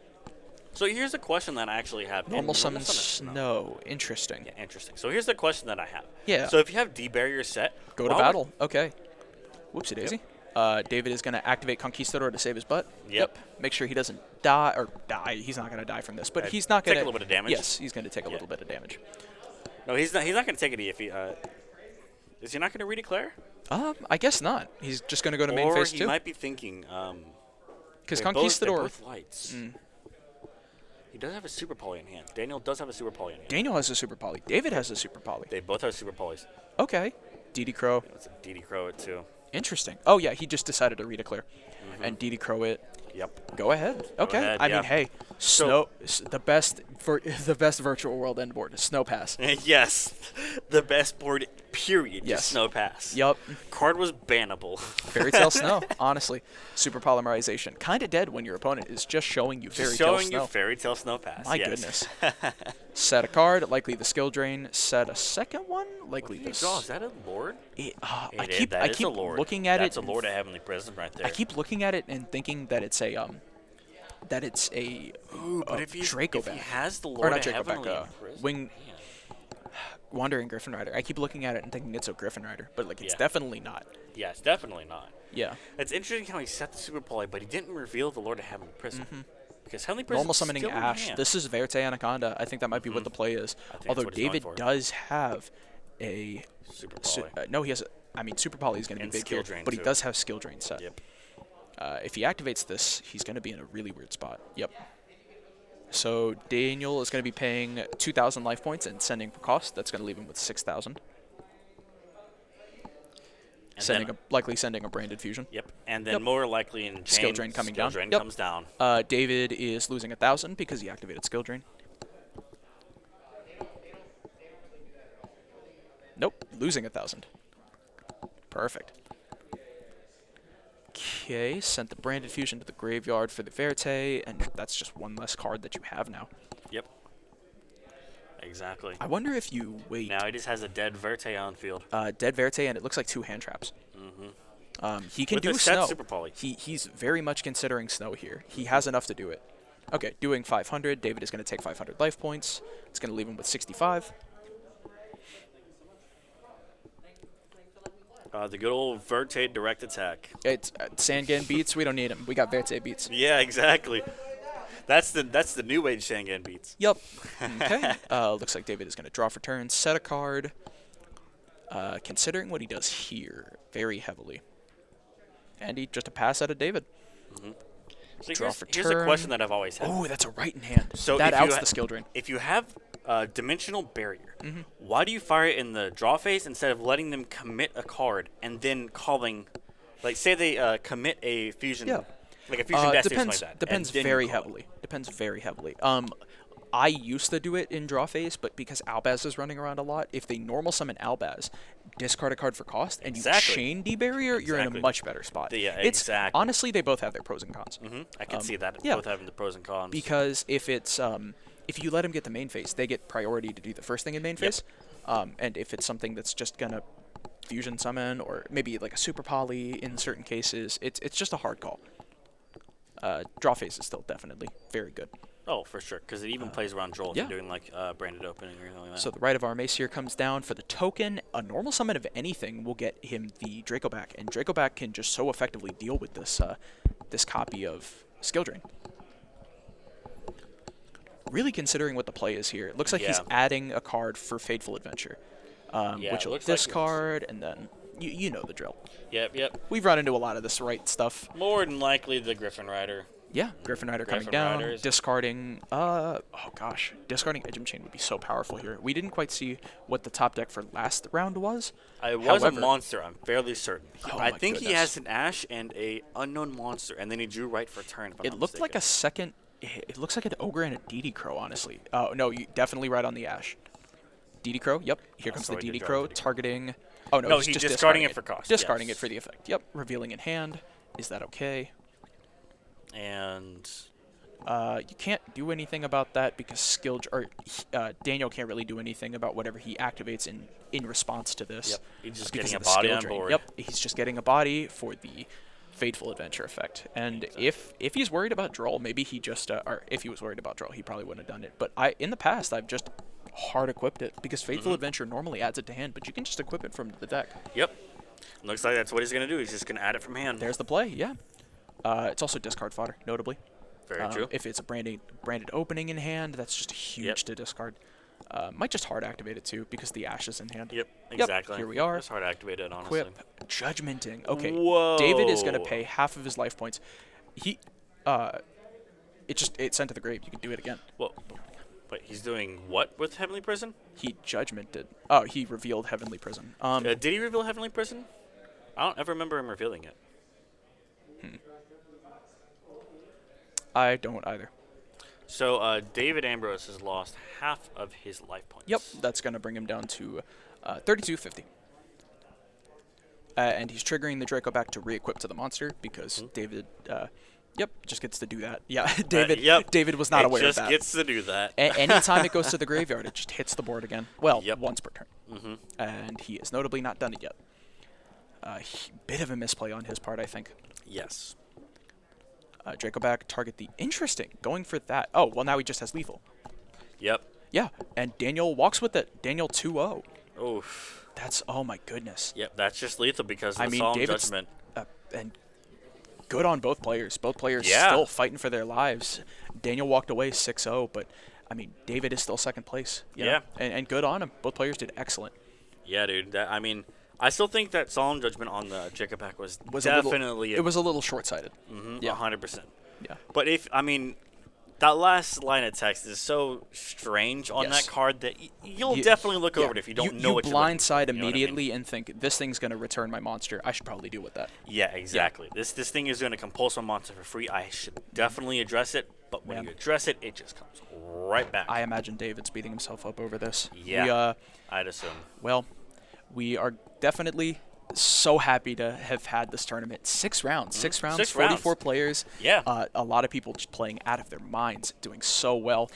So here's a question that I actually have. Normal And summon Snow. Interesting. Yeah, interesting. So here's the question that I have. Yeah. So if you have D barrier set, Go to why would- battle. Okay. Whoopsie daisy. David is gonna activate Conquistador to save his butt. Yep. Make sure he doesn't die. He's not gonna die from this, but Right. he's not Take gonna a little bit of damage. Yes, he's gonna take a little bit of damage. No, he's not. He's not going to take it if he. Is he not going to redeclare? I guess not. He's just gonna go to main Or phase he 2. might be thinking. Because they're Conquistador. both lights. He does have a super poly in hand. Daniel does have a super poly in hand. Daniel has a super poly. David has a super poly. They both have super polys. Okay. DD Crow. It's a DD Crow it too. Interesting. Oh yeah, he just decided to redeclare, and DD Crow it. Yep. Go ahead. Okay. ahead, I yeah. mean, hey, the best virtual world end board is Snow Pass. Yes, the best board. Period. Yes. Just Snow Pass. Yup. Card was bannable. Fairy Tale Snow. Honestly, super polymerization. Kind of dead when your opponent is just showing you Fairy Tale Showing Snow. you Fairy Tale Snow Pass. My yes. goodness. Set a card, likely the skill drain. Set a second one, likely What the. draw? Is that a lord? I It is- that is keep a lord. looking at That's it. a lord of Heavenly Prism right there. I keep looking at it and thinking that it's a But if he Draco if he back. has the Or Lord not of Draco back, Heavenly in Prism, Wing man. Wandering Griffin Rider. I keep looking at it and thinking it's a Griffin Rider, but like it's Yeah. definitely not. Yeah, it's definitely not. Yeah. It's interesting how he set the super poly, but he didn't reveal the Lord of Heavenly Prism. Because Heavenly Prism Normal summoning still in Ash. hand. This is Verte Anaconda. I think that might be what the play is. I think Although that's what he's going David for. does have a super poly. no, he has. Super Poly is going to be And big Skill here, Drain, but he too. does have Skill Drain set. Yep. If he activates this, he's going to be in a really weird spot. Yep. So Daniel is going to be paying 2,000 life points and sending for cost. That's going to leave him with 6,000. And Likely sending a Branded Fusion. Yep. And then Yep. more likely in Skill chain, Drain coming Skill down. Drain Yep. comes down. David is losing 1,000 because he activated Skill Drain. Nope, losing 1,000. Perfect. Okay, sent the Branded Fusion to the graveyard for the Verte, and that's just one less card that you have now. Yep. Exactly. I wonder if you wait. Now he just has a dead Verte on field. Dead Verte, and it looks like 2 hand traps. He can With do a set snow. Super Poly. He's very much considering snow here. He has enough to do it. Okay, doing 500. David is going to take 500 life points. It's going to leave him with 65. The good old Verte direct attack. It's Sangan beats. We don't need him. We got Verte beats. Yeah, exactly. That's the new age Shangan beats. Yup. Okay. Looks like David is going to draw for turn, set a card. Considering what he does here very heavily. And he just a pass out of David. So Draw here's, for here's a question turn. that I've always had. Oh, that's a right in hand. So that if you outs ha- the skill drain. If you have dimensional barrier, why do you fire it in the draw phase instead of letting them commit a card and then calling, like say they commit a fusion, Yeah. like a fusion destiny or something Depends. like that. Depends and then you very call it? heavily. Depends very heavily. I used to do it in draw phase, but because Albaz is running around a lot, if they normal summon Albaz, discard a card for cost, and Exactly. you chain D-barrier, you're in Exactly. a much better spot. Yeah, It's exactly. honestly, they both have their pros and cons. I can see that. yeah. Both having the pros and cons. Because if it's if you let them get the main phase, they get priority to do the first thing in main phase. And if it's something that's just gonna fusion summon or maybe like a super poly in certain cases, it's just a hard call. Draw phase is still definitely very good. oh, for sure, because it even plays around Joel if yeah. you're doing like branded opening or anything like that. So the Rite of Armacier comes down for the token. A normal summon of anything will get him the Draco back, and Draco back can just so effectively deal with this this copy of Skill Drain. Really considering what the play is here. It looks like he's Yeah. adding a card for Fateful Adventure, Yeah, which it will looks like discard, and then you know the drill. Yep. We've run into a lot of this right stuff. More than likely the Griffin Rider. Yeah, Griffin Rider coming Griffin down, Riders. discarding. Discarding Edgem Chain would be so powerful here. We didn't quite see what the top deck for last round was. It was a However- monster, I'm fairly certain. Oh I my think he goodness. has an Ash and a unknown monster, and then he drew right for turn. If I'm It not looked like a mistaken. second. It looks like an Ogre and a DD Crow, honestly. Oh no, you definitely right on the Ash. DD Crow. Yep. Here comes so the he did DD draw Crow DD. targeting. Oh no, No, he's he's just discarding it for cost, Discarding yes. it for the effect. Yep. Revealing in hand. Is that okay? And You can't do anything about that because Daniel can't really do anything about whatever he activates in response to this. Yep, he's just because getting of a the body skill on drain. board. Yep, he's just getting a body for the Fateful Adventure effect. And if he's worried about draw, maybe he just or if he was worried about draw, he probably wouldn't have done it. But in the past I've just hard equipped it because Fateful Adventure normally adds it to hand, but you can just equip it from the deck. yep, looks like that's what he's gonna do. He's just gonna add it from hand. There's the play. Yeah. It's also discard fodder, notably. Very true. If it's a branded opening in hand, that's just huge Yep. to discard. Might just hard activate it too because the Ash is in hand. Yep, exactly. Here we are. It's hard activated, honestly. Equip Judgmenting. Okay. Whoa. David is gonna pay half of his life points. It sent to the grave. You can do it again. Well, but he's doing what with Heavenly Prison? He judgmented. Oh, he revealed Heavenly Prison. Did he reveal Heavenly Prison? I don't ever remember him revealing it. I don't either. So David Ambrose has lost half of his life points. Yep, that's gonna bring him down to 3250. And he's triggering the Draco back to re-equip to the monster because David, just gets to do that. Yeah, David. Yep. David was not it aware just of that. gets to do that. Anytime it goes to the graveyard, it just hits the board again. Well, Yep. once per turn. And he has notably not done it yet. Bit of a misplay on his part, I think. Yes. Draco back, target the interesting. Going for that. Oh, well, now he just has lethal. Yep. Yeah, and Daniel walks with it. Daniel 2-0. Oof. That's, oh my goodness. Yep, that's just lethal because of I the mean, Solemn David's Judgment. and good on both players. Both players Yeah. still fighting for their lives. Daniel walked away 6-0, but I mean, David is still second place. You know? Yeah. And good on him. Both players did excellent. Yeah, dude. I still think that Solemn Judgment on the Jacob pack was A definitely little, it was a little short-sighted. Yeah. 100%. Yeah. But that last line of text is so strange on Yes. that card that you'll You- definitely look yeah. over it if you don't know you what you're looking blindside for, you know what I mean? immediately and think this thing's gonna return my monster. I should probably deal with that. Yeah, exactly. This thing is going to compulse my monster for free. I should definitely address it, but when Yeah. you address it, it just comes right back. I imagine David's beating himself up over this. Yeah. I'd assume. We are definitely so happy to have had this tournament. 6 rounds, 44 players. Yeah. A lot of people just playing out of their minds, doing so well.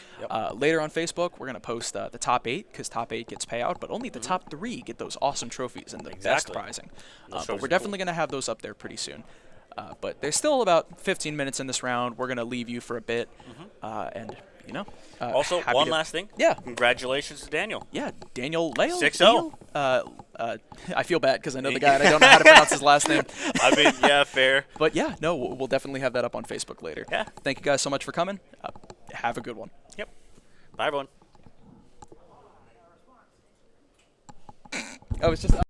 Later on Facebook, we're going to post the top 8 because top 8 gets payout, but only the top 3 get those awesome trophies and the best prizing. But trophies we're are definitely going to have those up there pretty soon. But there's still about 15 minutes in this round. We're going to leave you for a bit. And, you know. Also, happy one to- last thing. Yeah. Congratulations to Daniel. Yeah, Daniel Leo. 6-0. I feel bad because I know the guy and I don't know how to pronounce his last name. I mean, yeah, fair. But yeah, no, we'll definitely have that up on Facebook later. Yeah. Thank you guys so much for coming. Have a good one. Yep. Bye, everyone. Oh, it's just. Bye.